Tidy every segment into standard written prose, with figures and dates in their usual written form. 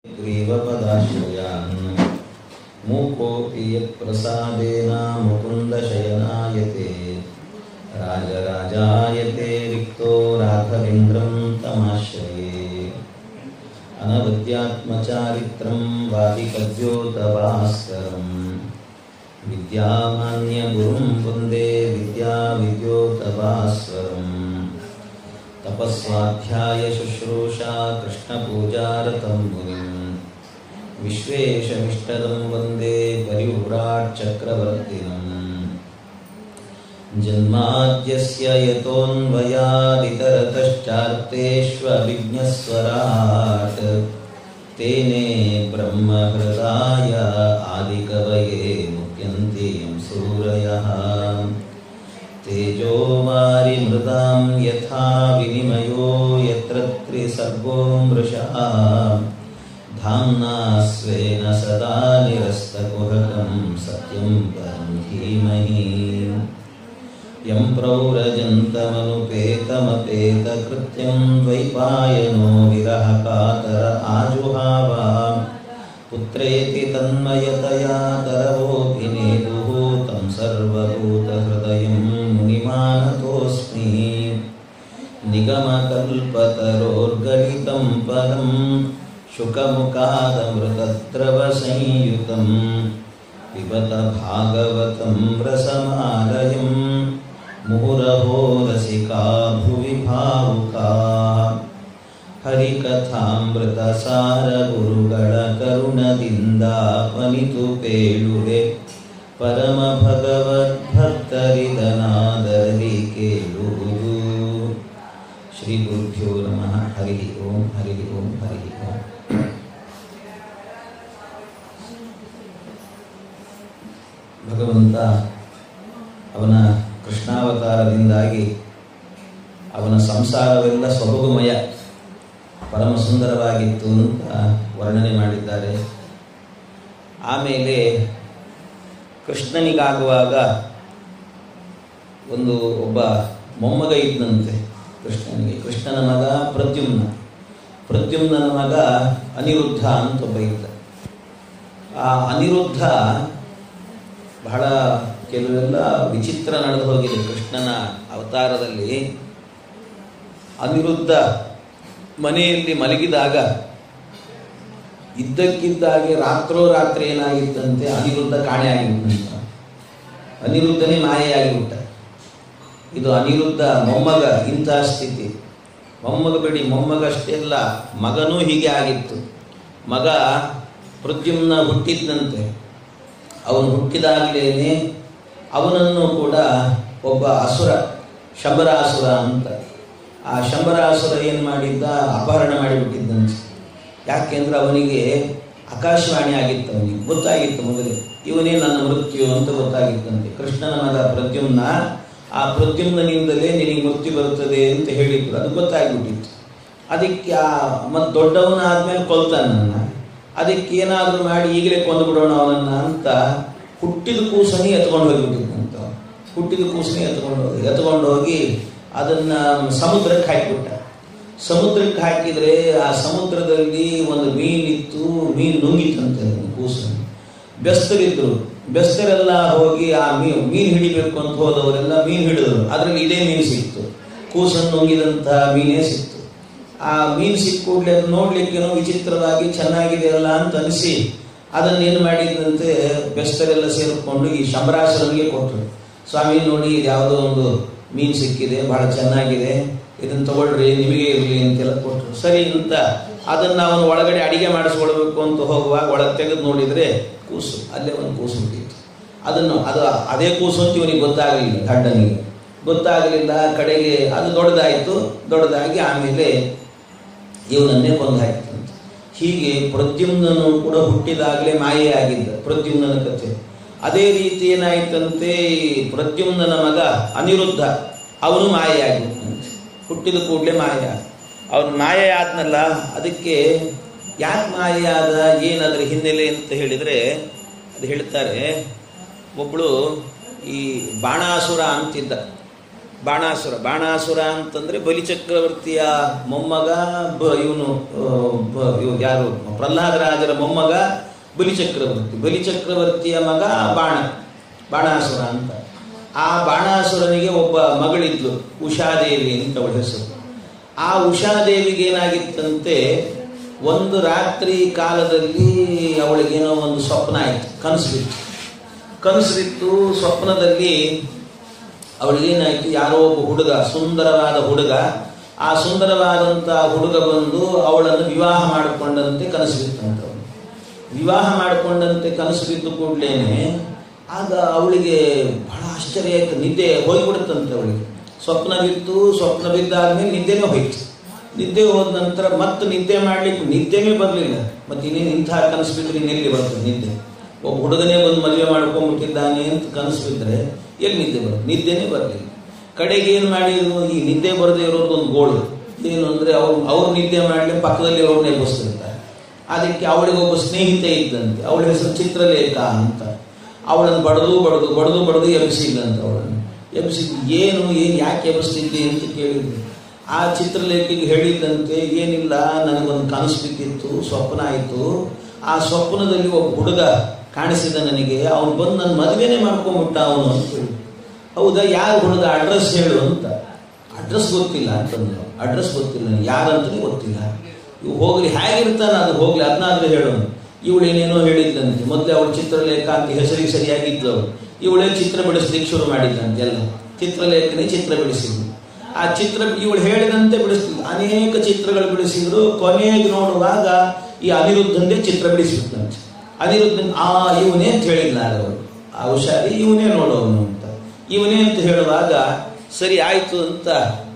ग्रीवपदाश्रयान् मूकोऽपि यत्प्रसादेन मुकुन्दशयनायते राजराजायते रिक्तो राघवेन्द्रं तमाश्रये अनवद्यात्मचारित्रं वादिकद्योतभास्करं विद्यामान्यगुरुं वन्दे विद्याविद्योतभास्वरम् तपस्वाध्याय शुश्रूषा कृष्णपूजारतं मुनिं विश्वेशमिष्टदं वन्दे परिव्राट् चक्रवर्तिनम् जन्माद्यस्य यतोऽन्वयादितरतश्चार्तेष्वभिज्ञस्वराट् तेने ब्रह्महृदाय आदिकवये मुह्यन्ति यं सूरयः तेजो वारिमृदां यथा विनिमयो यत्र त्रिसर्गो मृषः धाम्ना स्वेन सदा निरस्तकुहकं सत्यं परं धीमहि यं प्रौरजन्तमनुपेतमपेतकृत्यं द्वैपायनो विरहकातर आजुहाव पुत्रेति तन्मयतया तरवोऽभिनेदुः तं सर्वभूतहृदयं मुनिमानतोऽस्मि निगमकल्पतरोर्गलितं पदं शुकमुखादमृतद्रवसंयुतं पिबत भागवतं रसमालयं मुहुरहो रसिका भुवि भावुका ಹರಿಕಥಾಮೃತಸಾರ ಗುರುಗಳ ಕರುಣದಿಂದಾಪನಿತು ಪೇಳುವೆ ಪರಮ ಭಗವದ್ಭಕ್ತರಿದನಾದರಿ ಕೇಳುವುದು. ಶ್ರೀ ಗುರುಭ್ಯೋ ನಮಃ. ಹರಿ ಓಂ ಹರಿ ಓಂ ಹರಿ ಓಂ. ಭಗವಂತ ಅವನ ಕೃಷ್ಣಾವತಾರದಿಂದಾಗಿ ಅವನ ಸಂಸಾರವೆಲ್ಲ ಸೊಬಗುಮಯ ಪರಮ ಸುಂದರವಾಗಿತ್ತು ಅಂತ ವರ್ಣನೆ ಮಾಡಿದ್ದಾರೆ. ಆಮೇಲೆ ಕೃಷ್ಣನಿಗಾಗುವಾಗ ಒಬ್ಬ ಮೊಮ್ಮಗ ಇದ್ದಂತೆ ಕೃಷ್ಣನಿಗೆ. ಕೃಷ್ಣನ ಮಗ ಪ್ರದ್ಯುಮ್ನನ ಮಗ ಅನಿರುದ್ಧ ಅಂತ ಒಬ್ಬ ಇದ್ದ. ಆ ಅನಿರುದ್ಧ ಬಹಳ ಕೆಲವೆಲ್ಲ ವಿಚಿತ್ರ ನಡೆದು ಹೋಗಿದೆ ಕೃಷ್ಣನ ಅವತಾರದಲ್ಲಿ. ಅನಿರುದ್ಧ ಮನೆಯಲ್ಲಿ ಮಲಗಿದಾಗ ಇದ್ದಕ್ಕಿದ್ದಾಗೆ ರಾತ್ರೋರಾತ್ರಿ ಏನಾಗಿತ್ತಂತೆ, ಅನಿರುದ್ಧ ಕಾಣೆಯಾಗಿಬಿಟ್ಟಂತ. ಅನಿರುದ್ಧನೇ ಮಾಯೆಯಾಗಿಬಿಟ್ಟ. ಇದು ಅನಿರುದ್ಧ ಮೊಮ್ಮಗ ಇಂಥ ಸ್ಥಿತಿ. ಮೊಮ್ಮಗ ಬಿಡಿ, ಮೊಮ್ಮಗಷ್ಟೇ ಅಲ್ಲ, ಮಗನೂ ಹೀಗೆ ಆಗಿತ್ತು. ಮಗ ಪ್ರದ್ಯುಮ್ನ ಹುಟ್ಟಿದ್ದಂತೆ. ಅವನು ಹುಟ್ಟಿದಾಗಲೇ ಅವನನ್ನು ಕೂಡ ಒಬ್ಬ ಅಸುರ, ಶಂಬರಾಸುರ ಅಂತ, ಆ ಶಂಬರಾಸುರ ಏನು ಮಾಡಿದ್ದ, ಅಪಹರಣ ಮಾಡಿಬಿಟ್ಟಿದ್ದಂತೆ. ಯಾಕೆಂದ್ರೆ ಅವನಿಗೆ ಆಕಾಶವಾಣಿ ಆಗಿತ್ತು, ಅವನಿಗೆ ಗೊತ್ತಾಗಿತ್ತು ಮೊದಲೇ ಇವನೇ ನನ್ನ ಮೃತ್ಯು ಅಂತ ಗೊತ್ತಾಗಿತ್ತಂತೆ. ಕೃಷ್ಣನ ಮಗ ಪ್ರದ್ಯುಮ್ನ, ಆ ಪ್ರದ್ಯುಮ್ನಿಂದಲೇ ನಿನಗೆ ಮೃತ್ಯು ಬರುತ್ತದೆ ಅಂತ ಹೇಳಿದ್ರು, ಅದು ಗೊತ್ತಾಗ್ಬಿಟ್ಟಿತ್ತು. ಅದಕ್ಕೆ ಮತ್ತು ದೊಡ್ಡವನಾದ್ಮೇಲೆ ಕೊಲ್ತಾನ ನನ್ನ, ಅದಕ್ಕೆ ಏನಾದರೂ ಮಾಡಿ ಈಗಲೇ ಕೊಂದುಬಿಡೋಣ ಅವನನ್ನ ಅಂತ ಹುಟ್ಟಿದ ಕೂಸನಿ ಎತ್ಕೊಂಡು ಹೋಗಿಬಿಟ್ಟಿದ್ದಂತ. ಹುಟ್ಟಿದ ಕೂಸನಿ ಎತ್ಕೊಂಡು ಹೋಗಿ ಅದನ್ನು ಸಮುದ್ರಕ್ಕೆ ಹಾಕಿಬಿಟ್ಟ. ಸಮುದ್ರಕ್ಕೆ ಹಾಕಿದರೆ ಆ ಸಮುದ್ರದಲ್ಲಿ ಒಂದು ಮೀನಿತ್ತು, ಮೀನು ನುಂಗಿತ್ತಂತೆ ಕೂಸನ್ನು. ಬೆಸ್ತರಿದ್ರು, ಬೆಸ್ತರೆಲ್ಲ ಹೋಗಿ ಆ ಮೀನು ಹಿಡಿಬೇಕು ಅಂತ ಹೋದವರೆಲ್ಲ ಮೀನು ಹಿಡಿದ್ರು. ಅದರಲ್ಲಿ ಇದೇ ಮೀನು ಸಿಕ್ತು, ಕೂಸನ್ನು ನುಂಗಿದಂತಹ ಮೀನೇ ಸಿಕ್ತು. ಆ ಮೀನು ಸಿಕ್ಕ ಕೂಡಲೇ ಅದು ನೋಡ್ಲಿಕ್ಕೇನೋ ವಿಚಿತ್ರವಾಗಿ ಚೆನ್ನಾಗಿದೆ ಅಲ್ಲ ಅಂತ ಅನಿಸಿ ಅದನ್ನೇನು ಮಾಡಿದಂತೆ ಬೆಸ್ತರೆಲ್ಲ ಸೇರಿಕೊಂಡು ಈ ಶಂಬರಾಸುರನಿಗೆ ಕೊಟ್ಟರು. ಸ್ವಾಮಿ ನೋಡಿ, ಇದು ಯಾವುದೋ ಒಂದು ಮೀನು ಸಿಕ್ಕಿದೆ, ಬಹಳ ಚೆನ್ನಾಗಿದೆ, ಇದನ್ನು ತಗೊಳ್ರಿ, ನಿಮಗೆ ಇರಲಿ ಅಂತೆಲ್ಲ ಕೊಟ್ಟರು. ಸರಿ ಅಂತ ಅದನ್ನು ಅವನು ಒಳಗಡೆ ಅಡಿಗೆ ಮಾಡಿಸ್ಕೊಳ್ಬೇಕು ಅಂತ ಹೋಗುವಾಗ ಒಳಗೆ ತೆಗೆದು ನೋಡಿದರೆ ಕೂಸು, ಅಲ್ಲೇ ಒಂದು ಕೂಸು ಹುಟ್ಟಿತ್ತು. ಅದೇ ಕೂಸು ಅಂತ ಇವನಿಗೆ ಗೊತ್ತಾಗಲಿಲ್ಲ, ಗಡ್ಡನಿಗೆ ಗೊತ್ತಾಗಲಿಲ್ಲ. ಕಡೆಗೆ ಅದು ದೊಡ್ಡದಾಗಿ ಆಮೇಲೆ ಇವನನ್ನೇ ಕೊಂದು ಹಾಕಿತ್ತಂತೆ. ಹೀಗೆ ಪ್ರದ್ಯುಮ್ನನು ಕೂಡ ಹುಟ್ಟಿದಾಗಲೇ ಮಾಯೆಯಾಗಿದ್ದ ಪ್ರದ್ಯುಮ್ನನ ಕಥೆ. ಅದೇ ರೀತಿ ಏನಾಯ್ತಂತೆ, ಪ್ರದ್ಯುಮ್ನನ ಮಗ ಅನಿರುದ್ಧ ಅವನು ಮಾಯೆಯಾಗಿತ್ತಂತೆ. ಹುಟ್ಟಿದ ಕೂಡಲೇ ಮಾಯ. ಅವನು ಮಾಯೆ ಆದ್ನಲ್ಲ, ಅದಕ್ಕೆ ಯಾಕೆ ಮಾಯೆಯಾದ, ಏನದರ ಹಿನ್ನೆಲೆ ಅಂತ ಹೇಳಿದರೆ ಅದು ಹೇಳ್ತಾರೆ. ಒಬ್ಬಳು ಈ ಬಾಣಾಸುರ ಅಂತಿದ್ದ. ಬಾಣಾಸುರ ಅಂತಂದ್ರೆ ಬಲಿಚಕ್ರವರ್ತಿಯ ಮೊಮ್ಮಗ, ಇವನು ಯಾರು ಪ್ರಹ್ಲಾದರಾಜರ ಮೊಮ್ಮಗ ಬಲಿಚಕ್ರವರ್ತಿಯ ಮಗ ಬಾಣಾಸುರ ಅಂತ. ಆ ಬಾಣಾಸುರನಿಗೆ ಒಬ್ಬ ಮಗಳಿದ್ಲು, ಉಷಾದೇವಿ ಅಂತ ಅವಳ ಹೆಸರು. ಆ ಉಷಾದೇವಿಗೆ ಏನಾಗಿತ್ತಂತೆ, ಒಂದು ರಾತ್ರಿ ಕಾಲದಲ್ಲಿ ಅವಳಿಗೇನೋ ಒಂದು ಸ್ವಪ್ನ ಆಯಿತು, ಕನಸು ಬಿತ್ತು. ಸ್ವಪ್ನದಲ್ಲಿ ಅವಳಿಗೇನಾಯಿತು, ಯಾರೋ ಒಬ್ಬ ಹುಡುಗ, ಸುಂದರವಾದ ಹುಡುಗ, ಆ ಸುಂದರವಾದಂಥ ಹುಡುಗ ಬಂದು ಅವಳನ್ನು ವಿವಾಹ ಮಾಡಿಕೊಂಡಂತೆ ಕನಸು ಬಿತ್ತಂತ. ವಿವಾಹ ಮಾಡಿಕೊಂಡಂತೆ ಕನಸು ಬಿದ್ದು ಕೂಡಲೇನೆ ಆಗ ಅವಳಿಗೆ ಬಹಳ ಆಶ್ಚರ್ಯ ಆಯಿತು, ನಿದ್ದೆ ಹೋಗಿಬಿಡುತ್ತಂತೆ ಅವಳಿಗೆ. ಸ್ವಪ್ನ ಬಿದ್ದಾದ್ಮೇಲೆ ನಿದ್ದೆನೇ ಹೋಯ್ತು. ನಿದ್ದೆ ಹೋದ ನಂತರ ಮತ್ತೆ ನಿದ್ದೆ ಮಾಡಲಿಕ್ಕೆ ನಿದ್ದೆನೇ ಬರಲಿಲ್ಲ. ಮತ್ತೆ ಇನ್ನೇನು ಇಂಥ ಕನಸು ಬಿದ್ದರೆ ಇನ್ನೆಲ್ಲಿ ಬರ್ತದೆ ನಿದ್ದೆ? ಒಬ್ಬ ಹುಡುಗನೇ ಬಂದು ಮದುವೆ ಮಾಡ್ಕೊಂಡ್ಬಿಟ್ಟಿದ್ದಾನೆ ಅಂತ ಕನಸು ಬಿದ್ದರೆ ಎಲ್ಲಿ ನಿದ್ದೆ ಬರುತ್ತೆ? ನಿದ್ದೆನೇ ಬರಲಿಲ್ಲ. ಕಡೆಗೆ ಏನು ಮಾಡಿದ್ರು, ಈ ನಿದ್ದೆ ಬರದೇ ಇರೋದು ಒಂದು ಗೋಳು ಏನು ಅಂದರೆ, ಅವ್ರು ನಿದ್ದೆ ಮಾಡಲಿ ಪಕ್ಕದಲ್ಲಿ ಅವ್ರನ್ನ ಎಬ್ಬಿಸ್ತಿರ್ತಾರೆ. ಅದಕ್ಕೆ ಅವಳಿಗೊಬ್ಬ ಸ್ನೇಹಿತೆ ಇದ್ದಂತೆ, ಅವಳ ಹೆಸರು ಚಿತ್ರಲೇಖ ಅಂತ. ಅವಳನ್ನು ಬಡದು ಎಬ್ಬಿಸಿದ್ದಂತೆ. ಅವಳನ್ನು ಎಬ್ಬಿಸಿದ್ದು ಏನು ಯಾಕೆ ಎಬ್ಬಿಸ್ತಿದ್ದೆ ಅಂತ ಕೇಳಿದ್ರು. ಆ ಚಿತ್ರಲೇಖಿಗೆ ಹೇಳಿದ್ದಂತೆ, ಏನಿಲ್ಲ, ನನಗೊಂದು ಕನಸು ಬಿದ್ದಿತ್ತು, ಸ್ವಪ್ನ ಆಯಿತು. ಆ ಸ್ವಪ್ನದಲ್ಲಿ ಒಬ್ಬ ಹುಡುಗ ಕಾಣಿಸಿದ ನನಗೆ, ಅವನು ಬಂದು ನನ್ನ ಮದುವೆನೇ ಮಾಡ್ಕೊಂಡ್ಬಿಟ್ಟ ಅವನು ಅಂತ ಹೇಳಿ. ಹೌದಾ, ಯಾರು ಹುಡುಗ, ಅಡ್ರೆಸ್ ಹೇಳು ಅಂತ. ಅಡ್ರೆಸ್ ಗೊತ್ತಿಲ್ಲ ಅಂತಂದ್ರು. ಅಡ್ರೆಸ್ ಗೊತ್ತಿಲ್ಲ, ನನಗೆ ಯಾರಂತಲೇ ಗೊತ್ತಿಲ್ಲ. ಇವು ಹೋಗ್ಲಿ, ಹೇಗಿರ್ತಾನೆ ಅದು ಹೋಗ್ಲಿ, ಅದನ್ನಾದ್ರೂ ಹೇಳೋನು. ಇವಳು ಏನೇನೋ ಹೇಳಿದ್ದಂತೆ. ಮೊದಲೇ ಅವಳು ಚಿತ್ರಲೇಖ ಅಂತ ಹೆಸರಿಗೆ ಸರಿಯಾಗಿದ್ಲು. ಅವಳು ಇವಳೇ ಚಿತ್ರ ಬಿಡಿಸ್ಲಿಕ್ಕೆ ಶುರು ಮಾಡಿದ್ದಂತೆ. ಎಲ್ಲ ಚಿತ್ರಲೇಖನೇ ಚಿತ್ರ ಬಿಡಿಸಿದ್ರು. ಆ ಚಿತ್ರ ಇವಳು ಹೇಳಿದಂತೆ ಬಿಡಿಸ್ತಿದ್ರು. ಅನೇಕ ಚಿತ್ರಗಳು ಬಿಡಿಸಿದ್ರು. ಕೊನೆಗೆ ನೋಡುವಾಗ ಈ ಅನಿರುದ್ಧಂದೇ ಚಿತ್ರ ಬಿಡಿಸಿಬಿಟ್ಟಂತೆ. ಅನಿರುದ್ಧನ್ ಇವನೇ ಅಂತ ಹೇಳಿಲ್ಲ ಅವರು, ಆ ಹುಷಾರಿ ಇವನೇ ನೋಡೋನು ಅಂತ. ಇವನೇ ಅಂತ ಹೇಳುವಾಗ ಸರಿ ಆಯಿತು ಅಂತ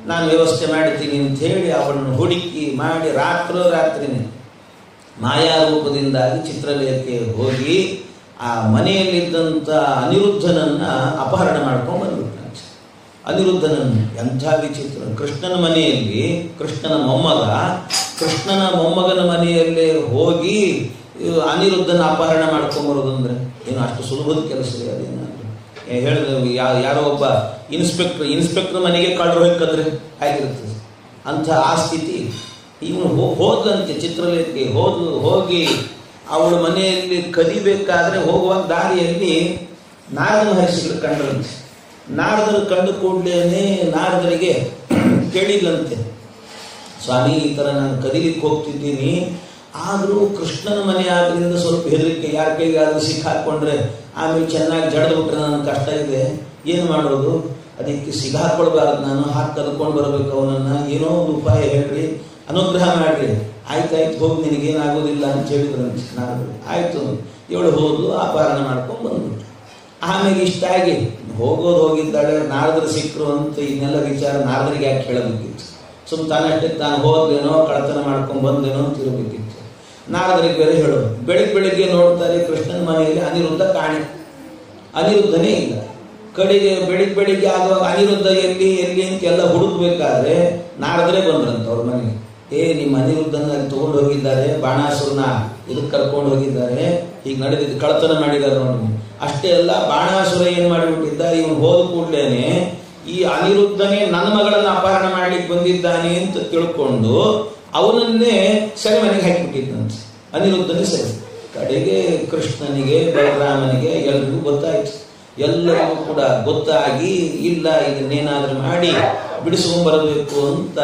ನಾನು ವ್ಯವಸ್ಥೆ ಮಾಡ್ತೀನಿ ಅಂತ ಹೇಳಿ ಅವಳನ್ನು ಹುಡುಕಿ ಮಾಡಿ ರಾತ್ರಿನೇ ಮಾಯಾರೂಪದಿಂದಾಗಿ ಚಿತ್ರಲೇಖೆ ಹೋಗಿ ಆ ಮನೆಯಲ್ಲಿದ್ದಂಥ ಅನಿರುದ್ಧನನ್ನ ಅಪಹರಣ ಮಾಡ್ಕೊಂಡು ಬಂದ್ಬಿಟ್ಟ. ಅನಿರುದ್ಧನನ್ನು ಎಂಥ ವಿಚಿತ್ರ, ಕೃಷ್ಣನ ಮನೆಯಲ್ಲಿ ಕೃಷ್ಣನ ಮೊಮ್ಮಗನ ಮನೆಯಲ್ಲೇ ಹೋಗಿ ಅನಿರುದ್ಧನ ಅಪಹರಣ ಮಾಡ್ಕೊಂಬರೋದು ಅಂದರೆ ಏನು ಅಷ್ಟು ಸುಲಭದ ಕೆಲಸವೇ? ಅದೇನಾದ್ರು ಹೇಳಿದ್ರೆ ಯಾರೋ ಒಬ್ಬ ಇನ್ಸ್ಪೆಕ್ಟರ್ ಮನೆಗೆ ಕಳ್ಳರು ಹೋಗ್ಕಂದ್ರೆ ಆಗಿರ್ತದೆ. ಅಂಥ ಆ ಸ್ಥಿತಿ. ಇವನು ಹೋದಂತೆ ಚಿತ್ರಲೇಖೆ ಹೋಗಿ ಅವಳ ಮನೆಯಲ್ಲಿ ಕದಿಬೇಕಾದ್ರೆ ಹೋಗುವಾಗ ದಾರಿಯಲ್ಲಿ ನಾರದ ಮಹರ್ಷಿಗಳು ಕಂಡ್ರಂತೆ. ನಾರದರು ಕಂಡು ಕೂಡಲೇ ನಾರದರಿಗೆ ಕೇಳಿದ್ಲಂತೆ, ಸ್ವಾಮಿ ಈ ಥರ ನಾನು ಕದಿಲಿಕ್ಕೆ ಹೋಗ್ತಿದ್ದೀನಿ, ಆದರೂ ಕೃಷ್ಣನ ಮನೆ ಆದ್ರಿಂದ ಸ್ವಲ್ಪ ಹೆದರಿಕೆ, ಯಾರ ಕೈಗಾದ್ರೂ ಸಿಕ್ಕಾಕೊಂಡ್ರೆ ಆಮೇಲೆ ಚೆನ್ನಾಗಿ ಜಡದ್ಬಿಟ್ರೆ ನನಗೆ ಕಷ್ಟ ಇದೆ, ಏನು ಮಾಡೋದು? ಅದಕ್ಕೆ ಸಿಗಾಕೊಳ್ಬಾರ್ದು, ನಾನು ಹಾಕಿ ಕರ್ಕೊಂಡು ಬರಬೇಕು ಅವನನ್ನು, ಏನೋ ಒಂದು ಉಪಾಯ ಹೇಳ್ರಿ, ಅನುಗ್ರಹ ಮಾಡ್ರಿ. ಆಯ್ತಾಯ್ತು ಹೋಗಿ, ನಿನಗೇನಾಗೋದಿಲ್ಲ ಅಂತ ಹೇಳಿದ್ರಂತೆ ನಾರದರು. ಆಯಿತು, ಇವಳು ಹೋದ್ಲು, ಅಪಹರಣ ಮಾಡ್ಕೊಂಡು ಬಂದ್ಬಿಟ್ಟು. ಆಮೇಲೆ ಇಷ್ಟಾಗಿ ಹೋಗಿದ್ದಾಳೆ, ನಾರದರು ಸಿಕ್ಕರು ಅಂತ ಇನ್ನೆಲ್ಲ ವಿಚಾರ ನಾರದರಿಗೆ ಯಾಕೆ ಹೇಳಬೇಕಿತ್ತು? ತನ್ನಷ್ಟೇ ತಾನು ಹೋದ್ಲೇನೋ, ಕಳತನ ಮಾಡ್ಕೊಂಡು ಬಂದೇನೋ ಅಂತ ಇರಬೇಕಿತ್ತು. ನಾರದರಿಗೆ ಬೇರೆ ಹೇಳೋದು. ಬೆಳಿಗ್ಗೆ ನೋಡ್ತಾರೆ ಕೃಷ್ಣನ ಮನೆಯಲ್ಲಿ ಅನಿರುದ್ಧನೇ ಇಲ್ಲ. ಕಡೆಗೆ ಬೆಳಿಗ್ಗೆ ಆಗುವಾಗ ಅನಿರುದ್ಧ ಎಲ್ಲಿ ಅಂತೆಲ್ಲ ಹುಡುಕ್ಬೇಕಾದ್ರೆ ನಾರದರೇ ಬಂದ್ರಂತ ಅವ್ರ ಮನೆಗೆ. ನಿಮ್ಮ ಅನಿರುದ್ಧನ ತಗೊಂಡು ಹೋಗಿದ್ದಾರೆ, ಬಾಣಾಸುರನ ಇದಕ್ಕೆ ಕರ್ಕೊಂಡು ಹೋಗಿದ್ದಾರೆ, ಹೀಗೆ ನಡೆದಿದ್ದು, ಕಳತನ ಮಾಡಿದ್ದಾರೆ ನೋಡಿ. ಅಷ್ಟೇ ಅಲ್ಲ, ಬಾಣಾಸುರ ಏನು ಮಾಡಿಬಿಟ್ಟಿದ್ದ, ಇವನು ಹೋದ ಕೂಡಲೇನೆ ಈ ಅನಿರುದ್ಧನೇ ನನ್ನ ಮಗಳನ್ನು ಅಪಹರಣ ಮಾಡ್ಲಿಕ್ಕೆ ಬಂದಿದ್ದಾನೆ ಅಂತ ತಿಳ್ಕೊಂಡು ಅವನನ್ನೇ ಸರಿ ಮನೆಗೆ ಹಾಕಿಬಿಟ್ಟಿದ್ದಂತೆ. ಅನಿರುದ್ಧನೇ ಸರಿ. ಕಡೆಗೆ ಕೃಷ್ಣನಿಗೆ, ಬಲರಾಮನಿಗೆ ಎಲ್ರಿಗೂ ಗೊತ್ತಾಯ್ತು. ಎಲ್ಲರಿಗೂ ಕೂಡ ಗೊತ್ತಾಗಿ, ಇಲ್ಲ ಇದನ್ನೇನಾದ್ರೂ ಮಾಡಿ ಬಿಡಿಸ್ಕೊಂಡ್ಬರಬೇಕು ಅಂತ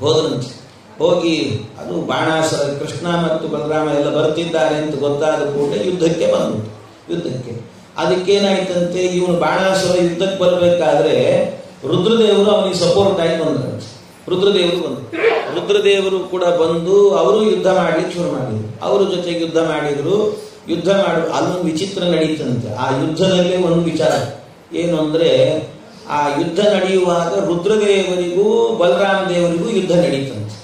ಹೋದ್ರಂತೆ. ಹೋಗಿ ಅದು ಬಾಣಾಸುರ, ಕೃಷ್ಣ ಮತ್ತು ಬಲರಾಮ ಎಲ್ಲ ಬರ್ತಿದ್ದಾರೆ ಅಂತ ಗೊತ್ತಾದ ಕೂಡಲೇ ಯುದ್ಧಕ್ಕೆ ಅದಕ್ಕೇನಾಯ್ತಂತೆ, ಇವನು ಬಾಣಾಸುರ ಯುದ್ಧಕ್ಕೆ ಬರಬೇಕಾದ್ರೆ ರುದ್ರದೇವರು ಅವನಿಗೆ ಸಪೋರ್ಟ್ ಆಗಿ ಬಂದ್ರಂತೆ. ರುದ್ರದೇವರು ಕೂಡ ಬಂದು ಅವರು ಯುದ್ಧ ಮಾಡ್ಲಿಕ್ಕೆ ಶುರು ಮಾಡಿದ್ರು. ಅವರ ಜೊತೆಗೆ ಯುದ್ಧ ಮಾಡಿದ್ರು. ಅಲ್ಲೊಂದು ವಿಚಿತ್ರ ನಡೀತಂತೆ. ಆ ಯುದ್ಧದಲ್ಲೇ ಒಂದು ವಿಚಾರ ಏನು ಅಂದ್ರೆ, ಆ ಯುದ್ಧ ನಡೆಯುವಾಗ ರುದ್ರದೇವರಿಗೂ ಬಲರಾಮ ದೇವರಿಗೂ ಯುದ್ಧ ನಡೀತಂತೆ.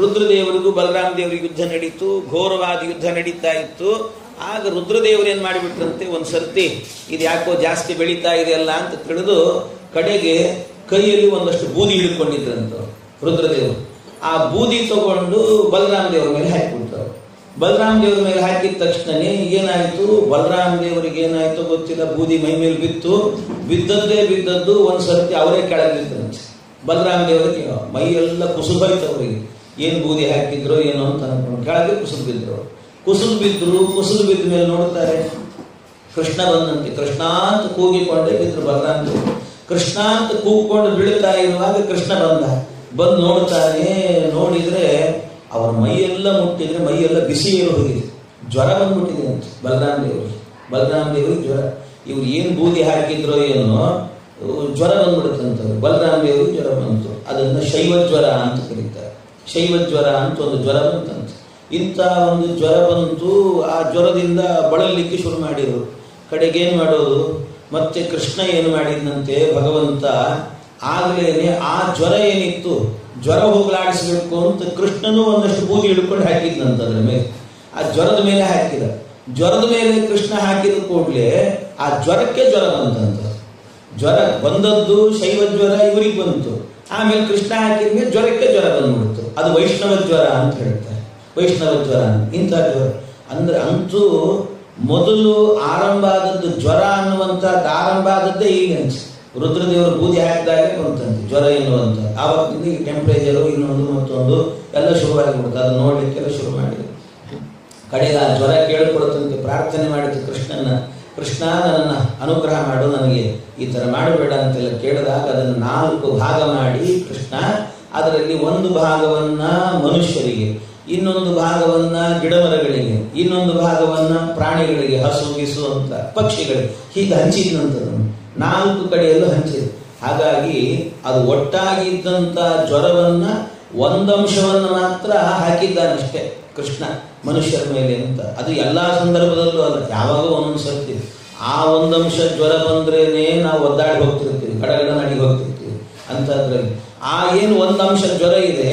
ರುದ್ರದೇವರಿಗೂ ಬಲರಾಮ ದೇವರಿಗೂ ಯುದ್ಧ ನಡೀತು. ಘೋರವಾದ ಯುದ್ಧ ನಡೀತಾ ಇತ್ತು. ಆಗ ರುದ್ರದೇವರು ಏನು ಮಾಡಿಬಿಟ್ರಂತೆ, ಒಂದು ಸರ್ತಿ ಇದು ಯಾಕೋ ಜಾಸ್ತಿ ಬೆಳೀತಾ ಇದೆಯಲ್ಲ ಅಂತ ತಿಳಿದು ಕಡೆಗೆ ಕೈಯಲ್ಲಿ ಒಂದಷ್ಟು ಬೂದಿ ಹಿಡ್ಕೊಂಡಿದ್ರಂತ ರುದ್ರದೇವರು. ಆ ಬೂದಿ ತಗೊಂಡು ಬಲರಾಮ ದೇವರ ಮೇಲೆ ಹಾಕಿಬಿಟ್ರು. ಬಲರಾಮ ದೇವರ ಮೇಲೆ ಹಾಕಿದ ತಕ್ಷಣನೇ ಏನಾಯಿತು, ಬಲರಾಮ ದೇವರಿಗೆ ಏನಾಯ್ತು ಗೊತ್ತಿಲ್ಲ, ಬೂದಿ ಮೈ ಮೇಲೆ ಬಿದ್ದದ್ದು ಒಂದು ಸರ್ತಿ ಅವರೇ ಕೆಳಗೆ ಬಿದ್ದಂತೆ. ಬಲರಾಮ ದೇವರಿಗೆ ಮೈಯೆಲ್ಲ ಕುಸುಬಾಯ್ತು, ಅವರಿಗೆ ಏನು ಬೂದಿ ಹಾಕಿದ್ರು ಏನೋ ಅಂತ ಅನ್ಕೊಂಡು ಕೆಳಗೆ ಕುಸುಲು ಬಿದ್ರು. ಕುಸುಲು ಬಿದ್ದ ಮೇಲೆ ನೋಡ್ತಾರೆ ಕೃಷ್ಣ ಬಂದಂತೆ. ಕೃಷ್ಣ ಅಂತ ಕೂಗಿಕೊಂಡೇ ಬಿದ್ರು ಬಲರಾಮ ದೇವರು. ಕೃಷ್ಣ ಅಂತ ಕೂಗ್ಕೊಂಡು ಬೀಳ್ತಾ ಇರುವಾಗ ಕೃಷ್ಣ ಬಂದು ನೋಡ್ತಾನೆ. ನೋಡಿದ್ರೆ ಅವ್ರ ಮೈಯೆಲ್ಲ ಮುಟ್ಟಿದ್ರೆ ಮೈಯೆಲ್ಲ ಬಿಸಿ ಏರು ಹೋಗಿದೆ, ಜ್ವರ ಬಂದ್ಬಿಟ್ಟಿದೆ ಅಂತ ಬಲರಾಮ ದೇವರಿಗೆ ಜ್ವರ. ಇವ್ರು ಏನು ಬೂದಿ ಹಾಕಿದ್ರೋ ಏನೋ ಜ್ವರ ಬಂದ್ಬಿಡುತ್ತಂತವ್ರು. ಬಲರಾಮ ದೇವರಿಗೆ ಜ್ವರ ಬಂತು. ಅದನ್ನ ಶೈವ ಜ್ವರ ಅಂತ ಕರೀತಾರೆ. ಶೈವ ಜ್ವರ ಅಂತ ಒಂದು ಜ್ವರ ಬಂತಂತೆ. ಇಂಥ ಒಂದು ಜ್ವರ ಬಂತು. ಆ ಜ್ವರದಿಂದ ಬಳಲಿಕ್ಕೆ ಶುರು ಮಾಡಿದ್ರು. ಕಡೆಗೇನು ಮಾಡೋದು, ಮತ್ತೆ ಕೃಷ್ಣ ಏನು ಮಾಡಿದ್ನಂತೆ, ಭಗವಂತ ಆಗ್ಲೇನೆ ಆ ಜ್ವರ ಏನಿತ್ತು, ಜ್ವರ ಹೋಗ್ಲಾಡಿಸ್ಬೇಕು ಅಂತ ಕೃಷ್ಣನು ಒಂದಷ್ಟು ಬೂದಿ ಹಿಡ್ಕೊಂಡು ಹಾಕಿದ್ನಂತ ಅದ್ರ ಮೇಲೆ. ಆ ಜ್ವರದ ಮೇಲೆ ಹಾಕಿದ. ಜ್ವರದ ಮೇಲೆ ಕೃಷ್ಣ ಹಾಕಿದ ಕೂಡಲೇ ಆ ಜ್ವರಕ್ಕೆ ಜ್ವರ ಬಂತಂತ. ಜ್ವರ ಬಂದದ್ದು ಶೈವ ಜ್ವರ ಇವರಿಗೆ ಬಂತು. ಆಮೇಲೆ ಕೃಷ್ಣ ಹಾಕಿದ್ಮೇಲೆ ಜ್ವರಕ್ಕೆ ಜ್ವರ ಬಂದ್ಬಿಡ್ತು. ಅದು ವೈಷ್ಣವ ಜ್ವರ ಅಂತ ಹೇಳ್ತಾರೆ. ವೈಷ್ಣವ ಜ್ವರ ಇಂಥ ಜ್ವರ ಅಂದ್ರೆ ಅಂತೂ ಮೊದಲು ಆರಂಭ ಆದದ್ದು ಜ್ವರ ಅನ್ನುವಂಥದ್ದು ಆರಂಭ ಆದದ್ದೇ ಈಗ ಅನ್ಸಿ. ರುದ್ರದೇವರು ಬೂದಿ ಹಾಕಿದಾಗೆ ಬಂತಂತೆ ಜ್ವರ ಎನ್ನುವಂಥ. ಆವತ್ತಿಂದ ಈ ಟೆಂಪ್ರೇಚರು ಇನ್ನೊಂದು ಮತ್ತೊಂದು ಎಲ್ಲ ಶುರುವಾಗಿಬಿಡುತ್ತೆ. ಅದನ್ನು ನೋಡ್ಲಿಕ್ಕೆಲ್ಲ ಶುರು ಮಾಡಿದ್ರು. ಕಡೆಗೆ ಆ ಜ್ವರ ಕೇಳಿಕೊಡುತ್ತಂತೆ. ಪ್ರಾರ್ಥನೆ ಮಾಡಿದ್ದು ಕೃಷ್ಣನ, ಕೃಷ್ಣ ನನ್ನನ್ನು ಅನುಗ್ರಹ ಮಾಡು, ನನಗೆ ಈ ಥರ ಮಾಡಬೇಡ ಅಂತೆಲ್ಲ ಕೇಳಿದಾಗ ಅದನ್ನು 4 ಭಾಗ ಮಾಡಿ ಕೃಷ್ಣ ಅದರಲ್ಲಿ ಒಂದು ಭಾಗವನ್ನ ಮನುಷ್ಯರಿಗೆ, ಇನ್ನೊಂದು ಭಾಗವನ್ನ ಗಿಡಮರಗಳಿಗೆ, ಇನ್ನೊಂದು ಭಾಗವನ್ನ ಪ್ರಾಣಿಗಳಿಗೆ, ಹಸು ಗಿಸು ಅಂತ ಪಕ್ಷಿಗಳಿಗೆ, ಹೀಗೆ ಹಂಚಿದ್ನಂತದನ್ನು 4 ಕಡೆಯಲ್ಲೂ ಹಂಚಿದೆ. ಹಾಗಾಗಿ ಅದು ಒಟ್ಟಾಗಿದ್ದಂಥ ಜ್ವರವನ್ನ ಒಂದಂಶವನ್ನು ಮಾತ್ರ ಹಾಕಿದ್ದಾನಷ್ಟೇ ಕೃಷ್ಣ ಮನುಷ್ಯರ ಮೇಲೆ ಅಂತ. ಅದು ಎಲ್ಲ ಸಂದರ್ಭದಲ್ಲೂ ಅಲ್ಲ, ಯಾವಾಗಲೂ ಒಂದೊಂದು ಸರ್ತಿ ಆ ಒಂದಂಶ ಜ್ವರ ಬಂದ್ರೇನೆ ನಾವು ಒದ್ದಾಡಿ ಹೋಗ್ತಿರ್ತೀವಿ, ಕಡಗಡ ನಡಿ ಹೋಗ್ತಿರ್ತೀವಿ. ಅಂಥದ್ರಲ್ಲಿ ಆ ಏನು ಒಂದಂಶ ಜ್ವರ ಇದೆ,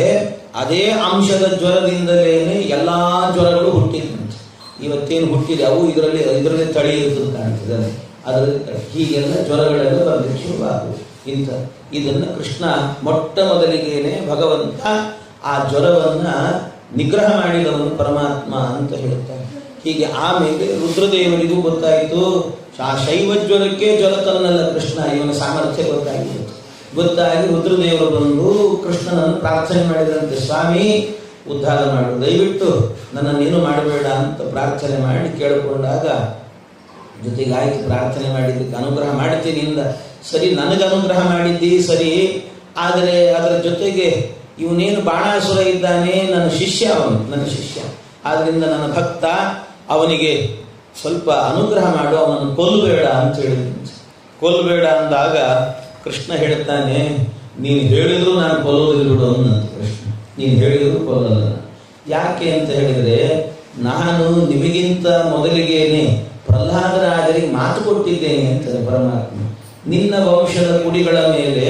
ಅದೇ ಅಂಶದ ಜ್ವರದಿಂದಲೇ ಎಲ್ಲ ಜ್ವರಗಳು ಹುಟ್ಟಿದಂತೆ. ಇವತ್ತೇನು ಹುಟ್ಟಿದೆ ಅವು ಇದರಲ್ಲಿ ತಳಿ ಇರ್ತದೆ ಕಾಣ್ತದೆ. ಅದರಲ್ಲಿ ಹೀಗೆಲ್ಲ ಜ್ವರಗಳೆಲ್ಲ ಬರಲಿಕ್ಕೆ ಶುರುವಾಗುವುದು. ಇದನ್ನು ಕೃಷ್ಣ ಮೊಟ್ಟ ಮೊದಲಿಗೇನೆ ಭಗವಂತ ಆ ಜ್ವರವನ್ನ ನಿಗ್ರಹ ಮಾಡಿದವನು ಪರಮಾತ್ಮ ಅಂತ ಹೇಳ್ತಾರೆ. ಹೀಗೆ ಆಮೇಲೆ ರುದ್ರದೇವರಿಗೂ ಗೊತ್ತಾಯಿತು, ಆ ಶೈವ ಜ್ವರಕ್ಕೆ ಜ್ವರ ತನ್ನಲ್ಲ ಕೃಷ್ಣ, ಇವನ ಸಾಮರ್ಥ್ಯ ಗೊತ್ತಾಗಿ ರುದ್ರದೇವರು ಬಂದು ಕೃಷ್ಣನನ್ನು ಪ್ರಾರ್ಥನೆ ಮಾಡಿದಂತೆ, ಸ್ವಾಮಿ ಉದ್ಧಾರ ಮಾಡು, ದಯವಿಟ್ಟು ನನ್ನನ್ನೇನು ಮಾಡಬೇಡ ಅಂತ ಪ್ರಾರ್ಥನೆ ಮಾಡಿ ಕೇಳಿಕೊಂಡಾಗ ಜೊತೆಗೆ ಆಯ್ತು, ಪ್ರಾರ್ಥನೆ ಮಾಡಿದ್ದಕ್ಕೆ ಅನುಗ್ರಹ ಮಾಡ್ತೀನಿ ಇಂದ ಸರಿ, ನನಗೆ ಅನುಗ್ರಹ ಮಾಡಿದ್ದಿ ಸರಿ, ಆದರೆ ಅದರ ಜೊತೆಗೆ ಇವನೇನು ಬಾಣಾಸುರ ಇದ್ದಾನೆ, ನನ್ನ ಶಿಷ್ಯ, ಅವನು ನನ್ನ ಶಿಷ್ಯ, ಆದ್ರಿಂದ ನನ್ನ ಭಕ್ತ, ಅವನಿಗೆ ಸ್ವಲ್ಪ ಅನುಗ್ರಹ ಮಾಡು, ಅವನನ್ನು ಕೊಲ್ಲಬೇಡ ಅಂತ ಹೇಳಿದಂತೆ. ಕೊಲ್ಲಬೇಡ ಅಂದಾಗ ಕೃಷ್ಣ ಹೇಳ್ತಾನೆ, ನೀನು ಹೇಳಿದ್ರು ನಾನು ಕೊಲ್ಲೋದಿಲ್ಲ ಬಿಡು ಅನ್ನಂತ ಕೃಷ್ಣ. ನೀನು ಹೇಳಿದ್ರು ಕೊಲ್ಲಲ್ಲ. ಯಾಕೆ ಅಂತ ಹೇಳಿದ್ರೆ, ನಾನು ನಿಮಗಿಂತ ಮೊದಲಿಗೇನೆ ಪ್ರಹ್ಲಾದರಾಜರಿಗೆ ಮಾತು ಕೊಟ್ಟಿದ್ದೇನೆ ಅಂತಾರೆ ಪರಮಾತ್ಮ. ನಿನ್ನ ವಂಶದ ಕುಡಿಗಳ ಮೇಲೆ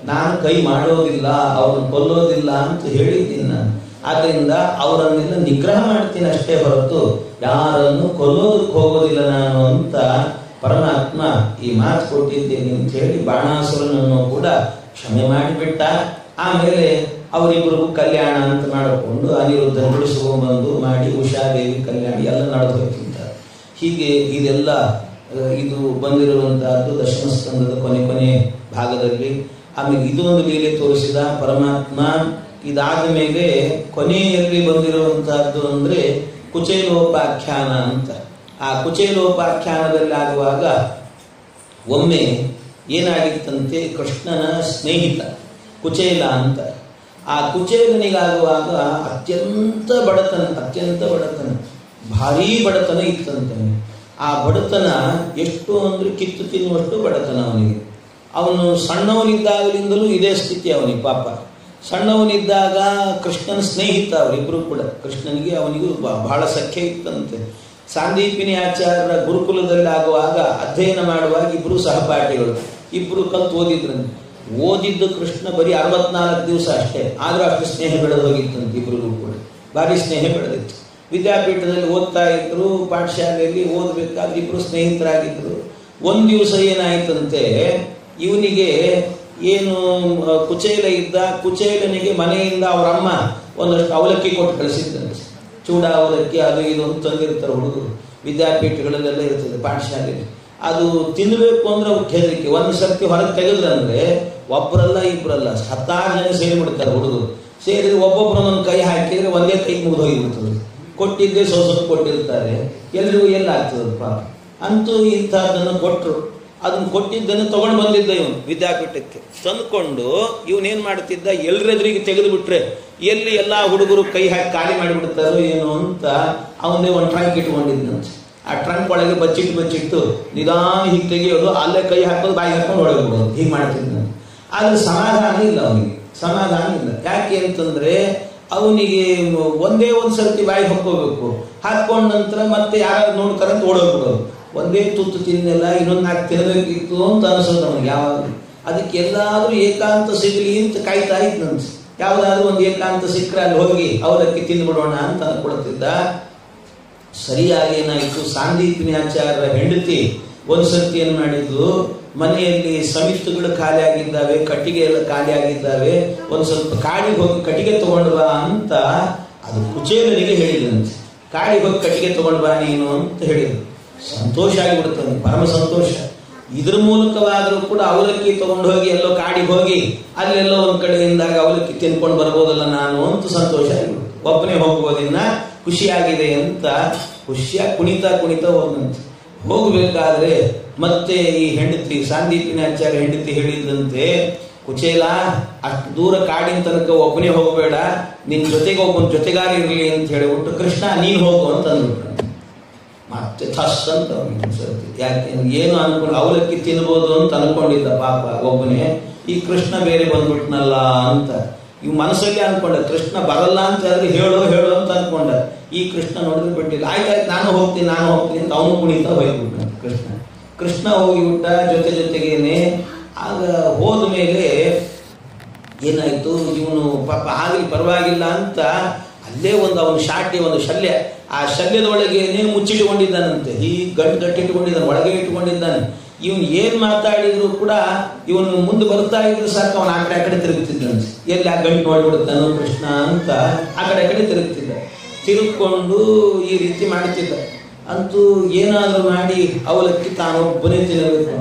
ನಾನು ಕೈ ಮಾಡೋದಿಲ್ಲ, ಅವ್ರನ್ನ ಕೊಲ್ಲೋದಿಲ್ಲ ಅಂತ ಹೇಳಿದ್ದೀನಿ ನಾನು. ಆದ್ರಿಂದ ಅವರನ್ನೆಲ್ಲ ನಿಗ್ರಹ ಮಾಡ್ತೀನಿ ಅಷ್ಟೇ ಹೊರತು ಯಾರನ್ನು ಕೊಲ್ಲೋದಕ್ಕೆ ಹೋಗೋದಿಲ್ಲ ನಾನು ಅಂತ ಪರಮಾತ್ಮ ಈ ಮಾತು ಕೊಟ್ಟಿದ್ದೇನೆ ಅಂತ ಹೇಳಿ ಬಾಣಾಸುರನನ್ನು ಕೂಡ ಕ್ಷಮೆ ಮಾಡಿಬಿಟ್ಟ. ಆಮೇಲೆ ಅವರಿಬ್ಬರಿಗೂ ಕಲ್ಯಾಣ ಅಂತ ಮಾಡಿಕೊಂಡು ಅನಿರುದ್ಧನ ಬಿಡಿಸ್ಕೊಂಡ್ಬಂದು ಮಾಡಿ ಉಷಾದೇವಿ ಕಲ್ಯಾಣ ಎಲ್ಲ ನಡೆದೋಯ್ತಿದ್ದಾರೆ. ಹೀಗೆ ಇದೆಲ್ಲ ಇದು ಬಂದಿರುವಂತಹದ್ದು ದಶಮ ಸ್ಕಂದದ ಕೊನೆ ಭಾಗದಲ್ಲಿ. ಆಮೇಲೆ ಇದು ಒಂದು ಲೀಲೆ ತೋರಿಸಿದ ಪರಮಾತ್ಮ. ಇದಾದ ಮೇಲೆ ಕೊನೆಯಲ್ಲಿ ಬಂದಿರುವಂತಹದ್ದು ಅಂದ್ರೆ ಕುಚೇಲೋಪಾಖ್ಯಾನ ಅಂತ. ಆ ಕುಚೇಲೋಪಾಖ್ಯಾನದಲ್ಲಿ ಆಗುವಾಗ ಒಮ್ಮೆ ಏನಾಗಿತ್ತಂತೆ, ಕೃಷ್ಣನ ಸ್ನೇಹಿತ ಕುಚೇಲ ಅಂತ, ಆ ಕುಚೇಲನಿಗಾಗುವಾಗ ಅತ್ಯಂತ ಬಡತನ, ಭಾರೀ ಬಡತನ ಇತ್ತಂತೆ. ಆ ಬಡತನ ಎಷ್ಟು ಅಂದ್ರೆ ಕಿತ್ತು ತಿನ್ನುವಷ್ಟು ಬಡತನ ಅವನಿಗೆ. ಅವನು ಸಣ್ಣವನಿದ್ದಾಗಲಿಂದಲೂ ಇದೇ ಸ್ಥಿತಿ ಅವನಿಗೆ. ಪಾಪ ಸಣ್ಣವನಿದ್ದಾಗ ಕೃಷ್ಣನ ಸ್ನೇಹಿತ, ಅವರಿಬ್ಬರು ಕೂಡ ಕೃಷ್ಣನಿಗೆ ಅವನಿಗೂ ಬಹಳ ಸಖ್ಯ ಇತ್ತಂತೆ. ಸಾಂದೀಪಿನಿ ಆಚಾರ್ಯರ ಗುರುಕುಲದಲ್ಲಿ ಆಗುವಾಗ ಅಧ್ಯಯನ ಮಾಡುವಾಗ ಇಬ್ಬರು ಸಹಪಾಠಿಗಳು, ಇಬ್ಬರು ಕಲ್ತು ಓದಿದ್ದು ಕೃಷ್ಣ ಬರೀ 64 ದಿವಸ ಅಷ್ಟೇ, ಆದರೂ ಅಷ್ಟು ಸ್ನೇಹ ಬೆಳೆದು ಹೋಗಿತ್ತಂತೆ. ಇಬ್ಬರಿಗೂ ಕೂಡ ಭಾರಿ ಸ್ನೇಹ ಬೆಳೆದಿತ್ತು. ವಿದ್ಯಾಪೀಠದಲ್ಲಿ ಓದ್ತಾ ಇದ್ರು, ಪಾಠಶಾಲೆಯಲ್ಲಿ ಓದಬೇಕಾದ್ರೆ ಇಬ್ಬರು ಸ್ನೇಹಿತರಾಗಿದ್ರು. ಒಂದು ದಿವಸ ಏನಾಯ್ತಂತೆ, ಇವನಿಗೆ ಏನು ಕುಚೇಲ ಇದ್ದ, ಕುಚೇಲನಿಗೆ ಮನೆಯಿಂದ ಅವರಮ್ಮ ಒಂದಷ್ಟು ಅವಲಕ್ಕಿ ಕೊಟ್ಟು ಕಳಿಸಿದ್ದಂತೆ. ಚೂಡ ಅವಲಕ್ಕಿ ಅದು ಇದು ಅಂತ ತಂದಿರ್ತಾರೆ ಹುಡುಗರು. ವಿದ್ಯಾಪೀಠಗಳಲ್ಲೆಲ್ಲ ಇರ್ತದೆ, ಪಾಠಶಾಲೆಯಲ್ಲಿ. ಅದು ತಿನ್ನಬೇಕು ಅಂದ್ರೆ ಅವ್ರಿಗೆ ಹೆದರಿಕೆ. ಒಂದು ಸರ್ತಿ ಹೊರಗೆ ತೆಗೆದ್ರಂದ್ರೆ ಒಬ್ಬರಲ್ಲ ಇಬ್ಬರಲ್ಲ 16 ಜನ ಸೇರಿಬಿಡ್ತಾರೆ ಹುಡುಗರು. ಸೇರಿದ್ರೆ ಒಬ್ಬೊಬ್ಬರೊಂದೊಂದು ಕೈ ಹಾಕಿದ್ರೆ ಒಂದೇ ಕೈ ಮುಗಿದು ಹೋಗಿಬಿಡ್ತದೆ. ಕೊಟ್ಟಿದ್ದೇ ಸ್ವಲ್ಪ ಕೊಟ್ಟಿರ್ತಾರೆ, ಎಲ್ರಿಗೂ ಎಲ್ಲ ಆಗ್ತದೆ ಪಾಪ. ಅಂತೂ ಇಂಥದ್ದನ್ನು ಕೊಟ್ಟರು. ಅದನ್ನು ಕೊಟ್ಟಿದ್ದನ್ನು ತಗೊಂಡು ಬಂದಿದ್ದ ಇವನು ವಿದ್ಯಾಪೀಠಕ್ಕೆ. ತಂದುಕೊಂಡು ಇವನೇನು ಮಾಡ್ತಿದ್ದ, ಎಲ್ಲರೆದುರಿಗೆ ತೆಗೆದು ಬಿಟ್ರೆ ಎಲ್ಲಿ ಎಲ್ಲ ಹುಡುಗರು ಕೈ ಹಾಕಿ ಖಾಲಿ ಮಾಡಿಬಿಡ್ತಾರೋ ಏನೋ ಅಂತ ಅವನೇ ಒಂದು ಟ್ರಂಕ್ ಇಟ್ಕೊಂಡಿದ್ದಂತೆ. ಆ ಟ್ರಂಕ್ ಒಳಗೆ ಬಚ್ಚಿಟ್ಟು ನಿಧಾನ ಹೀಗೆ ತೆಗೆಯೋದು, ಅಲ್ಲೇ ಕೈ ಹಾಕೋದು, ಬಾಯಿ ಹಾಕೊಂಡು ಹೊಡೋದು, ಹೀಗೆ ಮಾಡ್ತಿದ್ದ. ಆದ್ರೆ ಸಮಾಧಾನ ಇಲ್ಲ ಅವನಿಗೆ, ಸಮಾಧಾನ ಇಲ್ಲ. ಯಾಕೆ ಅಂತಂದ್ರೆ ಅವನಿಗೆ ಒಂದೇ ಒಂದು ಸರ್ತಿ ಬಾಯಿ ಹಾಕೋಬೇಕು, ಹಾಕೊಂಡ ನಂತರ ಮತ್ತೆ ಯಾರು ನೋಡ್ತಾರೆ ಅಂತ ಓಡೋಗ್ಬಿಡೋದು. ಒಂದೇ ತುತ್ತು ತಿನ್ನೆಲ್ಲ ಇನ್ನೊಂದು 4 ತಿನ್ನಬೇಕಿತ್ತು ಅಂತ ಅನಿಸೋದು ಅವನಿಗೆ ಯಾವಾಗ. ಅದಕ್ಕೆ ಎಲ್ಲಾದ್ರೂ ಏಕಾಂತ ಸಿಗಲಿ ಅಂತ ಕಾಯ್ತಾ ಇದ್ದಂತೆ. ಯಾವುದಾದ್ರೂ ಒಂದು ಏಕಾಂತ ಸಿಕ್ಕರೆ ಅಲ್ಲಿ ಹೋಗಿ ಅವಲಕ್ಕಿ ತಿಂದ್ಬಿಡೋಣ ಅಂತ ಅನ್ಕೊಳ್ತಿದ್ದ. ಸರಿಯಾಗಿ ಏನಾಯಿತು, ಸಾಂದೀಪನಿಯಾಚಾರ್ಯರ ಹೆಂಡತಿ ಒಂದ್ಸರ್ತಿ ಏನ್ ಮಾಡಿದ್ದು, ಮನೆಯಲ್ಲಿ ಸಮಿತಿಗಳು ಖಾಲಿ ಆಗಿದ್ದಾವೆ, ಕಟ್ಟಿಗೆ ಎಲ್ಲ ಖಾಲಿ ಆಗಿದ್ದಾವೆ, ಒಂದ್ ಸ್ವಲ್ಪ ಕಾಡಿಗೆ ಹೋಗಿ ಕಟ್ಟಿಗೆ ತಗೊಂಡು ಬಾ ಅಂತ ಅದು ಕುಚೇಲನಿಗೆ ಹೇಳಿದಂತೆ. ಕಾಡಿಗೆ ಹೋಗಿ ಕಟ್ಟಿಗೆ ತಗೊಂಡು ಬಾ ನೀನು ಅಂತ ಹೇಳಿದ್ರು. ಸಂತೋಷ ಆಗಿಬಿಡ್ತಾನೆ, ಪರಮ ಸಂತೋಷ. ಇದ್ರ ಮೂಲಕವಾದರೂ ಕೂಡ ಅವಲಕ್ಕಿ ತಗೊಂಡು ಹೋಗಿ ಎಲ್ಲೋ ಕಾಡಿಗೆ ಹೋಗಿ ಅಲ್ಲೆಲ್ಲೋ ಒಂದ್ ಕಡೆಯಿಂದಾಗ ಅವಲಕ್ಕಿ ತಿನ್ಕೊಂಡು ಬರ್ಬೋದಲ್ಲ ನಾನು ಅಂತ ಸಂತೋಷ ಆಗಿಬಿಡ್ತು. ಒಬ್ಬನೇ ಹೋಗ್ಬೋದಿನ್ನ ಖುಷಿಯಾಗಿದೆ ಅಂತ ಕುಣಿತಾ ಹೋದಂತೆ. ಹೋಗ್ಬೇಕಾದ್ರೆ ಮತ್ತೆ ಈ ಹೆಂಡತಿ, ಸಾಂದೀಪನಾಚಾರ್ಯ ಹೆಂಡತಿ ಹೇಳಿದಂತೆ, ಕುಚೇಲ ಅಷ್ಟು ದೂರ ಕಾಡಿನ ತನಕ ಒಬ್ಬನೇ ಹೋಗಬೇಡ, ನಿನ್ ಜೊತೆಗೆ ಒಬ್ಬನ ಜೊತೆಗಾರ ಇರಲಿ ಅಂತ ಹೇಳಿಬಿಟ್ಟು, ಕೃಷ್ಣ ನೀನು ಹೋಗು ಅಂತ ಅಂದ್ಬಿಟ್ರು. ಮತ್ತೆ ಥಸ್ ಅಂತ ಅನ್ಸರ್ತಿ. ಯಾಕೆ ಏನು ಅನ್ಕೊಂಡು ಅವಲಕ್ಕಿ ತಿನ್ಬೋದು ಅಂತ ಅನ್ಕೊಂಡಿದ್ದ ಪಾಪ ಒಬ್ಬನೇ. ಈ ಕೃಷ್ಣ ಬೇರೆ ಬಂದ್ಬಿಟ್ನಲ್ಲ ಅಂತ ಇವ್ ಮನಸ್ಸಲ್ಲಿ ಅನ್ಕೊಂಡ. ಕೃಷ್ಣ ಬರಲ್ಲ ಅಂತ ಹೇಳಿದ್ರೆ ಹೇಳು ಅಂತ ಅನ್ಕೊಂಡ. ಈ ಕೃಷ್ಣ ನೋಡಿದ್ರೆ ಬಿಟ್ಟಿಲ್ಲ. ಆಯ್ತಾಯ್ತು ನಾನು ಹೋಗ್ತೀನಿ ಅಂತ ಅವನು ಕುಣಿತ ಹೋಗ್ಬಿಟ್ಟ ಕೃಷ್ಣ ಹೋಗಿಬಿಟ್ಟ ಜೊತೆಗೇನೆ. ಆಗ ಹೋದ ಮೇಲೆ ಏನಾಯ್ತು, ಇವನು ಪಾಪ ಆಗಲಿ ಪರವಾಗಿಲ್ಲ ಅಂತ ಅಲ್ಲೇ ಅವನ ಶಾಟಿ, ಒಂದು ಶಲ್ಯ, ಆ ಶಲ್ಯದೊಳಗೇನೆ ಮುಚ್ಚಿಟ್ಟುಕೊಂಡಿದ್ದಾನಂತೆ. ಈ ಗಟ್ಟಿಟ್ಕೊಂಡಿದ್ದಾನೆ, ಒಳಗೆ ಇಟ್ಟುಕೊಂಡಿದ್ದಾನೆ. ಇವನು ಏನ್ ಮಾತಾಡಿದ್ರು ಕೂಡ ಇವನು ಮುಂದೆ ಬರ್ತಾ ಇದ್ರು ಸಾಕು ಅವನು ಆ ಕಡೆ ತಿರುಗುತ್ತಿದ್ದಂತೆ. ಎಲ್ಲಿ ಆ ಗಂಟು ನೋಡ್ಬಿಡುತ್ತಾನೋ ಕೃಷ್ಣ ಅಂತ ಆ ಕಡೆ ತಿರುಗುತ್ತಿದ್ದ. ತಿರುಗಿಕೊಂಡು ಈ ರೀತಿ ಮಾಡುತ್ತಿದ್ದ. ಅಂತೂ ಏನಾದರೂ ಮಾಡಿ ಅವಲಕ್ಕಿ ತಾನೊಬ್ಬನೇ ತಿನ್ನಬೇಕು.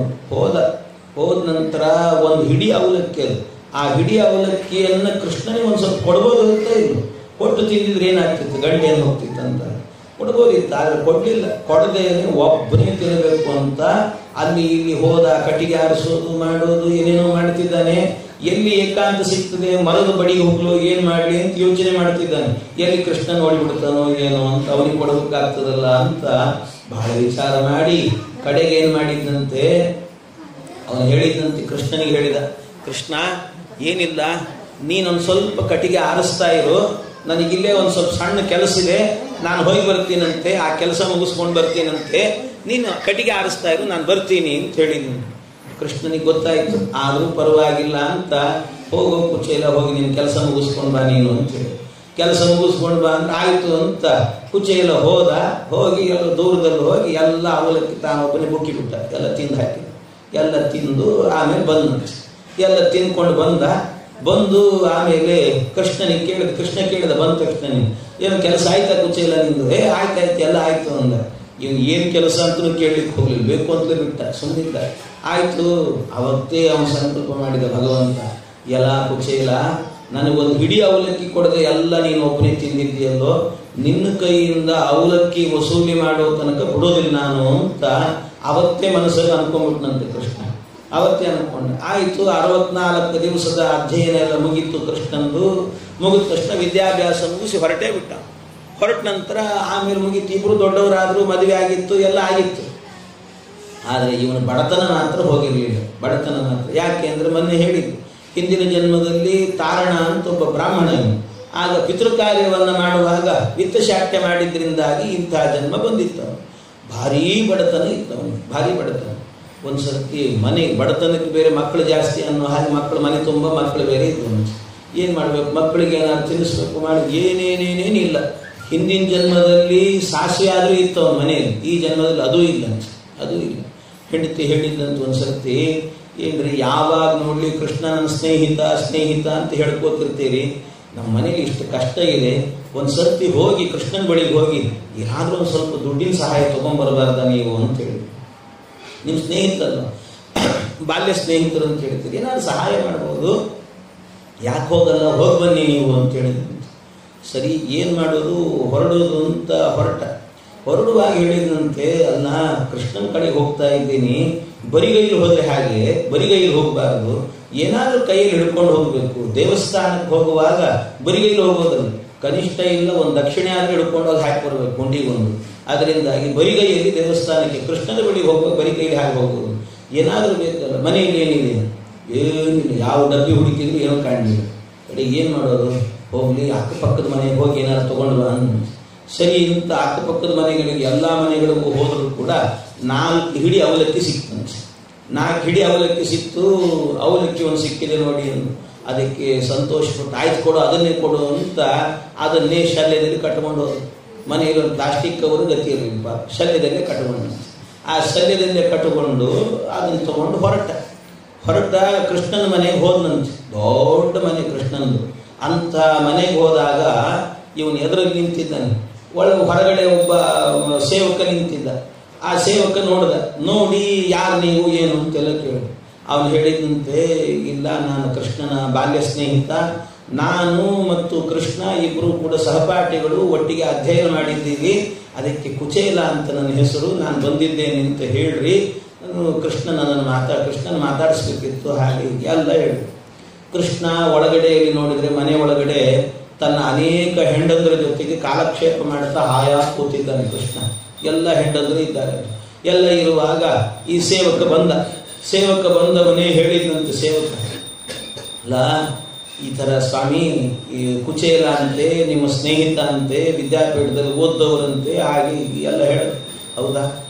ಹೋದ ನಂತರ ಒಂದು ಹಿಡಿ ಅವಲಕ್ಕಿ, ಅದು ಆ ಹಿಡಿ ಅವಲಕ್ಕಿಯನ್ನ ಕೃಷ್ಣನಿಗೆ ಒಂದು ಸ್ವಲ್ಪ ಕೊಡ್ಬೋದು ಅಂತ ಇಲ್ಲ. ಕೊಟ್ಟು ತಿಂದಿದ್ರೆ ಏನಾಗ್ತಿತ್ತು, ಗಂಟೆ ಏನು ಹೋಗ್ತಿತ್ತಂತ ಕೊಡ್ಬೋದಿತ್ತು. ಆದ್ರೆ ಕೊಡ್ಲಿಲ್ಲ. ಕೊಡದೆ ಒಬ್ಬನೇ ತಿನ್ನಬೇಕು ಅಂತ ಅಲ್ಲಿ ಇಲ್ಲಿ ಹೋದ, ಕಟ್ಟಿಗೆ ಆರಿಸೋದು ಮಾಡೋದು ಏನೇನೋ ಮಾಡ್ತಿದ್ದಾನೆ. ಎಲ್ಲಿ ಏಕಾಂತ ಸಿಗ್ತದೆ, ಮರದ ಬಡಿಗೆ ಹೋಗ್ಲು ಏನ್ ಮಾಡ್ಲಿ ಅಂತ ಯೋಚನೆ ಮಾಡ್ತಿದ್ದಾನೆ. ಎಲ್ಲಿ ಕೃಷ್ಣ ನೋಡಿಬಿಡ್ತಾನೋ ಏನೋ ಅಂತ, ಅವನಿಗೆ ಕೊಡಬೇಕಾಗ್ತದಲ್ಲ ಅಂತ ಬಹಳ ವಿಚಾರ ಮಾಡಿ ಕಡೆಗೆ ಏನ್ ಮಾಡಿದ್ದಂತೆ, ಅವನು ಹೇಳಿದಂತೆ ಕೃಷ್ಣನಿಗೆ ಹೇಳಿದ, ಕೃಷ್ಣ ಏನಿಲ್ಲ, ನೀನೊಂದು ಸ್ವಲ್ಪ ಕಟ್ಟಿಗೆ ಆರಿಸ್ತಾ ಇರು, ನನಗಿಲ್ಲೇ ಒಂದು ಸ್ವಲ್ಪ ಸಣ್ಣ ಕೆಲಸ ಇದೆ, ನಾನು ಹೋಗಿ ಬರ್ತೀನಂತೆ, ಆ ಕೆಲಸ ಮುಗಿಸ್ಕೊಂಡು ಬರ್ತೀನಂತೆ, ನೀನು ಕಟ್ಟಿಗೆ ಆರಿಸ್ತಾ ಇರು, ನಾನು ಬರ್ತೀನಿ ಅಂತ ಹೇಳಿದ್ದೀನಿ. ಕೃಷ್ಣನಿಗೆ ಗೊತ್ತಾಯ್ತು, ಆದರೂ ಪರವಾಗಿಲ್ಲ ಅಂತ, ಹೋಗೋ ಕುಚೇಲ ಹೋಗಿ ನೀನು ಕೆಲಸ ಮುಗಿಸ್ಕೊಂಡು ಬಾ ನೀನು ಅಂತ ಹೇಳಿ. ಕೆಲಸ ಮುಗಿಸ್ಕೊಂಡು ಬಾ ಅಂತ ಆಯ್ತು ಅಂತ ಕುಚೇಲ ಹೋಗಿ ಎಲ್ಲ ದೂರದಲ್ಲಿ ಹೋಗಿ ಎಲ್ಲ ಅವಲಕ್ಕಿ ತಾನೊಬ್ಬನೇ ಬುಕ್ಕಿಬಿಟ್ಟ. ಎಲ್ಲ ತಿಂದು ಹಾಕಿ ಎಲ್ಲ ತಿಂದು ಆಮೇಲೆ ಎಲ್ಲ ತಿಂದ್ಕೊಂಡು ಬಂದು ಆಮೇಲೆ ಕೃಷ್ಣನಿಗೆ ಕೇಳಿದ. ಕೃಷ್ಣ ಕೇಳಿದ ಬಂದ ತಕ್ಷಣನಿಗೆ, ಏನು ಕೆಲಸ ಆಯ್ತಾ ಕುಚೇಲ ನಿಂದು? ಆಯ್ತಾಯ್ತು, ಎಲ್ಲ ಆಯ್ತು ಅಂದ. ಇವನು ಏನು ಕೆಲಸ ಅಂತಲೂ ಕೇಳಲಿಕ್ಕೆ ಹೋಗ್ಲಿಲ್ಲ, ಬೇಕು ಅಂತಲೇ ಬಿಟ್ಟ, ಸುಮ್ಮನಿದ್ದ. ಆಯ್ತು, ಅವತ್ತೇ ಅವನು ಸಂಕಲ್ಪ ಮಾಡಿದ ಭಗವಂತ, ಎಲ್ಲ ಕುಚೇಲ ನನಗೊಂದು ಹಿಡಿ ಅವಲಕ್ಕಿ ಕೊಡದೆ ಎಲ್ಲ ನೀನು ಒಬ್ಬನೇ ತಿಂದಿದ್ದೀಯಲ್ಲೋ, ನಿನ್ನ ಕೈಯಿಂದ ಅವಲಕ್ಕಿ ವಸೂಲಿ ಮಾಡೋ ತನಕ ಬಿಡೋದಿಲ್ಲ ನಾನು ಅಂತ ಅವತ್ತೇ ಮನಸ್ಸಲ್ಲಿ ಅನ್ಕೊಂಡ್ಬಿಟ್ನಂತೆ ಕೃಷ್ಣ. ಅವತ್ತೇ ಅನ್ಕೊಂಡ. ಆಯಿತು, 64 ದಿವಸದ ಅಧ್ಯಯನ ಎಲ್ಲ ಮುಗೀತು ಕೃಷ್ಣಂದು. ಮುಗಿದ ತಕ್ಷಣ ವಿದ್ಯಾಭ್ಯಾಸ ಮುಗಿಸಿ ಹೊರಟೇ ಬಿಟ್ಟ. ಹೊರಟ ನಂತರ ಆಮೇಲೆ ಮುಗೀತು, ಇಬ್ರು ದೊಡ್ಡವರಾದ್ರು, ಮದುವೆ ಆಗಿತ್ತು, ಎಲ್ಲ ಆಗಿತ್ತು. ಆದರೆ ಇವನು ಬಡತನ ಮಾತ್ರ ಹೋಗಿರಲಿಲ್ಲ. ಬಡತನ ಮಾತ್ರ ಯಾಕೆ ಅಂದರೆ ಮೊನ್ನೆ ಹೇಳಿದ್ದು, ಹಿಂದಿನ ಜನ್ಮದಲ್ಲಿ ತಾರಣ ಅಂತ ಒಬ್ಬ ಬ್ರಾಹ್ಮಣ. ಆಗ ಪಿತೃಕಾರ್ಯವನ್ನು ಮಾಡುವಾಗ ವಿತ್ತಶಾಕ್ಯ ಮಾಡಿದ್ರಿಂದಾಗಿ ಇಂತಹ ಜನ್ಮ ಬಂದಿತ್ತು. ಭಾರೀ ಬಡತನ ಇತ್ತವನು, ಭಾರೀ ಬಡತನ. ಒಂದು ಸರ್ತಿ ಮನೆ ಬಡತನಕ್ಕೆ ಬೇರೆ ಮಕ್ಕಳು ಜಾಸ್ತಿ ಅನ್ನೋ ಹಾಗೆ ಮಕ್ಕಳು, ಮನೆ ತುಂಬ ಮಕ್ಕಳು ಬೇರೆ ಇದ್ದವನು. ಏನು ಮಾಡಬೇಕು, ಮಕ್ಕಳಿಗೆ ಏನಾದ್ರು ತಿನ್ನಿಸ್ಬೇಕು ಮಾಡಿ, ಏನೇನೇನೇನಿಲ್ಲ. ಹಿಂದಿನ ಜನ್ಮದಲ್ಲಿ ಸಾಸಿವೆ ಆದರೂ ಇತ್ತು ಅವನ ಮನೆಯಲ್ಲಿ, ಈ ಜನ್ಮದಲ್ಲಿ ಅದೂ ಇಲ್ಲ. ಹೆಂಡತಿ ಹೇಳಿದ್ದಂತ ಒಂದು ಸರ್ತಿ, ಏನ್ರಿ ಯಾವಾಗ ನೋಡ್ಲಿ ಕೃಷ್ಣ ನನ್ನ ಸ್ನೇಹಿತ ಅಂತ ಹೇಳ್ಕೋತಿರ್ತೀರಿ, ನಮ್ಮ ಮನೇಲಿ ಇಷ್ಟು ಕಷ್ಟ ಇದೆ, ಒಂದು ಸರ್ತಿ ಹೋಗಿ ಕೃಷ್ಣನ ಬಳಿಗೆ ಹೋಗಿ ಏನಾದರೂ ಒಂದು ಸ್ವಲ್ಪ ದುಡ್ಡಿನ ಸಹಾಯ ತೊಗೊಂಬರಬಾರ್ದ ನೀವು ಅಂತ ಹೇಳಿದ್ರು. ನಿಮ್ಮ ಸ್ನೇಹಿತರಲ್ಲ, ಬಾಲ್ಯ ಸ್ನೇಹಿತರು ಅಂತ ಹೇಳ್ತೀರಿ, ಏನಾದ್ರು ಸಹಾಯ ಮಾಡ್ಬೋದು, ಯಾಕೆ ಹೋಗಲ್ಲ, ಹೋಗಿ ಬನ್ನಿ ನೀವು ಅಂತ ಹೇಳಿದ್ರು. ಸರಿ ಏನು ಮಾಡೋದು, ಹೊರಡೋದು ಅಂತ ಹೊರಡುವಾಗ ಹೇಳಿದಂತೆ, ಅಲ್ಲ ಕೃಷ್ಣನ ಕಡೆಗೆ ಹೋಗ್ತಾ ಇದ್ದೀನಿ, ಬರಿಗೈಲಿ ಹೋದರೆ ಹಾಗೆ, ಬರಿಗೈಲಿ ಹೋಗಬಾರ್ದು, ಏನಾದರೂ ಕೈಯಲ್ಲಿ ಹಿಡ್ಕೊಂಡು ಹೋಗಬೇಕು. ದೇವಸ್ಥಾನಕ್ಕೆ ಹೋಗುವಾಗ ಬರಿಗೈಲಿ ಹೋಗೋದಲ್ಲ, ಕನಿಷ್ಠ ಇಲ್ಲ ಒಂದು ದಕ್ಷಿಣೆ ಆದರೂ ಹಿಡ್ಕೊಂಡು ಹೋಗಿ ಹಾಕಿ ಬರಬೇಕು ಗುಂಡಿಗೊಂದು. ಅದರಿಂದಾಗಿ ಬರಿಗೈಯಲ್ಲಿ ದೇವಸ್ಥಾನಕ್ಕೆ ಕೃಷ್ಣನ ಬಳಿಗೆ ಹೋಗುವಾಗ ಬರಿಗೈಲಿ ಹಾಕಿ ಹೋಗೋದು. ಏನಾದರೂ ಬೇಕಲ್ಲ, ಮನೆಯಲ್ಲಿ ಏನಿದೆ, ಏನಿಲ್ಲ, ಯಾವ ಡಬ್ಬಿ ಹುಡುಕಿದ್ರು ಏನೋ ಕಾಣಲಿಲ್ಲ. ಕಡೆಗೆ ಏನು ಮಾಡೋದು, ಹೋಗಲಿ ಅಕ್ಕಪಕ್ಕದ ಮನೆಗೆ ಹೋಗಿ ಏನಾದ್ರು ತೊಗೊಂಡು ಬಾ ಅಂದ. ಸರಿ ಇಂಥ ಅಕ್ಕಪಕ್ಕದ ಮನೆಗಳಿಗೆ ಎಲ್ಲ ಮನೆಗಳಿಗೂ ಹೋದರೂ ಕೂಡ 4 ಹಿಡಿ ಅವಲಕ್ಕಿ ಸಿಕ್ತಂತೆ. 4 ಹಿಡಿ ಅವಲಕ್ಕಿ ಸಿಕ್ತು, ಅವಲಕ್ಕಿ ಒಂದು ಸಿಕ್ಕಿದೆ ನೋಡಿ ಅಂದು. ಅದಕ್ಕೆ ಸಂತೋಷಪಟ್ಟು ಆಯ್ತು ಕೊಡು, ಅದನ್ನೇ ಕೊಡು ಅಂತ ಅದನ್ನೇ ಶಲ್ಯದಲ್ಲಿ ಕಟ್ಕೊಂಡು ಹೋದ್ರು. ಮನೆಯಲ್ಲಿ ಒಂದು ಪ್ಲಾಸ್ಟಿಕ್ ಕವರು ಗತಿ ಇರಲಿಲ್ಲ, ಶಲ್ಯದಲ್ಲೇ ಕಟ್ಕೊಂಡು, ಆ ಶಲ್ಯದಲ್ಲೇ ಕಟ್ಟಿಕೊಂಡು ಅದನ್ನು ತಗೊಂಡು ಹೊರಟ ಕೃಷ್ಣನ ಮನೆಗೆ ಹೋದನಂತೆ. ದೊಡ್ಡ ಮನೆ ಕೃಷ್ಣನದು. ಅಂಥ ಮನೆಗೆ ಹೋದಾಗ ಇವನು ಎದುರಲ್ಲಿ ನಿಂತಿದ್ದಾನೆ, ಹೊರಗಡೆ ಒಬ್ಬ ಸೇವಕ ನಿಂತಿದ್ದ. ಆ ಸೇವಕ ನೋಡಿ ಯಾರು ನೀವು ಏನು ಅಂತೆಲ್ಲ ಕೇಳಿ ಅವನು ಹೇಳಿದಂತೆ, ಇಲ್ಲ ನಾನು ಕೃಷ್ಣನ ಬಾಲ್ಯ ಸ್ನೇಹಿತ, ನಾನು ಮತ್ತು ಕೃಷ್ಣ ಇಬ್ಬರು ಕೂಡ ಸಹಪಾಠಿಗಳು, ಒಟ್ಟಿಗೆ ಅಧ್ಯಯನ ಮಾಡಿದ್ದೀವಿ, ಅದಕ್ಕೆ ಕುಚೇಲ ಅಂತ ನನ್ನ ಹೆಸರು, ನಾನು ಬಂದಿದ್ದೇನೆ ಅಂತ ಹೇಳ್ರಿ, ಕೃಷ್ಣನ ಮಾತಾಡಿಸ್ಬೇಕಿತ್ತು, ಹಾಗೆ ಎಲ್ಲ ಹೇಳಿ. ಕೃಷ್ಣ ಒಳಗಡೆಯಲ್ಲಿ ನೋಡಿದರೆ ಮನೆ ಒಳಗಡೆ ತನ್ನ ಅನೇಕ ಹೆಂಡಂದರ ಜೊತೆಗೆ ಕಾಲಕ್ಷೇಪ ಮಾಡ್ತಾ ಹಾಯಾಗಿ ಕೂತಿದ್ದಾನೆ ಕೃಷ್ಣ. ಎಲ್ಲ ಹೆಂಡಂದರು ಇದ್ದಾರೆ. ಎಲ್ಲ ಇರುವಾಗ ಈ ಸೇವಕ ಬಂದವನೇ ಹೇಳಿದಂತೆ, ಸೇವಕ ಅಲ್ಲ ಈ ಥರ ಸ್ವಾಮಿ ಈ ಕುಚೇಲ ಅಂತೆ, ನಿಮ್ಮ ಸ್ನೇಹಿತ ಅಂತೆ, ವಿದ್ಯಾಪೀಠದಲ್ಲಿ ಓದ್ದವರಂತೆ, ಹಾಗೆ ಎಲ್ಲ ಹೇಳೋದು. ಹೌದಾ,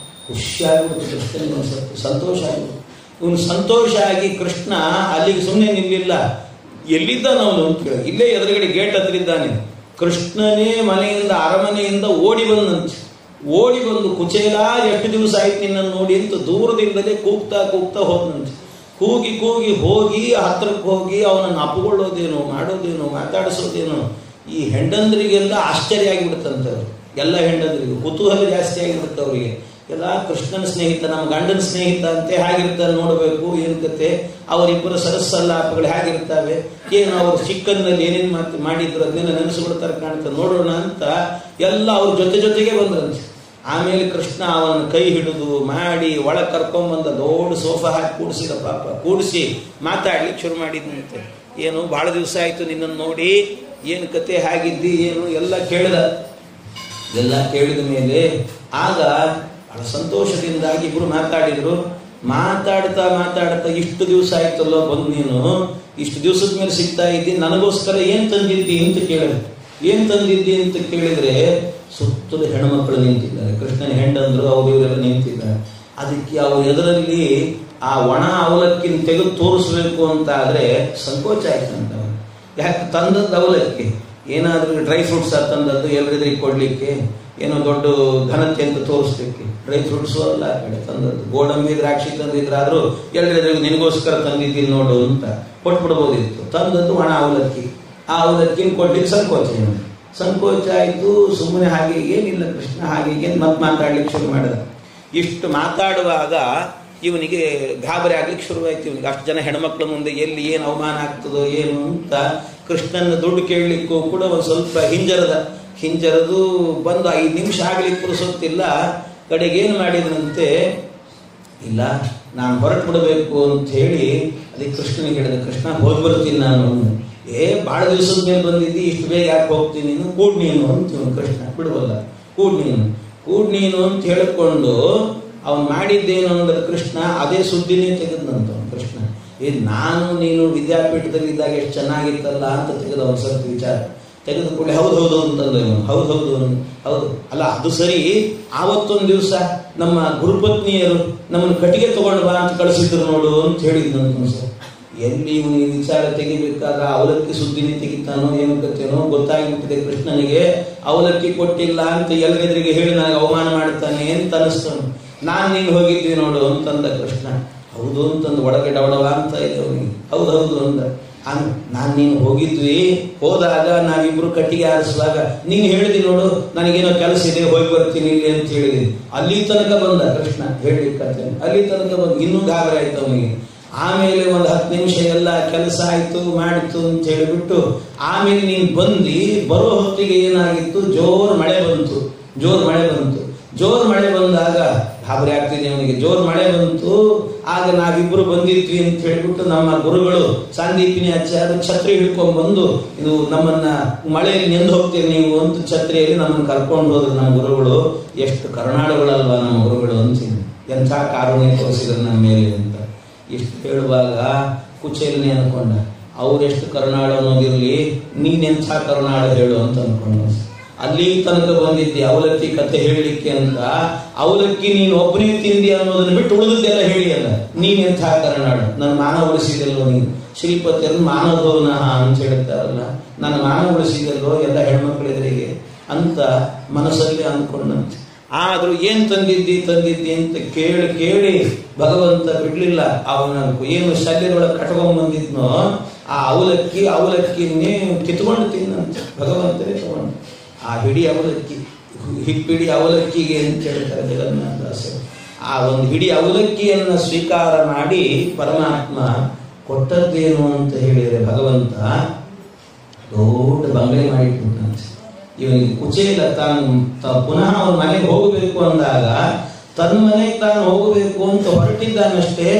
ಖುಷಿಯಾಗ್ಬಿಡ್ತು ಕೃಷ್ಣನಿಗೆ, ಒಂದು ಸ್ವಲ್ಪ ಸಂತೋಷ ಆಗಿಬಿಡ್ತು. ಇವನು ಸಂತೋಷ ಆಗಿ ಕೃಷ್ಣ ಅಲ್ಲಿಗೆ ಸುಮ್ಮನೆ ನಿಲ್ಲಿಲ್ಲ, ಎಲ್ಲಿದ್ದಾನ ಅವನು ಅಂತ ಕೇಳಿ, ಇಲ್ಲೇ ಎದುರುಗಡೆ ಗೇಟ್ ಹತ್ರ ಇದ್ದಾನೆ. ಕೃಷ್ಣನೇ ಮನೆಯಿಂದ ಅರಮನೆಯಿಂದ ಓಡಿ ಬಂದು ಕುಚೇಲ ಎಷ್ಟು ದಿವಸ ಆಯ್ತು ನಿನ್ನನ್ನು ನೋಡಿ ಅಂತ ದೂರದಿಂದಲೇ ಕೂಗ್ತಾ ಹೋದನಂತೆ. ಕೂಗಿ ಹೋಗಿ ಹತ್ರಕ್ಕೆ ಹೋಗಿ ಅವನನ್ನು ಅಪ್ಪುಕೊಳ್ಳೋದೇನೋ, ಮಾಡೋದೇನೋ, ಮಾತಾಡಿಸೋದೇನೋ. ಈ ಹೆಂಡಂದ್ರಿಗೆಲ್ಲ ಆಶ್ಚರ್ಯ ಆಗಿಬಿಡುತ್ತಂತೆ. ಅವರು ಎಲ್ಲ ಹೆಂಡಂದ್ರಿಗೂ ಕುತೂಹಲ ಜಾಸ್ತಿ ಆಗಿಬಿಡುತ್ತೆ ಅವರಿಗೆ. ಎಲ್ಲ ಕೃಷ್ಣನ ಸ್ನೇಹಿತ, ನಮ್ಮ ಗಂಡನ ಸ್ನೇಹಿತ ಅಂತೆ, ಹಾಗಿರ್ತಾರೆ ನೋಡಬೇಕು, ಏನು ಕತೆ, ಅವರಿಬ್ಬರ ಸರಸ್ಸಲ್ಲಾಪಗಳು ಹೇಗಿರ್ತವೆ, ಏನು ಅವರು ಚಿಕ್ಕನ್ನಲ್ಲಿ ಏನೇನು ಮಾಡಿದ್ರು ಅದನ್ನೆಲ್ಲ ನೆನೆಸ್ಬಿಡ್ತಾರೆ ಕಾಣ್ತಾರೆ, ನೋಡೋಣ ಅಂತ ಎಲ್ಲ ಅವ್ರ ಜೊತೆಗೆ ಬಂದ್ರಂತೆ. ಆಮೇಲೆ ಕೃಷ್ಣ ಅವನ ಕೈ ಹಿಡಿದು ಮಾಡಿ ಒಳಗೆ ಕರ್ಕೊಂಡ್ಬಂದ, ದೊಡ್ಡ ಸೋಫಾ ಹಾಕಿ ಕೂಡಿಸಿದ, ಪಾಪ ಕೂಡಿಸಿ ಮಾತಾಡ್ಲಿಕ್ಕೆ ಶುರು ಮಾಡಿದ್ನಂತೆ. ಏನು ಭಾಳ ದಿವಸ ಆಯಿತು ನಿನ್ನನ್ನು ನೋಡಿ, ಏನು ಕತೆ, ಹೇಗಿದ್ದಿ, ಏನು ಎಲ್ಲ ಕೇಳಿದ. ಎಲ್ಲ ಕೇಳಿದ ಮೇಲೆ ಆಗ ಬಹಳ ಸಂತೋಷದಿಂದಾಗಿ ಇಬ್ಬರು ಮಾತಾಡಿದ್ರು. ಮಾತಾಡ್ತಾ ಇಷ್ಟು ದಿವಸ ಆಯ್ತಲ್ಲೋ ಬಂದು, ನೀನು ಇಷ್ಟು ದಿವಸದ ಮೇಲೆ ಸಿಗ್ತಾ ಇದ್ದಿ, ನನಗೋಸ್ಕರ ಏನು ತಂದಿದ್ದಿ ಅಂತ ಕೇಳಿದ್ರು. ಏನು ತಂದಿದ್ದಿ ಅಂತ ಕೇಳಿದರೆ ಸುತ್ತಲೂ ಹೆಣ್ಮಕ್ಳು ನಿಂತಿದ್ದಾರೆ, ಕೃಷ್ಣನ ಹೆಂಡಂದ್ರು ಅವರು ಇವರೆಲ್ಲ ನಿಂತಿದ್ದಾರೆ. ಅದಕ್ಕೆ ಅವ್ರ ಎದುರಲ್ಲಿ ಆ ಒಣ ಅವಲಕ್ಕಿನ ತೆಗೆದು ತೋರಿಸ್ಬೇಕು ಅಂತ ಆದರೆ ಸಂಕೋಚ ಆಯ್ತಂತ. ಯಾಕೆ ತಂದದ್ದು ಅವಲಕ್ಕಿ, ಏನಾದರೂ ಡ್ರೈ ಫ್ರೂಟ್ಸ್ ತಂದದ್ದು ಎಲ್ಲರಿದ್ರಿಗೆ ಕೊಡಲಿಕ್ಕೆ, ಏನೋ ದೊಡ್ಡ ಘನತೆ ಅಂತ ತೋರಿಸ್ಲಿಕ್ಕೆ, ಡ್ರೈ ಫ್ರೂಟ್ಸು ಅಲ್ಲ ಆ ಕಡೆ ತಂದದ್ದು, ಗೋಡಂಬಿ ದ್ರಾಕ್ಷಿ ತಂದಿದ್ರಾದರೂ ಎಲ್ಲರಿದ್ರಿಗೆ ನಿನಗೋಸ್ಕರ ತಂದಿದ್ದೀನಿ ನೋಡು ಅಂತ ಕೊಟ್ಬಿಡ್ಬೋದಿತ್ತು. ತಂದದ್ದು ಒಣ ಅವಲಕ್ಕಿ. ಆ ಅವಲಕ್ಕಿನ ಕೊಡ್ಲಿಕ್ಕೆ ಸಂಕೋಚ ಆಯಿತು. ಸುಮ್ಮನೆ ಹಾಗೆ ಏನಿಲ್ಲ ಕೃಷ್ಣ ಹಾಗೆ ಮತ್ತೆ ಮಾತಾಡ್ಲಿಕ್ಕೆ ಶುರು ಮಾಡಿದ. ಇಷ್ಟು ಮಾತಾಡುವಾಗ ಇವನಿಗೆ ಗಾಬರಿ ಆಗ್ಲಿಕ್ಕೆ ಶುರುವಾಯ್ತು. ಇವನಿಗೆ ಅಷ್ಟು ಜನ ಹೆಣ್ಮಕ್ಳ ಮುಂದೆ ಎಲ್ಲಿ ಏನು ಅವಮಾನ ಆಗ್ತದೋ ಏನು ಅಂತ ಕೃಷ್ಣನ ದುಡ್ಡು ಕೇಳಲಿಕ್ಕೂ ಕೂಡ ಒಂದು ಸ್ವಲ್ಪ ಹಿಂಜರದು ಬಂದು 5 ನಿಮಿಷ ಆಗ್ಲಿಕ್ಕೆ ಪುರುಸೊತ್ತಿಲ್ಲ. ಕಡೆಗೆ ಏನು ಮಾಡಿದನಂತೆ, ಇಲ್ಲ ನಾನು ಹೊರಟು ಬಿಡಬೇಕು ಅಂತ ಹೇಳಿ ಅದಕ್ಕೆ ಕೃಷ್ಣನಿಗೆ ಹೇಳಿದೆ, ಕೃಷ್ಣ ಹೋಗಿ ಬರ್ತೀನಿ ನಾನು. ಭಾಳ ದಿವಸದ ಮೇಲೆ ಬಂದಿದ್ದಿ, ಇಷ್ಟು ಬೇಗ ಯಾಕೆ ಹೋಗ್ತೀನಿ ನೀನು, ಕೂಡ್ ನೀನು ಅಂತೀವನು ಕೃಷ್ಣ. ಬಿಡುವಲ್ಲ, ಕೂಡ್ ನೀನು ಅಂತ ಹೇಳಿಕೊಂಡು ಅವನು ಮಾಡಿದ್ದೇನು ಅಂದ್ರೆ ಕೃಷ್ಣ ಅದೇ ಸುದ್ದಿನೇ ತೆಗೆದಂತ ಕೃಷ್ಣ. ನಾನು ನೀನು ವಿದ್ಯಾಪೀಠದಲ್ಲಿ ಇದ್ದಾಗ ಎಷ್ಟು ಚೆನ್ನಾಗಿತ್ತಲ್ಲ ಅಂತ ತೆಗೆದ ಒಂದು ಸ್ವಲ್ಪ ವಿಚಾರ ತೆಗೆದುಕೊಳ್ಳಿ. ಹೌದು ಅಂತಂದ್ರೆ ಹೌದು ಅಲ್ಲ, ಅದು ಸರಿ. ಆವತ್ತೊಂದು ದಿವಸ ನಮ್ಮ ಗುರುಪತ್ನಿಯರು ನಮ್ಮನ್ನು ಕಟ್ಟಿಗೆ ತಗೊಂಡು ಬಾ ಅಂತ ಕಳಿಸಿದ್ರು ನೋಡು ಅಂತ ಹೇಳಿದ್ನಂತ ಸರ್. ಎಲ್ಲಿ ಇವನು ಈ ವಿಚಾರ ತೆಗಿಬೇಕಾದ ಅವಲಕ್ಕಿ ಸುದ್ದಿನೇ ತೆಗಿತಾನೋ ಏನು ಕತ್ತೇನೋ ಗೊತ್ತಾಗಿಬಿಟ್ಟಿದೆ ಕೃಷ್ಣನಿಗೆ. ಅವಲಕ್ಕಿ ಕೊಟ್ಟಿಲ್ಲ ಅಂತ ಎಲ್ಲರೆದುರಿಗೆ ಹೇಳಿ ನನಗೆ ಅವಮಾನ ಮಾಡ್ತಾನೆ ಅಂತ ಅನಿಸ್ತಾನೆ. ನಾನು ನೀನು ಹೋಗಿದ್ವಿ ನೋಡು ಅಂತಂದ ಕೃಷ್ಣ. ಹೌದು ಅಂತಂದು ಒಳಗೆ ಡವಡವ ಅಂತ ಇದೆ ಅವನಿಗೆ. ಹೌದು ಅಂದ. ನಾನು ನೀನು ಹೋಗಿದ್ವಿ, ಹೋದಾಗ ನಾವಿಬ್ರು ಕಟ್ಟಿಗೆ ಆರಿಸುವಾಗ ನೀನು ಹೇಳಿದಿ ನೋಡು ನನಗೇನೋ ಕೆಲಸ ಇದೆ ಹೋಗಿ ಬರ್ತೀನಿ ಇಲ್ಲಿ ಅಂತ ಹೇಳಿದಿ. ಅಲ್ಲಿ ತನಕ ಬಂದ ಕೃಷ್ಣ ಹೇಳಿಕತ್ತೆ, ಅಲ್ಲಿ ತನಕ ಬಂದು ಇನ್ನೂ ಗಾಬರಿ ಆಯ್ತು ಅವನಿಗೆ. ಆಮೇಲೆ ಒಂದು 10 ನಿಮಿಷ ಎಲ್ಲ ಕೆಲಸ ಆಯ್ತು ಮಾಡಿತು ಅಂತ ಹೇಳಿಬಿಟ್ಟು ಆಮೇಲೆ ನೀನು ಬಂದು ಬರೋ ಹೊತ್ತಿಗೆ ಏನಾಗಿತ್ತು, ಜೋರು ಮಳೆ ಬಂತು. ಜೋರು ಮಳೆ ಬಂದಾಗ ಗಾಬರಿ ಆಗ್ತಿದೆ ಅವನಿಗೆ. ಜೋರು ಮಳೆ ಬಂತು, ಆಗ ನಾವಿಬ್ರು ಬಂದಿದ್ವಿ ಅಂತ ಹೇಳಿಬಿಟ್ಟು ನಮ್ಮ ಗುರುಗಳು ಸಂದೀಪಿನಿ ಆಚಾರ್ಯ ಛತ್ರಿ ಹಿಡ್ಕೊಂಡು ಬಂದು ಇದು ನಮ್ಮನ್ನ ಮಳೆಯಲ್ಲಿ ನೆಂದು ಹೋಗ್ತೀರಿ ನೀವು ಅಂತ ಛತ್ರಿಯಲ್ಲಿ ನಮ್ಮನ್ನು ಕರ್ಕೊಂಡು ಹೋದ್ರು ನಮ್ಮ ಗುರುಗಳು. ಎಷ್ಟು ಕರುನಾಡುಗಳಲ್ವಾ ನಮ್ಮ ಗುರುಗಳು ಅಂತೀನಿ, ಎಂಥ ಕಾರುಣ್ಯ ತೋರಿಸಿದ್ರು ನಮ್ಮ ಮೇಲೆ ಅಂತ. ಇಷ್ಟು ಹೇಳುವಾಗ ಕುಚೇಲನೆ ಅನ್ಕೊಂಡ, ಅವರೆಷ್ಟು ಕರುನಾಡು ಅನ್ನೋದಿರ್ಲಿ, ನೀನೆಂಥ ಕರುನಾಡು ಹೇಳು ಅಂತ ಅನ್ಕೊಂಡು. ಅಲ್ಲಿ ತನಕ ಬಂದಿದ್ದೆ ಅವಲಕ್ಕಿ ಕಥೆ ಹೇಳಲಿಕ್ಕೆ ಅಂತ. ಅವಲಕ್ಕಿ ನೀನು ಒಬ್ಬನೇ ತಿಂದಿ ಅನ್ನೋದನ್ನ ಬಿಟ್ಟು ಉಳಿದದ್ದೆಲ್ಲ ಹೇಳಿ ಅಲ್ಲ, ನೀನೆಂಥ ಕರುನಾಡು, ನನ್ನ ಮಾನ ಉಳಿಸಿದೆಲ್ಲೋ ನೀನು. ಶ್ರೀಪತಿಯರು ಮಾನದೋನಃ ಅಂತ ಹೇಳ್ತಾರಲ್ಲ, ನನ್ನ ಮಾನ ಉಳಿಸಿದೆಲ್ಲೋ ಎಲ್ಲ ಹೆಣ್ಮಕ್ಳೆದುರಿಗೆ ಅಂತ ಮನಸ್ಸಲ್ಲಿ ಅಂದ್ಕೊಂಡಂತೆ. ಆದ್ರೂ ಏನ್ ತಂದಿದ್ದಿ ಅಂತ ಕೇಳಿ ಭಗವಂತ ಬಿಡ್ಲಿಲ್ಲ. ಅವನ ಏನು ಶರೀರೊಳಗೆ ಕಟ್ಕೊಂಡ್ ಬಂದಿದ್ನೋ ಆ ಅವಲಕ್ಕಿನೇ ಕಿತ್ಕೊಂಡು ತಿನ್ನಂತೆ ಭಗವಂತನೇ ತಗೊಂಡು. ಆ ಹಿಡಿ ಅವಲಕ್ಕಿ, ಹಿಪ್ಪಿಡಿ ಅವಲಕ್ಕಿಗೆ ಅಂತ ಹೇಳ್ತಾರೆ ಜಗನ್ನಾಥದಾಸರು. ಆ ಒಂದು ಹಿಡಿ ಅವಲಕ್ಕಿಯನ್ನು ಸ್ವೀಕಾರ ಮಾಡಿ ಪರಮಾತ್ಮ ಕೊಟ್ಟದ್ದೇನು ಅಂತ ಹೇಳಿದರೆ ಭಗವಂತ ದೊಡ್ಡ ಬಂಗಲೆ ಮಾಡಿಟ್ಬಿಟ್ಟಂತೆ. ಇವನಿಗೆ ಕುಚೇಲ ತಾನು ಪುನಃ ಅವನ ಮನೆಗೆ ಹೋಗಬೇಕು ಅಂದಾಗ ತನ್ನ ಮನೆಗೆ ತಾನು ಹೋಗಬೇಕು ಅಂತ ಹೊರಟಿದ್ದಾನಷ್ಟೇ,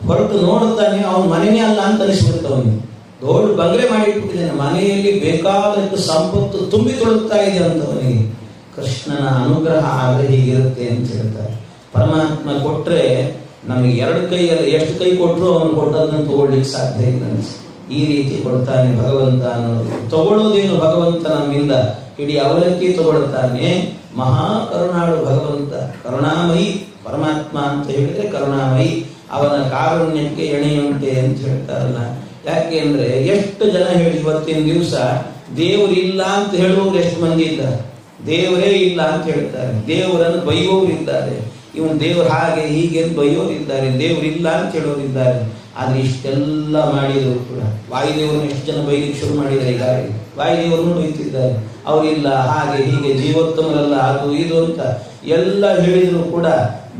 ಹೊರಟು ನೋಡುತ್ತಾನೆ ಅವನ ಮನೆನೇ ಅಲ್ಲ ಅಂತ ಅನಿಸ್ಬಿಡ್ತವನಿಗೆ. ದೊಡ್ಡ ಬಂಗಲೆ ಮಾಡಿಟ್ಬಿಟ್ಟಿದ್ದಾನೆ, ಮನೆಯಲ್ಲಿ ಬೇಕಾದಷ್ಟು ಸಂಪತ್ತು ತುಂಬಿ ತೊಳುತ್ತಾ ಇದೆ ಅಂತವನಿಗೆ. ಕೃಷ್ಣನ ಅನುಗ್ರಹ ಆದರೆ ಹೀಗಿರುತ್ತೆ ಅಂತ ಹೇಳ್ತಾರೆ. ಪರಮಾತ್ಮ ಕೊಟ್ರೆ ನಮಗೆ 2 ಕೈಯಲ್ಲಿ ಎಷ್ಟು ಕೈ ಕೊಟ್ಟರು ಅವನು ಕೊಟ್ಟದನ್ನು ತಗೊಳ್ಳಿಕ್ಕೆ ಸಾಧ್ಯ ಇಲ್ಲ. ಈ ರೀತಿ ಕೊಡ್ತಾನೆ ಭಗವಂತ ಅನ್ನೋದು. ತಗೊಳ್ಳೋದೇನು ಭಗವಂತ ನಮ್ಮಿಂದ, ಇಡೀ ಅವಲಕ್ಕಿ ತಗೊಳ್ತಾನೆ. ಮಹಾ ಕರುಣಾಳು ಭಗವಂತ, ಕರುಣಾಮಯಿ ಪರಮಾತ್ಮ ಅಂತ ಹೇಳಿದ್ರೆ ಕರುಣಾಮಯಿ. ಅವನ ಕಾರುಣ್ಯಕ್ಕೆ ಎಣೆಯುಂಟೆ ಅಂತ ಹೇಳ್ತಾರಲ್ಲ. ಯಾಕೆ ಅಂದ್ರೆ ಎಷ್ಟು ಜನ ಹೇಳಿ ಇವತ್ತಿನ ದಿವಸ ದೇವರಿಲ್ಲ ಅಂತ ಹೇಳುವವರು ಎಷ್ಟು ಮಂದಿ ಇದ್ದಾರೆ, ದೇವರೇ ಇಲ್ಲ ಅಂತ ಹೇಳ್ತಾರೆ, ದೇವರನ್ನು ಬೈಯೋರು ಇದ್ದಾರೆ, ಇವನು ದೇವರು ಹಾಗೆ ಹೀಗೆ ಅಂತ ಬೈಯೋರು ಇದ್ದಾರೆ, ದೇವರಿಲ್ಲ ಅಂತ ಹೇಳೋರಿದ್ದಾರೆ. ಆದ್ರೆ ಇಷ್ಟೆಲ್ಲ ಮಾಡಿದ್ರು ಕೂಡ ವಾಯುದೇವರನ್ನು ಎಷ್ಟು ಜನ ಬೈಲಿಕ್ಕೆ ಶುರು ಮಾಡಿದ್ದಾರೆ. ಈಗಾಗಲೇ ವಾಯುದೇವರನ್ನು ಬೈತಿದ್ದಾರೆ, ಅವರಿಲ್ಲ ಹಾಗೆ ಹೀಗೆ ಜೀವೋತ್ತಮರಲ್ಲ ಅದು ಇದು ಅಂತ ಎಲ್ಲ ಹೇಳಿದ್ರು ಕೂಡ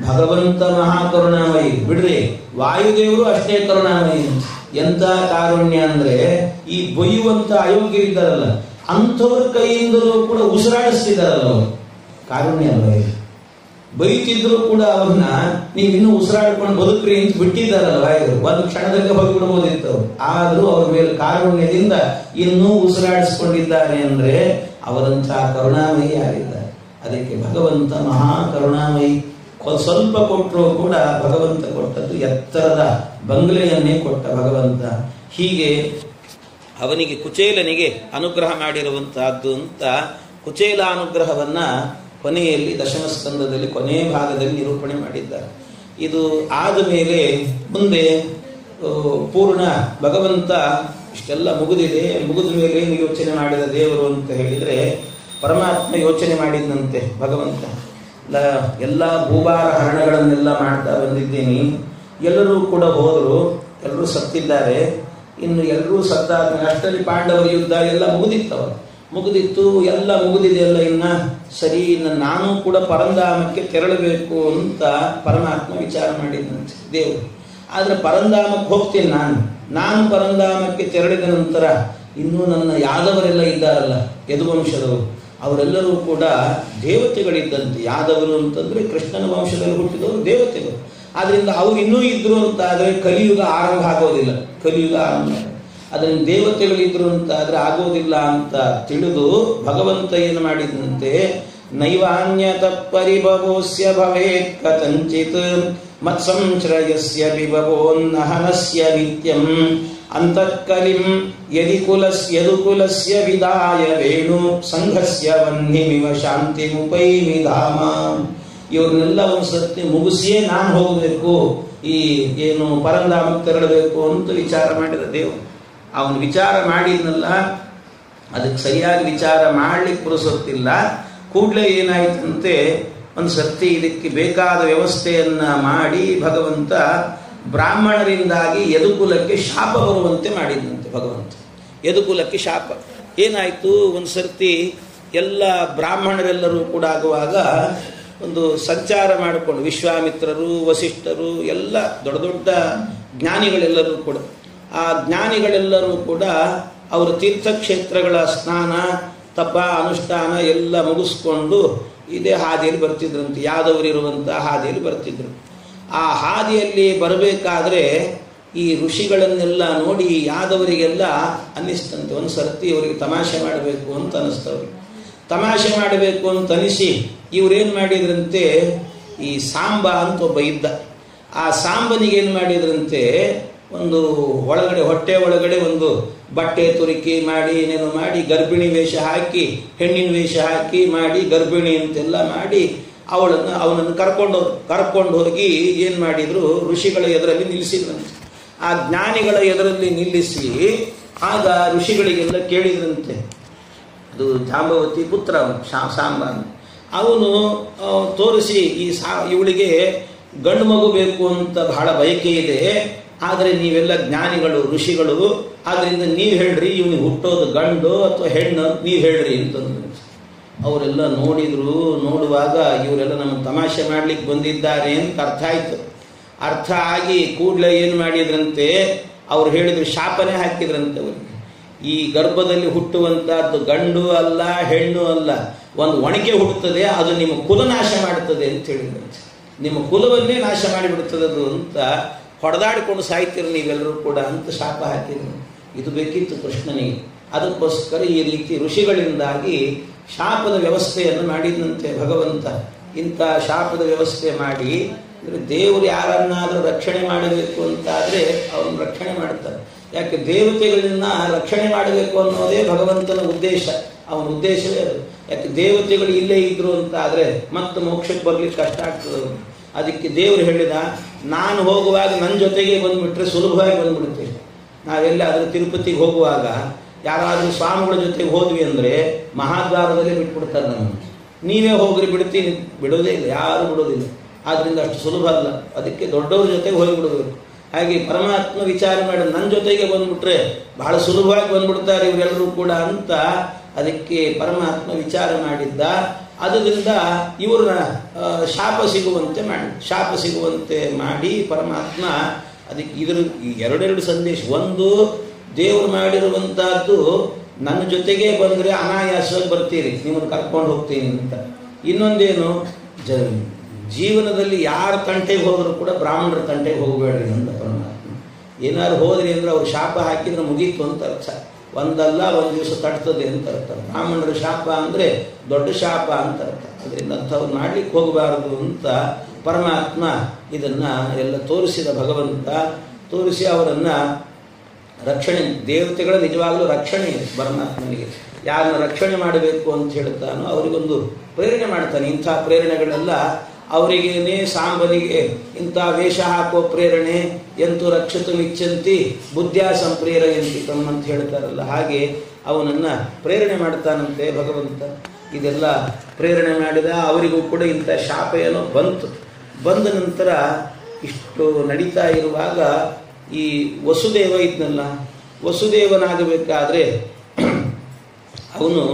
ಭಗವಂತ ಮಹಾಕರುಣಾಮಯಿ. ಬಿಡ್ರಿ, ವಾಯುದೇವರು ಅಷ್ಟೇ ಕರುಣಾಮಯಿ. ಎಂತ ಕಾರುಣ್ಯ ಅಂದ್ರೆ ಈ ಬೈಯುವಂತ ಅಯೋಗ್ಯರಿದ್ದಾರಲ್ಲ ಅಂಥವ್ರ ಕೈಯಿಂದಲೂ ಕೂಡ ಉಸಿರಾಡಿಸ್ತಿದ್ದಾರಲ್ಲ ಅವರು. ಕಾರುಣ್ಯ ಅಲ್ವ? ಬೈತಿದ್ರು ಕೂಡ ಅವ್ರನ್ನ ನೀವು ಇನ್ನೂ ಉಸಿರಾಡ್ಕೊಂಡು ಬದುಕ್ರಿ ಅಂತ ಬಿಟ್ಟಿದ್ದಾರಲ್ಲ ವಾಯುದೇವರು. ಒಂದು ಕ್ಷಣದಲ್ಲಿ ಹೋಗಿಬಿಡ್ಬೋದಿತ್ತು. ಆದ್ರೂ ಅವ್ರ ಮೇಲೆ ಕಾರುಣ್ಯದಿಂದ ಇನ್ನೂ ಉಸಿರಾಡಿಸ್ಕೊಂಡಿದ್ದಾರೆ ಅಂದ್ರೆ ಅವರಂಥ ಕರುಣಾಮಯಿ ಯಾರಿದ್ದಾರೆ. ಅದಕ್ಕೆ ಭಗವಂತ ಮಹಾ ಕರುಣಾಮಯಿ. ಸ್ವಲ್ಪ ಕೊಟ್ಟರು ಕೂಡ ಭಗವಂತ ಕೊಟ್ಟದ್ದು ಎತ್ತರದ ಬಂಗಲೆಯನ್ನೇ ಕೊಟ್ಟ ಭಗವಂತ. ಹೀಗೆ ಅವನಿಗೆ ಕುಚೇಲನಿಗೆ ಅನುಗ್ರಹ ಮಾಡಿರುವಂತಹದ್ದು ಅಂತ ಕುಚೇಲಾನುಗ್ರಹವನ್ನ ಕೊನೆಯಲ್ಲಿ ದಶಮ ಸ್ಕಂದದಲ್ಲಿ ಕೊನೆಯ ಭಾಗದಲ್ಲಿ ನಿರೂಪಣೆ ಮಾಡಿದ್ದಾರೆ. ಇದು ಆದ ಮೇಲೆ ಮುಂದೆ ಪೂರ್ಣ ಭಗವಂತ ಇಷ್ಟೆಲ್ಲ ಮುಗಿದಿದೆ, ಮುಗಿದ ಮೇಲೆ ಏನು ಯೋಚನೆ ಮಾಡಿದ ದೇವರು ಅಂತ ಹೇಳಿದರೆ ಪರಮಾತ್ಮ ಯೋಚನೆ ಮಾಡಿದಂತೆ ಭಗವಂತ ಎಲ್ಲ ಭೂಭಾರ ಹರಣಗಳನ್ನೆಲ್ಲ ಮಾಡ್ತಾ ಬಂದಿದ್ದೀನಿ, ಎಲ್ಲರೂ ಕೂಡ ಹೋದರು, ಎಲ್ಲರೂ ಸತ್ತಿದ್ದಾರೆ, ಇನ್ನು ಎಲ್ಲರೂ ಸತ್ತಾದ ಅಷ್ಟರಲ್ಲಿ ಪಾಂಡವರ ಯುದ್ಧ ಎಲ್ಲ ಮುಗಿದಿತ್ತು, ಎಲ್ಲ ಮುಗಿದಿದೆಯಲ್ಲ, ಇನ್ನ ಸರಿ ಇನ್ನು ನಾನು ಕೂಡ ಪರಂಧಾಮಕ್ಕೆ ತೆರಳಬೇಕು ಅಂತ ಪರಮಾತ್ಮ ವಿಚಾರ ಮಾಡಿದಂತೆ ದೇವರು. ಆದರೆ ಪರಂಧಾಮಕ್ಕೆ ಹೋಗ್ತೀನಿ ನಾನು ಪರಂಧಾಮಕ್ಕೆ ತೆರಳಿದ ನಂತರ ಇನ್ನೂ ನನ್ನ ಯಾದವರೆಲ್ಲ ಇದ್ದಾರಲ್ಲ ಯದುವಂಶದವರು, ಅವರೆಲ್ಲರೂ ಕೂಡ ದೇವತೆಗಳಿದ್ದಂತೆ. ಯಾದವರು ಅಂತಂದ್ರೆ ಕೃಷ್ಣನ ವಂಶದಲ್ಲಿ ಹುಟ್ಟಿದವರು ದೇವತೆಗಳು. ಆದ್ರಿಂದ ಅವ್ರು ಇನ್ನೂ ಇದ್ರು ಅಂತ ಆದ್ರೆ ಕಲಿಯುಗ ಆರಂಭ ಆಗೋದಿಲ್ಲ, ಅದರಿಂದ ದೇವತೆಗಳಿದ್ರು ಅಂತ ಆದ್ರೆ ಆಗೋದಿಲ್ಲ ಅಂತ ತಿಳಿದು ಭಗವಂತ ಏನು ಮಾಡಿದಂತೆ, ನೈವಾನ್ಯತ ಪರಿಭವೋಸ್ಯ ಭವೇತ್ ಕಥಂಚಿತ್ ಮತ್ಸಂಶ್ರಯಸ್ಯ ವಿಭವೋನ್ನಹನಸ್ಯ ನಿತ್ಯಂ ಅಂತಃಕಲಿಂ ಯದುಕುಲಸ್ಯ ವಿದಾಯ ವೇಣು ಸಂಘಸ್ಯ ವನ್ನಿಮಿವ ಶಾಂತಿಮುಪೈಮಿ ಧಾಮ. ಇವ್ರನ್ನೆಲ್ಲ ಒಂದ್ಸತಿ ಮುಗಿಸಿಯೇ ನಾನು ಹೋಗಬೇಕು, ಈ ಏನು ಪರಂಧಾಮಕ್ಕೆ ತೆರಳಬೇಕು ಅಂತ ವಿಚಾರ ಮಾಡಿದ ದೇವರು. ಅವನು ವಿಚಾರ ಮಾಡಿದ್ನಲ್ಲ, ಅದಕ್ಕೆ ಸರಿಯಾಗಿ ವಿಚಾರ ಮಾಡ್ಲಿಕ್ಕೆ ಪುರುಸೊತ್ತಿಲ್ಲ. ಕೂಡಲೇ ಏನಾಯ್ತಂತೆ, ಒಂದು ಸರ್ತಿ ಇದಕ್ಕೆ ಬೇಕಾದ ವ್ಯವಸ್ಥೆಯನ್ನ ಮಾಡಿ ಭಗವಂತ ಬ್ರಾಹ್ಮಣರಿಂದಾಗಿ ಯದುಕುಲಕ್ಕೆ ಶಾಪ ಬರುವಂತೆ ಮಾಡಿದಂತೆ ಭಗವಂತ. ಯದುಕುಲಕ್ಕೆ ಶಾಪ ಏನಾಯಿತು? ಒಂದು ಸರ್ತಿ ಎಲ್ಲ ಬ್ರಾಹ್ಮಣರೆಲ್ಲರೂ ಕೂಡ ಆಗುವಾಗ ಒಂದು ಸಂಚಾರ ಮಾಡಿಕೊಂಡು ವಿಶ್ವಾಮಿತ್ರರು, ವಸಿಷ್ಠರು, ಎಲ್ಲ ದೊಡ್ಡ ದೊಡ್ಡ ಜ್ಞಾನಿಗಳೆಲ್ಲರೂ ಕೂಡ, ಆ ಜ್ಞಾನಿಗಳೆಲ್ಲರೂ ಕೂಡ ಅವರು ತೀರ್ಥಕ್ಷೇತ್ರಗಳ ಸ್ನಾನ ತಪ ಅನುಷ್ಠಾನ ಎಲ್ಲ ಮುಗಿಸ್ಕೊಂಡು ಇದೇ ಹಾದಿಯಲ್ಲಿ ಬರ್ತಿದ್ರಂತೆ, ಯಾದವರಿರುವಂಥ ಹಾದಿಯಲ್ಲಿ ಬರ್ತಿದ್ರು. ಆ ಹಾದಿಯಲ್ಲಿ ಬರಬೇಕಾದ್ರೆ ಈ ಋಷಿಗಳನ್ನೆಲ್ಲ ನೋಡಿ ಯಾದವರಿಗೆಲ್ಲ ಅನ್ನಿಸ್ತಂತೆ, ಒಂದು ಸರ್ತಿ ಇವರಿಗೆ ತಮಾಷೆ ಮಾಡಬೇಕು ಅಂತ ಅನ್ನಿಸ್ತವ್ರಿಗೆ. ತಮಾಷೆ ಮಾಡಬೇಕು ಅಂತ ಅನಿಸಿ ಇವರೇನು ಮಾಡಿದ್ರಂತೆ, ಈ ಸಾಂಬ ಅಂತ ಒಬ್ಬ ಇದ್ದ, ಆ ಸಾಂಬನಿಗೆ ಏನು ಮಾಡಿದ್ರಂತೆ, ಒಂದು ಒಳಗಡೆ ಹೊಟ್ಟೆ ಒಳಗಡೆ ಒಂದು ಬಟ್ಟೆ ತುರುಕಿ ಮಾಡಿ ಏನೇನೋ ಮಾಡಿ ಗರ್ಭಿಣಿ ವೇಷ ಹಾಕಿ ಹೆಣ್ಣಿನ ವೇಷ ಹಾಕಿ ಮಾಡಿ ಗರ್ಭಿಣಿ ಅಂತೆಲ್ಲ ಮಾಡಿ ಅವನನ್ನು ಕರ್ಕೊಂಡು ಹೋಗಿ ಏನು ಮಾಡಿದ್ರು, ಋಷಿಗಳ ಎದುರಲ್ಲಿ ನಿಲ್ಲಿಸಿದ್ರಂತೆ. ಆ ಜ್ಞಾನಿಗಳ ಎದುರಲ್ಲಿ ನಿಲ್ಲಿಸಿ ಆಗ ಋಷಿಗಳಿಗೆಲ್ಲ ಕೇಳಿದ್ರಂತೆ, ಅದು ಜಾಂಬವತಿ ಪುತ್ರ ಸಾಂಬ, ಅವನು ತೋರಿಸಿ ಇವಳಿಗೆ ಗಂಡು ಮಗು ಬೇಕು ಅಂತ ಬಹಳ ಬಯಕೆ ಇದೆ, ಆದರೆ ನೀವೆಲ್ಲ ಜ್ಞಾನಿಗಳು ಋಷಿಗಳು, ಆದ್ದರಿಂದ ನೀವು ಹೇಳ್ರಿ ಇವನಿಗೆ ಹುಟ್ಟೋದು ಗಂಡು ಅಥವಾ ಹೆಣ್ಣು ನೀವು ಹೇಳ್ರಿ ಅಂತಂದ್ರು. ಅವರೆಲ್ಲ ನೋಡಿದ್ರು. ನೋಡುವಾಗ ಇವರೆಲ್ಲ ನಮಗೆ ತಮಾಷೆ ಮಾಡ್ಲಿಕ್ಕೆ ಬಂದಿದ್ದಾರೆ ಅಂತ ಅರ್ಥ ಆಯ್ತು. ಅರ್ಥ ಆಗಿ ಕೂಡಲೇ ಏನು ಮಾಡಿದ್ರಂತೆ, ಅವ್ರು ಹೇಳಿದ್ರು, ಶಾಪನೇ ಹಾಕಿದ್ರಂತೆ ಅವರಿಗೆ. ಈ ಗರ್ಭದಲ್ಲಿ ಹುಟ್ಟುವಂತಹದ್ದು ಗಂಡು ಅಲ್ಲ ಹೆಣ್ಣು ಅಲ್ಲ, ಒಂದು ಒಣಕೆ ಹುಟ್ಟುತ್ತದೆ, ಅದು ನಿಮ್ಮ ಕುಲ ನಾಶ ಮಾಡುತ್ತದೆ ಅಂತ ಹೇಳಿದ್ರಂತೆ. ನಿಮ್ಮ ಕುಲವನ್ನೇ ನಾಶ ಮಾಡಿಬಿಡ್ತದೆ ಅದು ಅಂತ, ಹೊಡೆದಾಡಿಕೊಂಡು ಸಾಯ್ತೀರಿ ನೀವೆಲ್ಲರೂ ಕೂಡ ಅಂತ ಶಾಪ ಹಾಕಿದ್ರು. ಇದು ಬೇಕಿತ್ತು ಕೃಷ್ಣನಿಗೆ. ಅದಕ್ಕೋಸ್ಕರ ಈ ರೀತಿ ಋಷಿಗಳಿಂದಾಗಿ ಶಾಪದ ವ್ಯವಸ್ಥೆಯನ್ನು ಮಾಡಿದಂತೆ ಭಗವಂತ. ಇಂಥ ಶಾಪದ ವ್ಯವಸ್ಥೆ ಮಾಡಿ ಅಂದರೆ ದೇವರು ಯಾರನ್ನಾದರೂ ರಕ್ಷಣೆ ಮಾಡಬೇಕು ಅಂತಾದರೆ ಅವನು ರಕ್ಷಣೆ ಮಾಡ್ತಾರೆ. ಯಾಕೆ ದೇವತೆಗಳನ್ನ ರಕ್ಷಣೆ ಮಾಡಬೇಕು ಅನ್ನೋದೇ ಭಗವಂತನ ಉದ್ದೇಶ, ಅವನ ಉದ್ದೇಶವೇ ಅದು. ಯಾಕೆ ದೇವತೆಗಳು ಇಲ್ಲೇ ಇದ್ರು ಅಂತ ಆದರೆ ಮತ್ತೆ ಮೋಕ್ಷಕ್ಕೆ ಬರ್ಲಿಕ್ಕೆ ಕಷ್ಟ ಆಗ್ತದೆ. ಅದಕ್ಕೆ ದೇವರು ಹೇಳಿದ, ನಾನು ಹೋಗುವಾಗ ನನ್ನ ಜೊತೆಗೆ ಬಂದುಬಿಟ್ರೆ ಸುಲಭವಾಗಿ ಬಂದ್ಬಿಡುತ್ತೆ. ನಾವೆಲ್ಲ ಅದರ ತಿರುಪತಿಗೆ ಹೋಗುವಾಗ ಯಾರಾದರೂ ಸ್ವಾಮಿಗಳ ಜೊತೆಗೆ ಹೋದ್ವಿ ಅಂದರೆ ಮಹಾದ್ವಾರದಲ್ಲೇ ಬಿಟ್ಬಿಡ್ತಾರೆ ನಮ್ಮನ್ನು. ನೀವೇ ಹೋಗ್ರಿ ಬಿಡ್ತೀನಿ, ಬಿಡೋದೇ ಇಲ್ಲ, ಯಾರು ಬಿಡೋದಿಲ್ಲ. ಆದ್ದರಿಂದ ಅಷ್ಟು ಸುಲಭ ಅಲ್ಲ. ಅದಕ್ಕೆ ದೊಡ್ಡವ್ರ ಜೊತೆಗೆ ಹೋಗಿಬಿಡಬೇಕು. ಹಾಗೆ ಪರಮಾತ್ಮ ವಿಚಾರ ಮಾಡಿ ನನ್ನ ಜೊತೆಗೆ ಬಂದ್ಬಿಟ್ರೆ ಬಹಳ ಸುಲಭವಾಗಿ ಬಂದ್ಬಿಡ್ತಾರೆ ಇವರೆಲ್ಲರೂ ಕೂಡ ಅಂತ ಅದಕ್ಕೆ ಪರಮಾತ್ಮ ವಿಚಾರ ಮಾಡಿದ್ದ. ಅದರಿಂದ ಇವ್ರನ್ನ ಶಾಪ ಸಿಗುವಂತೆ ಮಾಡಿ ಪರಮಾತ್ಮ ಅದಕ್ಕೆ ಇದರ ಎರಡೆರಡು ಸಂದೇಶ. ಒಂದು, ದೇವರು ಮಾಡಿರುವಂತಹದ್ದು ನನ್ನ ಜೊತೆಗೆ ಬಂದರೆ ಅನಾಯಾಸವಾಗಿ ಬರ್ತೀರಿ, ನಿಮ್ಮನ್ನು ಕರ್ಕೊಂಡು ಹೋಗ್ತೀನಿ ಅಂತ. ಇನ್ನೊಂದೇನು, ಜೀವನದಲ್ಲಿ ಯಾರ ತಂಟೆಗೆ ಹೋದರೂ ಕೂಡ ಬ್ರಾಹ್ಮಣರ ತಂಟೆಗೆ ಹೋಗಬೇಡ್ರಿ ಅಂತ ಪರಮಾತ್ಮ. ಏನಾದ್ರು ಹೋದ್ರಿ ಅಂದ್ರೆ ಅವ್ರು ಶಾಪ ಹಾಕಿದ್ರೆ ಮುಗೀತು ಅಂತ ಅರ್ಥ. ಒಂದಲ್ಲ ಒಂದು ದಿವಸ ತಡ್ತದೆ ಅಂತ ಅರ್ಥ. ಬ್ರಾಹ್ಮಣರ ಶಾಪ ಅಂದರೆ ದೊಡ್ಡ ಶಾಪ ಅಂತ ಅರ್ಥ. ಅದರಿಂದ ಅಂಥವ್ರು ಮಾಡ್ಲಿಕ್ಕೆ ಹೋಗಬಾರದು ಅಂತ ಪರಮಾತ್ಮ ಇದನ್ನ ಎಲ್ಲ ತೋರಿಸಿದ ಭಗವಂತ. ತೋರಿಸಿ ಅವರನ್ನ ರಕ್ಷಣೆ, ದೇವತೆಗಳ ನಿಜವಾಗಲೂ ರಕ್ಷಣೆ ಇದೆ ಪರಮಾತ್ಮನಿಗೆ. ಯಾರನ್ನ ರಕ್ಷಣೆ ಮಾಡಬೇಕು ಅಂತ ಹೇಳ್ತಾನೋ ಅವರಿಗೊಂದು ಪ್ರೇರಣೆ ಮಾಡ್ತಾನೆ. ಇಂಥ ಪ್ರೇರಣೆಗಳೆಲ್ಲ ಅವರಿಗೇನೆ ಸಾಂಬನಿಗೆ ಇಂಥ ವೇಷ ಹಾಕೋ ಪ್ರೇರಣೆ, ಎಂತೂ ರಕ್ಷತು ಮಿಚ್ಚಂತಿ ಬುದ್ಧ್ಯಾ ಸಂಪ್ರೇರಯಂತಿ ತಮ್ಮಂತ ಹೇಳ್ತಾರಲ್ಲ, ಹಾಗೆ ಅವನನ್ನು ಪ್ರೇರಣೆ ಮಾಡ್ತಾನಂತೆ ಭಗವಂತ. ಇದೆಲ್ಲ ಪ್ರೇರಣೆ ಮಾಡಿದ. ಅವರಿಗೂ ಕೂಡ ಇಂಥ ಶಾಪ ಏನೋ ಬಂದ ನಂತರ ಇಷ್ಟು ನಡೀತಾ ಇರುವಾಗ ಈ ವಸುದೇವ ಇದ್ನಲ್ಲ, ವಸುದೇವನಾಗಬೇಕಾದ್ರೆ ಅವನು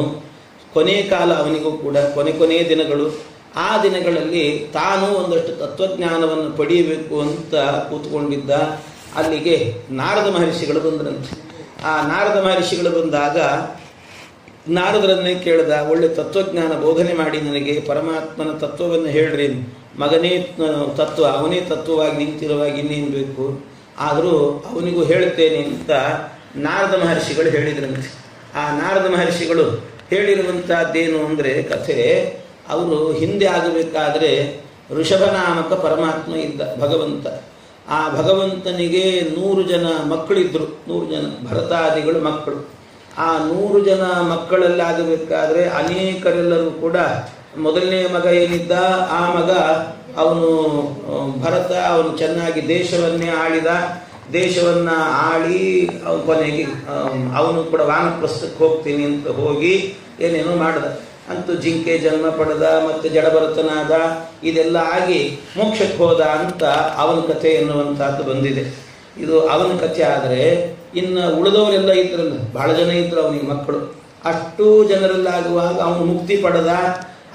ಕೊನೆ ಕಾಲ, ಅವನಿಗೂ ಕೂಡ ಕೊನೆಯ ದಿನಗಳು. ಆ ದಿನಗಳಲ್ಲಿ ತಾನು ಒಂದಷ್ಟು ತತ್ವಜ್ಞಾನವನ್ನು ಪಡೆಯಬೇಕು ಅಂತ ಕೂತ್ಕೊಂಡಿದ್ದ. ಅಲ್ಲಿಗೆ ನಾರದ ಮಹರ್ಷಿಗಳು ಬಂದ್ರಂತೆ. ಆ ನಾರದ ಮಹರ್ಷಿಗಳು ಬಂದಾಗ ನಾರದರನ್ನೇ ಕೇಳಿದ, ಒಳ್ಳೆ ತತ್ವಜ್ಞಾನ ಬೋಧನೆ ಮಾಡಿ ನನಗೆ ಪರಮಾತ್ಮನ ತತ್ವವನ್ನು ಹೇಳ್ರಿ, ಮಗನೇ ತತ್ವ, ಅವನೇ ತತ್ವವಾಗಿ ನಿಂತಿರುವಾಗ ಇನ್ನೇನು ಬೇಕು, ಆದರೂ ಅವನಿಗೂ ಹೇಳ್ತೇನೆ ಅಂತ ನಾರದ ಮಹರ್ಷಿಗಳು ಹೇಳಿದ್ರಂತೆ. ಆ ನಾರದ ಮಹರ್ಷಿಗಳು ಹೇಳಿರುವಂತಹದ್ದೇನು ಅಂದರೆ ಕಥೆ, ಅವರು ಹಿಂದೆ ಆಗಬೇಕಾದ್ರೆ ಋಷಭನಾಮಕ ಪರಮಾತ್ಮ ಇದ್ದ ಭಗವಂತ. ಆ ಭಗವಂತನಿಗೆ 100 ಜನ ಮಕ್ಕಳಿದ್ರು, 100 ಜನ ಭರತಾದಿಗಳು ಮಕ್ಕಳು. ಆ 100 ಜನ ಮಕ್ಕಳಲ್ಲಾಗಬೇಕಾದ್ರೆ ಅನೇಕರೆಲ್ಲರೂ ಕೂಡ ಮೊದಲನೇ ಮಗ ಏನಿದ್ದ ಆ ಮಗ ಅವನು ಭರತ, ಅವನು ಚೆನ್ನಾಗಿ ದೇಶವನ್ನೇ ಆಳಿದ. ದೇಶವನ್ನ ಆಳಿ ಕೊನೆಗೆ ಅವನು ಕೂಡ ವಾನಪ್ರಸ್ಥಕ್ಕೆ ಹೋಗ್ತೀನಿ ಅಂತ ಹೋಗಿ ಏನೇನೋ ಮಾಡಿದ. ಅಂತೂ ಜಿಂಕೆ ಜನ್ಮ ಪಡೆದ, ಮತ್ತೆ ಜಡಭರತನಾದ, ಇದೆಲ್ಲ ಆಗಿ ಮೋಕ್ಷಕ್ಕೆ ಹೋದ ಅಂತ ಅವನ ಕಥೆ ಎನ್ನುವಂತಹದ್ದು ಬಂದಿದೆ. ಇದು ಅವನ ಕಥೆ. ಆದರೆ ಇನ್ನು ಉಳಿದವರೆಲ್ಲ ಇದ್ರಲ್ಲ, ಬಹಳ ಜನ ಇದ್ರು ಅವನಿಗೆ ಮಕ್ಕಳು. ಅಷ್ಟು ಜನರಲ್ಲಾಗುವಾಗ ಅವನು ಮುಕ್ತಿ ಪಡೆದ.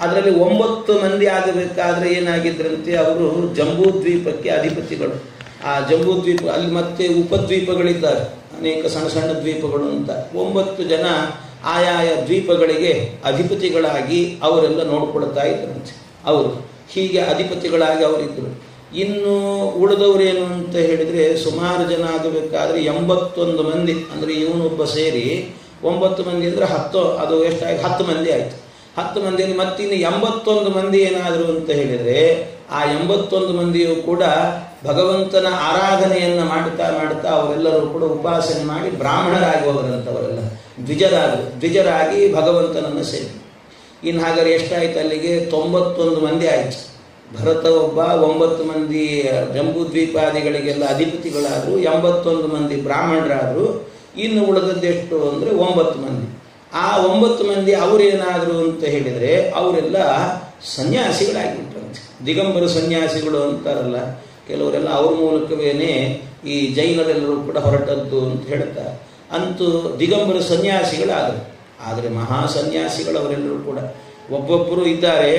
ಅದರಲ್ಲಿ 9 ಮಂದಿ ಆಗಬೇಕಾದ್ರೆ ಏನಾಗಿದ್ರಂತೆ, ಅವರು ಜಂಬೂ ದ್ವೀಪಕ್ಕೆ ಅಧಿಪತಿಗಳು. ಆ ಜಂಬೂ ದ್ವೀಪ ಅಲ್ಲಿ ಮತ್ತೆ ಉಪದ್ವೀಪಗಳಿದ್ದಾರೆ, ಅನೇಕ ಸಣ್ಣ ಸಣ್ಣ ದ್ವೀಪಗಳು ಅಂತ. 9 ಜನ ಆಯಾಯ ದ್ವೀಪಗಳಿಗೆ ಅಧಿಪತಿಗಳಾಗಿ ಅವರೆಲ್ಲ ನೋಡ್ಕೊಳ್ತಾ ಇದ್ರಂತೆ. ಅವರು ಹೀಗೆ ಅಧಿಪತಿಗಳಾಗಿ ಅವರಿದ್ದರು. ಇನ್ನು ಉಳಿದವರೇನು ಅಂತ ಹೇಳಿದರೆ, ಸುಮಾರು ಜನ ಆಗಬೇಕಾದ್ರೆ 81 ಮಂದಿ, ಅಂದರೆ ಇವನೊಬ್ಬ ಸೇರಿ 9 ಮಂದಿ ಅಂದರೆ 10, ಅದು ಎಷ್ಟಾಗಿ 10 ಮಂದಿ ಆಯಿತು. 10 ಮಂದಿಯಲ್ಲಿ ಮತ್ತಿನ್ನು 81 ಮಂದಿ ಏನಾದರು ಅಂತ ಹೇಳಿದರೆ, ಆ 81 ಮಂದಿಯೂ ಕೂಡ ಭಗವಂತನ ಆರಾಧನೆಯನ್ನು ಮಾಡ್ತಾ ಮಾಡ್ತಾ ಅವರೆಲ್ಲರೂ ಕೂಡ ಉಪಾಸನೆ ಮಾಡಿ ಬ್ರಾಹ್ಮಣರಾಗಿ ಹೋದರಂಥವರೆಲ್ಲ ದ್ವಿಜರಾಗಿ ಭಗವಂತನನ್ನು ಸೇರಿ. ಇನ್ನು ಹಾಗಾದ್ರೆ ಎಷ್ಟಾಯ್ತು ಅಲ್ಲಿಗೆ? 91 ಮಂದಿ ಆಯಿತು. ಭರತ ಒಬ್ಬ, 9 ಮಂದಿ ಜಂಬೂ ದ್ವೀಪಾದಿಗಳಿಗೆಲ್ಲ ಅಧಿಪತಿಗಳಾದರು, 81 ಮಂದಿ ಬ್ರಾಹ್ಮಣರಾದರು. ಇನ್ನು ಉಳಿದದ್ದೆಷ್ಟು ಅಂದರೆ 9 ಮಂದಿ. ಆ 9 ಮಂದಿ ಅವರೇನಾದರು ಅಂತ ಹೇಳಿದರೆ, ಅವರೆಲ್ಲ ಸನ್ಯಾಸಿಗಳಾಗಿಬಿಟ್ರಂತೆ. ದಿಗಂಬರ ಸನ್ಯಾಸಿಗಳು ಅಂತಾರಲ್ಲ ಕೆಲವರೆಲ್ಲ, ಅವ್ರ ಮೂಲಕವೇನೆ ಈ ಜೈನರೆಲ್ಲರೂ ಕೂಡ ಹೊರಟದ್ದು ಅಂತ ಹೇಳ್ತಾರೆ. ಅಂತೂ ದಿಗಂಬರ ಸನ್ಯಾಸಿಗಳಾದರು. ಆದರೆ ಮಹಾ ಸನ್ಯಾಸಿಗಳು ಅವರೆಲ್ಲರೂ ಕೂಡ. ಒಬ್ಬೊಬ್ಬರು ಇದ್ದಾರೆ,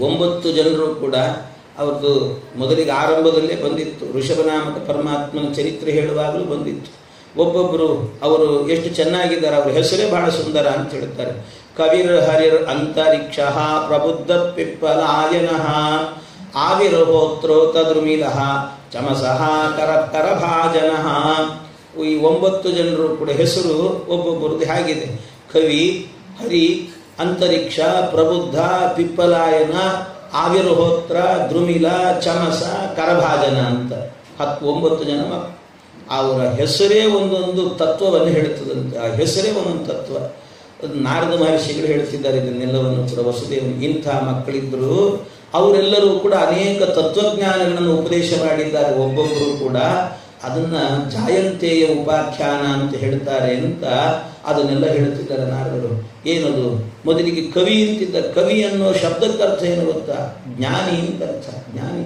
9 ಜನರು ಕೂಡ. ಅವ್ರದ್ದು ಮೊದಲಿಗೆ ಆರಂಭದಲ್ಲೇ ಬಂದಿತ್ತು, ಋಷಭನಾಮಕ ಪರಮಾತ್ಮನ ಚರಿತ್ರೆ ಹೇಳುವಾಗಲೂ ಬಂದಿತ್ತು. ಒಬ್ಬೊಬ್ಬರು ಅವರು ಎಷ್ಟು ಚೆನ್ನಾಗಿದ್ದಾರೆ, ಅವ್ರ ಹೆಸರೇ ಬಹಳ ಸುಂದರ ಅಂತ ಹೇಳ್ತಾರೆ. ಕವಿರ್ ಹರಿರ್ ಅಂತರಿಕ್ಷ ಪ್ರಬುದ್ಧ ಪಿಪ್ಪಲಾಯನ ಆವಿರ್ಹೋತ್ರೋ ತದ್ರುಮಿಲ ಚಮಸಃ ಕರಭಾಜನ. ಈ 9 ಜನರು ಕೂಡ ಹೆಸರು ಒಬ್ಬೊಬ್ಬರದ್ದು ಹೇಗಿದೆ: ಕವಿ, ಹರಿ, ಅಂತರಿಕ್ಷ, ಪ್ರಬುದ್ಧ, ಪಿಪ್ಪಲಾಯನ, ಆವಿರ್ಹೋತ್ರ, ದ್ರುಮಿಲ, ಚಮಸ, ಕರಭಾಜನ ಅಂತ 9 ಜನ ಮಕ್ಕಳು. ಅವರ ಹೆಸರೇ ಒಂದೊಂದು ತತ್ವವನ್ನು ಹೇಳ್ತದಂತೆ. ಆ ಹೆಸರೇ ಒಂದೊಂದು ತತ್ವ. ನಾರದ ಮಹರ್ಷಿಗಳು ಹೇಳ್ತಿದ್ದಾರೆ ಇದನ್ನೆಲ್ಲವನ್ನು ಕೂಡ. ವಸುದೇವನು ಇಂಥ ಮಕ್ಕಳಿದ್ದರು, ಅವರೆಲ್ಲರೂ ಕೂಡ ಅನೇಕ ತತ್ವಜ್ಞಾನಗಳನ್ನು ಉಪದೇಶ ಮಾಡಿದ್ದಾರೆ. ಒಬ್ಬೊಬ್ಬರು ಕೂಡ ಅದನ್ನು ಜಾಯಂತೆಯ ಉಪಾಖ್ಯಾನ ಅಂತ ಹೇಳ್ತಾರೆ ಅಂತ ಅದನ್ನೆಲ್ಲ ಹೇಳ್ತಿದ್ದಾರೆ ನಾರದರು. ಏನದು? ಮೊದಲಿಗೆ ಕವಿ ಅಂತಿದ್ದ. ಕವಿ ಅನ್ನೋ ಶಬ್ದಕ್ಕರ್ಥ ಏನು ಗೊತ್ತಾ? ಜ್ಞಾನಿ ಅಂತ ಅರ್ಥ. ಜ್ಞಾನಿ,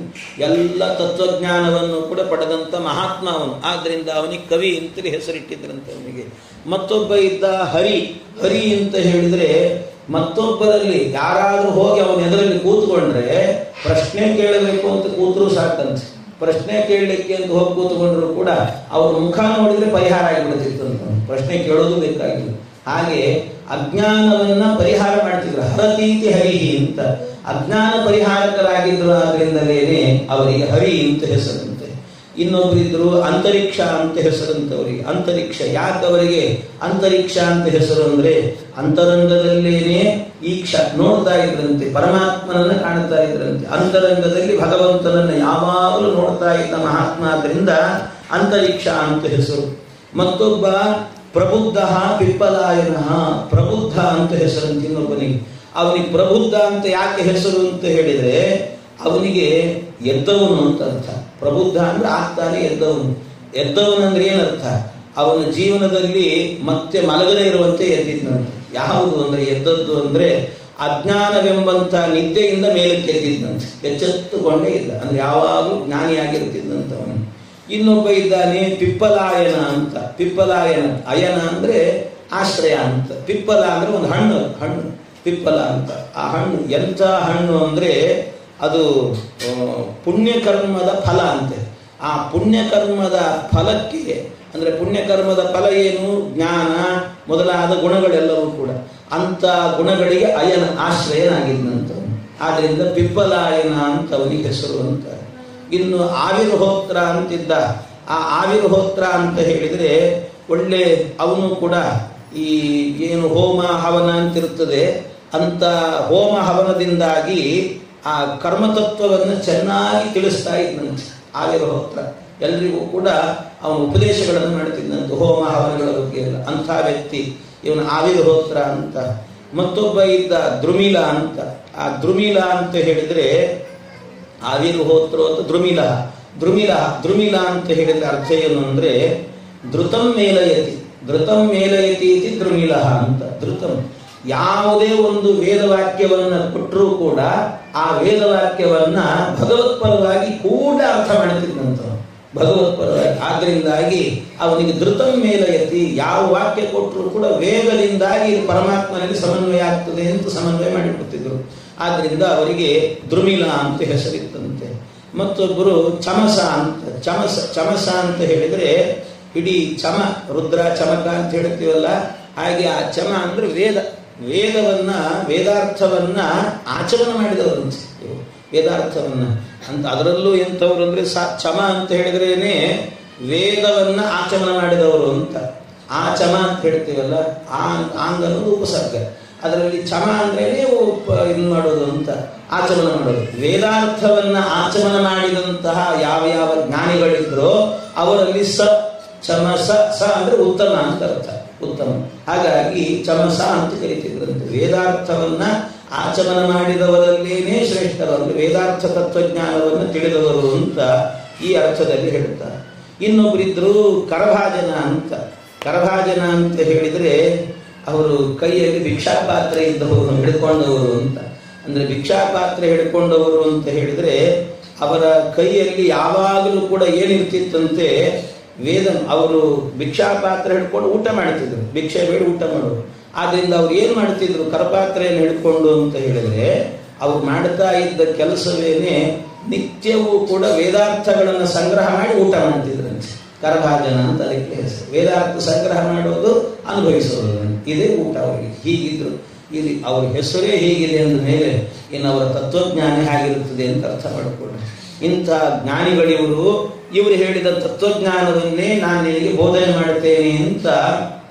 ಎಲ್ಲ ತತ್ವಜ್ಞಾನವನ್ನು ಕೂಡ ಪಡೆದಂಥ ಮಹಾತ್ಮ ಅವನು. ಆದ್ದರಿಂದ ಅವನಿಗೆ ಕವಿ ಅಂತಲೇ ಹೆಸರಿಟ್ಟಿದ್ರಂತೆ ಅವನಿಗೆ. ಮತ್ತೊಬ್ಬ ಇದ್ದ ಹರಿ. ಹರಿ ಅಂತ ಹೇಳಿದರೆ, ಮತ್ತೊಬ್ಬರಲ್ಲಿ ಯಾರಾದರೂ ಹೋಗಿ ಅವನ ಎದುರಲ್ಲಿ ಕೂತ್ಕೊಂಡ್ರೆ ಪ್ರಶ್ನೆ ಕೇಳಬೇಕು ಅಂತ ಕೂತರೂ ಸಾಕಂತೆ. ಪ್ರಶ್ನೆ ಕೇಳಲಿಕ್ಕೆ ಅಂತ ಹೋಗಿ ಕೂತ್ಕೊಂಡ್ರು ಕೂಡ ಅವ್ರ ಮುಖ ನೋಡಿದ್ರೆ ಪರಿಹಾರ ಆಗಿಬಿಡ್ತಿತ್ತಂತ. ಪ್ರಶ್ನೆ ಕೇಳೋದು ಬೇಕಾಗಿಲ್ಲ. ಹಾಗೆ ಅಜ್ಞಾನವನ್ನ ಪರಿಹಾರ ಮಾಡ್ತಿದ್ರು. ಹರತೀತಿ ಹರಿಹಿ ಅಂತ ಅಜ್ಞಾನ ಪರಿಹಾರಕರಾಗಿದ್ರು. ಆದ್ರಿಂದಲೇನೆ ಅವರಿಗೆ ಹರಿ ಅಂತ ಹೆಸರಂತೆ. ಇನ್ನೊಬ್ಬರಿದ್ರು ಅಂತರಿಕ್ಷ ಅಂತ ಹೆಸರಂತವರಿಗೆ. ಅಂತರಿಕ್ಷ ಯಾಕೆ ಅವರಿಗೆ ಅಂತರಿಕ್ಷ ಅಂತ ಹೆಸರು ಅಂದ್ರೆ, ಅಂತರಂಗದಲ್ಲೇನೆ ಈಕ್ಷ ನೋಡ್ತಾ ಇದ್ರಂತೆ, ಪರಮಾತ್ಮನನ್ನ ಕಾಣ್ತಾ ಇದ್ರಂತೆ. ಅಂತರಂಗದಲ್ಲಿ ಭಗವಂತನನ್ನ ಯಾವಾಗಲೂ ನೋಡ್ತಾ ಇದ್ದ ಮಹಾತ್ಮ, ಆದ್ರಿಂದ ಅಂತರಿಕ್ಷ ಅಂತ ಹೆಸರು. ಮತ್ತೊಬ್ಬ ಪ್ರಬುದ್ಧ ಪಿಪ್ಪಲಾಯನ. ಪ್ರಬುದ್ಧ ಅಂತ ಹೆಸರಂತ ಇನ್ನೊಬ್ಬನಿಗೆ. ಅವನಿಗೆ ಪ್ರಬುದ್ಧ ಅಂತ ಯಾಕೆ ಹೆಸರು ಅಂತ ಹೇಳಿದ್ರೆ, ಅವನಿಗೆ ಎದ್ದವನು ಅಂತ ಅರ್ಥ. ಪ್ರಬುದ್ಧ ಅಂದ್ರೆ ಆಗ್ತಾನೆ ಎದ್ದವನು. ಎದ್ದವನಂದ್ರೆ ಏನರ್ಥ? ಅವನ ಜೀವನದಲ್ಲಿ ಮತ್ತೆ ಮಲಗದೇ ಇರುವಂತೆ ಎದ್ದಿದ್ನಂತೆ. ಯಾವುದು ಅಂದ್ರೆ ಎದ್ದದ್ದು ಅಂದ್ರೆ ಅಜ್ಞಾನವೆಂಬಂತ ನಿದ್ದೆಯಿಂದ ಮೇಲಕ್ಕೆ ಎದ್ದಿದ್ದಂತೆ, ಎಚ್ಚೆತ್ತುಕೊಂಡೇ ಇಲ್ಲ. ಅಂದ್ರೆ ಯಾವಾಗಲೂ ಜ್ಞಾನಿಯಾಗಿರ್ತಿದ್ದಂಥವನು. ಇನ್ನೊಬ್ಬ ಇದ್ದಾನೆ ಪಿಪ್ಪಲಾಯನ ಅಂತ. ಪಿಪ್ಪಲಾಯನ, ಅಯನ ಅಂದ್ರೆ ಆಶ್ರಯ ಅಂತ. ಪಿಪ್ಪಲ ಅಂದ್ರೆ ಒಂದು ಹಣ್ಣು, ಪಿಪ್ಪಲ ಅಂತ. ಆ ಹಣ್ಣು ಎಂಥ ಹಣ್ಣು ಅಂದ್ರೆ ಅದು ಪುಣ್ಯಕರ್ಮದ ಫಲ ಅಂತೆ. ಆ ಪುಣ್ಯಕರ್ಮದ ಫಲಕ್ಕೆ ಅಂದರೆ ಪುಣ್ಯಕರ್ಮದ ಫಲ ಏನು? ಜ್ಞಾನ ಮೊದಲಾದ ಗುಣಗಳೆಲ್ಲವೂ ಕೂಡ. ಅಂಥ ಗುಣಗಳಿಗೆ ಅಯನ ಆಶ್ರಯನಾಗಿದ್ದಂಥವನು. ಆದ್ದರಿಂದ ಪಿಪ್ಪಲಾಯನ ಅಂತ ಅವನಿಗೆ ಹೆಸರು ಅಂತ. ಇನ್ನು ಆವಿರ್ಹೋತ್ರ ಅಂತಿದ್ದ. ಆ ಆವಿರ್ಹೋತ್ರ ಅಂತ ಹೇಳಿದರೆ ಒಳ್ಳೆ ಅವನು ಕೂಡ ಈ ಏನು ಹೋಮ ಹವನ ಅಂತಿರ್ತದೆ, ಅಂತ ಹೋಮ ಹವನದಿಂದಾಗಿ ಆ ಕರ್ಮತತ್ವವನ್ನು ಚೆನ್ನಾಗಿ ತಿಳಿಸ್ತಾ ಇದ್ದಂತೆ ಆವಿರ್ಹೋತ್ರ. ಎಲ್ರಿಗೂ ಕೂಡ ಅವನ ಉಪದೇಶಗಳನ್ನು ಮಾಡ್ತಿದ್ದಂತೆ ಹೋಮ ಹವನಗಳ ಬಗ್ಗೆ ಎಲ್ಲ. ಅಂಥ ವ್ಯಕ್ತಿ ಇವನು ಆವಿರ್ಹೋತ್ರ ಅಂತ. ಮತ್ತೊಬ್ಬ ಇದ್ದ ದ್ರುಮಿಲ ಅಂತ. ಆ ದ್ರುಮಿಲ ಅಂತ ಹೇಳಿದರೆ ಆವಿರ್ಹೋತ್ರ ಅಂತ ದ್ರುಮಿಲ ಅಂತ ಹೇಳಿದ್ರೆ ಅರ್ಥ ಏನು ಅಂದ್ರೆ, ಧೃತಂ ಮೇಲಯತಿ ಇತಿ ದ್ರುಮಿಲ ಅಂತ. ಧೃತಂ, ಯಾವುದೇ ಒಂದು ವೇದವಾಕ್ಯವನ್ನ ಕೊಟ್ಟರೂ ಕೂಡ ಆ ವೇದವಾಕ್ಯವನ್ನ ಭಗವತ್ಪರವಾಗಿ ಕೂಡ ಅರ್ಥ ಮಾಡ್ತಿದ್ದಂಥವ್ರು. ಭಗವತ್ಪರವಾಗಿ. ಆದ್ದರಿಂದಾಗಿ ಅವನಿಗೆ ಧೃತಂ ಮೇಲಯತಿ, ಯಾವ ವಾಕ್ಯ ಕೊಟ್ಟರು ಕೂಡ ವೇಗದಿಂದಾಗಿ ಪರಮಾತ್ಮನಲ್ಲಿ ಸಮನ್ವಯ ಆಗ್ತದೆ ಅಂತ ಸಮನ್ವಯ ಮಾಡಿಕೊಡ್ತಿದ್ರು. ಆದ್ದರಿಂದ ಅವರಿಗೆ ದ್ರುಮಿಲ ಅಂತ ಹೆಸರಿತ್ತಂತೆ. ಮತ್ತೊಬ್ಬರು ಚಮಸ ಅಂತ. ಚಮಸ ಅಂತ ಹೇಳಿದರೆ ಇಡೀ ಚಮ, ರುದ್ರ ಚಮಕ ಅಂತ ಹೇಳ್ತೀವಲ್ಲ, ಹಾಗೆ ಆ ಚಮ ಅಂದ್ರೆ ವೇದಾರ್ಥವನ್ನ ಆಚಮನ ಮಾಡಿದವರಂತೆ. ವೇದಾರ್ಥವನ್ನ ಅಂತ ಅದರಲ್ಲೂ ಎಂಥವ್ರು ಅಂದ್ರೆ ಚಮ ಅಂತ ಹೇಳಿದ್ರೇನೆ ವೇದವನ್ನ ಆಚಮನ ಮಾಡಿದವರು ಅಂತ. ಆ ಚಮ ಅಂತ ಹೇಳ್ತೀವಲ್ಲ, ಆಂಗ್ ಅನ್ನೋದು ಉಪಸರ್ಗ, ಅದರಲ್ಲಿ ಚಮ ಅಂದ್ರೆ ಇದು ಮಾಡೋದು ಅಂತ, ಆಚಮನ ಮಾಡೋದು. ವೇದಾರ್ಥವನ್ನ ಆಚಮನ ಮಾಡಿದಂತಹ ಯಾವ ಯಾವ ಜ್ಞಾನಿಗಳಿದ್ರೋ ಅವರಲ್ಲಿ ಚಮಸ ಅಂದ್ರೆ ಉತ್ತಮ ಅಂತ ಅರ್ಥ, ಉತ್ತಮ. ಹಾಗಾಗಿ ಚಮಸ ಅಂತ ಕರೀತಿದ್ರಂತೆ. ವೇದಾರ್ಥವನ್ನ ಆಚಮನ ಮಾಡಿದವರಲ್ಲೇನೇ ಶ್ರೇಷ್ಠರು, ಅಂದ್ರೆ ವೇದಾರ್ಥ ತತ್ವಜ್ಞಾನವನ್ನು ತಿಳಿದವರು ಅಂತ ಈ ಅರ್ಥದಲ್ಲಿ ಹೇಳ್ತಾರೆ. ಇನ್ನೊಬ್ಬರಿದ್ರು ಕರಭಾಜನ ಅಂತ. ಕರಭಾಜನ ಅಂತ ಹೇಳಿದ್ರೆ ಅವರು ಕೈಯಲ್ಲಿ ಭಿಕ್ಷಾಪಾತ್ರೆ ಇದ್ದವರು, ಹಿಡ್ಕೊಂಡವರು ಅಂತ. ಅಂದ್ರೆ ಭಿಕ್ಷಾಪಾತ್ರೆ ಹಿಡ್ಕೊಂಡವರು ಅಂತ ಹೇಳಿದ್ರೆ ಅವರ ಕೈಯಲ್ಲಿ ಯಾವಾಗಲೂ ಕೂಡ ಏನಿರ್ತಿತ್ತಂತೆ, ವೇದ. ಅವರು ಭಿಕ್ಷಾಪಾತ್ರೆ ಹಿಡ್ಕೊಂಡು ಊಟ ಮಾಡ್ತಿದ್ರು, ಭಿಕ್ಷೆ ಬೇಡ ಊಟ ಮಾಡೋರು. ಆದ್ರಿಂದ ಅವ್ರು ಏನ್ ಮಾಡ್ತಿದ್ರು, ಕರಪಾತ್ರೆಯನ್ನು ಹಿಡ್ಕೊಂಡು ಅಂತ ಹೇಳಿದ್ರೆ ಅವ್ರು ಮಾಡ್ತಾ ಇದ್ದ ಕೆಲಸವೇನೆ ನಿತ್ಯವೂ ಕೂಡ ವೇದಾರ್ಥಗಳನ್ನು ಸಂಗ್ರಹ ಮಾಡಿ ಊಟ ಮಾಡ್ತಿದ್ರಂತೆ. ಕರಭಾಜನ ಅಂತ ಅದಕ್ಕೆ ಹೆಸರು. ವೇದಾರ್ಥ ಸಂಗ್ರಹ ಮಾಡೋದು, ಅನುಭವಿಸೋದು, ಇದೇ ಊಟ ಅವರಿಗೆ. ಹೀಗಿದ್ರು. ಇಲ್ಲಿ ಅವ್ರ ಹೆಸರೇ ಹೀಗಿದೆ ಅಂದ ಮೇಲೆ ಇನ್ನು ಅವರ ತತ್ವಜ್ಞಾನ ಹೇಗಿರುತ್ತದೆ ಅಂತ ಅರ್ಥ ಮಾಡಿಕೊಳ್ಳಿ. ಇಂಥ ಜ್ಞಾನಿಗಳಿವರು, ಇವರು ಹೇಳಿದ ತತ್ವಜ್ಞಾನವನ್ನೇ ನಾನು ನಿನಗೆ ಬೋಧನೆ ಮಾಡುತ್ತೇನೆ ಅಂತ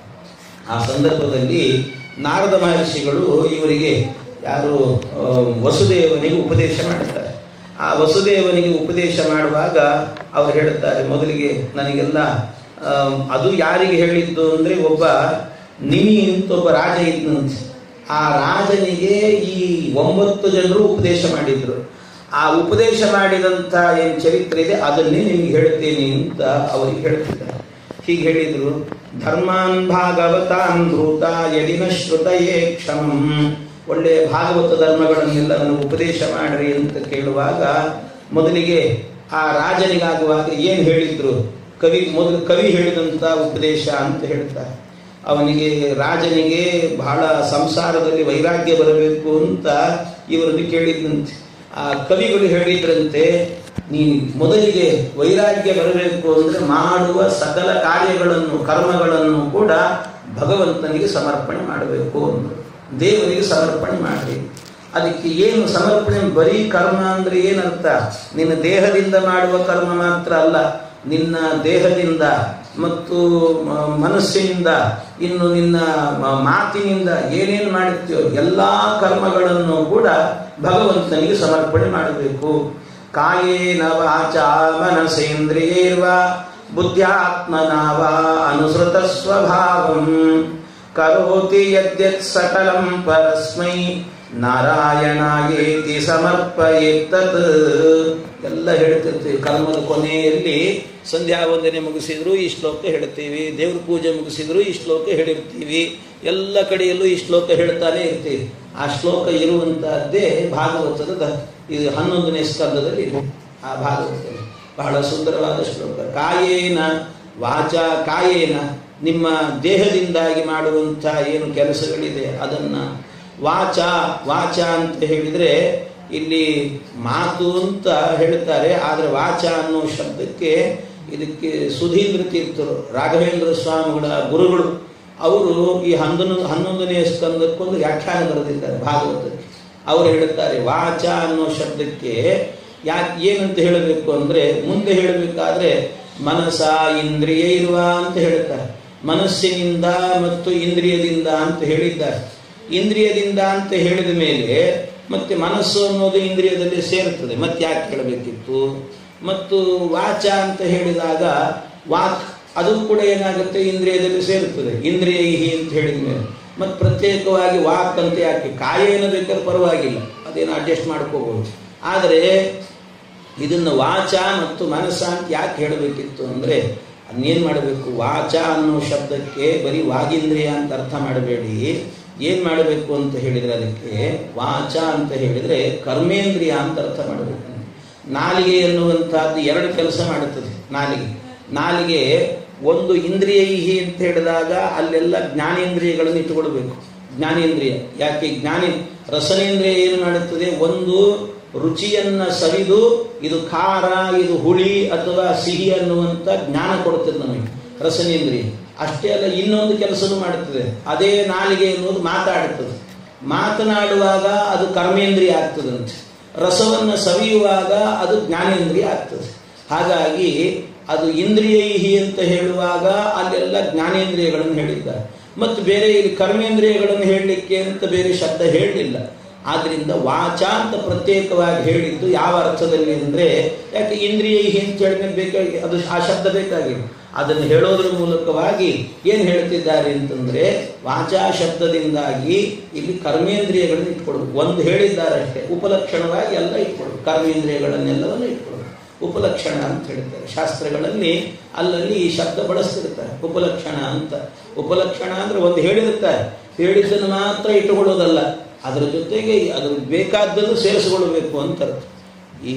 ಆ ಸಂದರ್ಭದಲ್ಲಿ ನಾರದ ಮಹರ್ಷಿಗಳು ಇವರಿಗೆ ಯಾರು ವಸುದೇವನಿಗೆ ಉಪದೇಶ ಮಾಡುತ್ತಾರೆ. ಆ ವಸುದೇವನಿಗೆ ಉಪದೇಶ ಮಾಡುವಾಗ ಅವರು ಹೇಳುತ್ತಾರೆ, ಮೊದಲಿಗೆ ನನಗೆಲ್ಲ ಅದು ಯಾರಿಗೆ ಹೇಳಿದ್ದು ಅಂದ್ರೆ ಒಬ್ಬ ನಿಮಿ ಅಂತ ಒಬ್ಬ ರಾಜ ಇದ್ದಂತೆ. ಆ ರಾಜನಿಗೆ ಈ 9 ಜನರು ಉಪದೇಶ ಮಾಡಿದ್ರು. ಆ ಉಪದೇಶ ಮಾಡಿದಂಥ ಏನು ಚರಿತ್ರೆ ಇದೆ ಅದನ್ನೇ ನಿಮಗೆ ಹೇಳ್ತೇನೆ ಅಂತ ಅವರಿಗೆ ಹೇಳ್ತಿದ್ದಾರೆ. ಹೀಗೆ ಹೇಳಿದ್ರು, ಧರ್ಮಾನ್ ಭಾಗವತಾನ್ ಧೂತ ಯದಿನ ಶ್ರುತಯೇ ಕ್ಷಮಂ. ಒಳ್ಳೆಯ ಭಾಗವತ ಧರ್ಮಗಳನ್ನೆಲ್ಲ ನನಗೆ ಉಪದೇಶ ಮಾಡ್ರಿ ಅಂತ ಕೇಳುವಾಗ ಮೊದಲಿಗೆ ಆ ರಾಜನಿಗಾಗುವಾಗ ಏನು ಹೇಳಿದ್ರು, ಕವಿ ಹೇಳಿದಂಥ ಉಪದೇಶ ಅಂತ ಹೇಳ್ತಾರೆ. ಅವನಿಗೆ ರಾಜನಿಗೆ ಬಹಳ ಸಂಸಾರದಲ್ಲಿ ವೈರಾಗ್ಯ ಬರಬೇಕು ಅಂತ ಇವರನ್ನು ಕೇಳಿದಂತೆ. ಆ ಕವಿಗಳು ಹೇಳಿದ್ರಂತೆ, ನೀನು ಮೊದಲಿಗೆ ವೈರಾಗ್ಯ ಬರಬೇಕು ಅಂದ್ರೆ ಮಾಡುವ ಸಕಲ ಕಾರ್ಯಗಳನ್ನು ಕರ್ಮಗಳನ್ನು ಕೂಡ ಭಗವಂತನಿಗೆ ಸಮರ್ಪಣೆ ಮಾಡಬೇಕು ಅಂದರು. ದೇವರಿಗೆ ಸಮರ್ಪಣೆ ಮಾಡಿ. ಅದಕ್ಕೆ ಏನು ಸಮರ್ಪಣೆ? ಬರೀ ಕರ್ಮ ಅಂದ್ರೆ ಏನರ್ಥ? ನಿನ್ನ ದೇಹದಿಂದ ಮಾಡುವ ಕರ್ಮ ಮಾತ್ರ ಅಲ್ಲ, ನಿನ್ನ ದೇಹದಿಂದ ಮತ್ತು ಮನಸ್ಸಿನಿಂದ, ಇನ್ನು ನಿನ್ನ ಮಾತಿನಿಂದ ಏನೇನು ಮಾಡುತ್ತೀಯೋ ಎಲ್ಲ ಕರ್ಮಗಳನ್ನು ಕೂಡ ಭಗವಂತನಿಗೆ ಸಮರ್ಪಣೆ ಮಾಡಬೇಕು. ಕಾಯೇನ ವಾಚಾ ಮನಸೇಂದ್ರಿಯೈರ್ವಾ ಬುದ್ಧ್ಯಾತ್ಮನಾ ಅನುಸೃತ ಸ್ವಭಾವಂ ಕರೋತಿ ಯದ್ಯತ್ ಸಕಲಂ ಪರಸ್ಮೈ ನಾರಾಯಣಾಯೇತಿ ಸಮರ್ಪಯೇತ್ತತ್. ಎಲ್ಲ ಹೇಳ್ತಿರ್ತೀವಿ. ಕರ್ಮದ ಕೊನೆಯಲ್ಲಿ ಸಂಧ್ಯಾ ವಂದನೆ ಮುಗಿಸಿದ್ರು ಈ ಶ್ಲೋಕ ಹೇಳ್ತೀವಿ, ದೇವ್ರ ಪೂಜೆ ಮುಗಿಸಿದ್ರು ಈ ಶ್ಲೋಕ ಹೇಳಿರ್ತೀವಿ, ಎಲ್ಲ ಕಡೆಯಲ್ಲೂ ಈ ಶ್ಲೋಕ ಹೇಳ್ತಾನೆ ಇರ್ತೀವಿ. ಆ ಶ್ಲೋಕ ಇರುವಂತಹದ್ದೇ ಭಾಗವತದ ಇದು 11ನೇ ಸ್ಕಂದದಲ್ಲಿ ಇದೆ. ಆ ಭಾಗವತದಲ್ಲಿ ಬಹಳ ಸುಂದರವಾದ ಶ್ಲೋಕ. ಕಾಯೇನ ವಾಚ, ಕಾಯೇನ ನಿಮ್ಮ ದೇಹದಿಂದಾಗಿ ಮಾಡುವಂಥ ಏನು ಕೆಲಸಗಳಿದೆ ಅದನ್ನ, ವಾಚ, ವಾಚ ಅಂತ ಹೇಳಿದ್ರೆ ಇಲ್ಲಿ ಮಾತು ಅಂತ ಹೇಳ್ತಾರೆ. ಆದರೆ ವಾಚ ಅನ್ನೋ ಶಬ್ದಕ್ಕೆ ಇದಕ್ಕೆ ಸುಧೀಂದ್ರ ತೀರ್ಥರು, ರಾಘವೇಂದ್ರ ಸ್ವಾಮಿಗಳ ಗುರುಗಳು, ಅವರು ಈ 11ನೇ ಸ್ಕಂದಕ್ಕೊಂದು ವ್ಯಾಖ್ಯಾನ ಬರೆದಿದ್ದಾರೆ ಭಾಗವತಕ್ಕೆ. ಅವರು ಹೇಳುತ್ತಾರೆ, ವಾಚ ಅನ್ನೋ ಶಬ್ದಕ್ಕೆ ಯಾಕೆ ಏನಂತ ಹೇಳಬೇಕು ಅಂದ್ರೆ, ಮುಂದೆ ಹೇಳಬೇಕಾದ್ರೆ ಮನಸ ಇಂದ್ರಿಯ ಇರುವ ಅಂತ ಹೇಳ್ತಾರೆ. ಮನಸ್ಸಿನಿಂದ ಮತ್ತು ಇಂದ್ರಿಯದಿಂದ ಅಂತ ಹೇಳಿದ್ದಾರೆ. ಇಂದ್ರಿಯದಿಂದ ಅಂತ ಹೇಳಿದ ಮೇಲೆ ಮತ್ತೆ ಮನಸ್ಸು ಅನ್ನೋದು ಇಂದ್ರಿಯದಲ್ಲಿ ಸೇರುತ್ತದೆ, ಮತ್ತೆ ಯಾಕೆ ಹೇಳಬೇಕಿತ್ತು? ಮತ್ತು ವಾಚ ಅಂತ ಹೇಳಿದಾಗ ವಾಕ್ ಅದು ಕೂಡ ಏನಾಗುತ್ತೆ, ಇಂದ್ರಿಯದಲ್ಲಿ ಸೇರುತ್ತದೆ. ಇಂದ್ರಿಯೈಹಿ ಅಂತ ಹೇಳಿದ ಮೇಲೆ ಮತ್ತು ಪ್ರತ್ಯೇಕವಾಗಿ ವಾಕ್ ಅಂತ ಯಾಕೆ? ಕಾಯೇನ ಬೇಕಾದ್ರೆ ಪರವಾಗಿಲ್ಲ, ಅದೇನು ಅಡ್ಜಸ್ಟ್ ಮಾಡ್ಕೋಬಹುದು. ಆದರೆ ಇದನ್ನು ವಾಚ ಮತ್ತು ಮನಸ್ಸ ಅಂತ ಯಾಕೆ ಹೇಳಬೇಕಿತ್ತು ಅಂದರೆ, ಅದನ್ನೇನು ಮಾಡಬೇಕು? ವಾಚ ಅನ್ನೋ ಶಬ್ದಕ್ಕೆ ಬರೀ ವಾಗೀಂದ್ರಿಯ ಅಂತ ಅರ್ಥ ಮಾಡಬೇಡಿ. ಏನು ಮಾಡಬೇಕು ಅಂತ ಹೇಳಿದರೆ, ಅದಕ್ಕೆ ವಾಚ ಅಂತ ಹೇಳಿದರೆ ಕರ್ಮೇಂದ್ರಿಯ ಅಂತ ಅರ್ಥ ಮಾಡಬೇಕು. ನಾಲಿಗೆ ಎನ್ನುವಂತಹದ್ದು ಎರಡು ಕೆಲಸ ಮಾಡುತ್ತದೆ. ನಾಲಿಗೆ ಒಂದು ಇಂದ್ರಿಯೈಹಿ ಅಂತ ಹೇಳಿದಾಗ ಅಲ್ಲೆಲ್ಲ ಜ್ಞಾನೇಂದ್ರಿಯಗಳನ್ನು ಇಟ್ಟುಕೊಳ್ಬೇಕು. ಜ್ಞಾನೇಂದ್ರಿಯ ಯಾಕೆ ರಸನೇಂದ್ರಿಯ ಏನು ಮಾಡುತ್ತದೆ? ಒಂದು ರುಚಿಯನ್ನ ಸವಿದು ಇದು ಖಾರ, ಇದು ಹುಳಿ ಅಥವಾ ಸಿಹಿ ಅನ್ನುವಂಥ ಜ್ಞಾನ ಕೊಡುತ್ತದೆ ನಮಗೆ ರಸನೇಂದ್ರಿಯ. ಅಷ್ಟೇ ಅಲ್ಲ, ಇನ್ನೊಂದು ಕೆಲಸನೂ ಮಾಡುತ್ತದೆ. ಅದೇ ನಾಲಿಗೆ ಎನ್ನುವುದು ಮಾತಾಡುತ್ತದೆ. ಮಾತನಾಡುವಾಗ ಅದು ಕರ್ಮೇಂದ್ರಿಯ ಆಗ್ತದಂತೆ. ರಸವನ್ನು ಸವಿಯುವಾಗ ಅದು ಜ್ಞಾನೇಂದ್ರಿಯ ಆಗ್ತದೆ. ಹಾಗಾಗಿ ಅದು ಇಂದ್ರಿಯೈಹಿ ಅಂತ ಹೇಳುವಾಗ ಅಲ್ಲೆಲ್ಲ ಜ್ಞಾನೇಂದ್ರಿಯಗಳನ್ನು ಹೇಳಿದ್ದಾರೆ. ಮತ್ತು ಬೇರೆ ಇಲ್ಲಿ ಕರ್ಮೇಂದ್ರಿಯಗಳನ್ನು ಹೇಳಲಿಕ್ಕೆ ಅಂತ ಬೇರೆ ಶಬ್ದ ಹೇಳಲಿಲ್ಲ. ಆದ್ರಿಂದ ವಾಚ ಅಂತ ಪ್ರತ್ಯೇಕವಾಗಿ ಹೇಳಿದ್ದು ಯಾವ ಅರ್ಥದಲ್ಲಿ ಅಂದರೆ, ಯಾಕೆ ಇಂದ್ರಿಯೈಹಿ ಅಂತ ಹೇಳಿದ್ರೆ ಬೇಕಾಗಿ ಅದು ಆ ಶಬ್ದ ಬೇಕಾಗಿಲ್ಲ. ಅದನ್ನು ಹೇಳೋದ್ರ ಮೂಲಕವಾಗಿ ಏನು ಹೇಳ್ತಿದ್ದಾರೆ ಅಂತಂದ್ರೆ, ವಾಚಾ ಶಬ್ದದಿಂದಾಗಿ ಇಲ್ಲಿ ಕರ್ಮೇಂದ್ರಿಯಗಳನ್ನು ಇಟ್ಕೊಳ್ಬೇಕು. ಒಂದು ಹೇಳಿದ್ದಾರೆ ಅಷ್ಟೇ, ಉಪಲಕ್ಷಣವಾಗಿ ಎಲ್ಲ ಇಟ್ಕೊಳ್ಬೇಕು. ಕರ್ಮೇಂದ್ರಿಯಗಳನ್ನೆಲ್ಲವನ್ನು ಇಟ್ಕೊಳ್ಬೇಕು. ಉಪಲಕ್ಷಣ ಅಂತ ಹೇಳ್ತಾರೆ ಶಾಸ್ತ್ರಗಳಲ್ಲಿ. ಅಲ್ಲಲ್ಲಿ ಈ ಶಬ್ದ ಬಳಸ್ತಿರ್ತಾರೆ ಉಪಲಕ್ಷಣ ಅಂತ. ಉಪಲಕ್ಷಣ ಅಂದ್ರೆ ಒಂದು ಹೇಳಿರುತ್ತಾರೆ, ಹೇಳಿದ್ದನ್ನು ಮಾತ್ರ ಇಟ್ಟುಕೊಳ್ಳೋದಲ್ಲ, ಅದರ ಜೊತೆಗೆ ಅದ್ರ ಬೇಕಾದ್ದನ್ನು ಸೇರಿಸಿಕೊಳ್ಳಬೇಕು ಅಂತ. ಈ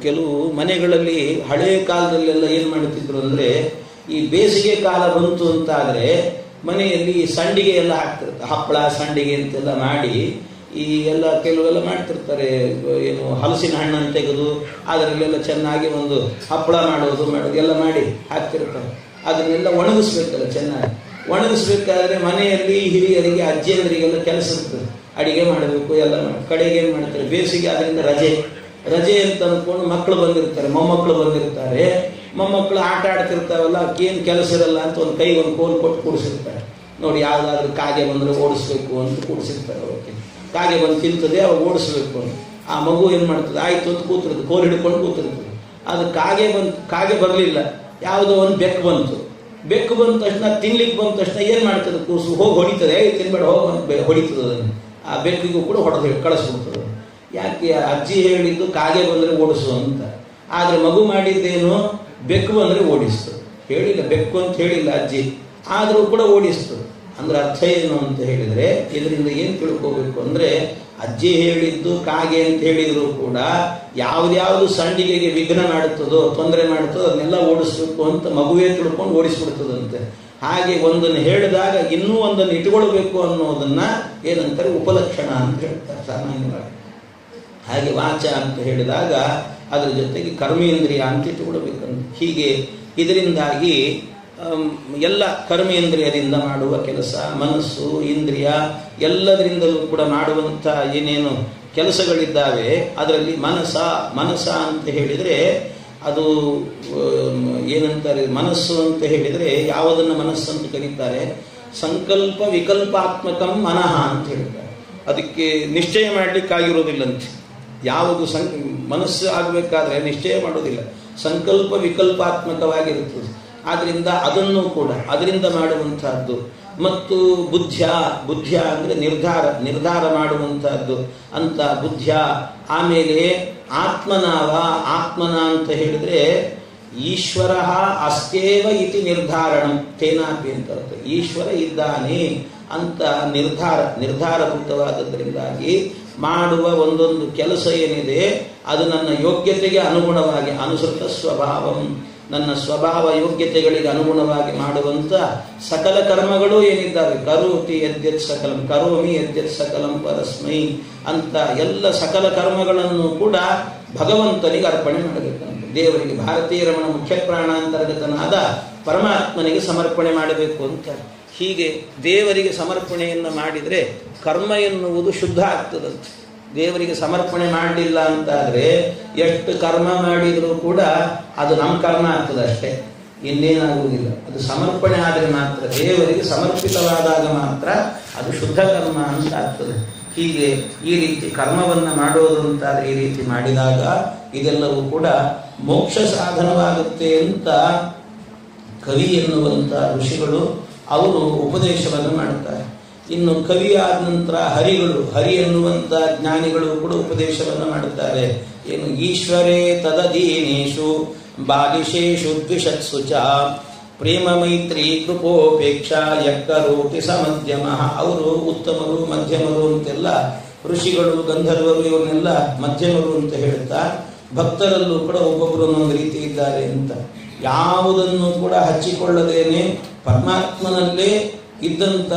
ಕೆಲವು ಮನೆಗಳಲ್ಲಿ ಹಳೆಯ ಕಾಲದಲ್ಲೆಲ್ಲ ಏನು ಮಾಡುತ್ತಿದ್ರು ಅಂದರೆ, ಈ ಬೇಸಿಗೆ ಕಾಲ ಬಂತು ಅಂತಾದರೆ ಮನೆಯಲ್ಲಿ ಸಂಡಿಗೆ ಎಲ್ಲ ಹಾಕ್ತಿರ್ತಾರೆ. ಹಪ್ಪಳ ಸಂಡಿಗೆ ಅಂತೆಲ್ಲ ಮಾಡಿ ಈ ಎಲ್ಲ ಕೆಲವೆಲ್ಲ ಮಾಡ್ತಿರ್ತಾರೆ. ಏನು ಹಲಸಿನ ಹಣ್ಣನ್ನು ತೆಗೆದು ಅದರಲ್ಲೆಲ್ಲ ಚೆನ್ನಾಗಿ ಒಂದು ಹಪ್ಪಳ ಮಾಡೋದು ಎಲ್ಲ ಮಾಡಿ ಹಾಕ್ತಿರ್ತಾರೆ. ಅದನ್ನೆಲ್ಲ ಒಣಗಿಸ್ಬೇಕಲ್ಲ, ಚೆನ್ನಾಗಿ ಒಣಗಿಸ್ಬೇಕಾದ್ರೆ ಮನೆಯಲ್ಲಿ ಹಿರಿಯರಿಗೆ ಅಜ್ಜಿಯರಿಗೆಲ್ಲ ಕೆಲಸ ಇರ್ತದೆ. ಅಡಿಗೆ ಮಾಡಬೇಕು ಎಲ್ಲ ಕಡೆಗೆ ಏನು ಮಾಡ್ತಾರೆ, ಬೇಸಿಗೆ ಅದರಿಂದ ರಜೆ ಅಂತ ಅಂದ್ಕೊಂಡು ಮಕ್ಕಳು ಬಂದಿರ್ತಾರೆ, ಮೊಮ್ಮಕ್ಕಳು ಬಂದಿರ್ತಾರೆ. ಮೊಮ್ಮಕ್ಕಳು ಆಟ ಆಡ್ತಿರ್ತಾವಲ್ಲ, ಏನು ಕೆಲಸ ಇರಲ್ಲ ಅಂತ ಒಂದು ಕೈಗೆ ಒಂದು ಕೋಲ್ ಕೊಟ್ಟು ಕೂಡಿಸಿರ್ತಾರೆ. ನೋಡಿ, ಯಾವುದಾದ್ರೂ ಕಾಗೆ ಬಂದರೆ ಓಡಿಸ್ಬೇಕು ಅಂತ ಕೂಡಿಸಿರ್ತಾರೆ. ಅವಕ್ಕೆ ಕಾಗೆ ಬಂದು ತಿಂತದೆ, ಅವಾಗ ಓಡಿಸ್ಬೇಕು ಅಂತ. ಆ ಮಗು ಏನು ಮಾಡ್ತದೆ, ಆಯ್ತು ಅಂತ ಕೂತಿರ್ತದೆ, ಕೋಲ್ ಹಿಡ್ಕೊಂಡು ಕೂತಿರ್ತದೆ. ಅದು ಕಾಗೆ ಬರಲಿಲ್ಲ, ಯಾವುದೋ ಒಂದು ಬೆಕ್ಕು ಬಂತು ಬಂದ ತಕ್ಷಣ ತಿನ್ಲಿಕ್ಕೆ ಬಂದ ತಕ್ಷಣ ಏನು ಮಾಡ್ತದೆ, ಕೂಸು ಹೋಗಿ ಹೊಡಿತದೆ, ತಿನ್ಬೇಡ ಹೋಗಿ ಹೊಡಿತದೆ. ಅದನ್ನು ಆ ಬೆಕ್ಕಿಗೂ ಕೂಡ ಹೊಡೆದು ಕಳಿಸ್ಬಿಡ್ತದೆ. ಯಾಕೆ? ಅಜ್ಜಿ ಹೇಳಿದ್ದು ಕಾಗೆ ಬಂದರೆ ಓಡಿಸು ಅಂತ. ಆದರೆ ಮಗು ಮಾಡಿದ್ದೇನು, ಬೆಕ್ಕು ಬಂದರೆ ಓಡಿಸ್ತು. ಹೇಳಿಲ್ಲ, ಬೆಕ್ಕು ಅಂತ ಹೇಳಿಲ್ಲ ಅಜ್ಜಿ, ಆದರೂ ಕೂಡ ಓಡಿಸ್ತು. ಅಂದ್ರೆ ಅರ್ಥ ಏನು ಅಂತ ಹೇಳಿದರೆ, ಇದರಿಂದ ಏನು ತಿಳ್ಕೋಬೇಕು ಅಂದರೆ, ಅಜ್ಜಿ ಹೇಳಿದ್ದು ಕಾಗೆ ಅಂತ ಹೇಳಿದ್ರು ಕೂಡ ಯಾವ್ದ್ಯಾವುದು ಸಂಡಿಗೆಗೆ ವಿಘ್ನ ಮಾಡುತ್ತದೋ, ತೊಂದರೆ ಮಾಡುತ್ತದೋ ಅದನ್ನೆಲ್ಲ ಓಡಿಸ್ಬೇಕು ಅಂತ ಮಗುವೇ ತಿಳ್ಕೊಂಡು ಓಡಿಸ್ಬಿಡ್ತದಂತೆ. ಹಾಗೆ ಒಂದನ್ನು ಹೇಳಿದಾಗ ಇನ್ನೂ ಒಂದನ್ನು ಇಟ್ಕೊಳ್ಬೇಕು ಅನ್ನೋದನ್ನ ಏನಂತಾರೆ, ಉಪಲಕ್ಷಣ ಅಂತ ಹೇಳ್ತಾರೆ ಸಾಮಾನ್ಯವಾಗಿ. ಹಾಗೆ ವಾಚ ಅಂತ ಹೇಳಿದಾಗ ಅದರ ಜೊತೆಗೆ ಕರ್ಮೇಂದ್ರಿಯ ಅಂತ ಇಟ್ಟುಕೊಳ್ಬೇಕಂತ. ಹೀಗೆ ಇದರಿಂದಾಗಿ ಎಲ್ಲ ಕರ್ಮೇಂದ್ರಿಯದಿಂದ ಮಾಡುವ ಕೆಲಸ, ಮನಸ್ಸು ಇಂದ್ರಿಯ ಎಲ್ಲದರಿಂದಲೂ ಕೂಡ ಮಾಡುವಂಥ ಏನೇನು ಕೆಲಸಗಳಿದ್ದಾವೆ ಅದರಲ್ಲಿ ಮನಸ ಅಂತ ಹೇಳಿದರೆ ಅದು ಏನಂತಾರೆ, ಮನಸ್ಸು ಅಂತ ಹೇಳಿದರೆ ಯಾವುದನ್ನು ಮನಸ್ಸು ಅಂತ ಕರೀತಾರೆ, ಸಂಕಲ್ಪ ವಿಕಲ್ಪಾತ್ಮಕಂ ಮನಃ ಅಂತ ಹೇಳ್ತಾರೆ. ಅದಕ್ಕೆ ನಿಶ್ಚಯ ಮಾಡಲಿಕ್ಕಾಗಿರೋದಿಲ್ಲಂತೆ. ಯಾವುದು ಮನಸ್ಸು ಆಗಬೇಕಾದ್ರೆ ನಿಶ್ಚಯ ಮಾಡೋದಿಲ್ಲ, ಸಂಕಲ್ಪ ವಿಕಲ್ಪಾತ್ಮಕವಾಗಿರುತ್ತದೆ. ಆದ್ದರಿಂದ ಅದನ್ನು ಕೂಡ ಅದರಿಂದ ಮಾಡುವಂತಹದ್ದು. ಮತ್ತು ಬುದ್ಧ್ಯ ಅಂದರೆ ನಿರ್ಧಾರ ಮಾಡುವಂತಹದ್ದು ಅಂತ ಬುದ್ಧ್ಯ. ಆಮೇಲೆ ಆತ್ಮನ ಅಂತ ಹೇಳಿದ್ರೆ ಈಶ್ವರ ಅಸ್ತೇವ ಇತಿ ನಿರ್ಧಾರಣಂ ತೇನಾಪಿ ಅಂತ ಅರ್ಥ. ಈಶ್ವರ ಇದ್ದಾನೆ ಅಂತ ನಿರ್ಧಾರಭೂತವಾದದ್ರಿಂದಾಗಿ ಮಾಡುವ ಒಂದೊಂದು ಕೆಲಸ ಏನಿದೆ ಅದು ನನ್ನ ಯೋಗ್ಯತೆಗೆ ಅನುಗುಣವಾಗಿ ಅನುಸೃತ ಸ್ವಭಾವಂ, ನನ್ನ ಸ್ವಭಾವ ಯೋಗ್ಯತೆಗಳಿಗೆ ಅನುಗುಣವಾಗಿ ಮಾಡುವಂಥ ಸಕಲ ಕರ್ಮಗಳು ಏನಿದ್ದಾವೆ, ಕರೋತಿ ಯದ್ಯತ್ ಸಕಲಂ ಕರೋಮಿ ಯದ್ಯತ್ ಸಕಲಂ ಪರಸ್ಮೈ ಅಂತ ಎಲ್ಲ ಸಕಲ ಕರ್ಮಗಳನ್ನು ಕೂಡ ಭಗವಂತನಿಗೆ ಅರ್ಪಣೆ ಮಾಡಬೇಕಂತ. ದೇವರಿಗೆ, ಭಾರತೀಯ ರಮಣ ಮುಖ್ಯ ಪ್ರಾಣಾಂತರ್ಗತನಾದ ಪರಮಾತ್ಮನಿಗೆ ಸಮರ್ಪಣೆ ಮಾಡಬೇಕು ಅಂತ. ಹೀಗೆ ದೇವರಿಗೆ ಸಮರ್ಪಣೆಯನ್ನು ಮಾಡಿದರೆ ಕರ್ಮ ಎನ್ನುವುದು ಶುದ್ಧ ಆಗ್ತದಂತೆ. ದೇವರಿಗೆ ಸಮರ್ಪಣೆ ಮಾಡಲಿಲ್ಲ ಅಂತಾದರೆ ಎಷ್ಟು ಕರ್ಮ ಮಾಡಿದರೂ ಕೂಡ ಅದು ನಮ್ಮ ಕರ್ಮ ಆಗ್ತದೆ ಅಷ್ಟೇ, ಇನ್ನೇನಾಗುವುದಿಲ್ಲ. ಅದು ಸಮರ್ಪಣೆ ಆದರೆ ಮಾತ್ರ, ದೇವರಿಗೆ ಸಮರ್ಪಿತವಾದಾಗ ಮಾತ್ರ ಅದು ಶುದ್ಧ ಕರ್ಮ ಅಂತ ಆಗ್ತದೆ. ಹೀಗೆ ಈ ರೀತಿ ಕರ್ಮವನ್ನು ಮಾಡೋದು ಅಂತಾದರೆ ಈ ರೀತಿ ಮಾಡಿದಾಗ ಇದೆಲ್ಲವೂ ಕೂಡ ಮೋಕ್ಷ ಸಾಧನವಾಗುತ್ತೆ ಅಂತ ಕವಿ ಎನ್ನುವಂಥ ಋಷಿಗಳು ಅವರು ಉಪದೇಶವನ್ನು ಮಾಡುತ್ತಾರೆ. ಇನ್ನು ಕವಿ ಆದ ನಂತರ ಹರಿ ಎನ್ನುವಂಥ ಜ್ಞಾನಿಗಳು ಕೂಡ ಉಪದೇಶವನ್ನು ಮಾಡುತ್ತಾರೆ. ಏನು, ಈಶ್ವರೇ ತದಧೀನೇಶು ಬಾಲಿಶೇಷು ದ್ವಿಷತ್ಸು ಚ ಪ್ರೇಮ ಮೈತ್ರಿ ಕೃಪೋಪೇಕ್ಷ ಯಕ್ಕರೋತಿ ಸಮಧ್ಯಮ. ಅವರು ಉತ್ತಮರು ಮಧ್ಯಮರು ಅಂತೆಲ್ಲ ಋಷಿಗಳು ಗಂಧರ್ವರು ಇವ್ರನ್ನೆಲ್ಲ ಮಧ್ಯಮರು ಅಂತ ಹೇಳ್ತಾ, ಭಕ್ತರಲ್ಲೂ ಕೂಡ ಒಬ್ಬೊಬ್ಬರು ಒಂದೊಂದು ರೀತಿ ಇದ್ದಾರೆ ಅಂತ. ಯಾವುದನ್ನು ಕೂಡ ಹಚ್ಚಿಕೊಳ್ಳದೇನೆ ಪರಮಾತ್ಮನಲ್ಲೇ ಇದ್ದಂಥ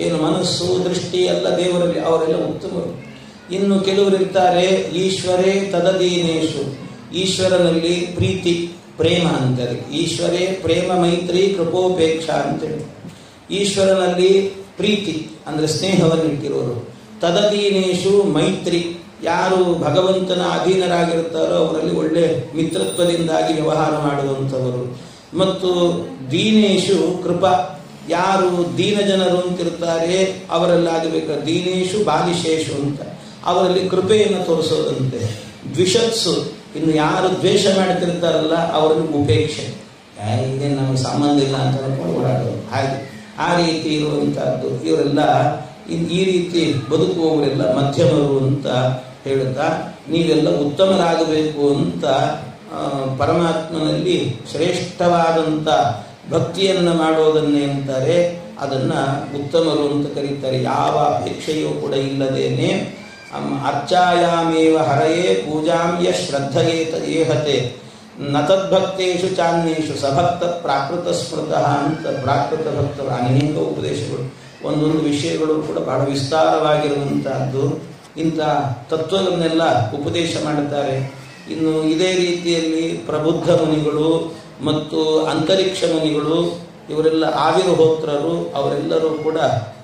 ಏನು ಮನಸ್ಸು ದೃಷ್ಟಿ ಎಲ್ಲ ದೇವರಲ್ಲಿ, ಅವರೆಲ್ಲ ಉತ್ತಮರು. ಇನ್ನು ಕೆಲವರಿರ್ತಾರೆ ಈಶ್ವರೇ ತದದೀನೇಶು, ಈಶ್ವರನಲ್ಲಿ ಪ್ರೀತಿ ಪ್ರೇಮ ಅಂತಾರೆ. ಈಶ್ವರೇ ಪ್ರೇಮ ಮೈತ್ರಿ ಕೃಪೋಪೇಕ್ಷ ಅಂತೇಳಿ ಈಶ್ವರನಲ್ಲಿ ಪ್ರೀತಿ ಅಂದರೆ ಸ್ನೇಹವನ್ನಿಟ್ಟಿರೋರು. ತದದೀನೇಶು ಮೈತ್ರಿ, ಯಾರು ಭಗವಂತನ ಅಧೀನರಾಗಿರುತ್ತಾರೋ ಅವರಲ್ಲಿ ಒಳ್ಳೆ ಮಿತ್ರತ್ವದಿಂದಾಗಿ ವ್ಯವಹಾರ ಮಾಡುವಂಥವರು. ಮತ್ತು ದೀನೇಶು ಕೃಪಾ, ಯಾರು ದೀನ ಜನರು ಅಂತಿರ್ತಾರೆ ಅವರಲ್ಲಾಗಬೇಕು. ದೀನೇಶು ಬಾಲಿಶೇಷು ಅಂತ ಅವರಲ್ಲಿ ಕೃಪೆಯನ್ನು ತೋರಿಸೋದಂತೆ. ದ್ವಿಷತ್ಸು, ಇನ್ನು ಯಾರು ದ್ವೇಷ ಮಾಡ್ತಿರ್ತಾರಲ್ಲ ಅವರಲ್ಲಿ ಉಪೇಕ್ಷೆ, ಹೀಗೆ ನಮಗೆ ಸಂಬಂಧ ಇಲ್ಲ ಅಂತ ಹೇಳ್ಕೊಂಡು ಓಡಾಡೋದು. ಹಾಗೆ ಆ ರೀತಿ ಇರುವಂತಹದ್ದು ಇವರೆಲ್ಲ ಈ ರೀತಿ ಬದುಕುವವರೆಲ್ಲ ಮಧ್ಯಮರು ಅಂತ ಹೇಳುತ್ತಾ, ನೀವೆಲ್ಲ ಉತ್ತಮರಾಗಬೇಕು ಅಂತ ಪರಮಾತ್ಮನಲ್ಲಿ ಶ್ರೇಷ್ಠವಾದಂಥ ಭಕ್ತಿಯನ್ನು ಮಾಡೋದನ್ನೇ ಅಂತಾರೆ. ಅದನ್ನು ಉತ್ತಮರು ಅಂತ ಕರೀತಾರೆ. ಯಾವ ಅಪೇಕ್ಷೆಯೂ ಕೂಡ ಇಲ್ಲದೇನೆ ಅರ್ಚಾಯಾಮೇವ ಹರಯೇ ಪೂಜಾಂಯ ಶ್ರದ್ಧಯೇತ ಏಹತೆ ನ ತದ್ಭಕ್ತೇಶು ಚಾನ್ಯೇಶು ಸಭಕ್ತ ಪ್ರಾಕೃತ ಸ್ಮೃತಃ ಅಂತ ಪ್ರಾಕೃತ ಭಕ್ತರ ಅನೇಕ ಉಪದೇಶಗಳು, ಒಂದೊಂದು ವಿಷಯಗಳು ಕೂಡ ಬಹಳ ವಿಸ್ತಾರವಾಗಿರುವಂತಹದ್ದು. ಇಂಥ ತತ್ವಗಳನ್ನೆಲ್ಲ ಉಪದೇಶ ಮಾಡುತ್ತಾರೆ. ಇನ್ನು ಇದೇ ರೀತಿಯಲ್ಲಿ ಪ್ರಬುದ್ಧ ಮುನಿಗಳು ಮತ್ತು ಅಂತರಿಕ್ಷ ಮುನಿಗಳು ಇವರೆಲ್ಲ ಆವಿರ್ಹೋತ್ರರು, ಅವರೆಲ್ಲರೂ ಕೂಡ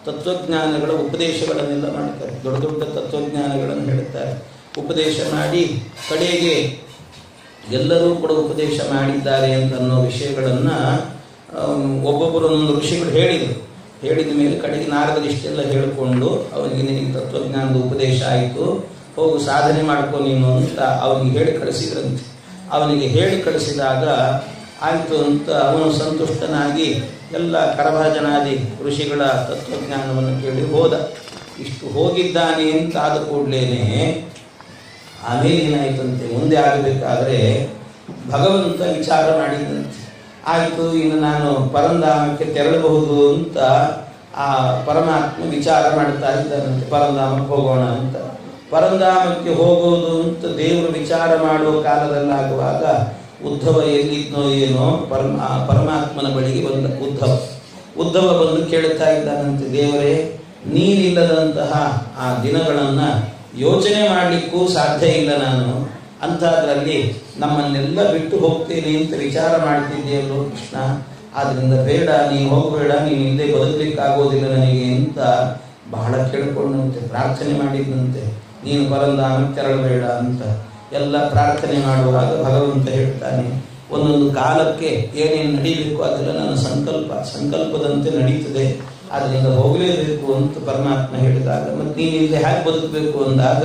ತತ್ವಜ್ಞಾನಗಳ ಉಪದೇಶಗಳನ್ನೆಲ್ಲ ಮಾಡ್ತಾರೆ. ದೊಡ್ಡ ದೊಡ್ಡ ತತ್ವಜ್ಞಾನಗಳನ್ನು ಹೇಳುತ್ತಾರೆ. ಉಪದೇಶ ಮಾಡಿ ಕಡೆಗೆ ಎಲ್ಲರೂ ಕೂಡ ಉಪದೇಶ ಮಾಡಿದ್ದಾರೆ ಅಂತ ಅನ್ನೋ ವಿಷಯಗಳನ್ನು ಒಬ್ಬೊಬ್ಬರು ಒಂದೊಂದು ಋಷಿಗಳು ಹೇಳಿದರು. ಹೇಳಿದ ಮೇಲೆ ಕಡೆಗೆ ನಾರದರಿಷ್ಟೆಲ್ಲ ಹೇಳಿಕೊಂಡು ಅವನಿಗೆ ನಿನಗೆ ತತ್ವಜ್ಞಾನದ ಉಪದೇಶ ಆಯಿತು, ಹೋಗು ಸಾಧನೆ ಮಾಡ್ಕೊ ನೀನು ಅಂತ ಅವನಿಗೆ ಹೇಳಿ ಕಳಿಸಿದ್ರಂತೆ. ಅವನಿಗೆ ಹೇಳಿ ಕಳಿಸಿದಾಗ ಆಯಿತು ಅಂತ ಅವನು ಸಂತುಷ್ಟನಾಗಿ ಎಲ್ಲ ಕರಭಾಜನಾದಿ ಋಷಿಗಳ ತತ್ವಜ್ಞಾನವನ್ನು ಕೇಳಿ ಹೋದ. ಇಷ್ಟು ಹೋಗಿದ್ದಾನೆ ಅಂತ ಆದ ಕೂಡಲೇ ಆಮೇಲೆ ಏನಾಯಿತಂತೆ, ಮುಂದೆ ಆಗಬೇಕಾದ್ರೆ ಭಗವಂತ ವಿಚಾರ ಮಾಡಿದಂತೆ. ಆಯಿತು, ಇನ್ನು ನಾನು ಪರಂಧಾಮಕ್ಕೆ ತೆರಳಬಹುದು ಅಂತ ಆ ಪರಮಾತ್ಮ ವಿಚಾರ ಮಾಡ್ತಾ ಇದ್ದಾನಂತೆ. ಪರಂಧಾಮಕ್ಕೆ ಹೋಗೋಣ ಅಂತ. ಪರಂಧಾಮಕ್ಕೆ ಹೋಗೋದು ಅಂತ ದೇವರು ವಿಚಾರ ಮಾಡುವ ಕಾಲದಲ್ಲಾಗುವಾಗ ಉದ್ಧವ ಎಲ್ಲಿದ್ನೋ ಏನೋ ಪರಮಾತ್ಮನ ಬಳಿಗೆ ಬಂದ ಉದ್ಧವ ಬಂದು ಕೇಳ್ತಾ ಇದ್ದಾನಂತೆ, ದೇವರೇ ನೀನಿಲ್ಲದಂತಹ ಆ ದಿನಗಳನ್ನು ಯೋಚನೆ ಮಾಡಲಿಕ್ಕೂ ಸಾಧ್ಯ ಇಲ್ಲ ನಾನು, ಅಂಥದ್ರಲ್ಲಿ ನಮ್ಮನ್ನೆಲ್ಲ ಬಿಟ್ಟು ಹೋಗ್ತೇನೆ ಅಂತ ವಿಚಾರ ಮಾಡ್ತಿದ್ದೀಯಲ್ಲೋ ಕೃಷ್ಣ, ಆದ್ರಿಂದ ಬೇಡ, ನೀನು ಹೋಗಬೇಡ, ನೀನು ಇಲ್ಲೇ ಬದುಕಲಿಕ್ಕಾಗೋದಿಲ್ಲ ನನಗೆ ಅಂತ ಬಹಳ ಕೇಳ್ಕೊಂಡಂತೆ, ಪ್ರಾರ್ಥನೆ ಮಾಡಿದಂತೆ, ನೀನು ಪರಂಧಾಮಕ್ಕೆ ತೆರಳಬೇಡ ಅಂತ ಎಲ್ಲ ಪ್ರಾರ್ಥನೆ ಮಾಡುವಾಗ ಭಗವಂತ ಹೇಳ್ತಾನೆ, ಒಂದೊಂದು ಕಾಲಕ್ಕೆ ಏನೇನು ನಡೀಬೇಕು ಅದೆಲ್ಲ ನನ್ನ ಸಂಕಲ್ಪದಂತೆ ನಡೀತದೆ, ಅದರಿಂದ ಹೋಗಲೇಬೇಕು ಅಂತ ಪರಮಾತ್ಮ ಹೇಳಿದಾಗ, ಮತ್ತು ನೀನು ಇಲ್ಲಿ ಹೇಗೆ ಬದುಕಬೇಕು ಅಂದಾಗ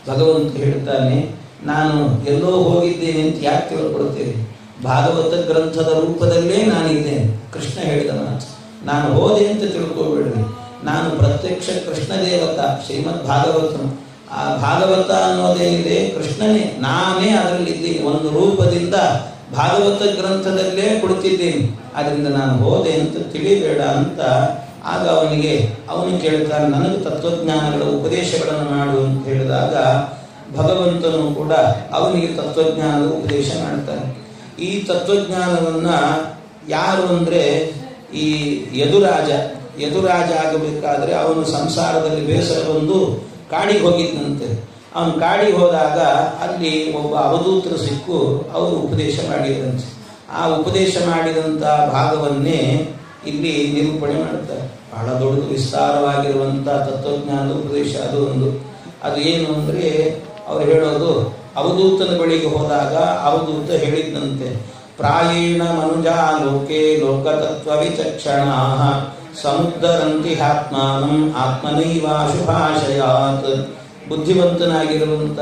ಭಗವಂತ ಹೇಳ್ತಾನೆ, ನಾನು ಎಲ್ಲೋ ಹೋಗಿದ್ದೇನೆ ಅಂತ ಯಾಕೆ ತಿಳ್ಕೊಳ್ತೇನೆ, ಭಾಗವತ ಗ್ರಂಥದ ರೂಪದಲ್ಲೇ ನಾನಿದ್ದೇನೆ. ಕೃಷ್ಣ ಹೇಳಿದ ಮಾತು, ನಾನು ಹೋದೆ ಅಂತ ತಿಳ್ಕೊಬೇಡ್ರಿ, ನಾನು ಪ್ರತ್ಯಕ್ಷ ಕೃಷ್ಣ ದೇವತ, ಶ್ರೀಮದ್ ಭಾಗವತ. ಆ ಭಾಗವತ ಅನ್ನೋದೇನಿದೆ ಕೃಷ್ಣನೇ, ನಾನೇ ಅದರಲ್ಲಿದ್ದೀನಿ, ಒಂದು ರೂಪದಿಂದ ಭಾಗವತ ಗ್ರಂಥದಲ್ಲೇ ಕುಳಿತಿದ್ದೇನೆ, ಅದರಿಂದ ನಾನು ಹೋದೆ ಅಂತ ತಿಳಿಬೇಡ ಅಂತ. ಆಗ ಅವನು ಕೇಳ್ತಾನೆ, ನನಗೆ ತತ್ವಜ್ಞಾನಗಳ ಉಪದೇಶಗಳನ್ನು ಮಾಡು ಅಂತ ಹೇಳಿದಾಗ ಭಗವಂತನು ಕೂಡ ಅವನಿಗೆ ತತ್ವಜ್ಞಾನದ ಉಪದೇಶ ಮಾಡ್ತಾನೆ. ಈ ತತ್ವಜ್ಞಾನವನ್ನು ಯಾರು ಅಂದರೆ ಈ ಯದುರಾಜ ಆಗಬೇಕಾದ್ರೆ ಅವನು ಸಂಸಾರದಲ್ಲಿ ಬೇಸರ ಬಂದು ಕಾಡಿಗೆ ಹೋಗಿದ್ದಂತೆ. ಅವನು ಕಾಡಿಗೆ ಹೋದಾಗ ಅಲ್ಲಿ ಒಬ್ಬ ಅವಧೂತರು ಸಿಕ್ಕು ಅವರು ಉಪದೇಶ ಮಾಡಿದಂತೆ. ಆ ಉಪದೇಶ ಮಾಡಿದಂಥ ಭಾಗವನ್ನೇ ಇಲ್ಲಿ ನಿರೂಪಣೆ ಮಾಡ್ತಾರೆ. ಬಹಳ ದೊಡ್ಡ ವಿಸ್ತಾರವಾಗಿರುವಂಥ ತತ್ವಜ್ಞಾನದ ಉಪದೇಶ ಅದು ಒಂದು. ಅದು ಏನು ಅಂದರೆ ಅವರು ಹೇಳೋದು, ಅವಧೂತನ ಬಳಿಗೆ ಹೋದಾಗ ಅವಧೂತ ಹೇಳಿದ್ದಂತೆ, ಪ್ರಾಯೇಣ ಮನುಜಾ ಲೋಕೆ ಲೋಕತತ್ವ ವಿಚಕ್ಷಣಾ ಸಮುದ್ಧರಂತಿ ಆತ್ಮಾನಂ ಆತ್ಮನೈವಾಶುಭಾಷಯಾತ್. ಬುದ್ಧಿವಂತನಾಗಿರುವಂಥ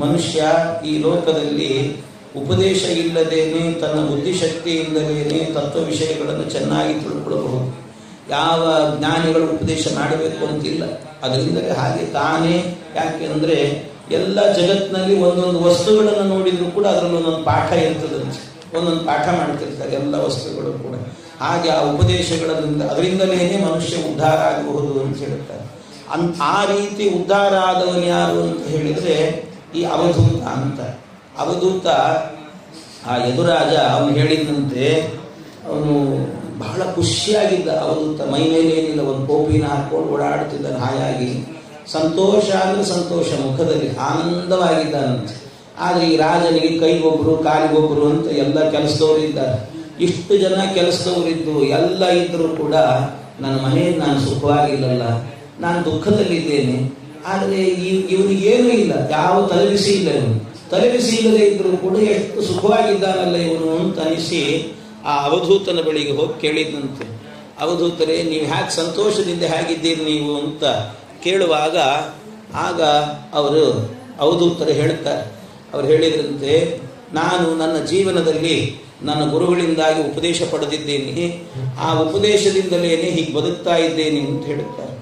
ಮನುಷ್ಯ ಈ ಲೋಕದಲ್ಲಿ ಉಪದೇಶ ಇಲ್ಲದೇನೆ ತನ್ನ ಬುದ್ಧಿಶಕ್ತಿಯಿಂದಲೇ ತತ್ವ ವಿಷಯಗಳನ್ನು ಚೆನ್ನಾಗಿ ತಿಳ್ಕೊಳ್ಳಬಹುದು. ಯಾವ ಜ್ಞಾನಿಗಳು ಉಪದೇಶ ಮಾಡಬೇಕು ಅಂತಿಲ್ಲ, ಅದರಿಂದಲೇ ಹಾಗೆ ತಾನೇ. ಯಾಕೆ ಅಂದರೆ ಎಲ್ಲ ಜಗತ್ತಿನಲ್ಲಿ ಒಂದೊಂದು ವಸ್ತುಗಳನ್ನು ನೋಡಿದ್ರು ಕೂಡ ಅದರಲ್ಲಿ ಒಂದೊಂದು ಪಾಠ ಇರ್ತದಂತೆ, ಒಂದೊಂದು ಪಾಠ ಮಾಡ್ತಿರ್ತಾರೆ ಎಲ್ಲ ವಸ್ತುಗಳು ಕೂಡ. ಹಾಗೆ ಆ ಉಪದೇಶಗಳಿಂದ ಅದರಿಂದಲೇ ಮನುಷ್ಯ ಉದ್ಧಾರ ಆಗಬಹುದು ಅಂತ ಹೇಳ್ತಾರೆ. ಆ ರೀತಿ ಉದ್ಧಾರ ಆದವನು ಯಾರು ಅಂತ ಹೇಳಿದರೆ ಈ ಅವಧೂತ ಅಂತ. ಅವಧೂತ ಆ ಯದುರಾಜ ಅವನು ಹೇಳಿದಂತೆ ಅವನು ಬಹಳ ಖುಷಿಯಾಗಿದ್ದ. ಅವಧೂತ ಮೈ ಮೇಲೆ ಏನಿಲ್ಲ, ಒಂದು ಕೋಪಿನ ಹಾಕೊಂಡು ಓಡಾಡುತ್ತಿದ್ದಾನೆ ಹಾಯಾಗಿ. ಸಂತೋಷ ಅಂದರೆ ಸಂತೋಷ, ಮುಖದಲ್ಲಿ ಆನಂದವಾಗಿದ್ದಾನಂತೆ. ಆದರೆ ಈ ರಾಜನಿಗೆ ಕೈಗೊಬ್ಬರು ಕಾಲಿಗೊಬ್ಬರು ಅಂತ ಎಲ್ಲ ಕೆಲಸದವರು ಇದ್ದಾರೆ. ಇಷ್ಟು ಜನ ಕೆಲಸದವರಿದ್ದು ಎಲ್ಲ ಇದ್ದರೂ ಕೂಡ ನನ್ನ ಮನೆಯಲ್ಲಿ ನಾನು ಸುಖವಾಗಿಲ್ಲಲ್ಲ, ನಾನು ದುಃಖದಲ್ಲಿದ್ದೇನೆ. ಆದರೆ ಇವನಿಗೇನೂ ಇಲ್ಲ, ಯಾವ ತಲೆಬಿಸಿ ಇಲ್ಲ. ಇವನು ತಲೆಬಿಸಿ ಇಲ್ಲದೆ ಇದ್ದರೂ ಕೂಡ ಎಷ್ಟು ಸುಖವಾಗಿದ್ದಾನಲ್ಲ ಇವನು ಅಂತ ಅನಿಸಿ ಆ ಅವಧೂತನ ಬಳಿಗೆ ಹೋಗಿ ಕೇಳಿದಂತೆ, ಅವಧೂತರೇ ನೀವು ಹ್ಯಾಕೆ ಸಂತೋಷದಿಂದ ಹೇಗಿದ್ದೀರಿ ನೀವು ಅಂತ ಕೇಳುವಾಗ ಆಗ ಅವರು ಅವಧೂತರು ಹೇಳ್ತಾರೆ. ಅವರು ಹೇಳಿದಂತೆ, ನಾನು ನನ್ನ ಜೀವನದಲ್ಲಿ ನನ್ನ ಗುರುಗಳಿಂದಾಗಿ ಉಪದೇಶ ಪಡೆದಿದ್ದೇನೆ, ಆ ಉಪದೇಶದಿಂದಲೇ ಹೀಗೆ ಬದುಕ್ತಾ ಇದ್ದೇನೆ ಅಂತ ಹೇಳ್ತಾರೆ.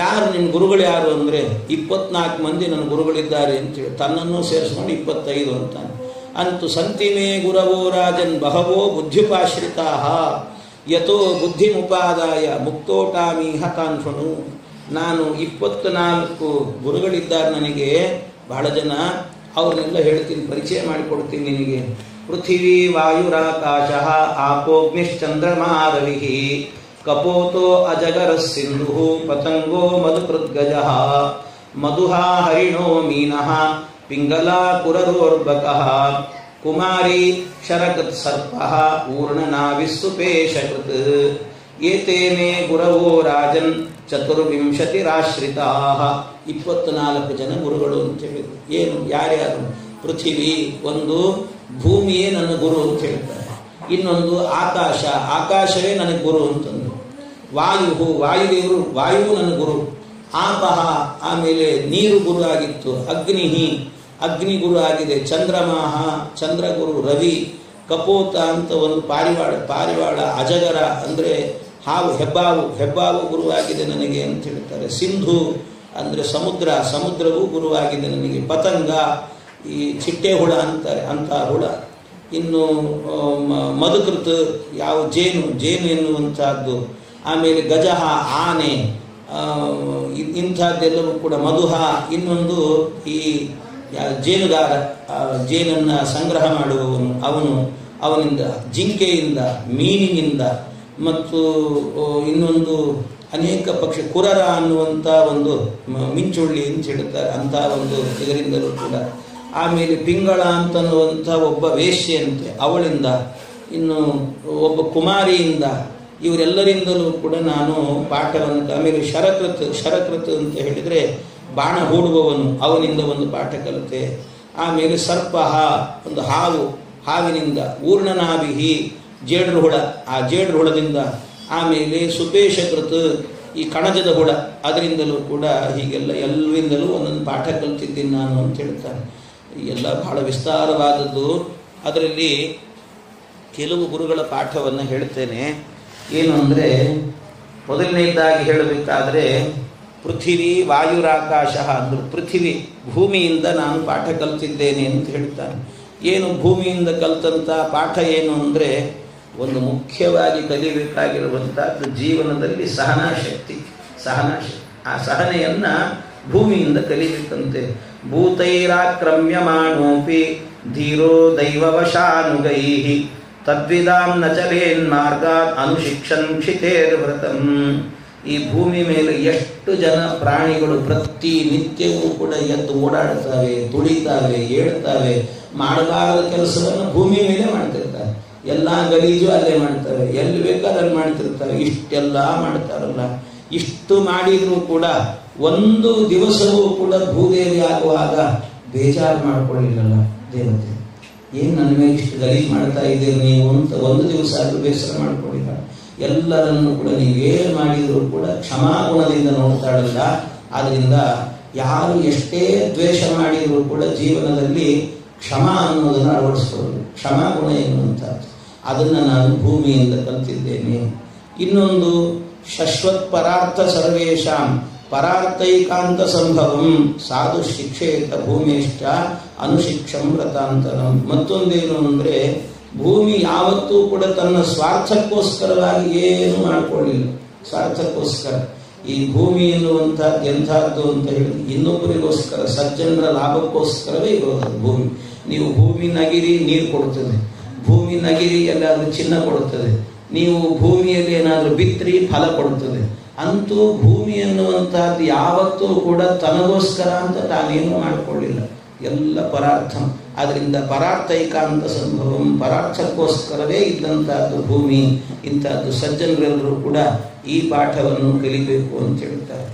ಯಾರು ನಿನ್ನ ಗುರುಗಳು ಯಾರು ಅಂದರೆ 24 ಮಂದಿ ನನ್ನ ಗುರುಗಳಿದ್ದಾರೆ ಅಂತೇಳಿ ತನ್ನನ್ನು ಸೇರಿಸ್ಕೊಂಡು 25 ಅಂತಾನೆ. ಅಂತೂ ಸಂತಿಮೇ ಗುರವೋ ರಾಜನ್ ಬಹವೋ ಬುದ್ಧಿಪಾಶ್ರಿತಾ ಯಥೋ ಬುದ್ಧಿಮುಪಾದಾಯ ಮುಕ್ತೋಟಾಮೀಹ ಕಾನ್ಫಣು. ನಾನು 24 ಗುರುಗಳಿದ್ದಾರೆ ನನಗೆ, ಬಹಳ ಜನ. ಅವ್ರನ್ನೆಲ್ಲ ಹೇಳ್ತೀನಿ, ಪರಿಚಯ ಮಾಡಿಕೊಡ್ತೀನಿ ನಿನಗೆ. ಪೃಥಿವೀ ವಾಯುರಾಕಾಶ ಆಪೋಗ್ನಿಶ್ಚಂದ್ರಮಾ ರವಿಃ ಕಪೋತೋ ಅಜಗರ ಸಿಂಧು ಪತಂಗೋ ಮಧುಕೃದ್ಗಜ ಮಧುಹಾ ಹರಿಣೋ ಮೀನಃ ಪಿಂಗಲಾ ಕುರರೋರ್ಬಕಃ ಕುಮಾರಿ ಶರಕತ್ ಸರ್ಪಃ ಊರ್ಣನಾವಿಸ್ಸುಪೇಶಕೃತ್ ಏತೇ ಮೇ ಗುರವೋ ರಾಜನ್ ಚತುರ್ವಿಂಶತಿರಾಶ್ರಿತಾಃ. 24 ಜನ ಗುರುಗಳು ಅಂತ ಹೇಳಿದ್ರು. ಏನು ಯಾರ್ಯಾರು? ಪೃಥಿವಿ ಒಂದು, ಭೂಮಿಯೇ ನನ್ನ ಗುರು ಅಂತ ಹೇಳ್ತಾರೆ. ಇನ್ನೊಂದು ಆಕಾಶ, ಆಕಾಶವೇ ನನಗೆ ಗುರು ಅಂತಂದು. ವಾಯು, ವಾಯುದೇವರು, ವಾಯುವು ನನ್ನ ಗುರು. ಆಪಹ, ಆಮೇಲೆ ನೀರು ಗುರು ಆಗಿತ್ತು. ಅಗ್ನಿಹಿ, ಅಗ್ನಿ ಗುರು ಆಗಿದೆ. ಚಂದ್ರಮಾಹ, ಚಂದ್ರಗುರು. ರವಿ, ಕಪೋತ ಅಂತ ಒಂದು ಪಾರಿವಾಳ. ಅಜಗರ ಅಂದರೆ ಹಾವು, ಹೆಬ್ಬಾವು ಗುರುವಾಗಿದೆ ನನಗೆ ಅಂತ ಹೇಳ್ತಾರೆ. ಸಿಂಧು ಅಂದರೆ ಸಮುದ್ರವೂ ಗುರುವಾಗಿದೆ ನನಗೆ. ಪತಂಗ, ಈ ಚಿಟ್ಟೆ ಹುಳ ಅಂತಾರೆ, ಅಂತ ಹುಳ. ಇನ್ನು ಮಧುಕೃತ್, ಯಾವ ಜೇನು ಎನ್ನುವಂಥದ್ದು. ಆಮೇಲೆ ಗಜಹ, ಆನೆ, ಇಂಥದ್ದೆಲ್ಲವೂ ಕೂಡ. ಮಧುಹ, ಇನ್ನೊಂದು ಈ ಜೇನುಗಾರ, ಜೇನನ್ನು ಸಂಗ್ರಹ ಮಾಡುವವನು ಅವನಿಂದ. ಜಿಂಕೆಯಿಂದ, ಮೀನಿನಿಂದ, ಮತ್ತು ಇನ್ನೊಂದು ಅನೇಕ ಪಕ್ಷಿ, ಕುರರ ಅನ್ನುವಂಥ ಒಂದು ಮಿಂಚುಳ್ಳಿ ಅಂತ ಹೇಳ್ತಾರೆ, ಅಂಥ ಒಂದು ಇದರಿಂದಲೂ ಕೂಡ. ಆಮೇಲೆ ಪಿಂಗಳ ಅಂತನ್ನುವಂಥ ಒಬ್ಬ ವೇಶ್ಯೆಯಂತೆ, ಅವಳಿಂದ. ಇನ್ನು ಒಬ್ಬ ಕುಮಾರಿಯಿಂದ, ಇವರೆಲ್ಲರಿಂದಲೂ ಕೂಡ ನಾನು ಪಾಠವನ್ನು. ಆಮೇಲೆ ಶರಕೃತ್ ಅಂತ ಹೇಳಿದರೆ ಬಾಣ ಹೂಡುವವನು, ಅವನಿಂದ ಒಂದು ಪಾಠ ಕಲಿತೆ. ಆಮೇಲೆ ಸರ್ಪಃ, ಒಂದು ಹಾವಿನಿಂದ. ಊರ್ಣನಾಭಿಹಿ, ಜೇಡ್ರು ಹುಳ, ಆ ಜೇಡ್ರು ಹುಳದಿಂದ. ಆಮೇಲೆ ಸುಪೇಶಕೃತ್, ಈ ಕಣಜದ ಹುಳ, ಅದರಿಂದಲೂ ಕೂಡ. ಹೀಗೆಲ್ಲ ಎಲ್ಲರಿಂದಲೂ ಒಂದೊಂದು ಪಾಠ ಕಲಿತಿದ್ದೀನಿ ನಾನು ಅಂತ ಹೇಳ್ತಾರೆ. ಎಲ್ಲ ಬಹಳ ವಿಸ್ತಾರವಾದದ್ದು. ಅದರಲ್ಲಿ ಕೆಲವು ಗುರುಗಳ ಪಾಠವನ್ನು ಹೇಳ್ತೇನೆ. ಏನು ಅಂದರೆ, ಮೊದಲನೇದಾಗಿ ಹೇಳಬೇಕಾದ್ರೆ ಪೃಥಿವಿ ವಾಯುರಾಕಾಶ ಅಂದರು. ಪೃಥಿವಿ, ಭೂಮಿಯಿಂದ ನಾನು ಪಾಠ ಕಲಿತಿದ್ದೇನೆ ಅಂತ ಹೇಳ್ತಾನೆ. ಏನು ಭೂಮಿಯಿಂದ ಕಲಿತಂಥ ಪಾಠ ಏನು ಅಂದರೆ, ಒಂದು ಮುಖ್ಯವಾಗಿ ಕಲಿಬೇಕಾಗಿರುವಂಥದ್ದು ಜೀವನದಲ್ಲಿ ಸಹನಾಶಕ್ತಿ. ಆ ಸಹನೆಯನ್ನು ಭೂಮಿಯಿಂದ ಕಲಿಬೇಕಂತೆ. ಭೂತೈರಾಕ್ರಮ್ಯಮಾಣೋಪಿ ಧೀರೋ ದೈವವಶಾನುಗೈಃ ತದ್ವಿದಾಂ ನ ಚಲೇನ್ ಮಾರ್ಗಾತ್ ಅನುಶಿಕ್ಷನ್ ಕ್ಷಿತೇರ್ವ್ರತಂ. ಈ ಭೂಮಿ ಮೇಲೆ ಎಷ್ಟು ಜನ ಪ್ರಾಣಿಗಳು ಪ್ರತಿ ನಿತ್ಯವೂ ಕೂಡ ಎದ್ದು ಓಡಾಡ್ತವೆ, ತುಳಿತಾವೆ, ಏಳ್ತಾವೆ. ಮಾಡಬಾರದ ಕೆಲಸವನ್ನು ಭೂಮಿ ಮೇಲೆ ಮಾಡ್ತಿರ್ತಾರೆ. ಎಲ್ಲ ಗಲೀಜು ಅಲ್ಲೇ ಮಾಡ್ತವೆ, ಎಲ್ಲಿ ಬೇಕಾದಲ್ಲಿ ಮಾಡ್ತಿರ್ತಾರೆ. ಇಷ್ಟೆಲ್ಲ ಮಾಡ್ತಾರಲ್ಲ, ಇಷ್ಟು ಮಾಡಿದರೂ ಕೂಡ ಒಂದು ದಿವಸವೂ ಕೂಡ ಭೂದೇವಿ ಆಗುವಾಗ ಬೇಜಾರು ಮಾಡ್ಕೊಳ್ಳಿಲ್ಲಲ್ಲ ದೇವತೆ. ಏನು ನನ್ನ ಮೇಲೆ ಇಷ್ಟು ಗಲೀಜು ಮಾಡ್ತಾ ಇದ್ದೀರಿ ನೀವು ಅಂತ ಒಂದು ದಿವಸ ಆದರೂ ಬೇಸರ ಮಾಡ್ಕೊಳ್ಳಿಲ್ಲ. ಎಲ್ಲರನ್ನು ಕೂಡ ನೀವೇನು ಮಾಡಿದರೂ ಕೂಡ ಕ್ಷಮಾಗುಣದಿಂದ ನೋಡ್ತಾಳಲ್ಲ. ಆದ್ದರಿಂದ ಯಾರು ಎಷ್ಟೇ ದ್ವೇಷ ಮಾಡಿದರೂ ಕೂಡ ಜೀವನದಲ್ಲಿ ಕ್ಷಮ ಅನ್ನೋದನ್ನು ಅಳವಡಿಸ್ಕೊಳ್ಳೋದು. ಕ್ಷಮಾಗುಣ ಎನ್ನುವಂಥದ್ದು ಅದನ್ನು ನಾನು ಭೂಮಿಯಿಂದ ಕಲಿತಿದ್ದೇನೆ. ಇನ್ನೊಂದು ಶಶ್ವತ್ ಪರಾರ್ಥ ಸರ್ವೇಶಾಂ ಪರಾರ್ಥೈಕಾಂತ ಸಂಭವಂ ಸಾಧು ಶಿಕ್ಷೇತ ಭೂಮಿಷ್ಠ ಅನುಶಿಕ್ಷಂ ವ್ರತಾಂತರಂ. ಮತ್ತೊಂದೇನು ಅಂದರೆ, ಭೂಮಿ ಯಾವತ್ತೂ ಕೂಡ ತನ್ನ ಸ್ವಾರ್ಥಕ್ಕೋಸ್ಕರವಾಗಿ ಏನು ಮಾಡಿಕೊಳ್ಳಿಲ್ಲ. ಸ್ವಾರ್ಥಕ್ಕೋಸ್ಕರ ಈ ಭೂಮಿ ಎನ್ನುವಂಥದ್ದು ಎಂಥದ್ದು ಅಂತ ಹೇಳಿದ್ರೆ ಇನ್ನೊಬ್ಬರಿಗೋಸ್ಕರ, ಸಜ್ಜನರ ಲಾಭಕ್ಕೋಸ್ಕರವೇ ಇರೋದು ಭೂಮಿ. ನೀವು ಭೂಮಿ ನಗಿರಿ, ನೀರು ಕೊಡುತ್ತದೆ. ಭೂಮಿ ನಗಿರಿ, ಎಲ್ಲಾದರೂ ಚಿನ್ನ ಕೊಡುತ್ತದೆ. ನೀವು ಭೂಮಿಯಲ್ಲಿ ಏನಾದರೂ ಬಿತ್ತರಿ, ಫಲ ಕೊಡುತ್ತದೆ. ಅಂತೂ ಭೂಮಿ ಎನ್ನುವಂತಹದ್ದು ಯಾವತ್ತೂ ಕೂಡ ತನಗೋಸ್ಕರ ಅಂತ ತಾನೇನು ಮಾಡಿಕೊಳ್ಳಿಲ್ಲ, ಎಲ್ಲ ಪರಾರ್ಥ. ಆದ್ದರಿಂದ ಪರಾರ್ಥೈಕಾಂತ ಸಂಭವಂ, ಪರಾರ್ಥಕ್ಕೋಸ್ಕರವೇ ಇದ್ದಂತಹದ್ದು ಭೂಮಿ. ಇಂಥದ್ದು ಸಜ್ಜನರೆಲ್ಲರೂ ಕೂಡ ಈ ಪಾಠವನ್ನು ಕಲಿಬೇಕು ಅಂತ ಹೇಳ್ತಾರೆ.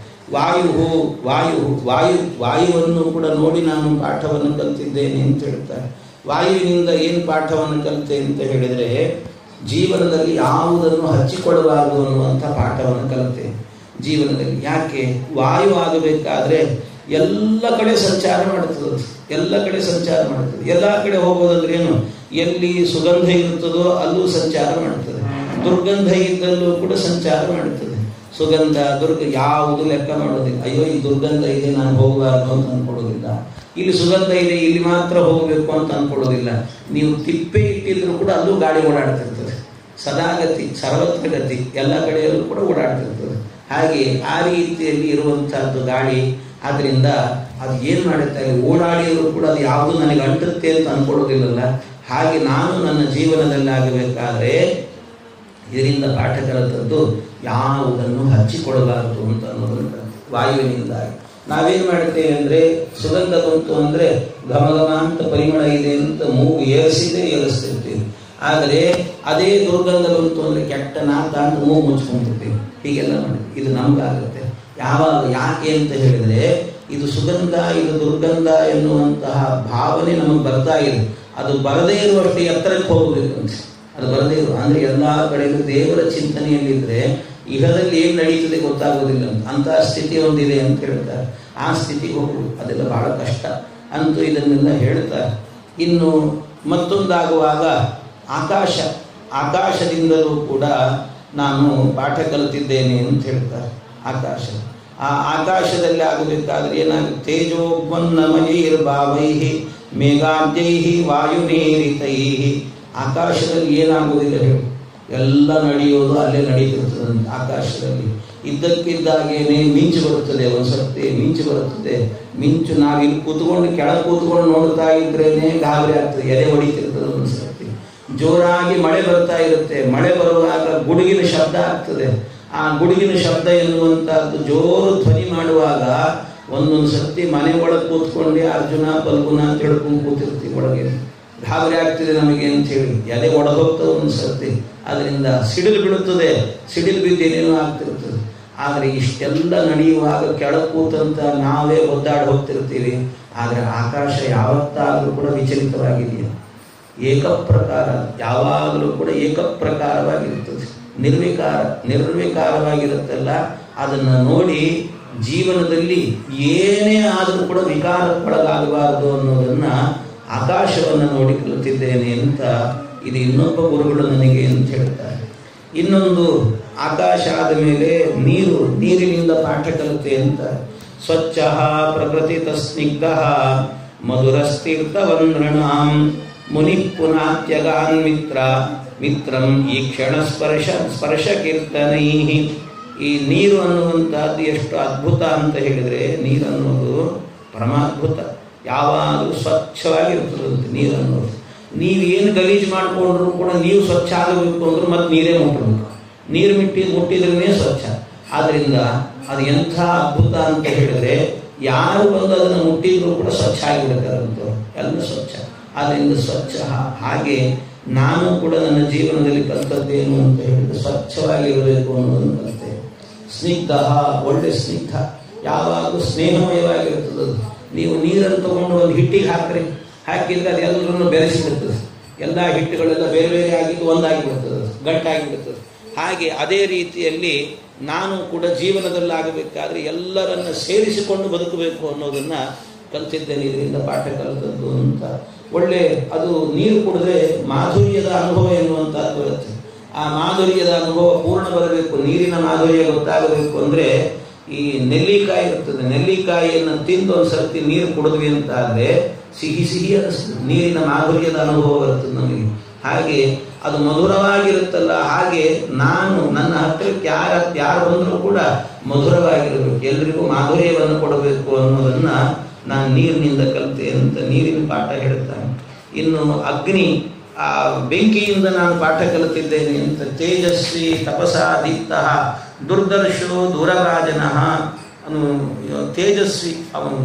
ವಾಯುವನ್ನು ಕೂಡ ನೋಡಿ ನಾನು ಪಾಠವನ್ನು ಕಲಿತಿದ್ದೇನೆ ಅಂತ ಹೇಳ್ತಾರೆ. ವಾಯುವಿನಿಂದ ಏನು ಪಾಠವನ್ನು ಕಲಿತೆ ಅಂತ ಹೇಳಿದರೆ, ಜೀವನದಲ್ಲಿ ಯಾವುದನ್ನು ಹಚ್ಚಿಕೊಳ್ಳಬಾರದು ಅನ್ನುವಂಥ ಪಾಠವನ್ನು ಕಲಿತೆ ಜೀವನದಲ್ಲಿ. ಯಾಕೆ? ವಾಯು ಆಗಬೇಕಾದ್ರೆ ಎಲ್ಲ ಕಡೆ ಸಂಚಾರ ಮಾಡುತ್ತದೆ, ಎಲ್ಲ ಕಡೆ ಸಂಚಾರ ಮಾಡುತ್ತದೆ. ಎಲ್ಲ ಕಡೆ ಹೋಗೋದಂದ್ರೆ ಏನು? ಎಲ್ಲಿ ಸುಗಂಧ ಇರುತ್ತದೋ ಅಲ್ಲೂ ಸಂಚಾರ ಮಾಡುತ್ತದೆ, ದುರ್ಗಂಧ ಇದ್ದಲ್ಲೂ ಕೂಡ ಸಂಚಾರ ಮಾಡುತ್ತದೆ. ಸುಗಂಧ ದುರ್ಗ ಯಾವುದು ಲೆಕ್ಕ ಮಾಡೋದಿಲ್ಲ. ಅಯ್ಯೋ ಈ ದುರ್ಗಂಧ ಇದೆ, ನಾನು ಹೋಗಬಾರ್ದು ಅಂತ ಅಂದ್ಕೊಳ್ಳೋದಿಲ್ಲ. ಇಲ್ಲಿ ಸುಗಂಧ ಇದೆ, ಇಲ್ಲಿ ಮಾತ್ರ ಹೋಗಬೇಕು ಅಂತ ಅಂದ್ಕೊಳ್ಳೋದಿಲ್ಲ. ನೀವು ತಿಪ್ಪೆ ಇಟ್ಟಿದ್ರು ಕೂಡ ಅಲ್ಲೂ ಗಾಡಿ ಓಡಾಡ್ತಿರ್ತದೆ. ಸದಾಗತಿ, ಸರ್ವತ್ರ ಗತಿ, ಎಲ್ಲ ಕಡೆಯಲ್ಲೂ ಕೂಡ ಓಡಾಡ್ತಿರ್ತದೆ. ಹಾಗೆ ಆ ರೀತಿಯಲ್ಲಿ ಇರುವಂತಹದ್ದು ಗಾಳಿ. ಆದ್ರಿಂದ ಅದು ಏನು ಮಾಡುತ್ತಾರೆ, ಓಡಾಡಿದ್ರು ಕೂಡ ಅದು ಯಾವುದು ನನಗೆ ಅಂಟುತ್ತೆ ಅಂತ ಅಂದ್ಕೊಳ್ಳೋದಿಲ್ಲಲ್ಲ. ಹಾಗೆ ನಾನು ನನ್ನ ಜೀವನದಲ್ಲಿ ಆಗಬೇಕಾದ್ರೆ ಇದರಿಂದ ಪಾಠ ಕಲಿತದ್ದು ಯಾವುದನ್ನು ಹಚ್ಚಿಕೊಳ್ಳಬಾರದು ಅಂತ ಅನ್ನೋದನ್ನು ವಾಯುವಿನಿಂದಾಗಿ ನಾವೇನು ಮಾಡ್ತೇವೆ ಅಂದರೆ, ಸುಗಂಧ ಬಂತು ಅಂದರೆ ಘಮಘಮ ಅಂತ ಪರಿಮಳ ಇದೆ ಅಂತ ಮೂಗು ಏರಿಸ್ತಿರ್ತೀವಿ. ಆದರೆ ಅದೇ ದುರ್ಗಂಧ ಬಂತು ಅಂದರೆ ಕೆಟ್ಟ ನಾತ ಅಂತ ಮೂಗು ಮುಚ್ಕೊಂಡ್ಬಿಡ್ತೀವಿ. ಹೀಗೆಲ್ಲ ಮಾಡಿ ಇದು ನಮಗಾಗುತ್ತೆ. ಯಾವಾಗ? ಯಾಕೆ ಅಂತ ಹೇಳಿದರೆ, ಇದು ಸುಗಂಧ, ಇದು ದುರ್ಗಂಧ ಎನ್ನುವಂತಹ ಭಾವನೆ ನಮಗೆ ಬರ್ತಾ ಇದೆ. ಅದು ಬರದೇ ಇರುವಷ್ಟು ಎತ್ತರಕ್ಕೆ ಹೋಗಬೇಕಂತ. ಅದು ಬರದೇ ಇರುವ ಅಂದರೆ ಎಲ್ಲ ಕಡೆಗೂ ದೇವರ ಚಿಂತನೆಯಲ್ಲಿದ್ದರೆ ಇಹದಲ್ಲಿ ಏನು ನಡೀತದೆ ಗೊತ್ತಾಗೋದಿಲ್ಲ ಅಂತ, ಅಂತಹ ಸ್ಥಿತಿ ಒಂದಿದೆ ಅಂತ ಹೇಳ್ತಾರೆ. ಆ ಸ್ಥಿತಿಗೆ ಹೋಗುವುದು ಅದೆಲ್ಲ ಬಹಳ ಕಷ್ಟ ಅಂತೂ ಇದನ್ನೆಲ್ಲ ಹೇಳ್ತಾರೆ. ಇನ್ನು ಮತ್ತೊಂದಾಗುವಾಗ ಆಕಾಶದಿಂದಲೂ ಕೂಡ ನಾನು ಪಾಠ ಕಲಿತಿದ್ದೇನೆ ಅಂತ ಹೇಳ್ತಾರೆ. ಆ ಆಕಾಶದಲ್ಲಿ ಆಗಬೇಕಾದ್ರೆ ಏನಾಗುತ್ತೆ? ತೇಜೋಪನ್ನಮಯೈರ್ಭಾವೈ ಮೇಘಾದ್ಯೈ ವಾಯುನೇರಿತೈ. ಆಕಾಶದಲ್ಲಿ ಏನಾಗುವುದಿಲ್ಲ ಹೇಳಿ, ಎಲ್ಲ ನಡೆಯೋದು ಅಲ್ಲೇ ನಡೀತಿರ್ತದಂತೆ. ಆಕಾಶದಲ್ಲಿ ಇದ್ದಕ್ಕಿದ್ದಾಗೇನೆ ಮಿಂಚು ಬರುತ್ತದೆ, ಒಂದ್ಸರ್ತಿ ಮಿಂಚು ಬರುತ್ತದೆ. ಮಿಂಚು ನಾವಿಲ್ಲಿ ಕೂತ್ಕೊಂಡು ಕೆಳಗೆ ಕೂತ್ಕೊಂಡು ನೋಡ್ತಾ ಇದ್ರೇನೆ ಗಾಬರಿ ಆಗ್ತದೆ, ಎದೆ ಹೊಡಿತಿರ್ತದೆ. ಒಂದ್ಸರ್ತಿ ಜೋರಾಗಿ ಮಳೆ ಬರ್ತಾ ಇರುತ್ತೆ, ಮಳೆ ಬರುವಾಗ ಗುಡುಗಿನ ಶಬ್ದ ಆಗ್ತದೆ. ಆ ಗುಡುಗಿನ ಶಬ್ದ ಎನ್ನುವಂತಹದ್ದು ಜೋರು ಧ್ವನಿ ಮಾಡುವಾಗ ಒಂದೊಂದು ಸರ್ತಿ ಮನೆ ಒಳಗೆ ಕೂತ್ಕೊಂಡು ಅರ್ಜುನ ಫಲ್ಗುಣ ತಿಳ್ಕೊಂಡು ಕೂತಿರ್ತೀವಿ. ಒಳಗೆ ಗಾಬರಿ ಆಗ್ತಿದೆ ನಮಗೆ ಅಂತ ಹೇಳಿ ಎದೆ ಒಡೆದೋಗ್ತದೆ ಒಂದು ಸರ್ತಿ. ಅದರಿಂದ ಸಿಡಿಲು ಬೀಳುತ್ತದೆ, ಸಿಡಿಲು ಬಿದ್ದು ಏನೇನೋ ಆಗ್ತಿರ್ತದೆ. ಆದರೆ ಇಷ್ಟೆಲ್ಲ ನಡೆಯುವಾಗ ಕೆಳಗೆ ಕೂತಂತ ನಾವೇ ಒದ್ದಾಡಿ ಹೋಗ್ತಿರ್ತೀವಿ. ಆದರೆ ಆಕಾಶ ಯಾವತ್ತಾದರೂ ಕೂಡ ವಿಚಲಿತವಾಗಿದೆಯಾ? ಏಕಪ್ರಕಾರ, ಯಾವಾಗಲೂ ಕೂಡ ಏಕಪ್ರಕಾರವಾಗಿರುತ್ತದೆ. ನಿರ್ವಿಕಾರವಾಗಿರುತ್ತಲ್ಲ, ಅದನ್ನು ನೋಡಿ ಜೀವನದಲ್ಲಿ ಏನೇ ಆದರೂ ಕೂಡ ವಿಕಾರಕ್ಕೊಳಗಾಗಬಾರದು ಅನ್ನೋದನ್ನು ಆಕಾಶವನ್ನು ನೋಡಿ ಕಲಿತಿದ್ದೇನೆ ಅಂತ ಇದು ಇನ್ನೊಬ್ಬ ಗುರುಗಳು ನನಗೆ ಅಂತ ಹೇಳ್ತಾರೆ. ಇನ್ನೊಂದು ಆಕಾಶ ಆದ ಮೇಲೆ ನೀರಿನಿಂದ ಪಾಠ ಕಲಿತೆ ಅಂತ. ಸ್ವಚ್ಛ ಪ್ರಕೃತಿ ತಸ್ನಿಗ್ಧ ಮಧುರಸ್ತೀರ್ಥವಂದ್ರಣಾಂ ಮುನಿ ಪುನಾತ್ಯಗಾನ್ ಮಿತ್ರಂ ಈ ಕ್ಷಣ ಸ್ಪರ್ಶ ಕೀರ್ತನೈ. ಈ ನೀರು ಅನ್ನುವಂಥದ್ದು ಎಷ್ಟು ಅದ್ಭುತ ಅಂತ ಹೇಳಿದರೆ, ನೀರು ಅನ್ನೋದು ಪರಮಾದ್ಭುತ. ಯಾವಾಗಲೂ ಸ್ವಚ್ಛವಾಗಿರ್ತದಂತೆ ನೀರು ಅನ್ನೋದು. ನೀವೇನು ಗಲೀಜು ಮಾಡಿಕೊಂಡ್ರು ಕೂಡ ನೀವು ಸ್ವಚ್ಛ ಆಗಬೇಕು ಅಂದ್ರೂ ಮತ್ತೆ ನೀರೇ ಮುಟ್ಟಬೇಕು. ನೀರು ಮುಟ್ಟಿದ್ರೇ ಸ್ವಚ್ಛ. ಆದ್ದರಿಂದ ಅದು ಎಂಥ ಅದ್ಭುತ ಅಂತ ಹೇಳಿದರೆ, ಯಾರು ಬಂದು ಅದನ್ನು ಮುಟ್ಟಿದ್ರು ಕೂಡ ಸ್ವಚ್ಛ ಆಗಿಬಿಡ್ತಾರಂತ, ಎಲ್ಲ ಸ್ವಚ್ಛ. ಆದ್ದರಿಂದ ಸ್ವಚ್ಛ. ಹಾಗೆ ನಾನು ಕೂಡ ನನ್ನ ಜೀವನದಲ್ಲಿ ಕಲಿತದ್ದೇನು ಅಂತ ಹೇಳಿದ್ರೆ ಸ್ವಚ್ಛವಾಗಿರಬೇಕು ಅನ್ನೋದನ್ನು ಕಲಿತೆ. ಸ್ನಿಗ್ಧ, ಒಳ್ಳೆ ಸ್ನಿಗ್ಧ, ಯಾವಾಗಲೂ ಸ್ನೇಹಮಯವಾಗಿರುತ್ತದೆ. ನೀವು ನೀರನ್ನು ತಗೊಂಡು ಒಂದು ಹಿಟ್ಟಿಗೆ ಹಾಕಿದ್ರೆ ಅದು ಎಲ್ಲರನ್ನು ಬೆರೆಸಿಬಿಡ್ತದೆ. ಎಲ್ಲ ಹಿಟ್ಟುಗಳೆಲ್ಲ ಬೇರೆ ಬೇರೆ ಆಗಿದ್ದು ಒಂದಾಗಿಬಿಡ್ತದೆ, ಗಂಟಾಗಿಬಿಡ್ತದೆ. ಹಾಗೆ ಅದೇ ರೀತಿಯಲ್ಲಿ ನಾನು ಕೂಡ ಜೀವನದಲ್ಲಾಗಬೇಕಾದ್ರೆ ಎಲ್ಲರನ್ನು ಸೇರಿಸಿಕೊಂಡು ಬದುಕಬೇಕು ಅನ್ನೋದನ್ನು ಕಲಿತಿದ್ದೇನೆ. ಇದರಿಂದ ಪಾಠ ಕಲಿತದ್ದು ಅಂತ. ಒಳ್ಳೆ ಅದು ನೀರು ಕುಡಿದ್ರೆ ಮಾಧುರ್ಯದ ಅನುಭವ ಎನ್ನುವಂಥದ್ದು ಬರುತ್ತೆ. ಆ ಮಾಧುರ್ಯದ ಅನುಭವ ಪೂರ್ಣ ಬರಬೇಕು, ನೀರಿನ ಮಾಧುರ್ಯ ಗೊತ್ತಾಗಬೇಕು ಅಂದರೆ ಈ ನೆಲ್ಲಿಕಾಯಿ ಇರ್ತದೆ, ನೆಲ್ಲಿಕಾಯಿಯನ್ನು ತಿಂದು ಒಂದು ಸರ್ತಿ ನೀರು ಕುಡಿದ್ವಿ ಅಂತ ಆದರೆ ಸಿಹಿ ಅನಿಸ್ತದೆ, ನೀರಿನ ಮಾಧುರ್ಯದ ಅನುಭವ ಬರ್ತದೆ ನಮಗೆ. ಹಾಗೆ ಅದು ಮಧುರವಾಗಿರುತ್ತಲ್ಲ, ಹಾಗೆ ನಾನು ನನ್ನ ಹತ್ತಿರಕ್ಕೆ ಯಾರು ಬಂದರೂ ಕೂಡ ಮಧುರವಾಗಿರಬೇಕು, ಎಲ್ರಿಗೂ ಮಾಧುರ್ಯವನ್ನು ಕೊಡಬೇಕು ಅನ್ನೋದನ್ನು ನಾನು ನೀರಿನಿಂದ ಕಲಿತೆ ಅಂತ ನೀರಿನ ಪಾಠ ಹೇಳ್ತಾನೆ. ಇನ್ನು ಅಗ್ನಿ, ಆ ಬೆಂಕಿಯಿಂದ ನಾನು ಪಾಠ ಕಲಿತಿದ್ದೇನೆ ಅಂತ. ತೇಜಸ್ವಿ ತಪಸಾದೀಪ್ತ ದುರ್ದರ್ಶೋ ದೂರರಾಜನಃ. ತೇಜಸ್ವಿ ಅವನು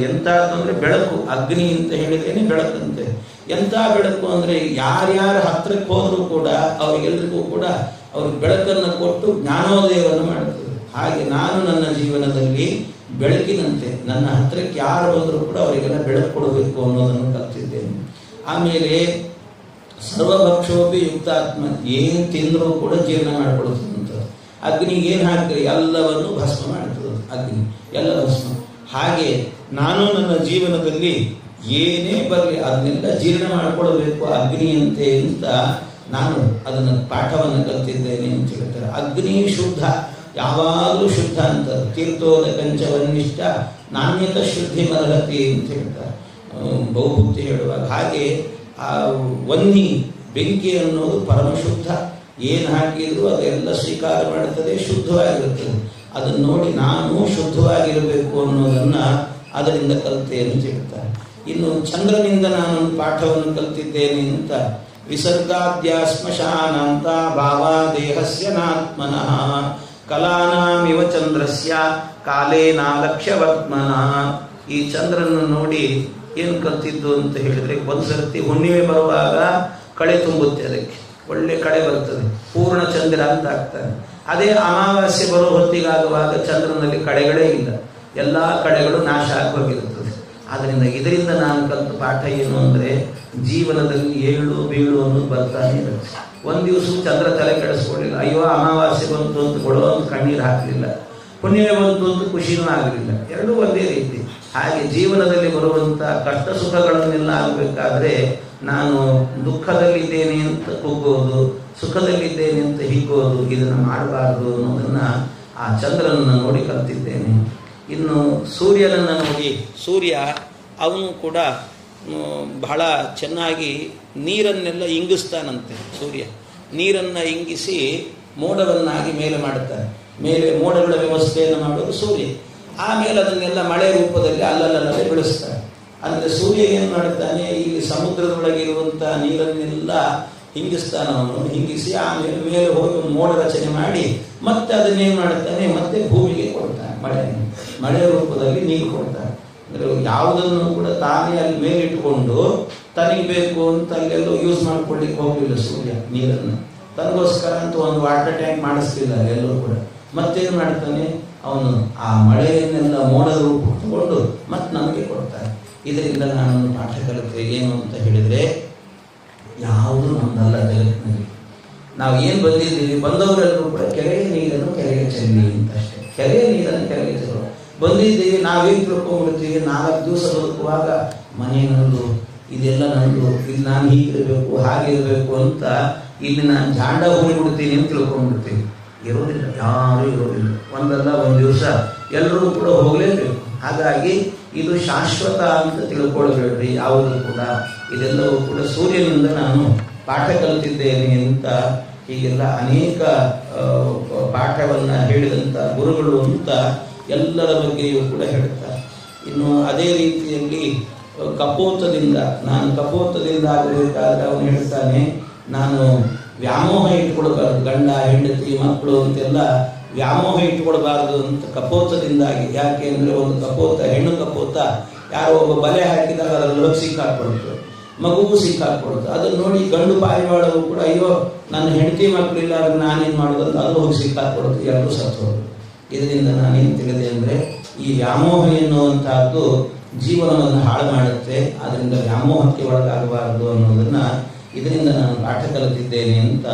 ಎಂಥದ್ದು ಅಂದರೆ ಬೆಳಕು. ಅಗ್ನಿ ಅಂತ ಹೇಳಿದ್ದೇನೆ ಬೆಳಕಂತೆ. ಎಂಥ ಬೆಳಕು ಅಂದರೆ ಯಾರ್ಯಾರ ಹತ್ತಿರಕ್ಕೆ ಹೋದರೂ ಕೂಡ ಅವರಿಗೆಲ್ಲರಿಗೂ ಕೂಡ ಅವ್ರಿಗೆ ಬೆಳಕನ್ನು ಕೊಟ್ಟು ಜ್ಞಾನೋದಯವನ್ನು ಮಾಡುತ್ತದೆ. ಹಾಗೆ ನಾನು ನನ್ನ ಜೀವನದಲ್ಲಿ ಬೆಳಕಿನಂತೆ ನನ್ನ ಹತ್ತಿರಕ್ಕೆ ಯಾರು ಬಂದರೂ ಕೂಡ ಅವರಿಗೆಲ್ಲ ಬೆಳಕು ಕೊಡಬೇಕು ಅನ್ನೋದನ್ನು ಕಲಿತಿದ್ದೇನೆ. ಆಮೇಲೆ ಸರ್ವಭಕ್ಷೋಪಿ ಯುಕ್ತಾತ್ಮ, ಏನು ತಿಂದರೂ ಕೂಡ ಜೀರ್ಣ ಮಾಡಿಕೊಡುತ್ತಂತ. ಅಗ್ನಿಗೆ ಏನು ಹಾಕಿದ್ರೆ ಎಲ್ಲವನ್ನು ಭಸ್ಮ ಮಾಡ್ತದೆ ಅಗ್ನಿ, ಎಲ್ಲ ಭಸ್ಮ. ಹಾಗೆ ನಾನು ನನ್ನ ಜೀವನದಲ್ಲಿ ಏನೇ ಬರಲಿ ಅದನ್ನೆಲ್ಲ ಜೀರ್ಣ ಮಾಡಿಕೊಡಬೇಕು ಅಗ್ನಿಯಂತೆ ಅಂತ ನಾನು ಅದನ್ನು ಪಾಠವನ್ನು ಕಲಿತಿದ್ದೇನೆ ಅಂತ ಹೇಳ್ತಾರೆ. ಅಗ್ನಿ ಶುದ್ಧ, ಯಾವಾಗಲೂ ಶುದ್ಧ ಅಂತ. ತೀರ್ಥೋದ ಕಂಚವನ್ನಿಷ್ಟ ನಾಣ್ಯತ ಶುದ್ಧಿ ಮರಹತಿ ಅಂತ ಹೇಳ್ತಾರೆ ಬಹುಭುಕ್ತಿ ಹೇಳುವಾಗ. ಹಾಗೆ ಆ ವನ್ನಿ ಬೆಂಕಿ ಅನ್ನೋದು ಪರಮಶುದ್ಧ. ಏನು ಹಾಕಿದ್ರು ಅದೆಲ್ಲ ಸ್ವೀಕಾರ ಮಾಡುತ್ತದೆ, ಶುದ್ಧವಾಗಿರುತ್ತದೆ. ಅದನ್ನು ನೋಡಿ ನಾನು ಶುದ್ಧವಾಗಿರಬೇಕು ಅನ್ನೋದನ್ನು ಅದರಿಂದ ಕಲಿತೇನೆ ಅಂತ ಹೇಳ್ತಾರೆ. ಇನ್ನು ಚಂದ್ರನಿಂದ ನಾನೊಂದು ಪಾಠವನ್ನು ಕಲಿತಿದ್ದೇನೆ ಅಂತ. ವಿಸರ್ಗಾದ್ಯ ಸ್ಮಶಾನಾಂತ ಭಾವಾ ದೇಹಸ್ಯ ನಾತ್ಮನಃ ಕಲಾನಾಮಿವ ಚಂದ್ರಸ್ಯ ಕಾಲೇನ ಲಕ್ಷ್ಯವತ್ಮನಃ. ಈ ಚಂದ್ರನ ನೋಡಿ ಏನು ಕಲ್ತಿದ್ದು ಅಂತ ಹೇಳಿದರೆ, ಒಂದು ಸರ್ತಿ ಹುಣ್ಣಿಮೆ ಬರುವಾಗ ಕಳೆ ತುಂಬುತ್ತೆ, ಅದಕ್ಕೆ ಒಳ್ಳೆ ಕಳೆ ಬರ್ತದೆ, ಪೂರ್ಣ ಚಂದ್ರ ಅಂತ ಆಗ್ತಾನೆ. ಅದೇ ಅಮಾವಾಸ್ಯೆ ಬರೋ ಹೊತ್ತಿಗಾಗುವಾಗ ಚಂದ್ರನಲ್ಲಿ ಕಳೆಗಳೇ ಇಲ್ಲ, ಎಲ್ಲ ಕಳೆಗಳು ನಾಶ ಆಗಿ ಹೋಗಿರುತ್ತದೆ. ಆದ್ದರಿಂದ ಇದರಿಂದ ನಾನು ಕಲಿತ ಪಾಠ ಏನು ಅಂದರೆ, ಜೀವನದಲ್ಲಿ ಏಳು ಬೀಳು ಅನ್ನೋದು ಬರ್ತಾನೆ ಇರುತ್ತೆ. ಒಂದು ದಿವಸ ಚಂದ್ರ ತಲೆ ಕೆಡಿಸ್ಕೊಳ್ಳಿಲ್ಲ, ಅಯ್ಯೋ ಅಮಾವಾಸ್ಯೆ ಬಂತು ಅಂತ ಕೊಡೋ ಅಂತ ಕಣ್ಣೀರು ಹಾಕಲಿಲ್ಲ, ಹುಣ್ಣಿಮೆ ಬಂತು ಅಂತ ಖುಷಿನೂ ಆಗಲಿಲ್ಲ, ಎರಡೂ ಒಂದೇ ರೀತಿ. ಹಾಗೆ ಜೀವನದಲ್ಲಿ ಬರುವಂಥ ಕಷ್ಟ ಸುಖಗಳನ್ನೆಲ್ಲ ಆಗಬೇಕಾದ್ರೆ ನಾನು ದುಃಖದಲ್ಲಿದ್ದೇನೆ ಅಂತ ಕುಗ್ಗೋದು, ಸುಖದಲ್ಲಿದ್ದೇನೆ ಅಂತ ಹಿಗ್ಗೋದು, ಇದನ್ನು ಮಾಡಬಾರ್ದು ಅನ್ನೋದನ್ನು ಆ ಚಂದ್ರನನ್ನು ನೋಡಿ ಕಲಿತಿದ್ದೇನೆ. ಇನ್ನು ಸೂರ್ಯನನ್ನು ನೋಡಿ, ಸೂರ್ಯ ಅವನು ಕೂಡ ಬಹಳ ಚೆನ್ನಾಗಿ ನೀರನ್ನೆಲ್ಲ ಇಂಗಿಸ್ತಾನಂತೆ. ಸೂರ್ಯ ನೀರನ್ನು ಇಂಗಿಸಿ ಮೋಡವನ್ನಾಗಿ ಮೇಲೆ ಮಾಡುತ್ತಾನೆ. ಮೇಲೆ ಮೋಡಗಳ ವ್ಯವಸ್ಥೆಯನ್ನು ಮಾಡೋದು ಸೂರ್ಯ. ಆಮೇಲೆ ಅದನ್ನೆಲ್ಲ ಮಳೆ ರೂಪದಲ್ಲಿ ಅಲ್ಲಲ್ಲೇ ಬೆಳೆಸ್ತಾನೆ. ಅಂದರೆ ಸೂರ್ಯ ಏನು ಮಾಡುತ್ತಾನೆ, ಇಲ್ಲಿ ಸಮುದ್ರದೊಳಗಿರುವಂಥ ನೀರನ್ನೆಲ್ಲ ಹಿಂಗಿಸ್ತಾನೆ. ಅವನು ಹಿಂಗಿಸಿ ಆಮೇಲೆ ಮೇಲೆ ಹೋಗಿ ಒಂದು ಮೋಡ ರಚನೆ ಮಾಡಿ ಮತ್ತೆ ಅದನ್ನೇನು ಮಾಡುತ್ತಾನೆ, ಮತ್ತೆ ಭೂಮಿಗೆ ಕೊಡ್ತಾನೆ. ಮಳೆ ರೂಪದಲ್ಲಿ ನೀರು ಕೊಡ್ತಾನೆ. ಅಂದರೆ ಯಾವುದನ್ನು ಕೂಡ ತಾನೇ ಅಲ್ಲಿ ಮೇಲಿಟ್ಟುಕೊಂಡು ತನಗೆ ಬೇಕು ಅಂತ ಅಲ್ಲೆಲ್ಲೋ ಯೂಸ್ ಮಾಡ್ಕೊಳ್ಳಿಕ್ಕೆ ಹೋಗಲಿಲ್ಲ ಸೂರ್ಯ ನೀರನ್ನು. ತನಗೋಸ್ಕರ ಅಂತ ಒಂದು ವಾಟರ್ ಟ್ಯಾಂಕ್ ಮಾಡಿಸ್ತಿಲ್ಲ ಎಲ್ಲರೂ ಕೂಡ. ಮತ್ತೇನು ಮಾಡ್ತಾನೆ, ಅವನು ಆ ಮಳೆಯನ್ನೆಲ್ಲ ಮೋಡದ ರೂಪ ತಗೊಂಡು ಮತ್ತೆ ನಮಗೆ ಕೊಡ್ತಾನೆ. ಇದರಿಂದ ನಾನೊಂದು ಪಾಠ ಕಲಿತೆ ಏನು ಅಂತ ಹೇಳಿದರೆ, ಯಾವುದು ನಮ್ಮದಲ್ಲ ಜಗತ್ತಿನಲ್ಲಿ. ನಾವು ಏನು ಬಂದಿದ್ದೀವಿ, ಬಂದವರೆಲ್ಲರೂ ಕೂಡ ಕೆರೆಯ ನೀರನ್ನು ಕೆರೆಗೆ ಚೆಲ್ಲಿ ಅಂತ ಅಷ್ಟೇ. ಕೆರೆಯ ನೀರನ್ನು ಕೆರೆಗೆ ಚೆಲ್ಲೋ ಬಂದಿದ್ದೀವಿ. ನಾವೇನು ತಿಳ್ಕೊಂಡ್ಬಿಡ್ತೀವಿ, 4 ದಿವಸ ಬದುಕುವಾಗ ಮನೆ ನಂದು, ಇದೆಲ್ಲ ನಂದು, ಇಲ್ಲಿ ನಾನು ಹೀಗಿರಬೇಕು ಹಾಗಿರಬೇಕು ಅಂತ ಇಲ್ಲಿ ನಾನು ಜಾಂಡ ಹೋಗಿಬಿಡ್ತೀನಿ ಅಂತ ತಿಳ್ಕೊಂಡ್ಬಿಡ್ತೀವಿ. ಇರೋದಿಲ್ಲ, ಯಾರೂ ಇರೋದಿಲ್ಲ. ಒಂದಲ್ಲ ಒಂದು ದಿವಸ ಎಲ್ಲರೂ ಕೂಡ ಹೋಗಲೇಬೇಕು. ಹಾಗಾಗಿ ಇದು ಶಾಶ್ವತ ಅಂತ ತಿಳ್ಕೊಳ್ಬೇಡ್ರಿ ಯಾವುದು ಕೂಡ. ಇದೆಲ್ಲವೂ ಕೂಡ ಸೂರ್ಯನಿಂದ ನಾನು ಪಾಠ ಕಲಿತಿದ್ದೇನೆ ಅಂತ ಹೀಗೆಲ್ಲ ಅನೇಕ ಪಾಠವನ್ನು ಹೇಳಿದಂಥ ಗುರುಗಳು ಅಂತ ಎಲ್ಲರ ಬಗ್ಗೆಯೂ ಕೂಡ ಹೇಳ್ತಾರೆ. ಇನ್ನು ಅದೇ ರೀತಿಯಲ್ಲಿ ಕಪೋತದಿಂದ ಆಗಬೇಕಾದ್ರೆ ಅವನು ಹೇಳ್ತಾನೆ, ನಾನು ವ್ಯಾಮೋಹ ಇಟ್ಕೊಳ್ಬಾರ್ದು, ಗಂಡ ಹೆಂಡತಿ ಮಕ್ಕಳು ಅಂತೆಲ್ಲ ವ್ಯಾಮೋಹ ಇಟ್ಕೊಳ್ಬಾರ್ದು ಅಂತ ಕಪೋತದಿಂದಾಗಿ. ಯಾಕೆ ಅಂದರೆ ಒಂದು ಕಪೋತ, ಹೆಣ್ಣು ಕಪೋತ ಯಾರೋ ಒಬ್ಬ ಬಲೆ ಹಾಕಿದಾಗ ಅದರಲ್ಲಿ ಹೋಗಿ ಸಿಕ್ಕಾಕ್ಕೊಳ್ತು, ಮಗುಗೂ ಸಿಕ್ಕಾಕ್ಕೊಳ್ತು. ಅದನ್ನು ನೋಡಿ ಗಂಡು ಪಾರಿವಾಳವು ಕೂಡ ಅಯ್ಯೋ ನನ್ನ ಹೆಂಡತಿ ಮಕ್ಕಳಿಲ್ಲ ಅದನ್ನು ನಾನೇನು ಮಾಡೋದು ಅಂತ ಅದು ಹೋಗಿ ಸಿಕ್ಕಾಕ್ಕೊಳ್ತು, ಎಲ್ಲರೂ ಸತ್ತೋದು. ಇದರಿಂದ ನಾನೇನು ತಿಳಿದೆ ಅಂದರೆ, ಈ ವ್ಯಾಮೋಹ ಎನ್ನುವಂತಹದ್ದು ಜೀವನವನ್ನು ಹಾಳು ಮಾಡುತ್ತೆ. ಅದರಿಂದ ವ್ಯಾಮೋಹಕ್ಕೆ ಒಳಗಾಗಬಾರದು ಅನ್ನೋದನ್ನು ಇದರಿಂದ ನಾನು ಪಾಠ ಕಲಿತಿದ್ದೇನೆ ಅಂತ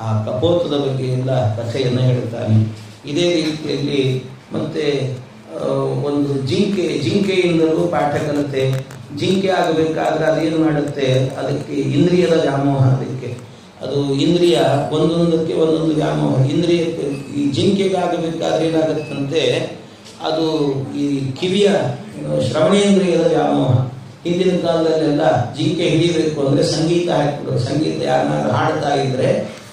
ಆ ಕಪೋತದ ಬಗ್ಗೆ ಎಲ್ಲ ಕಥೆಯನ್ನು ಹೇಳ್ತಾನೆ. ಇದೇ ರೀತಿಯಲ್ಲಿ ಮತ್ತೆ ಒಂದು ಜಿಂಕೆಯಿಂದಲೂ ಪಾಠ ಕಲಿತೆ. ಜಿಂಕೆ ಆಗಬೇಕಾದ್ರೆ ಅದೇನು ಮಾಡುತ್ತೆ, ಅದಕ್ಕೆ ಇಂದ್ರಿಯದ ವ್ಯಾಮೋಹ. ಅದಕ್ಕೆ ಅದು ಇಂದ್ರಿಯ ಒಂದೊಂದಕ್ಕೆ ಒಂದೊಂದು ವ್ಯಾಮೋಹ. ಇಂದ್ರಿಯಕ್ಕೆ ಈ ಜಿಂಕೆಗಾಗಬೇಕಾದ್ರೆ ಏನಾಗುತ್ತಂತೆ, ಅದು ಈ ಕಿವಿಯ ಶ್ರವಣೇಂದ್ರಿಯದ ವ್ಯಾಮೋಹ. ಹಿಂದಿನ ಕಾಲದಲ್ಲೆಲ್ಲ ಜಿಂಕೆ ಹಿಡಿಬೇಕು ಅಂದರೆ ಸಂಗೀತ ಹಾಕಿಬಿಡೋದು. ಸಂಗೀತ ಯಾರನ್ನಾದ್ರೂ ಹಾಡ್ತಾ ಇದ್ರೆ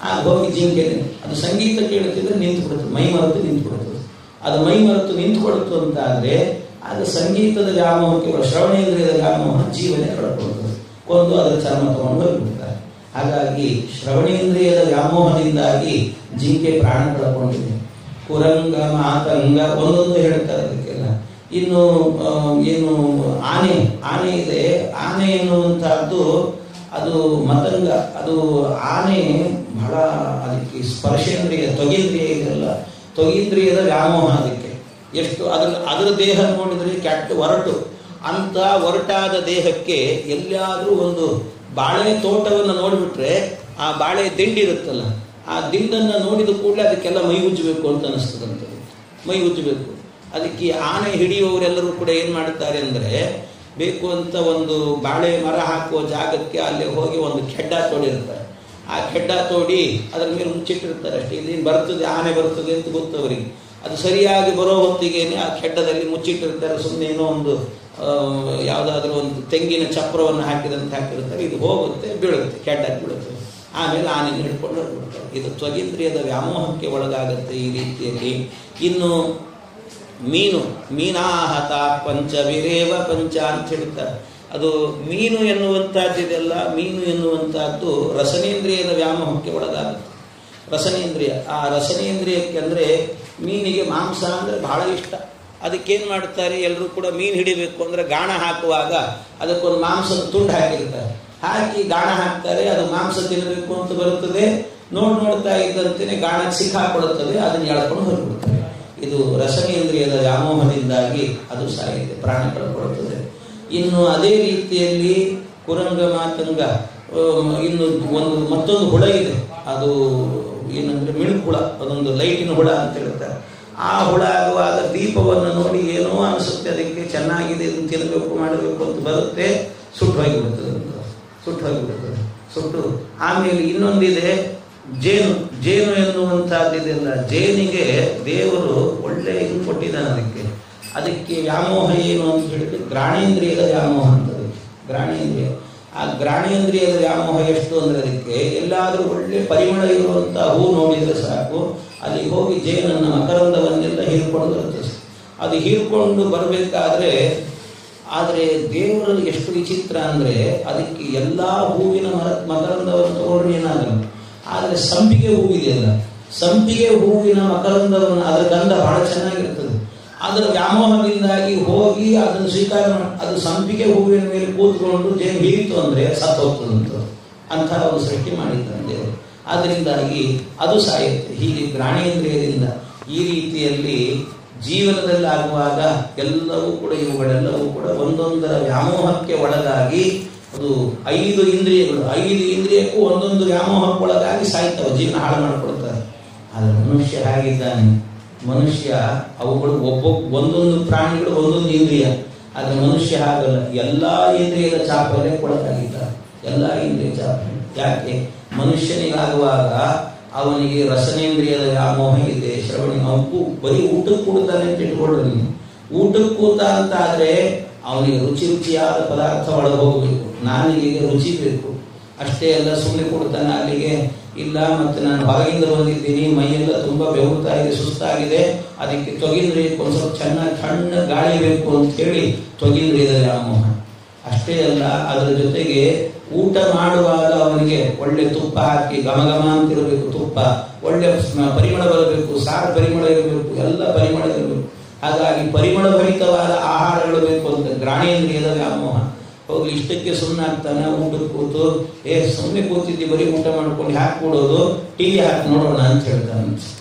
ಆಗ ಹೋಗಿ ಜಿಂಕೆ ಅದು ಸಂಗೀತ ಕೇಳುತ್ತಿದ್ರೆ ನಿಂತು ಬಿಡುತ್ತೆ, ಮೈ ಮರೆತು ನಿಂತು ಬಿಡುತ್ತದೆ. ಅದು ಮೈ ಮರೆತು ನಿಂತುಕೊಳ್ತು ಅಂತ ಆದರೆ ಅದು ಸಂಗೀತದ ವ್ಯಾಮೋಹಕ್ಕೆ ಶ್ರವಣೇಂದ್ರಿಯದ ವ್ಯಾಮೋಹ ಜೀವನ ಕಳ್ಕೊಳ್ತದೆ. ಕೊಂದು ಅದರ ಚರ್ಮ ತಗೊಂಡು ಹೋಗಿಬಿಡ್ತಾರೆ. ಹಾಗಾಗಿ ಶ್ರವಣೇಂದ್ರಿಯದ ವ್ಯಾಮೋಹದಿಂದಾಗಿ ಜಿಂಕೆ ಪ್ರಾಣ ಕಳ್ಕೊಂಡಿದೆ. ಕುರಂಗ, ಮಾತಂಗ ಒಂದೊಂದು ಹೇಳ್ತಾರೆ ಅದಕ್ಕೆಲ್ಲ. ಇನ್ನು ಏನು ಆನೆ ಇದೆ. ಆನೆ ಎನ್ನುವಂತಹದ್ದು ಅದು ಮತಂಗ, ಅದು ಆನೆ ಬಹಳ ಅದಕ್ಕೆ ಸ್ಪರ್ಶೇಂದ್ರಿಯ, ತ್ವಗೇಂದ್ರಿಯ ಇದೆಲ್ಲ, ತ್ವಗೇಂದ್ರಿಯದ ವ್ಯಾಮೋಹ ಅದಕ್ಕೆ. ಎಷ್ಟು ಅದರ ದೇಹ ನೋಡಿದರೆ ಒರಟು. ಅಂತ ಒರಟಾದ ದೇಹಕ್ಕೆ ಎಲ್ಲಿಯಾದರೂ ಒಂದು ಬಾಳೆ ತೋಟವನ್ನು ನೋಡಿಬಿಟ್ರೆ ಆ ಬಾಳೆ ದಿಂಡಿರುತ್ತಲ್ಲ, ಆ ದಿಂಡನ್ನು ನೋಡಿದ ಕೂಡಲೇ ಅದಕ್ಕೆಲ್ಲ ಮೈ ಉಜ್ಜಬೇಕು ಅಂತ ಅನಿಸ್ತದಂಥದ್ದು. ಮೈ ಉಜ್ಜಬೇಕು. ಅದಕ್ಕೆ ಆನೆ ಹಿಡಿಯುವವರೆಲ್ಲರೂ ಕೂಡ ಏನು ಮಾಡ್ತಾರೆ ಅಂದರೆ, ಬೇಕು ಅಂತ ಒಂದು ಬಾಳೆ ಮರ ಹಾಕುವ ಜಾಗಕ್ಕೆ ಅಲ್ಲಿ ಹೋಗಿ ಒಂದು ಖೆಡ್ಡ ತೋಡಿರ್ತಾರೆ. ಆ ಖೆಡ್ಡ ತೋಡಿ ಅದರ ಮೇಲೆ ಮುಚ್ಚಿಟ್ಟಿರ್ತಾರೆ ಅಷ್ಟೇ. ಇದೇನು ಬರ್ತದೆ, ಆನೆ ಬರ್ತದೆ ಅಂತ ಗೊತ್ತವರಿಗೆ. ಅದು ಸರಿಯಾಗಿ ಬರೋ ಹೊತ್ತಿಗೇನೆ ಆ ಖೆಡ್ಡದಲ್ಲಿ ಮುಚ್ಚಿಟ್ಟಿರ್ತಾರೆ. ಸುಮ್ಮನೆ ಏನೋ ಒಂದು ಯಾವುದಾದ್ರೂ ಒಂದು ತೆಂಗಿನ ಚಪ್ರವನ್ನು ಹಾಕಿರ್ತಾರೆ. ಇದು ಹೋಗುತ್ತೆ, ಬೀಳುತ್ತೆ, ಖೆಡ್ಡಾಗಿ ಬೀಳುತ್ತೆ. ಆಮೇಲೆ ಆನೆ ಹಿಡ್ಕೊಂಡು ಹೋಗ್ಬಿಡ್ತಾರೆ. ಇದು ತ್ವಗೇಂದ್ರಿಯದ ವ್ಯಾಮೋಹಕ್ಕೆ ಒಳಗಾಗುತ್ತೆ ಈ ರೀತಿಯಲ್ಲಿ. ಇನ್ನು ಮೀನಾಹತ ಪಂಚವಿರೇವ ಪಂಚ ಅಂತ ಹೇಳ್ತಾರೆ. ಅದು ಮೀನು ಎನ್ನುವಂಥದ್ದಿದೆಲ್ಲ, ಮೀನು ಎನ್ನುವಂಥದ್ದು ರಸನೇಂದ್ರಿಯದ ವ್ಯಾಮೋಹಕ್ಕೆ ಒಳಗಾಗುತ್ತೆ. ರಸನೇಂದ್ರಿಯ, ಆ ರಸನೇಂದ್ರಿಯಕ್ಕೆ ಅಂದರೆ ಮೀನಿಗೆ ಮಾಂಸ ಅಂದರೆ ಬಹಳ ಇಷ್ಟ. ಅದಕ್ಕೇನು ಮಾಡ್ತಾರೆ, ಎಲ್ಲರೂ ಕೂಡ ಮೀನು ಹಿಡಿಬೇಕು ಅಂದರೆ ಗಾಣ ಹಾಕುವಾಗ ಅದಕ್ಕೊಂದು ಮಾಂಸದ ತುಂಡು ಹಾಕಿರ್ತಾರೆ. ಹಾಕಿ ಗಾಣ ಹಾಕ್ತಾರೆ. ಅದು ಮಾಂಸ ತಿನ್ನಬೇಕು ಅಂತ ಬರುತ್ತದೆ. ನೋಡ್ತಾ ಇದ್ದಂತೆಯೇ ಗಾಣಕ್ಕೆ ಸಿಕ್ಕಾಕೊಡುತ್ತದೆ. ಅದನ್ನು ಎಳ್ಕೊಂಡು ಹೊರಬಿಡ್ತಾರೆ. ಇದು ರಸನೇಂದ್ರಿಯದ ವ್ಯಾಮೋಹದಿಂದಾಗಿ ಅದು ಸಾಯುತ್ತೆ, ಪ್ರಾಣ ಕಳ್ಕೊಳ್ಳುತ್ತದೆ. ಇನ್ನು ಅದೇ ರೀತಿಯಲ್ಲಿ ಕುರಂಗ, ಮಾತಂಗ, ಇನ್ನು ಮತ್ತೊಂದು ಹುಳ ಇದೆ. ಅದು ಏನಂದ್ರೆ ಮಿಣುಕು ಹುಳ, ಅದೊಂದು ಲೈಟಿನ ಹುಳ ಅಂತ ಹೇಳ್ತಾರೆ. ಆ ಹುಳ ಆಗುವಾಗ ದೀಪವನ್ನು ನೋಡಿ ಏನೋ ಅನಿಸುತ್ತೆ, ಅದಕ್ಕೆ ಚೆನ್ನಾಗಿದೆ, ಇದನ್ನು ತಿನ್ನಬೇಕು ಮಾಡಬೇಕು ಅಂತ ಬರುತ್ತೆ, ಸುಟ್ಟು ಹೋಗಿಬಿಡ್ತದೆ. ಆಮೇಲೆ ಇನ್ನೊಂದಿದೆ ಜೇನು ಎನ್ನುವಂಥದ್ದಿದೆಲ್ಲ. ಜೇನಿಗೆ ದೇವರು ಒಳ್ಳೆ ಇದು ಕೊಟ್ಟಿದ್ದಾನೆ. ಅದಕ್ಕೆ ವ್ಯಾಮೋಹ ಏನು ಅಂತ ಹೇಳಿದ್ರೆ ಗ್ರಾಣೇಂದ್ರಿಯದ ವ್ಯಾಮೋಹ ಅಂತದೆ. ಗ್ರಾಣೇಂದ್ರಿಯ, ಆ ಗ್ರಾಣೇಂದ್ರಿಯದ ವ್ಯಾಮೋಹ ಎಷ್ಟು ಅಂದರೆ, ಅದಕ್ಕೆ ಎಲ್ಲಾದರೂ ಒಳ್ಳೆ ಪರಿಮಳ ಇರುವಂಥ ಹೂ ನೋಡಿದರೆ ಸಾಕು, ಅಲ್ಲಿ ಹೋಗಿ ಜೇನನ್ನು, ಮಕರಂದವನ್ನೆಲ್ಲ ಹೀರ್ಕೊಂಡು ಬರುತ್ತೆ. ಅದು ಹೀರ್ಕೊಂಡು ಬರಬೇಕಾದ್ರೆ, ಆದರೆ ದೇವರು ಎಷ್ಟು ವಿಚಿತ್ರ ಅಂದರೆ, ಅದಕ್ಕೆ ಎಲ್ಲ ಹೂವಿನ ಮಕರಂದವನ್ನು ತಗೊಂಡ್ರೆ ಏನಾಗಲ್ಲ. ಆದರೆ ಸಂಪಿಗೆ ಹೂವಿದೆಯಲ್ಲ, ಸಂಪಿಗೆ ಹೂವಿನ ಮಕರಂದವನ್ನು, ಅದರ ಗಂಧ ಬಹಳ ಚೆನ್ನಾಗಿರ್ತದೆ. ಅದರ ವ್ಯಾಮೋಹದಿಂದಾಗಿ ಹೋಗಿ ಅದನ್ನು ಸ್ವೀಕಾರ ಅದು ಸಂಪಿಗೆ ಹೂವಿನ ಮೇಲೆ ಕೂತ್ಕೊಂಡು ಜೇನು ಹೀರಿತು ಅಂದರೆ ಸತ್ತು ಹೋಗ್ತದಂತ ಅಂಥ ಒಂದು ಸೃಷ್ಟಿ ಮಾಡಿದ್ದಂತೆ. ಆದ್ದರಿಂದಾಗಿ ಅದು ಸಾಯುತ್ತೆ. ಹೀಗೆ ಗ್ರಾಣೇಂದ್ರಿಯದಿಂದ ಈ ರೀತಿಯಲ್ಲಿ ಜೀವನದಲ್ಲಿ ಆಗುವಾಗ ಎಲ್ಲವೂ ಕೂಡ, ಇವುಗಳೆಲ್ಲವೂ ಕೂಡ ಒಂದೊಂದರ ವ್ಯಾಮೋಹಕ್ಕೆ ಒಳಗಾಗಿ, ಅದು 5 ಇಂದ್ರಿಯಗಳು, 5 ಇಂದ್ರಿಯಕ್ಕೂ ಒಂದೊಂದು ವ್ಯಾಮೋಹಕ್ಕೊಳಗಾಗಿ ಸಾಯ್ತವೆ, ಜೀವನ ಹಾಳು ಮಾಡಿಕೊಡ್ತಾರೆ. ಆದರೆ ಮನುಷ್ಯ ಹಾಗಿದ್ದಾನೆ. ಮನುಷ್ಯ ಅವುಗಳು ಒಂದೊಂದು ಪ್ರಾಣಿಗಳು ಒಂದೊಂದು ಇಂದ್ರಿಯ. ಆದರೆ ಮನುಷ್ಯ ಹಾಗಲ್ಲ, ಎಲ್ಲ ಇಂದ್ರಿಯದ ಚಾಪಲ್ಯ ಒಳಗಾಗಿದ್ದಾರೆ. ಎಲ್ಲ ಇಂದ್ರಿಯ ಚಾಪಲ್ಯ. ಯಾಕೆ? ಮನುಷ್ಯನಿಗಾಗುವಾಗ ಅವನಿಗೆ ರಸನೇಂದ್ರಿಯದ ವ್ಯಾಮೋಹ ಇದೆ. ಅವನಿಗೂ ಬರೀ ಊಟಕ್ಕೆ ಕೂಡ್ತಾನೆ ಅಂತ ಇಟ್ಕೊಳ್ಳಿ. ನೀವು ಊಟಕ್ಕೆ ಕೂತ ಅಂತ ಆದರೆ ಅವನಿಗೆ ರುಚಿಯಾದ ಪದಾರ್ಥ ಒಳಗೆ ಹೋಗಬೇಕು, ನಾಲಿಗೆ ರುಚಿ ಬೇಕು. ಅಷ್ಟೇ ಅಲ್ಲ, ಸುಮ್ಮನೆ ಕೊಡ್ತಾನೆ ಅಲ್ಲಿಗೆ ಇಲ್ಲ. ಮತ್ತು ನಾನು ಹೊರಗಿಂದ ಬಂದಿದ್ದೀನಿ, ಮೈಯೆಲ್ಲ ತುಂಬ ಬೆವರ್ತಾ ಇದೆ, ಸುಸ್ತಾಗಿದೆ, ಅದಕ್ಕೆ ತ್ವಗೇಂದ್ರಿಯಕ್ಕೆ ಒಂದು ಸ್ವಲ್ಪ ಚೆನ್ನಾಗಿ ತಣ್ಣ ಗಾಳಿ ಬೇಕು ಅಂತ ಹೇಳಿ ತ್ವಗೇಂದ್ರಿಯದ ವ್ಯಾಮೋಹ. ಅಷ್ಟೇ ಅಲ್ಲ, ಅದರ ಜೊತೆಗೆ ಊಟ ಮಾಡುವಾಗ ಅವನಿಗೆ ಒಳ್ಳೆ ತುಪ್ಪ ಹಾಕಿ ಘಮಘಮ ಅಂತಿರಬೇಕು, ತುಪ್ಪ ಒಳ್ಳೆ ಪರಿಮಳ ಬರಬೇಕು, ಸಾರು ಪರಿಮಳ ಇರಬೇಕು, ಎಲ್ಲ ಪರಿಮಳ ಇರಬೇಕು. ಹಾಗಾಗಿ ಪರಿಮಳ ಭರಿತವಾದ ಆಹಾರಗಳು ಬೇಕು ಅಂತ ಗ್ರಾಣೇಂದ್ರಿಯದ ವ್ಯಾಮೋಹ. ಹೋಗ್ಲಿ, ಇಷ್ಟಕ್ಕೆ ಸುಮ್ಮನಾಗ್ತಾನೆ, ಊಟಕ್ಕೆ ಕೂತು ಸುಮ್ಮನೆ ಕೂತಿದ್ದಿ, ಬರೀ ಊಟ ಮಾಡ್ಕೊಂಡು ಹ್ಯಾಕ್ ಕೊಡೋದು, ಟಿವಿ ಹಾಕಿ ನೋಡೋಣ ಅಂತ ಹೇಳ್ತಾನೆ.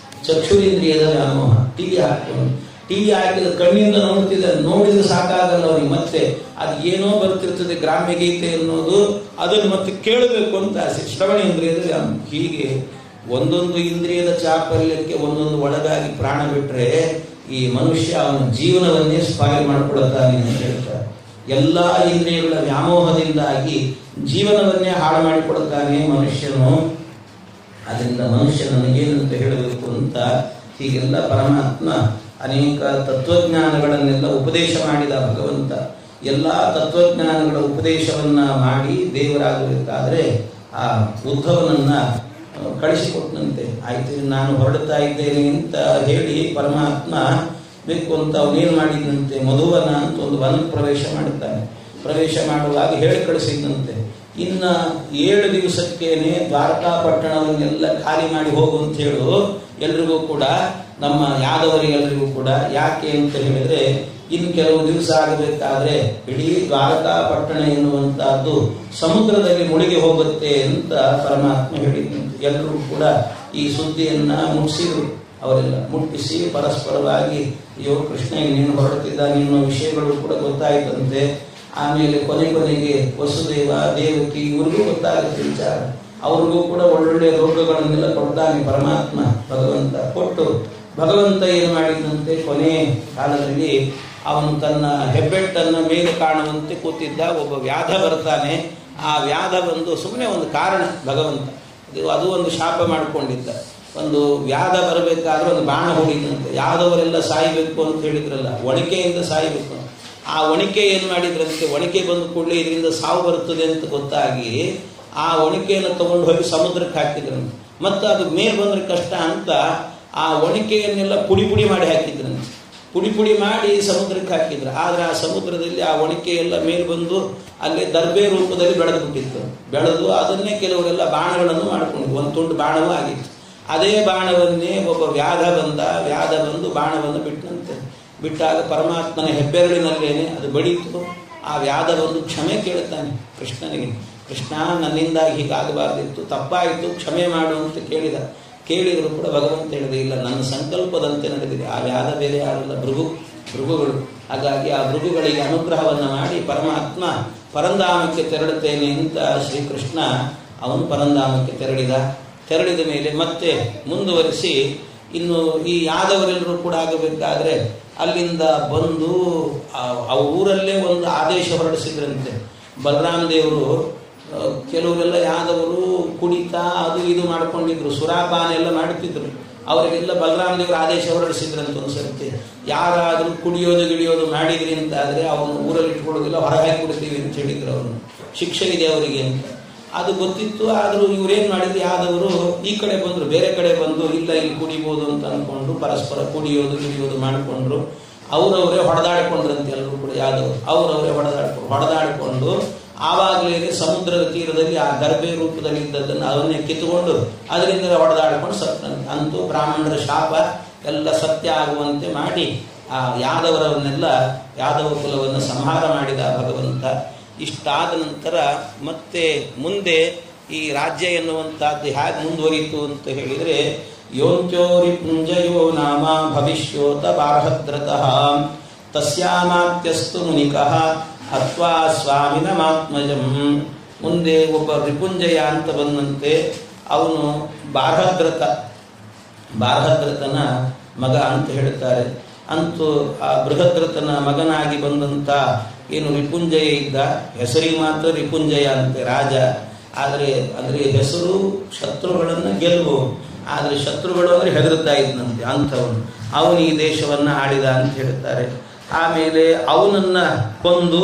ಚಕ್ಷುರೇಂದ್ರಿಯದ ವ್ಯಾಮೋಹ, ಟಿವಿ ಹಾಕೊಂಡು, ಟಿವಿ ಹಾಕಿದ ಕಣ್ಣಿಂದ ನೋಡಿದ್ರೆ ಸಾಕಾಗಲ್ಲ ಅವನಿಗೆ. ಮತ್ತೆ ಅದು ಏನೋ ಬರ್ತಿರ್ತದೆ ಗ್ರಾಮ್ಯ ಗೀತೆ ಅನ್ನೋದು, ಅದನ್ನು ಮತ್ತೆ ಕೇಳಬೇಕು ಅಂತ ಆಸೆ. ಶ್ರವಣೇಂದ್ರಿಯದ ವ್ಯಾಮೋಹ. ಹೀಗೆ ಒಂದೊಂದು ಇಂದ್ರಿಯದ ಚಾಪಲ್ಯಕ್ಕೆ ಒಂದೊಂದು ಒಳಗಾಗಿ ಪ್ರಾಣ ಬಿಟ್ಟರೆ ಈ ಮನುಷ್ಯ ಅವನ ಜೀವನವನ್ನೇ ಸ್ಪಾಯಿಲ್ ಮಾಡಿಕೊಡುತ್ತಾನೆ ಅಂತ ಹೇಳ್ತಾರೆ. ಎಲ್ಲ ಇಂದ್ರಿಯಗಳ ವ್ಯಾಮೋಹದಿಂದಾಗಿ ಜೀವನವನ್ನೇ ಹಾಳು ಮಾಡಿಕೊಡುತ್ತಾನೆ ಮನುಷ್ಯನು. ಅದರಿಂದ ಮನುಷ್ಯನನ್ನು ಏನಂತ ಹೇಳಬೇಕು ಅಂತ ಹೀಗೆಲ್ಲ ಪರಮಾತ್ಮ ಅನೇಕ ತತ್ವಜ್ಞಾನಗಳನ್ನೆಲ್ಲ ಉಪದೇಶ ಮಾಡಿದ ಭಗವಂತ. ಎಲ್ಲ ತತ್ವಜ್ಞಾನಗಳ ಉಪದೇಶವನ್ನ ಮಾಡಿ ದೇವರಾಗಬೇಕಾದ್ರೆ ಆ ಉದ್ಧವನನ್ನ ಕಳಿಸಿಕೊಟ್ಟನಂತೆ. ಆಯ್ತು, ನಾನು ಹೊರಡ್ತಾ ಇದ್ದೇನೆ ಅಂತ ಹೇಳಿ ಪರಮಾತ್ಮ ಬೇಕು ಅಂತ ಅವನೇನು ಮಾಡಿದಂತೆ, ಮಧುವನ ಅಂತ ಒಂದು ವನ ಪ್ರವೇಶ ಮಾಡುತ್ತಾನೆ. ಪ್ರವೇಶ ಮಾಡುವಾಗ ಹೇಳಿ ಕಳಿಸಿದಂತೆ, ಇನ್ನು 7 ದಿವಸಕ್ಕೇನೆ ದ್ವಾರಕಾಪಟ್ಟಣವನ್ನೆಲ್ಲ ಖಾಲಿ ಮಾಡಿ ಹೋಗು ಅಂತ ಹೇಳು ಎಲ್ರಿಗೂ ಕೂಡ, ನಮ್ಮ ಯಾದವರಿಗೆಲ್ಲರಿಗೂ ಕೂಡ. ಯಾಕೆ ಅಂತ ಹೇಳಿದ್ರೆ ಇನ್ನು ಕೆಲವು ದಿವಸ ಆಗಬೇಕಾದ್ರೆ ಇಡೀ ದ್ವಾರಕಾಪಟ್ಟಣ ಎನ್ನುವಂತಹದ್ದು ಸಮುದ್ರದಲ್ಲಿ ಮುಳುಗಿ ಹೋಗುತ್ತೆ ಅಂತ ಪರಮಾತ್ಮ ಹೇಳಿದಂತೆ. ಎಲ್ಲರೂ ಕೂಡ ಈ ಸುದ್ದಿಯನ್ನ ಮುಟ್ಟಿಸಿದ್ರು. ಅವರೆಲ್ಲ ಮುಟ್ಟಿಸಿ ಪರಸ್ಪರವಾಗಿ ಅಯ್ಯೋ ಕೃಷ್ಣ ಇನ್ನೇನು ಹೊರಡುತ್ತಿದ್ದಾನೆ ಎನ್ನುವ ವಿಷಯಗಳು ಕೂಡ ಗೊತ್ತಾಯಿತಂತೆ. ಆಮೇಲೆ ಕೊನೆಗೆ ವಸುದೇವ ದೇವಕಿ ಇವ್ರಿಗೂ ಗೊತ್ತಾಗುತ್ತೆ ವಿಚಾರ. ಅವ್ರಿಗೂ ಕೂಡ ಒಳ್ಳೊಳ್ಳೆ ರೋಗಗಳನ್ನೆಲ್ಲ ಕೊಡ್ತಾನೆ ಪರಮಾತ್ಮ ಭಗವಂತ. ಕೊಟ್ಟು ಭಗವಂತ ಏನು ಮಾಡಿದಂತೆ ಕೊನೆ ಕಾಲದಲ್ಲಿ ಅವನು ತನ್ನ ಹೆಬ್ಬೆಟ್ಟನ್ನು ಮೇಲೆ ಕಾಣುವಂತೆ ಕೂತಿದ್ದ. ಒಬ್ಬ ವ್ಯಾಧ ಬರ್ತಾನೆ. ಆ ವ್ಯಾಧ ಬಂದು ಸುಮ್ಮನೆ ಒಂದು ಕಾರಣ ಭಗವಂತ ಅದು ಒಂದು ಶಾಪ ಮಾಡಿಕೊಂಡಿದ್ದ. ಒಂದು ವ್ಯಾಧ ಬರಬೇಕಾದ್ರೆ ಒಂದು ಬಾಣ ಹೊಡಿದಂತೆ. ಯಾದವರೆಲ್ಲ ಸಾಯಬೇಕು ಅಂತ ಹೇಳಿದ್ರಲ್ಲ, ಒಣಕೆಯಿಂದ ಸಾಯಬೇಕು. ಆ ಒಣಕೆ ಏನು ಮಾಡಿದ್ರಂತೆ, ಒಣಕೆ ಬಂದು ಕೂಡಲೇ ಇದರಿಂದ ಸಾವು ಬರುತ್ತದೆ ಅಂತ ಗೊತ್ತಾಗಿ ಆ ಒಣಕೆಯನ್ನು ತಗೊಂಡು ಹೋಗಿ ಸಮುದ್ರಕ್ಕೆ ಹಾಕಿದ್ರಂತೆ. ಮತ್ತು ಅದು ಮೇಲೆ ಬಂದ್ರೆ ಕಷ್ಟ ಅಂತ ಆ ಒಣಕೆಯನ್ನೆಲ್ಲ ಪುಡಿ ಮಾಡಿ ಹಾಕಿದ್ರಂತೆ. ಪುಡಿ ಮಾಡಿ ಸಮುದ್ರಕ್ಕೆ ಹಾಕಿದ್ರು. ಆದರೆ ಆ ಸಮುದ್ರದಲ್ಲಿ ಆ ಒಣಕೆ ಎಲ್ಲ ಮೇಲೆ ಬಂದು ಅಲ್ಲೇ ದರ್ಬೆ ರೂಪದಲ್ಲಿ ಬೆಳೆದು ಬಿಟ್ಟಿತ್ತು. ಬೆಳೆದು ಅದನ್ನೇ ಕೆಲವರೆಲ್ಲ ಬಾಣಗಳನ್ನು ಮಾಡಿಕೊಂಡಿದ್ದು. ಒಂದು ತುಂಡು ಬಾಣವೂ ಆಗಿತ್ತು. ಅದೇ ಬಾಣವನ್ನೇ ಒಬ್ಬ ವ್ಯಾಧ ಬಂದು ಬಾಣವನ್ನು ಬಿಟ್ಟಂತೆ. ಬಿಟ್ಟಾಗ ಪರಮಾತ್ಮನ ಹೆಬ್ಬೆರಳಿನಲ್ಲೇನೆ ಅದು ಬಡೀತು. ಆ ವ್ಯಾಧ ಬಂದು ಕ್ಷಮೆ ಕೇಳುತ್ತಾನೆ ಕೃಷ್ಣನಿಗೆ. ಕೃಷ್ಣ, ನನ್ನಿಂದಾಗಿ ಹೀಗಾಗಬಾರ್ದಿತ್ತು, ತಪ್ಪಾಯಿತು, ಕ್ಷಮೆ ಮಾಡು ಅಂತ ಕೇಳಿದ್ರು ಕೂಡ ಭಗವಂತ ಹೇಳಿದೆ, ಇಲ್ಲ, ನನ್ನ ಸಂಕಲ್ಪದಂತೆ ನಡೆದಿದೆ. ಆ ವ್ಯಾಧ ಬೇರೆ ಯಾರಲ್ಲ, ಭೃಗುಗಳು. ಹಾಗಾಗಿ ಆ ಭೃಗುಗಳಿಗೆ ಅನುಗ್ರಹವನ್ನು ಮಾಡಿ ಪರಮಾತ್ಮ ಪರಂಧಾಮಕ್ಕೆ ತೆರಳುತ್ತೇನೆ ಅಂತ ಶ್ರೀಕೃಷ್ಣ ಅವನು ಪರಂಧಾಮಕ್ಕೆ ತೆರಳಿದ ಮೇಲೆ ಮತ್ತೆ ಮುಂದುವರಿಸಿ ಇನ್ನು ಈ ಯಾದವರೆಲ್ಲರೂ ಕೂಡ ಆಗಬೇಕಾದ್ರೆ ಅಲ್ಲಿಂದ ಬಂದು ಆ ಊರಲ್ಲೇ ಒಂದು ಆದೇಶ ಹೊರಡಿಸಿದ್ರಂತೆ. ಬಲರಾಮ ದೇವರು ಕೆಲವರೆಲ್ಲ ಯಾದವರು ಕುಡಿತಾ ಅದು ಇದು ಮಾಡ್ಕೊಂಡಿದ್ರು, ಸುರಾಪಾನ ಎಲ್ಲ ಮಾಡ್ತಿದ್ರು. ಅವರಿಗೆಲ್ಲ ಬಲರಾಮ ದೇವರು ಆದೇಶ ಹೊರಡಿಸಿದ್ರಂತ ಒಂದು ಸರ್ತಿ, ಯಾರಾದರೂ ಕುಡಿಯೋದು ಮಾಡಿದ್ರಿ ಅಂತಾದರೆ ಅವನು ಊರಲ್ಲಿ ಇಟ್ಕೊಳ್ಳೋದಿಲ್ಲ, ಹೊರಗೆ ಹಾಕಿಬಿಡ್ತೀವಿ ಅಂತ ಹೇಳಿದ್ರು. ಅವನು ಶಿಕ್ಷೆ ಇದೆ ಅವರಿಗೆ ಅಂತ ಅದು ಗೊತ್ತಿತ್ತು. ಆದರೂ ಇವರೇನು ಮಾಡಿದ್ರು, ಯಾದವರು ಈ ಕಡೆ ಬಂದರು, ಬೇರೆ ಕಡೆ ಬಂದು ಇಲ್ಲ ಇಲ್ಲಿ ಕುಡಿಬೋದು ಅಂತ ಅಂದ್ಕೊಂಡು ಪರಸ್ಪರ ಕುಡಿಯೋದು ಮಾಡಿಕೊಂಡ್ರು. ಅವರವರೇ ಹೊಡೆದಾಡಿಕೊಂಡ್ರಂತೆ. ಎಲ್ಲರೂ ಕೂಡ ಯಾದವರು ಅವರವರೇ ಹೊಡೆದಾಡಿಕೊಂಡು ಆವಾಗಲೇ ಸಮುದ್ರದ ತೀರದಲ್ಲಿ ಆ ಗರ್ಭೆ ರೂಪದಲ್ಲಿ ಇದ್ದದ್ದನ್ನು ಅದನ್ನೇ ಕಿತ್ತುಕೊಂಡು ಅದರಿಂದ ಹೊಡೆದಾಡಿಕೊಂಡು ಸತ್ತಂತೆ. ಅಂತೂ ಬ್ರಾಹ್ಮಣರ ಶಾಪ ಎಲ್ಲ ಸತ್ಯ ಆಗುವಂತೆ ಮಾಡಿ ಆ ಯಾದವರವನ್ನೆಲ್ಲ ಯಾದವ ಕುಲವನ್ನು ಸಂಹಾರ ಮಾಡಿದ ಭಗವಂತ. ಇಷ್ಟಾದ ನಂತರ ಮತ್ತೆ ಮುಂದೆ ಈ ರಾಜ್ಯ ಎನ್ನುವಂಥದ್ದು ಹೇಗೆ ಮುಂದುವರಿಯಿತು ಅಂತ ಹೇಳಿದರೆ, ಯೋಂಚೋರಿ ಪುಂಜಯೋ ನಾಮ ಭವಿಷ್ಯೋತ ಬಾರ್ಹದ್ರತಃ ತಸ್ಯಾಮಾತ್ಯಸ್ತು ಮುನಿಕಃ ಹತ್ವಾ ಸ್ವಾಮಿನ ಮಾತ್ಮಜಂ. ಮುಂದೆ ಒಬ್ಬ ರಿಪುಂಜಯ ಅಂತ ಬಂದಂತೆ. ಅವನು ಬಾರ್ಹದ್ರತನ ಮಗ ಅಂತ ಹೇಳ್ತಾರೆ. ಅಂತೂ ಆ ಬೃಹದ್ರತನ ಮಗನಾಗಿ ಬಂದಂಥ ಏನು ರಿಪುಂಜಯ ಇದ್ದ, ಹೆಸರಿಗೆ ಮಾತ್ರ ರಿಪುಂಜಯ ಅಂತೆ ರಾಜ. ಆದರೆ ಹೆಸರು ಶತ್ರುಗಳನ್ನು ಗೆಲ್ಲುವು, ಆದರೆ ಶತ್ರುಗಳು ಅಂದರೆ ಹೆದರುತ್ತಾ ಇದ್ದಂತೆ ಅಂಥವನು. ಅವನು ಈ ದೇಶವನ್ನು ಆಳಿದ ಅಂತ ಹೇಳ್ತಾರೆ. ಆಮೇಲೆ ಅವನನ್ನು ಕೊಂದು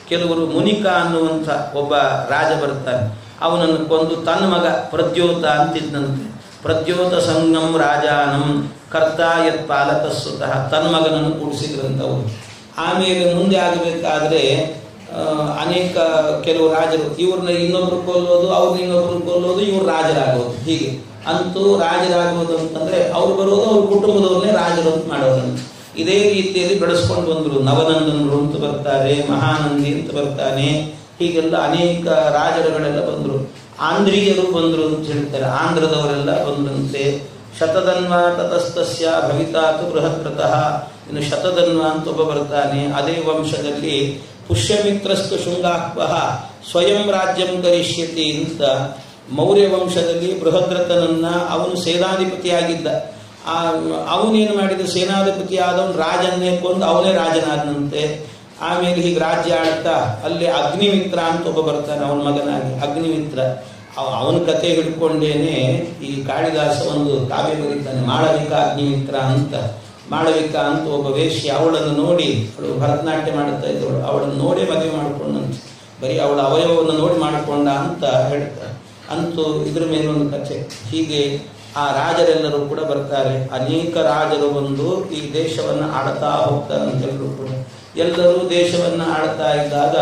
ಕೆಲವರು ಮುನಿಕ ಅನ್ನುವಂಥ ಒಬ್ಬ ರಾಜ ಬರ್ತಾನೆ. ಅವನನ್ನು ಕೊಂದು ತನ್ನ ಮಗ ಪ್ರದ್ಯೋತ ಅಂತಿದ್ದಂತೆ. ಪ್ರದ್ಯೋತ ಸಂಗಂ ರಾಜಾನಂ ಕರ್ತಾ ಯತ್ ಪಾಲಕಸ್ಸುತಃ, ತನ್ನ ಮಗನನ್ನು ಕೂಡಿಸಿದ್ರಂಥವ್ರು. ಆಮೇಲೆ ಮುಂದೆ ಆಗಬೇಕಾದ್ರೆ ಅನೇಕ ಕೆಲವು ರಾಜರು ಇವ್ರನ್ನ ಇನ್ನೊಬ್ರು ಕೊಲ್ಲೋದು, ಅವ್ರನ್ನ ಇನ್ನೊಬ್ರನ್ನ ಕೊಲ್ಲೋದು, ಇವ್ರು ರಾಜರಾಗೋದು. ಹೀಗೆ ಅಂತೂ ರಾಜರಾಗೋದು ಅಂತಂದ್ರೆ ಅವ್ರು ಬರೋದು ಅವ್ರ ಕುಟುಂಬದವ್ರನ್ನೇ ರಾಜರು ಅಂತ ಮಾಡೋದಂತೆ. ಇದೇ ರೀತಿಯಲ್ಲಿ ಬೆಳೆಸ್ಕೊಂಡು ಬಂದರು. ನವನಂದನರು ಅಂತ ಬರ್ತಾರೆ, ಮಹಾನಂದಿ ಅಂತ ಬರ್ತಾನೆ. ಹೀಗೆಲ್ಲ ಅನೇಕ ರಾಜರುಗಳೆಲ್ಲ ಬಂದರು. ಆಂಧ್ರೀಯರು ಬಂದರು ಅಂತ ಹೇಳ್ತಾರೆ. ಆಂಧ್ರದವರೆಲ್ಲ ಬಂದಂತೆ. ಶತಧನ್ವ ತತಸ್ತಸ್ಯ ಭವಿತಾತು ಬೃಹದ್ರತಃ. ಇನ್ನು ಶತಧನ್ವ ಅಂತ ಒಬ್ಬ ಬರ್ತಾನೆ. ಅದೇ ವಂಶದಲ್ಲಿ ಪುಷ್ಯಮಿತ್ರಸ್ತು ಶೃಂಗಾಕ್ವಃ ಸ್ವಯಂ ರಾಜ್ಯಂ ಕರಿಷ್ಯತಿ ಅಂತ ಮೌರ್ಯ ವಂಶದಲ್ಲಿ ಬೃಹದ್ರಥನನ್ನ ಅವನು ಸೇನಾಧಿಪತಿಯಾಗಿದ್ದ. ಅವನೇನು ಮಾಡಿದ, ಸೇನಾಧಿಪತಿ ಆದವನು ರಾಜನ್ನೇ ಕೊಂದು ಅವನೇ ರಾಜನಾದನಂತೆ. ಆಮೇಲೆ ಹೀಗೆ ರಾಜ್ಯ ಆಳ್ತಾ ಅಲ್ಲಿ ಅಗ್ನಿಮಿತ್ರ ಅಂತ ಒಬ್ಬ ಬರ್ತಾನೆ ಅವನ ಮಗನಾಗಿ. ಅಗ್ನಿಮಿತ್ರ ಅವನ ಕತೆ ಹಿಡ್ಕೊಂಡೇನೆ ಈ ಕಾಳಿದಾಸ ಒಂದು ಕಾವ್ಯ ಬರೀತಾನೆ, ಮಾಳವಿಕ ಅಗ್ನಿಮಿತ್ರ ಅಂತ. ಮಾಳವಿಕ ಅಂತ ಒಬ್ಬ ವೇಶ್ಯ, ಅವಳನ್ನು ನೋಡಿ, ಅವಳು ಭರತನಾಟ್ಯ ಮಾಡುತ್ತಾ ಇದ್ದವಳು, ಅವಳನ್ನು ನೋಡಿ ಮದುವೆ ಮಾಡಿಕೊಂಡಂತೆ. ಬರೀ ಅವಳ ಅವಯವವನ್ನು ನೋಡಿ ಮಾಡಿಕೊಂಡ ಅಂತ ಹೇಳ್ತಾರೆ. ಅಂತೂ ಇದ್ರ ಮೇಲೆ ಒಂದು ಕಥೆ. ಹೀಗೆ ಆ ರಾಜರೆಲ್ಲರೂ ಕೂಡ ಬರ್ತಾರೆ. ಅನೇಕ ರಾಜರು ಬಂದು ಈ ದೇಶವನ್ನು ಆಳ್ತಾ ಹೋಗ್ತಾರೆ ಅಂತೆಲ್ಲರೂ ಕೂಡ. ಎಲ್ಲರೂ ದೇಶವನ್ನು ಆಳ್ತಾ ಇದ್ದಾಗ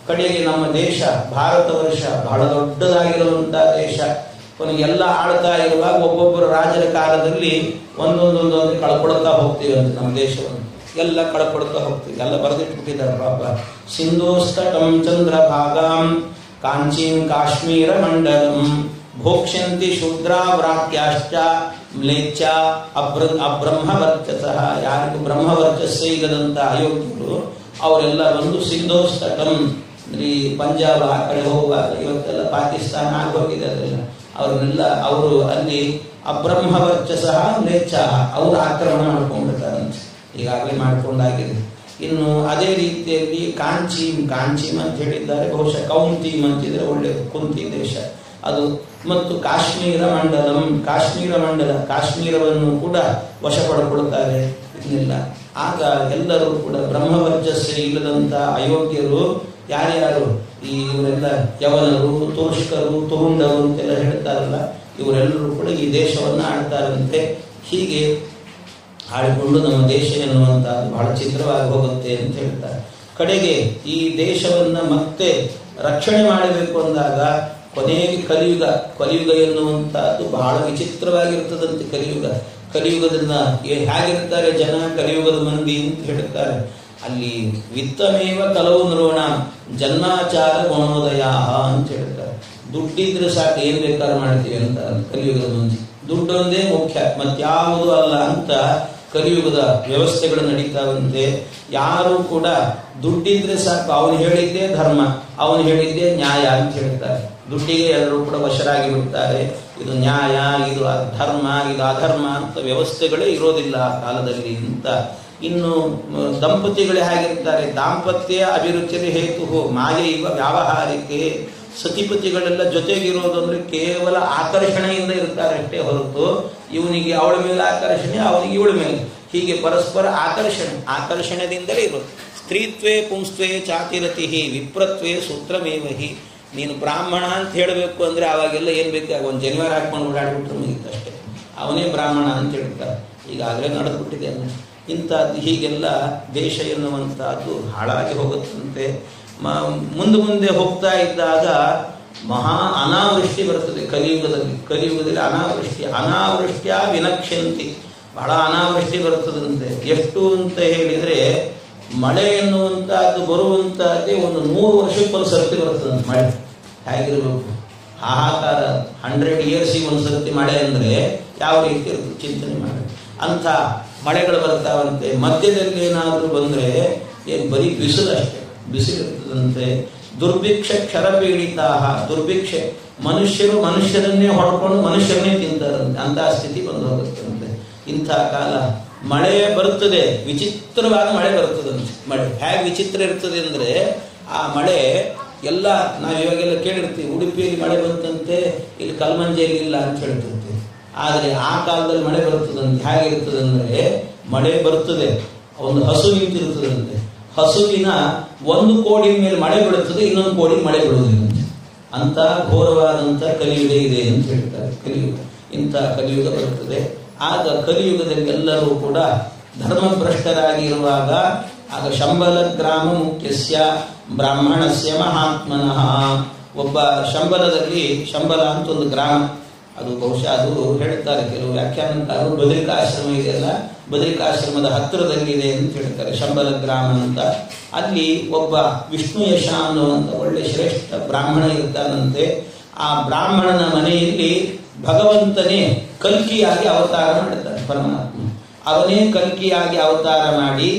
ಕಡೆಗೆ ನಮ್ಮ ದೇಶ ಭಾರತ ವರ್ಷ ಬಹಳ ದೊಡ್ಡದಾಗಿರುವಂತಹ ದೇಶ. ಕೊನೆಗೆಲ್ಲ ಆಳ್ತಾ ಇರುವಾಗ ಒಬ್ಬೊಬ್ಬರು ರಾಜರ ಕಾಲದಲ್ಲಿ ಒಂದೊಂದೊಂದು ಕಳ್ಕೊಳ್ತಾ ಹೋಗ್ತೀವಿ ಅಂತ ನಮ್ಮ ದೇಶವನ್ನು ಎಲ್ಲ ಕಳ್ಕೊಳ್ತಾ ಹೋಗ್ತೀವಿ. ಎಲ್ಲ ಬರೆದಿಟ್ಬಿಟ್ಟಿದ್ದಾರೆ ಪಾಪ. ಸಿಂಧೋಸ್ತಟಂ ಚಂದ್ರಭಾಗಾಂ ಕಾಂಚೀಂ ಕಾಶ್ಮೀರ ಮಂಡಲಂ ಭೋಕ್ಷ್ಯಂತಿ ಶೂದ್ರಾವ್ರಾತ್ಯಾಶ್ಚ ಮ್ಲೇಚ್ಛ ಅಬ್ರಹ್ಮವರ್ಚಸಃ. ಯಾರಿಗೂ ಬ್ರಹ್ಮವರ್ಚಸ್ಸೇ ಇಲ್ಲದಂತ ಅಯೋಗ್ಯರು ಅವರೆಲ್ಲ ಬಂದು ಸಿಂಧೋಸ್ತಟಂ, ಈ ಪಂಜಾಬ್ ಆ ಕಡೆ ಹೋಗುವಾಗ, ಇವತ್ತೆಲ್ಲ ಪಾಕಿಸ್ತಾನ ಆಗೋಗಿದೆ, ಅದೆಲ್ಲ ಅವ್ರನ್ನೆಲ್ಲ ಅವರು ಅಲ್ಲಿ ಅಬ್ರಹ್ಮವರ್ಚಸಃ ಮ್ಲೇಚ್ಛ ಅವರು ಆಕ್ರಮಣ ಮಾಡ್ಕೊಂಡ್ಬಿಡ್ತಾರಂತೆ. ಈಗಾಗಲೇ ಮಾಡ್ಕೊಂಡಾಗಿದೆ. ಇನ್ನು ಅದೇ ರೀತಿಯಲ್ಲಿ ಕಾಂಚೀಂ ಅಂತ ಹೇಳಿದ್ದಾರೆ, ಬಹುಶಃ ಕೌಂತೀಂ ಅಂತಿದ್ರೆ ಒಳ್ಳೆಯದು, ಕುಂತಿ ದೇಶ ಅದು. ಮತ್ತು ಕಾಶ್ಮೀರ ಮಂಡಲ ಕಾಶ್ಮೀರವನ್ನು ಕೂಡ ವಶ ಪಡ್ಕೊಳ್ತಾರೆ. ಇದನ್ನೆಲ್ಲ ಆಗ ಎಲ್ಲರೂ ಕೂಡ ಬ್ರಹ್ಮವರ್ಚಸ್ಸೇ ಇಲ್ಲದಂತ ಅಯೋಗ್ಯರು ಯಾರ್ಯಾರು, ಇವರೆಲ್ಲ ಯವನರು, ತುರುಷ್ಕರು, ತುರುಂಡರು ಅಂತೆಲ್ಲ ಹೇಳ್ತಾರಲ್ಲ, ಇವರೆಲ್ಲರೂ ಕೂಡ ಈ ದೇಶವನ್ನು ಆಳ್ತಾರಂತೆ. ಹೀಗೆ ಆಳಿಕೊಂಡು ನಮ್ಮ ದೇಶ ಎನ್ನುವಂತಹದ್ದು ಬಹಳ ಚಿತ್ರವಾಗಿ ಹೋಗುತ್ತೆ ಅಂತ ಹೇಳ್ತಾರೆ. ಕಡೆಗೆ ಈ ದೇಶವನ್ನ ಮತ್ತೆ ರಕ್ಷಣೆ ಮಾಡಬೇಕು ಅಂದಾಗ ಕೊನೆಗೆ ಕಲಿಯುಗ ಎನ್ನುವಂತಹದ್ದು ಬಹಳ ವಿಚಿತ್ರವಾಗಿರ್ತದಂತೆ. ಕಲಿಯುಗದನ್ನ ಹೇಗಿರ್ತಾರೆ ಜನ, ಕಲಿಯುಗದ ಮಂದಿ ಅಂತ ಹೇಳ್ತಾರೆ. ಅಲ್ಲಿ ವಿತ್ತಮೇವ ಕಲವು ನೃಣ ಜನ್ಮಾಚಾರ ಗುಣೋದಯ ಅಂತ ಹೇಳ್ತಾರೆ. ದುಡ್ಡಿದ್ರೆ ಸಾಕು, ಏನ್ ಬೇಕಾದ್ರೂ ಮಾಡ್ತೀವಿ ಅಂತ ಕಲಿಯುಗದ ಮಂದಿ. ದುಡ್ಡೊಂದೇ ಮುಖ್ಯ, ಮತ್ಯಾವುದು ಅಲ್ಲ ಅಂತ ಕಲಿಯುಗದ ವ್ಯವಸ್ಥೆಗಳು ನಡೀತಾವಂತೆ. ಯಾರು ಕೂಡ ದುಡ್ಡಿದ್ರೆ ಸಾಕು, ಅವನು ಹೇಳಿದ್ದೇ ಧರ್ಮ, ಅವನು ಹೇಳಿದ್ದೇ ನ್ಯಾಯ ಅಂತ ಹೇಳ್ತಾರೆ. ದುಡ್ಡಿಗೆ ಎಲ್ಲರೂ ಕೂಡ ವಶರಾಗಿ ಬಿಡ್ತಾರೆ. ಇದು ನ್ಯಾಯ, ಇದು ಧರ್ಮ, ಇದು ಅಧರ್ಮ ಅಂತ ವ್ಯವಸ್ಥೆಗಳೇ ಇರೋದಿಲ್ಲ ಆ ಕಾಲದಲ್ಲಿ ಅಂತ. ಇನ್ನು ದಂಪತಿಗಳೇ ಹೇಗಿರ್ತಾರೆ, ದಾಂಪತ್ಯ ಅಭಿರುಚಿಗೆ ಹೇತು ಮಾಯೆ ಇವ ವ್ಯಾವಹಾರಿಕೆ. ಸತಿಪತಿಗಳೆಲ್ಲ ಜೊತೆಗಿರೋದು ಅಂದ್ರೆ ಕೇವಲ ಆಕರ್ಷಣೆಯಿಂದ ಇರ್ತಾರೆ ಅಷ್ಟೇ ಹೊರತು ಇವನಿಗೆ ಅವಳ ಮೇಲೆ ಆಕರ್ಷಣೆ, ಅವನಿಗೆ ಇವಳ ಮೇಲೆ, ಹೀಗೆ ಪರಸ್ಪರ ಆಕರ್ಷಣೆದಿಂದಲೇ ಇರೋದು. ಸ್ತ್ರೀತ್ವೇ ಪುಂಸ್ತ್ವೇ ಚಾತಿರತಿ ವಿಪ್ರತ್ವೇ ಸೂತ್ರಮೇವಹಿ. ನೀನು ಬ್ರಾಹ್ಮಣ ಅಂತ ಹೇಳಬೇಕು ಅಂದ್ರೆ ಅವಾಗೆಲ್ಲ ಏನ್ ಬೇಕು, ಒಂದು ಜನಿವಾರ ಹಾಕೊಂಡು ಓಡಾಡ್ಬಿಟ್ರೆ ಮುಗಿತಷ್ಟೇ, ಅವನೇ ಬ್ರಾಹ್ಮಣ ಅಂತ ಹೇಳ್ತಾರೆ. ಈಗಾಗಲೇ ನಡೆದ್ಬಿಟ್ಟಿದೆ ಅಲ್ಲ. ಇಂಥದ್ದು ಹೀಗೆಲ್ಲ ದೇಶ ಎನ್ನುವಂಥದ್ದು ಹಾಳಾಗಿ ಹೋಗುತ್ತಂತೆ. ಮುಂದೆ ಹೋಗ್ತಾ ಇದ್ದಾಗ ಮಹಾ ಅನಾವೃಷ್ಟಿ ಬರ್ತದೆ ಕಲಿಯುಗದಲ್ಲಿ ಅನಾವೃಷ್ಟ್ಯ ವಿನಕ್ಷಂತಿ, ಬಹಳ ಅನಾವೃಷ್ಟಿ ಬರ್ತದಂತೆ. ಎಷ್ಟು ಅಂತ ಹೇಳಿದ್ರೆ ಮಳೆ ಎನ್ನುವಂತಹದ್ದು ಬರುವಂತಹದ್ದೇ ಒಂದು 100 ವರ್ಷಕ್ಕೊಂದು ಸರ್ತಿ ಬರ್ತದಂತೆ ಮಳೆ. ಹೇಗಿರ್ಬೇಕು, ಹಾಹಾಕಾರ, 100 years ಒಂದು ಸರ್ತಿ ಮಳೆ ಅಂದ್ರೆ ಯಾವ ರೀತಿ ಇರುತ್ತೆ ಚಿಂತನೆ ಮಾಡಿ. ಅಂಥ ಮಳೆಗಳು ಬರ್ತಾವಂತೆ. ಮಧ್ಯದಲ್ಲಿ ಏನಾದರೂ ಬಂದ್ರೆ ಏನು ಬರೀ ಬಿಸಿಲಷ್ಟೇ, ಬಿಸಿಲಿರ್ತದಂತೆ. ದುರ್ಭಿಕ್ಷ ಕ್ಷರಪೀಡಿತಾ, ದುರ್ಭಿಕ್ಷೆ, ಮನುಷ್ಯರನ್ನೇ ಹೊಡ್ಕೊಂಡು ಮನುಷ್ಯರನ್ನೇ ತಿಂತಾರಂತೆ, ಅಂತಹ ಸ್ಥಿತಿ ಬಂದು ಹೋಗುತ್ತಂತೆ. ಇಂಥ ಕಾಲ ಮಳೆ ಬರುತ್ತದೆ, ವಿಚಿತ್ರವಾದ ಮಳೆ ಬರ್ತದಂತೆ. ಮಳೆ ಹೇಗೆ ವಿಚಿತ್ರ ಇರ್ತದೆ ಅಂದ್ರೆ, ಆ ಮಳೆ ಎಲ್ಲ ನಾವು ಇವಾಗೆಲ್ಲ ಕೇಳಿರ್ತೀವಿ, ಉಡುಪಿಯಲ್ಲಿ ಮಳೆ ಬಂತಂತೆ, ಇಲ್ಲಿ ಕಲ್ಮಂಜೆಯಲ್ಲಿ ಇಲ್ಲ ಅಂತ ಹೇಳ್ತಿರ್ತೀವಿ. ಆದರೆ ಆ ಕಾಲದಲ್ಲಿ ಮಳೆ ಬರ್ತದಂತೆ. ಹೇಗಿರ್ತದಂದ್ರೆ, ಮಳೆ ಬರ್ತದೆ, ಒಂದು ಹಸು ನಿಂತಿರ್ತದಂತೆ, ಹಸುವಿನ ಒಂದು ಕೋಡಿ ಮೇಲೆ ಮಳೆ ಬೀಳುತ್ತದೆ, ಇನ್ನೊಂದು ಕೋಡಿ ಮಳೆ ಬೀಳುವುದಿಲ್ಲ. ಅಂತ ಘೋರವಾದಂಥ ಕಲಿಯುಗ ಇದೆ ಅಂತ ಹೇಳ್ತಾರೆ. ಇಂಥ ಕಲಿಯುಗ ಬರುತ್ತದೆ. ಆಗ ಕಲಿಯುಗದಲ್ಲಿ ಎಲ್ಲರೂ ಕೂಡ ಧರ್ಮಭ್ರಷ್ಟರಾಗಿರುವಾಗ ಆಗ ಶಂಬಲ ಗ್ರಾಮ ಮುಖ್ಯಸ್ಯ ಬ್ರಾಹ್ಮಣಸ್ಯ ಮಹಾತ್ಮನಃ. ಒಬ್ಬ ಶಂಬಲದಲ್ಲಿ, ಶಂಬಲ ಅಂತ ಒಂದು ಗ್ರಾಮ, ಅದು ಬಹುಶಃ ಅದು ಹೇಳ್ತಾರೆ ಕೆಲವು ವ್ಯಾಖ್ಯಾನಕಾರರು, ಬದರಿಕಾಶ್ರಮ ಇದೆಯಲ್ಲ, ಬದರಿಕಾಶ್ರಮದ ಹತ್ತಿರದಲ್ಲಿದೆ ಅಂತ ಹೇಳ್ತಾರೆ ಶಂಬಲ ಗ್ರಾಮ ಅಂತ. ಅಲ್ಲಿ ಒಬ್ಬ ವಿಷ್ಣು ಯಶ ಅನ್ನುವಂಥ ಒಳ್ಳೆ ಶ್ರೇಷ್ಠ ಬ್ರಾಹ್ಮಣ ಇರ್ತಾನಂತೆ. ಆ ಬ್ರಾಹ್ಮಣನ ಮನೆಯಲ್ಲಿ ಭಗವಂತನೇ ಕಲ್ಕಿಯಾಗಿ ಅವತಾರ ಮಾಡ್ತಾನೆ ಪರಮಾತ್ಮ. ಅವನೇ ಕಲ್ಕಿಯಾಗಿ ಅವತಾರ ಮಾಡಿ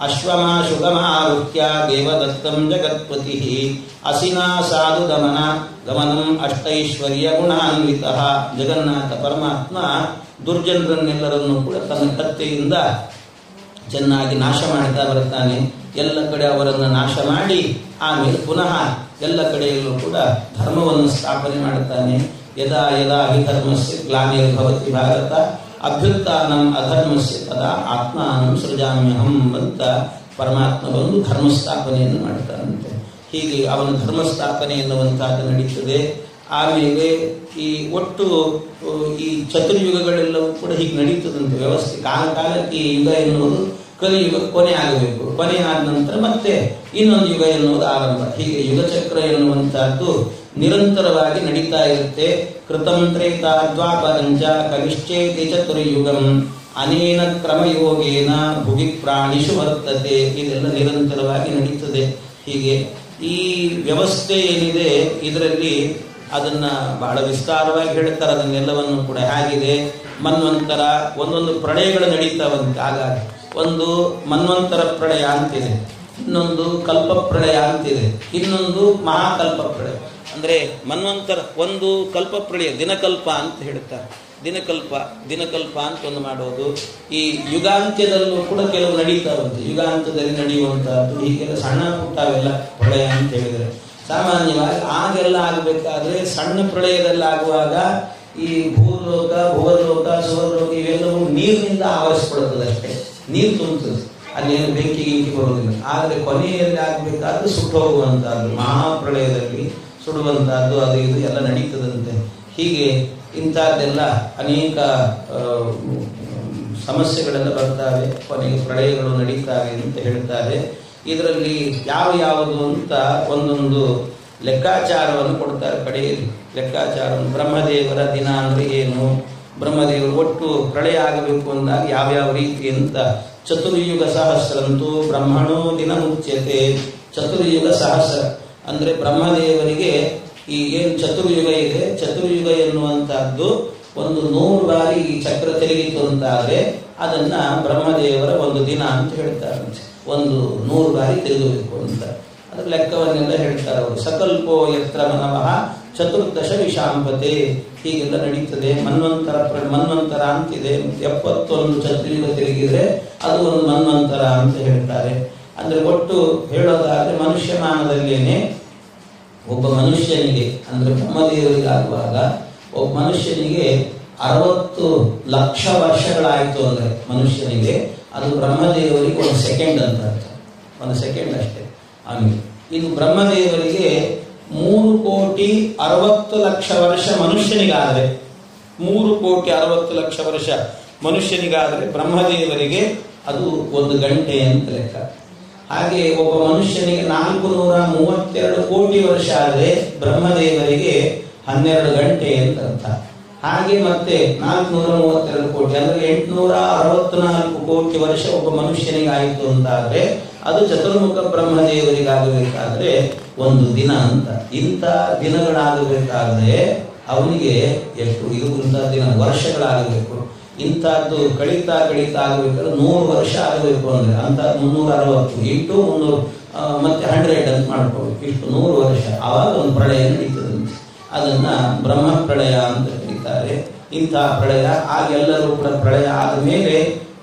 ಅಶ್ವಮ ಶುಗಮಾರುಹ್ಯ ದೇವದತ್ತಂ ಜಗತ್ಪತಿ ಅಸಿನಾ ಸಾಧು ಗಮನಂ ಅಷ್ಟೈಶ್ವರ್ಯ ಗುಣಾನ್ವಿತ. ಜಗನ್ನಾಥ ಪರಮಾತ್ಮ ದುರ್ಜನರನ್ನೆಲ್ಲರನ್ನು ಕೂಡ ತನ್ನ ಕತ್ತೆಯಿಂದ ಚೆನ್ನಾಗಿ ನಾಶ ಮಾಡ್ತಾ ಬರ್ತಾನೆ. ಎಲ್ಲ ಕಡೆ ಅವರನ್ನು ನಾಶ ಮಾಡಿ ಆಮೇಲೆ ಪುನಃ ಎಲ್ಲ ಕಡೆಯಲ್ಲೂ ಕೂಡ ಧರ್ಮವನ್ನು ಸ್ಥಾಪನೆ ಮಾಡುತ್ತಾನೆ. ಯದಾ ಯದಾ ಹಿ ಧರ್ಮಸ್ಯ ಗ್ಲಾನಿರ್ಭವತಿ ಭಾರತ ಅಭ್ಯುತ್ಥಾನಂ ಅಧರ್ಮಸ್ಯ ತದಾ ಆತ್ಮಾನಂ ಸೃಜಾಮ್ಯಹಂ ಅಂತ ಪರಮಾತ್ಮ ಬಂದು ಧರ್ಮಸ್ಥಾಪನೆಯನ್ನು ಮಾಡ್ತಾನಂತೆ. ಹೀಗೆ ಅವನ ಧರ್ಮಸ್ಥಾಪನೆ ಎನ್ನುವಂತಹದ್ದು ನಡೀತದೆ. ಆಮೇಲೆ ಈ ಒಟ್ಟು ಈ ಚತುರ್ಯುಗಗಳೆಲ್ಲವೂ ಕೂಡ ಹೀಗೆ ನಡೀತದಂತೆ ವ್ಯವಸ್ಥೆ. ಕಾಲಕ್ಕೆ ಯುಗ ಎನ್ನುವುದು ಕಲಿಯುಗ ಕೊನೆ ಆಗಬೇಕು. ಕೊನೆ ಆದ ನಂತರ ಮತ್ತೆ ಇನ್ನೊಂದು ಯುಗ ಎನ್ನುವುದು ಆರಂಭ. ಹೀಗೆ ಯುಗಚಕ್ರ ಎನ್ನುವಂತಹದ್ದು ನಿರಂತರವಾಗಿ ನಡೀತಾ ಇರುತ್ತೆ. ಕೃತಂ ತ್ರೇತಾ ದ್ವಾಪರಂಚ ಕನಿಶ್ಚೇತಿ ಚತುರ್ಯುಗಂ ಅನೇನ ಕ್ರಮಯೋಗೇನ ಭುವಿ ಪ್ರಾಣಿಷು ವರ್ತತೆ. ಇದೆಲ್ಲ ನಿರಂತರವಾಗಿ ನಡೀತದೆ. ಹೀಗೆ ಈ ವ್ಯವಸ್ಥೆ ಏನಿದೆ ಇದರಲ್ಲಿ ಅದನ್ನ ಬಹಳ ವಿಸ್ತಾರವಾಗಿ ಹೇಳ್ತಾರೆ. ಅದನ್ನೆಲ್ಲವನ್ನು ಕೂಡ ಹೇಗಿದೆ ಮನ್ವಂತರ ಒಂದೊಂದು ಪ್ರಳಯಗಳು ನಡೀತಾವಂತೆ. ಹಾಗಾಗಿ ಒಂದು ಮನ್ವಂತರ ಪ್ರಳಯ ಅಂತಿದೆ, ಇನ್ನೊಂದು ಕಲ್ಪ ಪ್ರಳಯ ಅಂತಿದೆ, ಇನ್ನೊಂದು ಮಹಾಕಲ್ಪ ಪ್ರಳಯ. ಅಂದ್ರೆ ಮನ್ವಂತರ ಒಂದು ಕಲ್ಪ ಪ್ರಳಯ ದಿನಕಲ್ಪ ಅಂತ ಹೇಳ್ತಾರೆ. ದಿನಕಲ್ಪ ಅಂತ ಒಂದು ಮಾಡೋದು. ಈ ಯುಗಾಂತ್ಯದಲ್ಲೂ ಕೂಡ ಕೆಲವು ನಡೀತಾವಂತೆ. ಯುಗಾಂತ್ಯದಲ್ಲಿ ನಡೆಯುವಂತಹದ್ದು ಹೀಗೆಲ್ಲ ಸಣ್ಣ ಪುಟ್ಟವೆಲ್ಲ ಪ್ರಳಯ ಅಂತ ಹೇಳಿದರೆ ಸಾಮಾನ್ಯವಾಗಿ ಆಗೆಲ್ಲ ಆಗಬೇಕಾದ್ರೆ ಸಣ್ಣ ಪ್ರಳಯದಲ್ಲಿ ಆಗುವಾಗ ಈ ಭೂಲೋಕ ಭುವಲೋಕ ಸುವರ್ಲೋಕ ಇವೆಲ್ಲವೂ ನೀರಿನಿಂದ ಆವರಿಸಿಕೊಳ್ಳುತ್ತದೆ. ಅಷ್ಟೇ ನೀರು ತುಂಬುತ್ತದೆ, ಅಲ್ಲೇನು ಬೆಂಕಿ ಗಿಂಕಿ ಬರುವುದಿಲ್ಲ. ಆದರೆ ಕೊನೆಯಲ್ಲಿ ಆಗಬೇಕಾದ್ರೆ ಸುಟ್ಟು ಹೋಗುವಂತಹದ್ದು, ಮಹಾಪ್ರಳಯದಲ್ಲಿ ಸುಡುವಂತಹದ್ದು, ಅದು ಇದು ಎಲ್ಲ ನಡೀತದಂತೆ. ಹೀಗೆ ಇಂಥದ್ದೆಲ್ಲ ಅನೇಕ ಸಮಸ್ಯೆಗಳೆಲ್ಲ ಬರ್ತಾವೆ, ಕೊನೆಗೆ ಪ್ರಳಯಗಳು ನಡೀತಾವೆ ಅಂತ ಹೇಳ್ತಾರೆ. ಇದರಲ್ಲಿ ಯಾವುದು ಅಂತ ಒಂದೊಂದು ಲೆಕ್ಕಾಚಾರವನ್ನು ಕೊಡ್ತಾರೆ. ಕಡೆಯಲ್ಲಿ ಲೆಕ್ಕಾಚಾರವನ್ನು ಬ್ರಹ್ಮದೇವರ ದಿನ ಅಂದರೆ ಏನು, ಬ್ರಹ್ಮದೇವರು ಒಟ್ಟು ಪ್ರಳಯ ಆಗಬೇಕು ಅಂದಾಗ ಯಾವ್ಯಾವ ರೀತಿ ಅಂತ. ಚತುರ್ಯುಗ ಸಹಸ್ರಂತೂ ಬ್ರಹ್ಮಣೋ ದಿನ ಮುಚ್ಯತೆ. ಚತುರ್ಯುಗ ಸಹಸ್ರ ಅಂದರೆ ಬ್ರಹ್ಮದೇವರಿಗೆ ಈ ಏನು ಚತುರ್ಯುಗ ಇದೆ, ಚತುರ್ಯುಗ ಎನ್ನುವಂತಹದ್ದು ಒಂದು 100 ಬಾರಿ ಈ ಚಕ್ರ ತಿರುಗಿತು ಅಂತಾದರೆ ಅದನ್ನ ಬ್ರಹ್ಮದೇವರ ಒಂದು ದಿನ ಅಂತ ಹೇಳ್ತಾರೆ. ಒಂದು 100 ಬಾರಿ ತಿರುಗಬೇಕು ಅಂತ ಅದ್ರ ಲೆಕ್ಕವನ್ನೆಲ್ಲ ಹೇಳ್ತಾರೆ ಅವರು. ಸಕಲ್ಪೋ ಯತ್ರ ಮನವಃ ಚತುರ್ದಶ ವಿಷಾಂಪತೆ. ಹೀಗೆಲ್ಲ ನಡೀತದೆ. ಮನ್ವಂತರ ಅಂತಿದೆ. 71 ಚತುರ್ಯುಗ ತಿರುಗಿದ್ರೆ ಅದು ಒಂದು ಮನ್ವಂತರ ಅಂತ ಹೇಳ್ತಾರೆ. ಅಂದ್ರೆ ಒಟ್ಟು ಹೇಳೋದಾದ್ರೆ ಮನುಷ್ಯಮಾನದಲ್ಲೇನೆ ಒಬ್ಬ ಮನುಷ್ಯನಿಗೆ ಅಂದ್ರೆ ಬ್ರಹ್ಮದೇವರಿಗಾಗುವಾಗ ಒಬ್ಬ ಮನುಷ್ಯನಿಗೆ 60 ಲಕ್ಷ ವರ್ಷಗಳಾಯಿತು ಅಂದ್ರೆ ಮನುಷ್ಯನಿಗೆ ಅದು ಬ್ರಹ್ಮದೇವರಿಗೆ 1 ಸೆಕೆಂಡ್ ಅಂತ ಅರ್ಥ. 1 ಸೆಕೆಂಡ್ ಅಷ್ಟೇ ಅವನಿಗೆ. ಇದು ಬ್ರಹ್ಮದೇವರಿಗೆ 3,60,00,000 ವರ್ಷ ಮನುಷ್ಯನಿಗಾದರೆ 3,60,00,000 ವರ್ಷ ಮನುಷ್ಯನಿಗಾದರೆ ಬ್ರಹ್ಮದೇವರಿಗೆ ಅದು 1 ಗಂಟೆ ಅಂತ ಲೆಕ್ಕ. ಹಾಗೆ ಒಬ್ಬ ಮನುಷ್ಯನಿಗೆ 432 ಕೋಟಿ ವರ್ಷ ಆದರೆ ಬ್ರಹ್ಮದೇವರಿಗೆ 12 ಗಂಟೆ ಅಂತ ಅರ್ಥ. ಹಾಗೆ ಮತ್ತೆ 432 ಕೋಟಿ ಅಂದ್ರೆ 864 ಕೋಟಿ ವರ್ಷ ಒಬ್ಬ ಮನುಷ್ಯನಿಗೆ ಆಯಿತು ಅಂತಾದ್ರೆ ಅದು ಚತುರ್ಮುಖ ಬ್ರಹ್ಮದೇವರಿಗಾಗಬೇಕಾದ್ರೆ 1 ದಿನ ಅಂತ. ಇಂಥ ದಿನಗಳಾಗಬೇಕಾದ್ರೆ ಅವನಿಗೆ ಎಷ್ಟು ಇದು ಇಂಥ ದಿನ ವರ್ಷಗಳಾಗಬೇಕು. ಇಂಥದ್ದು ಕಳೀತಾ ಆಗಬೇಕಾದ್ರೆ 100 ವರ್ಷ ಆಗಬೇಕು ಅಂದ್ರೆ ಅಂತ 360 ಇಂಟು 300 ಮತ್ತೆ 100 ಅಂತ ಮಾಡ್ಕೋಬೇಕು. ಇಷ್ಟು 100 ವರ್ಷ ಆವಾಗ ಒಂದು ಪ್ರಳಯ ನಡೀತದಂತೆ. ಅದನ್ನ ಬ್ರಹ್ಮ ಪ್ರಳಯ ಅಂತ ಕರೀತಾರೆ. ಇಂಥ ಪ್ರಳಯ ಆಗೆಲ್ಲರೂ ಕೂಡ ಪ್ರಳಯ ಆದ ಮೇಲೆ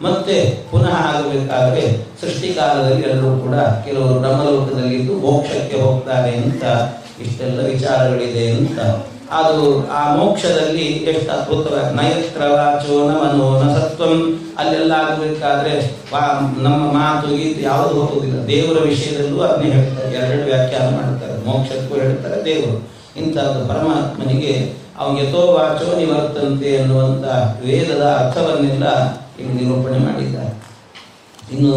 ಮತ್ತೆ ಪುನಃ ಆಗಬೇಕಾದ್ರೆ ಸೃಷ್ಟಿಕಾಲದಲ್ಲಿ ಎಲ್ಲರೂ ಕೂಡ ಕೆಲವರು ಬ್ರಹ್ಮಲೋಕದಲ್ಲಿದ್ದು ಮೋಕ್ಷಕ್ಕೆ ಹೋಗ್ತಾರೆ ಅಂತ ಇಷ್ಟೆಲ್ಲ ವಿಚಾರಗಳಿದೆ ಅಂತ. ಅದು ಆ ಮೋಕ್ಷದಲ್ಲಿ ಎಷ್ಟು ಅದ್ಭುತವಾಗಿ ನಯತ್ರ ವಾಚೋ ನ ಮನೋ ನ ಸತ್ವಂ ಅಲ್ಲೆಲ್ಲ ಆಗಬೇಕಾದ್ರೆ ನಮ್ಮ ಮಾತು ಗೀತು ಯಾವುದು ಹೋಗುವುದಿಲ್ಲ. ದೇವರ ವಿಷಯದಲ್ಲೂ ಅದನ್ನೇ ಹೇಳ್ತಾರೆ. 2 ವ್ಯಾಖ್ಯಾನ ಮಾಡ್ತಾರೆ. ಮೋಕ್ಷಕ್ಕೂ ಹೇಳ್ತಾರೆ ದೇವರು. ಇಂಥದ್ದು ಪರಮಾತ್ಮನಿಗೆ ಅವನಿಗೆ ಯಥೋ ವಾಚೋ ನಿವರ್ತಂತೆ ಎನ್ನುವಂತ ವೇದದ ಅರ್ಥವನ್ನೆಲ್ಲ ಇಲ್ಲಿ ನಿರೂಪಣೆ ಮಾಡಿದ್ದಾರೆ. ಇನ್ನು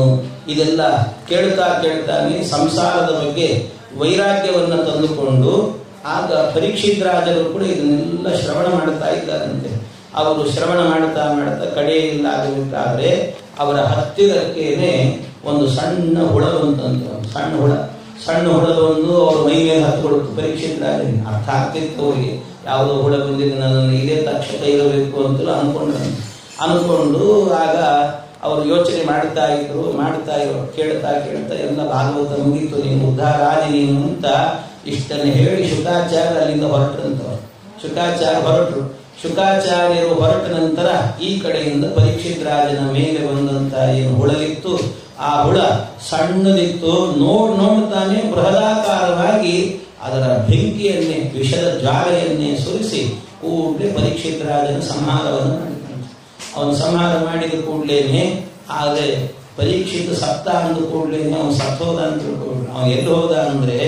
ಇದೆಲ್ಲ ಕೇಳ್ತಾನೆ ಸಂಸಾರದ ಬಗ್ಗೆ ವೈರಾಗ್ಯವನ್ನು ತಂದುಕೊಂಡು ಆಗ ಪರೀಕ್ಷಿತರಾಜರು ಕೂಡ ಇದನ್ನೆಲ್ಲ ಶ್ರವಣ ಮಾಡ್ತಾ ಇದ್ದಾರಂತೆ. ಅವರು ಶ್ರವಣ ಮಾಡ್ತಾ ಕಡೆಯಿಂದ ಆಗಬೇಕಾದ್ರೆ ಅವರ ಹತ್ತಿರಕ್ಕೇನೆ ಒಂದು ಸಣ್ಣ ಹುಳ ಬಂತಂತೆ. ಸಣ್ಣ ಹುಳ ಬಂದು ಅವ್ರ ಮೈ ಮೇಲೆ ಹತ್ಕೊಡುತ್ತೆ. ಪರೀಕ್ಷಿತರಾಜರಿಗೆ ಅರ್ಥ ಆಗ್ತಿತ್ತು ಅವರಿಗೆ. ಯಾವುದೋ ಹುಳ ಬಂದಿದೆ, ನನ್ನನ್ನು ಇದೇ ತಕ್ಷಣ ಇರಬೇಕು ಅಂತಲೂ ಅನ್ಕೊಂಡು ಆಗ ಅವರು ಯೋಚನೆ ಮಾಡ್ತಾ ಇದ್ರು. ಕೇಳ್ತಾ ಎಲ್ಲ ಭಾಗವತ ಮುಗೀತು, ನೀನು ಉದ್ಧಾರ ಆದಿ ನೀನು ಅಂತ ಇಷ್ಟನ್ನು ಹೇಳಿ ಶುಕಾಚಾರ್ಯ ಅಲ್ಲಿಂದ ಹೊರಟ್ರಂತವ್ರು. ಶುಕಾಚಾರ್ಯರು ಹೊರಟ ನಂತರ ಈ ಕಡೆಯಿಂದ ಪರೀಕ್ಷಿತರಾಜನ ಮೇಲೆ ಬಂದಂತ ಏನು ಹುಳವಿತ್ತು ಆ ಹುಳ ಸಣ್ಣದಿತ್ತು. ನೋಡ್ತಾನೆ ಬೃಹದಾಕಾರವಾಗಿ ಅದರ ಬೆಂಕಿಯನ್ನೇ ವಿಷದ ಜ್ವಾಲೆಯನ್ನೇ ಸುರಿಸಿ ಕೂಡಲೇ ಪರೀಕ್ಷಿತರಾಜನ ಸಂಹಾರವನ್ನು ಮಾಡಿದ್ದಾನೆ. ಅವನು ಸಂಹಾರ ಮಾಡಿದ ಕೂಡಲೇನೆ ಆದರೆ ಪರೀಕ್ಷಿತ ಸತ್ತ ಅಂದ ಕೂಡಲೇನೆ ಅವನು ಸತ್ತೋದ ಅಂತ ತಿಳ್ಕೊಂಡು ಅವನು ಎಲ್ಲಿ ಹೋದ ಅಂದ್ರೆ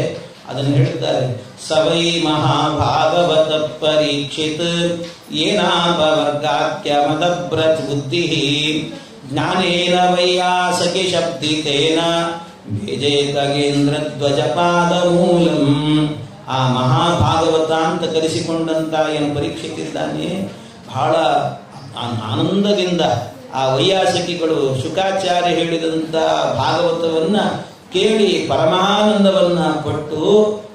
ಅದನ್ನು ಹೇಳ್ತಾರೆ. ಸವೈ ಮಹಾಭಾಗವತ ಪರೀಕ್ಷಿತ್ ಏನಾಪವರ್ಗಾಖ್ಯ ಮದಬ್ರತ್ ಬುದ್ಧಿ ಜ್ಞಾನೇನ ವೈಯಾಸಕಿ ಶಬ್ದಿತೇನ ಬೇಜೇ ಖಗೇಂದ್ರ ಧ್ವಜ ಪಾದ ಮೂಲಂ. ಆ ಮಹಾಭಾಗವತ ಅಂತ ಕರೆಸಿಕೊಂಡಂತ ಏನು ಪರೀಕ್ಷಿತಿದ್ದಾನೆ, ಬಹಳ ಆನಂದದಿಂದ ಆ ವೈಯಾಸಕಿಗಳು ಶುಕಾಚಾರ್ಯ ಹೇಳಿದಂಥ ಭಾಗವತವನ್ನ ಕೇಳಿ ಪರಮಾನಂದವನ್ನ ಪಟ್ಟು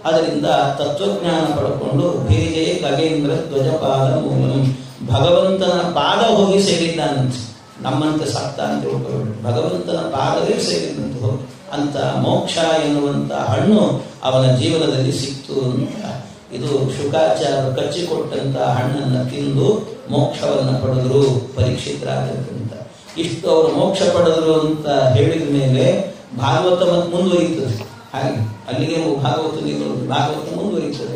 ಅದರಿಂದ ತತ್ವಜ್ಞಾನ ಪಡ್ಕೊಂಡು ಬೇಜೇ ಖಗೇಂದ್ರ ಧ್ವಜಪಾದ ಮೂಲಂ, ಭಗವಂತನ ಪಾದ ಹೋಗಿ ಸೇರಿದ್ದಾನಂತೆ. ನಮ್ಮಂತೆ ಸತ್ತ ಅಂತ ತಿಳ್ಕೊಬೇಡಿ, ಭಗವಂತನ ಪಾದವೇ ಸೇರಿದಂತೆ ಹೋಗಿ ಅಂತ ಮೋಕ್ಷ ಎನ್ನುವಂತ ಹಣ್ಣು ಅವನ ಜೀವನದಲ್ಲಿ ಸಿಕ್ತು ಅಂತ. ಇದು ಶುಕಾಚಾರ್ಯರು ಕಚ್ಚಿಕೊಟ್ಟಂತ ಹಣ್ಣನ್ನು ತಿಂದು ಮೋಕ್ಷವನ್ನು ಪಡೆದರು ಪರೀಕ್ಷಿತರಾದಂತ. ಇಷ್ಟು ಅವರು ಮೋಕ್ಷ ಪಡೆದರು ಅಂತ ಹೇಳಿದ ಮೇಲೆ ಭಾಗವತ ಮತ್ತು ಮುಂದುವರಿಯುತ್ತದೆ. ಹಾಗೆ ಅಲ್ಲಿಗೆ ಭಾಗವತ ಮುಂದುವರಿಯುತ್ತದೆ.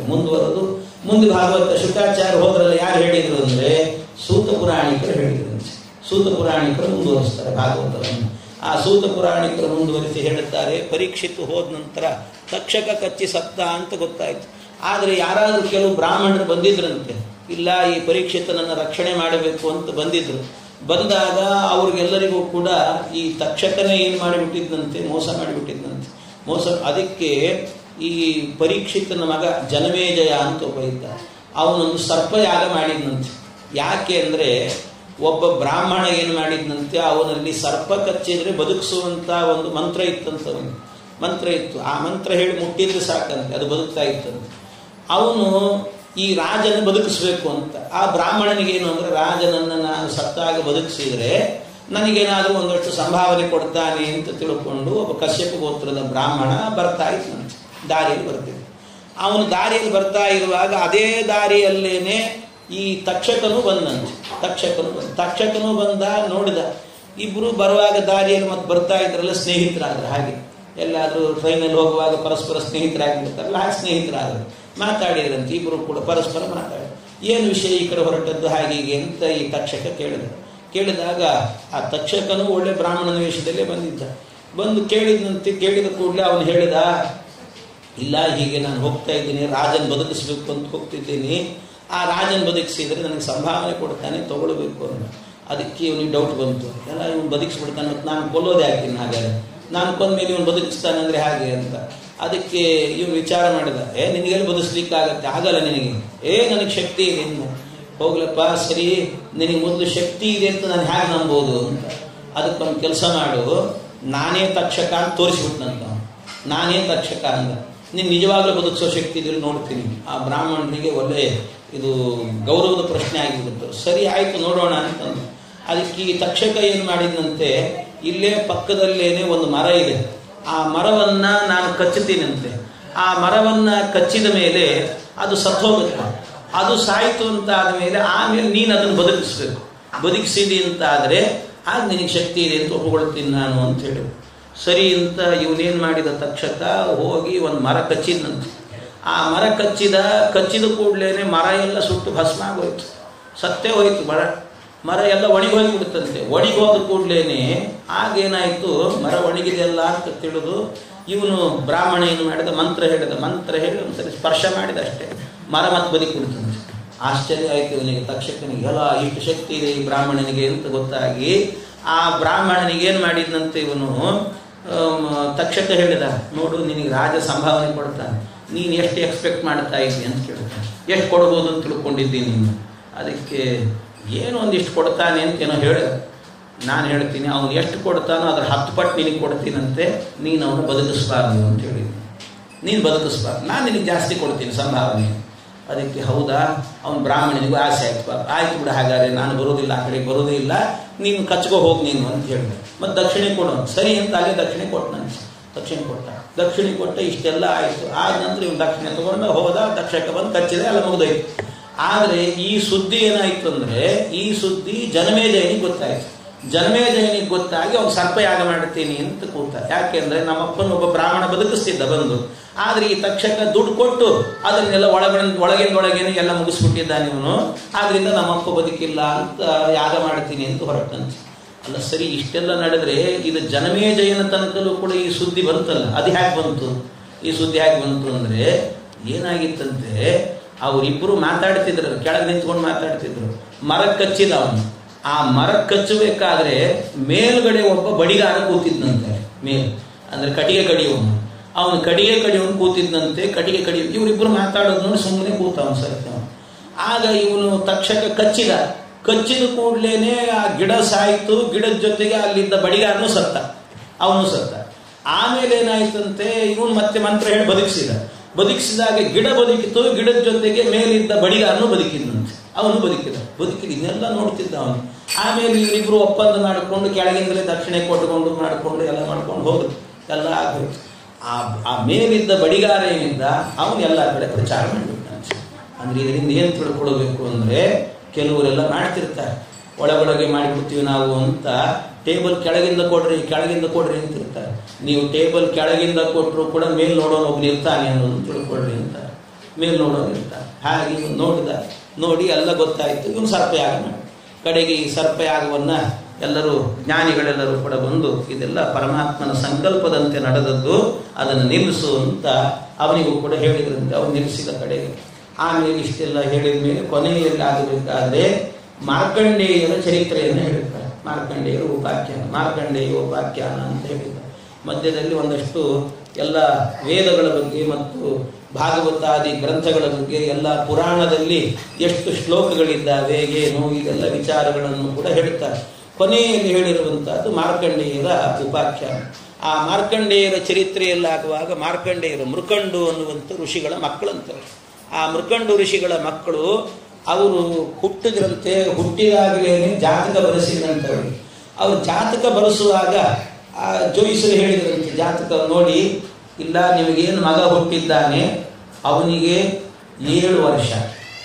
ಮುಂದೆ ಭಾಗವತ ಶುಕಾಚಾರ್ಯ ಹೋದ್ರಲ್ಲ ಯಾರು ಹೇಳಿದ್ರು ಅಂದ್ರೆ ಸೂತ ಪುರಾಣಿಕರು ಹೇಳಿದ್ರಂತೆ. ಸೂತ ಪುರಾಣಿಕರು ಮುಂದುವರಿಸ್ತಾರೆ ಭಾಗವತವನ್ನು. ಆ ಸೂತ ಪುರಾಣಿಕರು ಮುಂದುವರಿಸಿ ಹೇಳುತ್ತಾರೆ, ಪರೀಕ್ಷಿತು ಹೋದ ನಂತರ ತಕ್ಷಕ ಕಚ್ಚಿ ಸತ್ತ ಅಂತ ಗೊತ್ತಾಯ್ತು. ಆದರೆ ಯಾರಾದರೂ ಕೆಲವು ಬ್ರಾಹ್ಮಣರು ಬಂದಿದ್ರಂತೆ, ಇಲ್ಲ ಈ ಪರೀಕ್ಷಿತನನ್ನು ರಕ್ಷಣೆ ಮಾಡಬೇಕು ಅಂತ ಬಂದಿದ್ರು. ಬಂದಾಗ ಅವ್ರಿಗೆಲ್ಲರಿಗೂ ಕೂಡ ಈ ತಕ್ಷಕನೇ ಏನು ಮಾಡಿಬಿಟ್ಟಿದ್ದಂತೆ, ಮೋಸ ಮಾಡಿಬಿಟ್ಟಿದ್ದಂತೆ. ಅದಕ್ಕೆ ಈ ಪರೀಕ್ಷಿತನ ಮಗ ಜನಮೇಜಯ ಅಂತ ಒಬ್ಬ ಇದ್ದ, ಅವನೊಂದು ಸರ್ಪಯಾಗ ಮಾಡಿದ್ನಂತೆ. ಯಾಕೆ ಅಂದರೆ ಒಬ್ಬ ಬ್ರಾಹ್ಮಣ ಏನು ಮಾಡಿದ್ನಂತೆ, ಅವನಲ್ಲಿ ಸರ್ಪ ಕಚ್ಚಿದ್ರೆ ಬದುಕಿಸುವಂತ ಒಂದು ಮಂತ್ರ ಇತ್ತಂತವನು. ಮಂತ್ರ ಇತ್ತು, ಆ ಮಂತ್ರ ಹೇಳಿ ಮುಟ್ಟಿದ್ರೆ ಸಾಕಂತೆ ಅದು ಬದುಕ್ತಾ ಇತ್ತಂತೆ. ಅವನು ಈ ರಾಜನ ಬದುಕಿಸ್ಬೇಕು ಅಂತ. ಆ ಬ್ರಾಹ್ಮಣನಿಗೇನು ಅಂದ್ರೆ, ರಾಜನನ್ನು ನಾನು ಸತ್ತಾಗ ಬದುಕಿಸಿದ್ರೆ ನನಗೇನಾದರೂ ಒಂದಷ್ಟು ಸಂಭಾವನೆ ಕೊಡ್ತಾನೆ ಅಂತ ತಿಳ್ಕೊಂಡು ಒಬ್ಬ ಕಶ್ಯಪ ಗೋತ್ರದ ಬ್ರಾಹ್ಮಣ ಬರ್ತಾ ಇದ್ದಂತೆ, ದಾರಿಯಲ್ಲಿ ಬರ್ತಿದ್ದ. ಅವನು ದಾರಿಯಲ್ಲಿ ಬರ್ತಾ ಇರುವಾಗ ಅದೇ ದಾರಿಯಲ್ಲೇನೆ ಈ ತಕ್ಷಕನು ಬಂದಂತೆ. ತಕ್ಷಕನು ಬಂದ, ನೋಡಿದ, ಇಬ್ರು ಬರುವಾಗ ದಾರಿಯಲ್ಲಿ ಮತ್ತೆ ಬರ್ತಾ ಇದ್ರಲ್ಲ ಸ್ನೇಹಿತರಾದ್ರು. ಹಾಗೆ ಎಲ್ಲಾದ್ರೂ ಟ್ರೈನಲ್ಲಿ ಹೋಗುವಾಗ ಪರಸ್ಪರ ಸ್ನೇಹಿತರಾಗಿರ್ತಾರಲ್ಲ, ಹಾಗೆ ಸ್ನೇಹಿತರಾದ್ರು. ಮಾತಾಡಿದ್ರಂತೆ ಇಬ್ರು ಕೂಡ ಪರಸ್ಪರ ಮಾತಾಡಿದ್ರು. ಏನು ವಿಷಯ ಈ ಕಡೆ ಹೊರಟದ್ದು ಹಾಗೆ ಹೀಗೆ ಅಂತ ಈ ತಕ್ಷಕ ಕೇಳಿದಾಗ ಆ ತಕ್ಷಕನು ಒಳ್ಳೆ ಬ್ರಾಹ್ಮಣನ ವೇಷದಲ್ಲೇ ಬಂದಿದ್ದ. ಬಂದು ಕೇಳಿದಂತೆ, ಕೇಳಿದ ಕೂಡಲೇ ಅವನು ಹೇಳಿದ, ಇಲ್ಲ ಹೀಗೆ ನಾನು ಹೋಗ್ತಾ ಇದ್ದೀನಿ, ರಾಜನ್ ಬದುಕಿಸ್ಬೇಕು ಅಂತ ಹೋಗ್ತಿದ್ದೀನಿ. ಆ ರಾಜನ್ ಬದುಕಿಸಿದ್ರೆ ನನಗೆ ಸಂಭಾವನೆ ಕೊಡ್ತಾನೆ, ತಗೊಳ್ಬೇಕು ಅಂತ. ಅದಕ್ಕೆ ಇವನಿಗೆ ಡೌಟ್ ಬಂತು, ಎಲ್ಲ ಇವನು ಬದುಕಿಸ್ಬಿಡ್ತಾನೆ, ಮತ್ತು ನಾನು ಕೊಲ್ಲೋದೇ ಹಾಕ್ತೀನಿ, ಹಾಗಾದ್ರೆ ನಾನು ಕೊಂದ್ಮೇಲೆ ಇವನು ಬದುಕಿಸ್ತಾನೆ ಅಂದರೆ ಹಾಗೆ ಅಂತ. ಅದಕ್ಕೆ ಇವನು ವಿಚಾರ ಮಾಡಿದ, ನಿನಗೆಲ್ಲಿ ಬದುಕಿಸ್ಲಿಕ್ಕಾಗತ್ತೆ, ಆಗಲ್ಲ ನಿನಗೆ, ನನಗೆ ಶಕ್ತಿ ಇದೆ ಇನ್ನು. ಹೋಗ್ಲಪ್ಪ ಸರಿ, ನಿನಗೆ ಮೊದಲು ಶಕ್ತಿ ಇದೆ ಅಂತ ನಾನು ಹೇಗೆ ನಂಬೋದು ಅಂತ. ಅದಕ್ಕೊಂದು ಕೆಲಸ ಮಾಡು, ನಾನೇ ತಕ್ಷಕ ಅಂತ ತೋರಿಸ್ಬಿಟ್ನಂತ. ನಾನೇ ತಕ್ಷಕ ಅಂದ, ನೀನು ನಿಜವಾಗ್ಲೂ ಬದುಕಿಸೋ ಶಕ್ತಿ ಇದೆಲ್ಲ ನೋಡ್ತೀನಿ. ಆ ಬ್ರಾಹ್ಮಣನಿಗೆ ಒಳ್ಳೆ ಇದು ಗೌರವದ ಪ್ರಶ್ನೆ ಆಗಿಬಿಟ್ಟು, ಸರಿ ಆಯಿತು ನೋಡೋಣ ಅಂತಂದು. ಅದಕ್ಕೆ ಈ ತಕ್ಷಕ ಏನು ಮಾಡಿದಂತೆ, ಇಲ್ಲೇ ಪಕ್ಕದಲ್ಲೇನೆ ಒಂದು ಮರ ಇದೆ, ಆ ಮರವನ್ನ ನಾನು ಕಚ್ಚುತ್ತೀನಂತೆ. ಆ ಮರವನ್ನ ಕಚ್ಚಿದ ಮೇಲೆ ಅದು ಸತ್ತೋಗುತ್ತೆ. ಅದು ಸಾಯಿತು ಅಂತ ಆದಮೇಲೆ ಆಮೇಲೆ ನೀನು ಅದನ್ನು ಬದುಕಿಸ್ಬೇಕು. ಬದುಕಿಸಿದಿ ಅಂತ ಆದರೆ ಆಗ ನಿನಗೆ ಶಕ್ತಿ ಇದೆ ಅಂತ ಒಪ್ಪಿಕೊಳ್ತೀನಿ ನಾನು ಅಂತ ಹೇಳಿ. ಸರಿ ಅಂತ ಇವನೇನು ಮಾಡಿದ ತಕ್ಷಕ ಹೋಗಿ ಒಂದು ಮರ ಕಚ್ಚಿದಂತೆ. ಆ ಮರ ಕಚ್ಚಿದ ಕೂಡಲೇ ಮರ ಎಲ್ಲ ಸುಟ್ಟು ಭಸ್ಮ ಆಗೋಯ್ತು, ಸತ್ತೇ ಹೋಯ್ತು. ಮರ ಎಲ್ಲ ಒಣಗೋಗಿಬಿಡುತ್ತಂತೆ. ಒಣಗೋದ ಕೂಡಲೇ ಆಗೇನಾಯಿತು, ಮರ ಒಣಗಿದೆಯಲ್ಲ ಅಂತ ತಿಳಿದು ಇವನು ಬ್ರಾಹ್ಮಣ ಏನು ಮಾಡಿದ, ಮಂತ್ರ ಹೇಳಿ ಒಂದ್ಸರಿ ಸ್ಪರ್ಶ ಮಾಡಿದ ಅಷ್ಟೇ, ಮರ ಮತ್ತೆ ಬದುಕಿಬಿಡ್ತಂತೆ. ಆಶ್ಚರ್ಯ ಆಯಿತು ಇವನಿಗೆ, ತಕ್ಷಕನಿಗೆ, ಎಲ್ಲ ಇಷ್ಟು ಶಕ್ತಿ ಇದೆ ಈ ಬ್ರಾಹ್ಮಣನಿಗೆ ಅಂತ ಗೊತ್ತಾಗಿ ಆ ಬ್ರಾಹ್ಮಣನಿಗೆ ಏನು ಮಾಡಿದಂತೆ ಇವನು ತಕ್ಷಕ ಹೇಳಿದ, ನೋಡು ನಿನಗೆ ರಾಜ ಸಂಭಾವನೆ ಕೊಡ್ತಾನೆ, ನೀನು ಎಷ್ಟು ಎಕ್ಸ್ಪೆಕ್ಟ್ ಮಾಡ್ತಾ ಇದ್ದೀನಿ ಅಂತ ಕೇಳ್ತಾನೆ. ಎಷ್ಟು ಕೊಡ್ಬೋದು ಅಂತ ತಿಳ್ಕೊಂಡಿದ್ದೀನಿ ನೀನು. ಅದಕ್ಕೆ ಏನೋ ಒಂದಿಷ್ಟು ಕೊಡ್ತಾನೆ ಅಂತ ಏನೋ ಹೇಳಿದ. ನಾನು ಹೇಳ್ತೀನಿ, ಅವನು ಎಷ್ಟು ಕೊಡ್ತಾನೋ ಅದ್ರ 10 ಪಟ್ಟು ನಿನಗೆ ಕೊಡ್ತೀನಂತೆ, ನೀನು ಅವನು ಬದುಕಿಸ್ಬಾರ್ದು ಅಂತ ಹೇಳಿದ್ದೀನಿ. ನೀನು ಬದುಕಿಸ್ಬಾರ್ದು, ನಾನು ನಿನಗೆ ಜಾಸ್ತಿ ಕೊಡ್ತೀನಿ ಸಂಭಾವನೆ. ಅದಕ್ಕೆ ಹೌದಾ, ಅವನು ಬ್ರಾಹ್ಮಣನಿಗೂ ಆಸೆ ಆಯ್ತು, ಆಯ್ತು ಬಿಡ, ಹಾಗಾದ್ರೆ ನಾನು ಬರೋದಿಲ್ಲ, ಆ ಕಡೆ ಬರೋದೇ ಇಲ್ಲ, ನೀನು ಕಚ್ಕೋ ಹೋಗಿ ನೀನು ಅಂತ ಹೇಳಿದೆ. ಮತ್ತು ದಕ್ಷಿಣೆ ಕೊಡು, ಸರಿ ಅಂತ ಅಲ್ಲೇ ದಕ್ಷಿಣೆ ಕೊಟ್ಟ. ಇಷ್ಟೆಲ್ಲ ಆಯಿತು. ಆದ ನಂತರ ಇವನು ದಕ್ಷಿಣೆ ತಗೊಂಡು ಹೋದ, ತಕ್ಷಕ ಬಂದು ಕಚ್ಚಿದೆ, ಎಲ್ಲ ಮುಗಿದೋಯ್ತು. ಆದರೆ ಈ ಸುದ್ದಿ ಏನಾಯ್ತು ಅಂದರೆ, ಈ ಸುದ್ದಿ ಜನಮೇಜಯನಿಗೆ ಗೊತ್ತಾಯ್ತು. ಜನಮೇಜಯನಿಗೆ ಗೊತ್ತಾಗಿ ಅವ್ನು ಸರ್ಪಯಾಗ ಮಾಡ್ತೀನಿ ಅಂತ ಕೂತ. ಯಾಕೆಂದ್ರೆ ನಮ್ಮಪ್ಪನ ಒಬ್ಬ ಬ್ರಾಹ್ಮಣ ಬದುಕಿಸ್ತಿದ್ದ ಬಂದು, ಆದರೆ ಈ ತಕ್ಷಕ ದುಡ್ಡು ಕೊಟ್ಟು ಅದನ್ನೆಲ್ಲ ಒಳಗಿಂದೊಳಗೇನೆ ಎಲ್ಲ ಮುಗಿಸ್ಬಿಟ್ಟಿದ್ದಾನೆ ಇವನು. ಆದ್ರಿಂದ ನಮ್ಮಪ್ಪ ಬದುಕಿಲ್ಲ ಅಂತ ಯಾಗ ಮಾಡ್ತೀನಿ ಅಂತ ಹೊರಟಂತೆ. ಅಲ್ಲ ಸರಿ, ಇಷ್ಟೆಲ್ಲ ನಡೆದ್ರೆ ಇದು ಜನಮೇಜಯನ ತನಕಲ್ಲೂ ಕೂಡ ಈ ಸುದ್ದಿ ಬಂತಲ್ಲ, ಅದು ಹೇಗೆ ಬಂತು? ಈ ಸುದ್ದಿ ಹೇಗೆ ಬಂತು ಅಂದರೆ, ಏನಾಗಿತ್ತಂತೆ, ಅವರಿಬ್ಬರು ಮಾತಾಡ್ತಿದ್ರು, ಕೆಳಗೆ ನಿಂತ್ಕೊಂಡು ಮಾತಾಡ್ತಿದ್ರು. ಮರ ಕಚ್ಚಿದ ಅವನು, ಆ ಮರ ಕಚ್ಚಬೇಕಾದ್ರೆ ಮೇಲ್ಗಡೆ ಒಬ್ಬ ಬಡಿಗಾರ ಕೂತಿದ್ದಂತೆ. ಅಂದ್ರೆ ಕಟ್ಟಿಗೆ ಕಡಿಯವನು, ಅವನು ಕಟ್ಟಿಗೆ ಕಡಿಯವನು ಕೂತಿದ್ದಂತೆ. ಕಟ್ಟಿಗೆ ಕಡಿಯ ಇವರಿಬ್ಬರು ಮಾತಾಡೋದು ನೋಡಿ ಸುಮ್ಮನೆ ಕೂತವನು ಸತ್ಯ. ಆಗ ಇವನು ತಕ್ಷಕ ಕಚ್ಚಿದ ಕೂಡ್ಲೇನೆ ಆ ಗಿಡ ಸಾಯಿತು, ಗಿಡದ ಜೊತೆಗೆ ಅಲ್ಲಿದ್ದ ಬಡಿಗಾರನು ಸತ್ತ, ಅವನು ಸತ್ತ. ಆಮೇಲೆ ಏನಾಯ್ತಂತೆ, ಇವನು ಮತ್ತೆ ಮಂತ್ರ ಹೇಳಿ ಬದುಕಿಸಿದಾಗ ಗಿಡ ಬದುಕಿತು, ಗಿಡದ ಜೊತೆಗೆ ಮೇಲಿದ್ದ ಬಡಿಗಾರನು ಬದುಕಿದಂತೆ, ಅವನು ಬದುಕಿದ. ಇದನ್ನೆಲ್ಲ ನೋಡ್ತಿದ್ದ ಅವನು. ಆಮೇಲೆ ಇವರಿಬ್ರು ಒಪ್ಪಂದ ಮಾಡಿಕೊಂಡು ಕೆಳಗಿಂದಲೇ ದಕ್ಷಿಣೆ ಕೊಟ್ಟುಕೊಂಡು ಮಾಡಿಕೊಂಡು ಎಲ್ಲ ಮಾಡ್ಕೊಂಡು ಹೋದ್ರು. ಎಲ್ಲ ಆಗೋಯ್ತು. ಆ ಮೇಲಿದ್ದ ಬಡಿಗಾರ ಏನಿದ್ದ ಅವನು ಎಲ್ಲ ಕಡೆ ಪ್ರಚಾರ ಮಾಡಿಬಿಟ್ಟ. ಅಂದ್ರೆ ಇದರಿಂದ ಏನು ತಿಳ್ಕೊಳ್ಬೇಕು ಅಂದ್ರೆ, ಕೆಲವರೆಲ್ಲ ಮಾಡ್ತಿರ್ತಾರೆ, ಒಳಗೊಳಗೆ ಮಾಡಿಬಿಡ್ತೀವಿ ನಾವು ಅಂತ. ಟೇಬಲ್ ಕೆಳಗಿಂದ ಕೊಡ್ರಿ ಅಂತಿರ್ತಾರೆ. ನೀವು ಟೇಬಲ್ ಕೆಳಗಿಂದ ಕೊಟ್ಟರು ಕೂಡ ಮೇಲ್ ನೋಡೋನು ಒಬ್ನು ಇರ್ತಾನೆ ಅನ್ನೋದು ತಿಳ್ಕೊಳ್ರಿ ಅಂತ. ಮೇಲ್ ನೋಡೋನು ಇರ್ತಾನೆ. ಹಾಗೆ ನೋಡಿ ಎಲ್ಲ ಗೊತ್ತಾಯ್ತು, ಇವನು ಸರ್ಪಯಾಗ ಮಾಡಿ. ಕಡೆಗೆ ಈ ಸರ್ಪಯಾಗವನ್ನ ಎಲ್ಲರೂ ಜ್ಞಾನಿಗಳೆಲ್ಲರೂ ಕೂಡ ಬಂದು ಇದೆಲ್ಲ ಪರಮಾತ್ಮನ ಸಂಕಲ್ಪದಂತೆ ನಡೆದದ್ದು, ಅದನ್ನು ನಿಲ್ಲಿಸು ಅಂತ ಅವನಿಗೂ ಕೂಡ ಹೇಳಿದ್ರಂತೆ. ಅವನು ನಿಲ್ಲಿಸಿದ ಕಡೆಗೆ ಆಮೇಲೆ ಇಷ್ಟೆಲ್ಲ ಹೇಳಿದ ಮೇಲೆ ಕೊನೆಯಲ್ಲಿ ಆಗಬೇಕಾದ್ರೆ ಮಾರ್ಕಂಡೇಯರ ಚರಿತ್ರೆಯನ್ನು ಹೇಳಿದ್ದಾರೆ. ಮಾರ್ಕಂಡೇಯರ ಉಪಾಖ್ಯಾನ ಅಂತ ಹೇಳಿದ್ದಾರೆ. ಮಧ್ಯದಲ್ಲಿ ಒಂದಷ್ಟು ಎಲ್ಲ ವೇದಗಳ ಬಗ್ಗೆ ಮತ್ತು ಭಾಗವತಾದಿ ಗ್ರಂಥಗಳ ಬಗ್ಗೆ, ಎಲ್ಲ ಪುರಾಣದಲ್ಲಿ ಎಷ್ಟು ಶ್ಲೋಕಗಳಿದ್ದಾವೆ ಏನು, ಇದೆಲ್ಲ ವಿಚಾರಗಳನ್ನು ಕೂಡ ಹೇಳ್ತಾರೆ. ಕೊನೆಯಲ್ಲಿ ಹೇಳಿರುವಂತಹದ್ದು ಮಾರ್ಕಂಡೇಯರ ಉಪಾಖ್ಯಾನ. ಆ ಮಾರ್ಕಂಡೇಯರ ಚರಿತ್ರೆಯಲ್ಲಾಗುವಾಗ ಮಾರ್ಕಂಡೇಯರು ಮೃಕಂಡು ಅನ್ನುವಂಥ ಋಷಿಗಳ ಮಕ್ಕಳಂತಾರೆ. ಆ ಮೃಕಂಡು ಋಷಿಗಳ ಮಕ್ಕಳು ಅವರು ಹುಟ್ಟಿದಾಗಲೇ ಜಾತಕ ಬರೆಸಿದ್ರಂತವ್ರಿಗೆ. ಅವರು ಜಾತಕ ಬರೆಸುವಾಗ ಆ ಜೋಯಿಸರು ಹೇಳಿದ್ರಂತೆ, ಜಾತಕ ನೋಡಿ, ಇಲ್ಲ ನಿಮಗೇನು ಮಗ ಹುಟ್ಟಿದ್ದಾನೆ ಅವನಿಗೆ 7 ವರ್ಷ,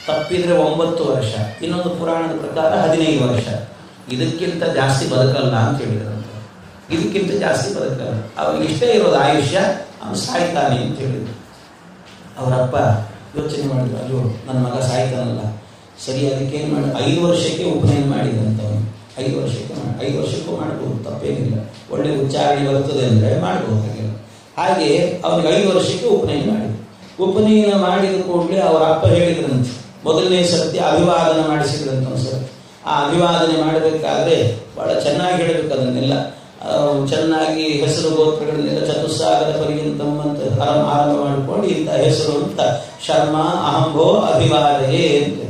ತಪ್ಪಿದ್ರೆ 9 ವರ್ಷ, ಇನ್ನೊಂದು ಪುರಾಣದ ಪ್ರಕಾರ 15 ವರ್ಷ, ಇದಕ್ಕಿಂತ ಜಾಸ್ತಿ ಬದುಕಲ್ಲ ಅಂತ ಹೇಳಿದ್ರಂತೆ. ಇದಕ್ಕಿಂತ ಜಾಸ್ತಿ ಬದುಕಲ್ಲ, ಅವನಿಗೆ ಇಷ್ಟೇ ಇರೋದು ಆಯುಷ್ಯ, ಅವನು ಸಾಯ್ತಾನೆ ಅಂತ ಹೇಳಿದ್ರು. ಅವರಪ್ಪ ಯೋಚನೆ ಮಾಡಿದ್ರು, ಅಯ್ಯೋ ನನ್ನ ಮಗ ಸಾಯ್ತಾನಲ್ಲ, ಸರಿ ಅದಕ್ಕೆ ಏನು ಮಾಡಿ 5 ವರ್ಷಕ್ಕೆ ಉಪನಯನ ಮಾಡಿದಂಥವನು. 5 ವರ್ಷಕ್ಕೂ ಮಾಡ್ಬೋದು, ತಪ್ಪೇನಿಲ್ಲ. ಒಳ್ಳೆ ಉಚ್ಚಾರಣೆ ಬರ್ತದೆ ಅಂದರೆ ಮಾಡ್ಬೋದು. ಹಾಗೆ ಅವನಿಗೆ 5 ವರ್ಷಕ್ಕೆ ಉಪನಯನ ಮಾಡಿದ ಕೂಡಲೇ ಅವರ ಅಪ್ಪ ಹೇಳಿದ್ರಂತೆ, ಮೊದಲನೇ ಸರ್ತಿ ಅಭಿವಾದನ ಮಾಡಿಸಿದ್ರಂತ. ಸರ್ ಆ ಅಭಿವಾದನೆ ಮಾಡಬೇಕಾದ್ರೆ ಬಹಳ ಚೆನ್ನಾಗಿ ಹೇಳಬೇಕು, ಅದನ್ನೆಲ್ಲ ಚೆನ್ನಾಗಿ ಹೆಸರು ಗೋತ್ರಗಳನ್ನೆಲ್ಲ ಚತುಸ್ಸಾಗರ ಪರ್ಯಂತಂ ಅಂತ ಆರಂಭ ಮಾಡಿಕೊಂಡು ಇಂಥ ಹೆಸರು ಅಂತ ಶರ್ಮ ಅಹಂಭೋ ಅಭಿವಾದಯೇ ಅಂತ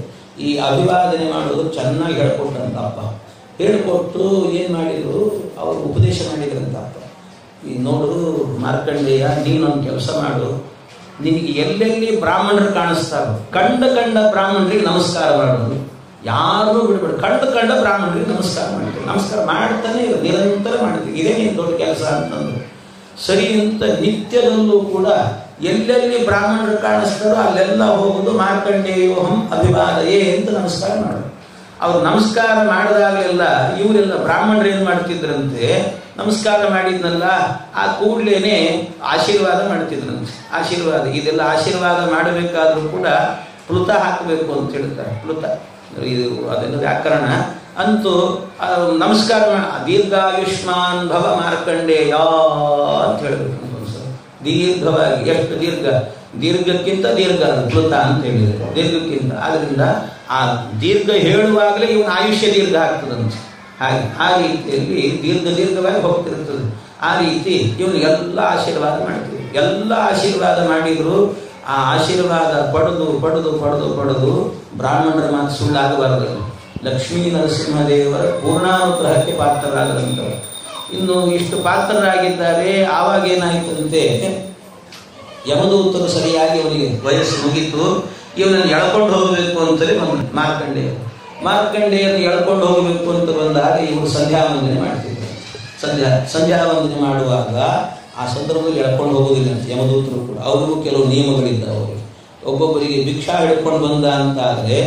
ಈ ಅಭಿವಾದನೆ ಮಾಡೋದು ಚೆನ್ನಾಗಿ ಹೇಳ್ಕೊಟ್ರಂತ ಅಪ್ಪ. ಹೇಳಿಕೊಟ್ಟು ಏನು ಮಾಡಿದ್ರು, ಅವರು ಉಪದೇಶ ಮಾಡಿದ್ರಂತ ಅಪ್ಪ. ಈ ನೋಡು ಮಾರ್ಕಂಡೇಯ, ನೀನೊಂದು ಕೆಲಸ ಮಾಡು, ನಿನಗೆ ಎಲ್ಲೆಲ್ಲಿ ಬ್ರಾಹ್ಮಣರು ಕಾಣಿಸ್ತಾರೋ ಕಂಡ ಬ್ರಾಹ್ಮಣರಿಗೆ ನಮಸ್ಕಾರ ಮಾಡೋದು, ಯಾರೂ ಬಿಡಬೇಡ. ಕಂಡ ಬ್ರಾಹ್ಮಣರಿಗೆ ನಮಸ್ಕಾರ ಮಾಡ್ತೀವಿ, ನಮಸ್ಕಾರ ಮಾಡ್ತಾನೆ ಇರು, ನಿರಂತರ ಮಾಡ್ತೀವಿ, ಇದೇ ನೀನು ದೊಡ್ಡ ಕೆಲಸ ಅಂತಂದ್ರು. ಸರಿ ಅಂತ ನಿತ್ಯದಲ್ಲೂ ಕೂಡ ಎಲ್ಲೆಲ್ಲಿ ಬ್ರಾಹ್ಮಣರು ಕಾಣಿಸ್ತಾರೋ ಅಲ್ಲೆಲ್ಲ ಹೋಗುದು, ಮಾರ್ಕಂಡೇಯೋಹಂ ಅಭಿವಾದಯೇ ಅಂತ ನಮಸ್ಕಾರ ಮಾಡೋದು. ಅವ್ರು ನಮಸ್ಕಾರ ಮಾಡಿದಾಗಲೆಲ್ಲ ಇವರೆಲ್ಲ ಬ್ರಾಹ್ಮಣರು ಏನು ಮಾಡ್ತಿದ್ರಂತೆ, ನಮಸ್ಕಾರ ಮಾಡಿದ್ನಲ್ಲ ಆ ಕೂಡ್ಲೇನೆ ಆಶೀರ್ವಾದ ಮಾಡ್ತಿದ್ರಂತೆ. ಆಶೀರ್ವಾದ, ಇದೆಲ್ಲ ಆಶೀರ್ವಾದ ಮಾಡಬೇಕಾದ್ರೂ ಕೂಡ ಪ್ಲುತ ಹಾಕಬೇಕು ಅಂತ ಹೇಳ್ತಾರೆ. ಪ್ಲುತ ಇದು ಅದೆಲ್ಲ ವ್ಯಾಕರಣ. ಅಂತೂ ನಮಸ್ಕಾರ ದೀರ್ಘಾಯುಷ್ಮಾನ್ ಭವ ಮಾರ್ಕಂಡೇಯ ಅಂತ ಹೇಳಬೇಕು. ದೀರ್ಘವಾಗಿ, ಎಷ್ಟು ದೀರ್ಘಕ್ಕಿಂತ ದೀರ್ಘ ಪ್ಲುತ ಅಂತ ಹೇಳಿದ್ರು, ದೀರ್ಘಕ್ಕಿಂತ. ಆದ್ರಿಂದ ಆ ದೀರ್ಘ ಹೇಳುವಾಗಲೇ ಇವನ ಆಯುಷ್ಯ ದೀರ್ಘ ಆಗ್ತದಂತೆ. ಹಾಗೆ ಆ ರೀತಿಯಲ್ಲಿ ದೀರ್ಘವಾಗಿ ಹೋಗ್ತಿರ್ತದೆ. ಆ ರೀತಿ ಇವನು ಎಲ್ಲ ಆಶೀರ್ವಾದ ಮಾಡ್ತೀವಿ. ಎಲ್ಲ ಆಶೀರ್ವಾದ ಮಾಡಿದ್ರು ಆ ಆಶೀರ್ವಾದ ಪಡೆದು ಬ್ರಾಹ್ಮಣರ ಮಾತು ಸುಳ್ಳಾಗಬಾರದು. ಲಕ್ಷ್ಮೀ ನರಸಿಂಹದೇವರ ಪೂರ್ಣಾನುಗ್ರಹಕ್ಕೆ ಪಾತ್ರರಾಗದಂಥವರು. ಇನ್ನು ಇಷ್ಟು ಪಾತ್ರರಾಗಿದ್ದಾರೆ. ಆವಾಗ ಏನಾಯ್ತಂತೆ, ಯಮದೂತರು ಸರಿಯಾಗಿ ಅವನಿಗೆ ವಯಸ್ಸು ಮುಗಿತು, ಇವನನ್ನು ಎಳ್ಕೊಂಡು ಹೋಗಬೇಕು ಅಂತಲೇ ಬಂದ ಮಾರ್ಕಂಡೇಯರನ್ನು ಎಳ್ಕೊಂಡು ಹೋಗಬೇಕು ಅಂತ ಬಂದಾಗ ಇವರು ಸಂಧ್ಯಾ ವಂದನೆ ಮಾಡ್ತಿದ್ರು. ಸಂಧ್ಯಾ ವಂದನೆ ಮಾಡುವಾಗ ಆ ಸಂದರ್ಭದಲ್ಲಿ ಎಳ್ಕೊಂಡು ಹೋಗೋದಿಲ್ಲ ಅಂತ ಯಮದೂತರು ಕೂಡ. ಅವ್ರಿಗೂ ಕೆಲವು ನಿಯಮಗಳಿದ್ದಾವೆ. ಅವರಿಗೆ ಒಬ್ಬೊಬ್ಬರಿಗೆ ಭಿಕ್ಷಾ ಹಿಡ್ಕೊಂಡು ಬಂದ ಅಂತ ಆದರೆ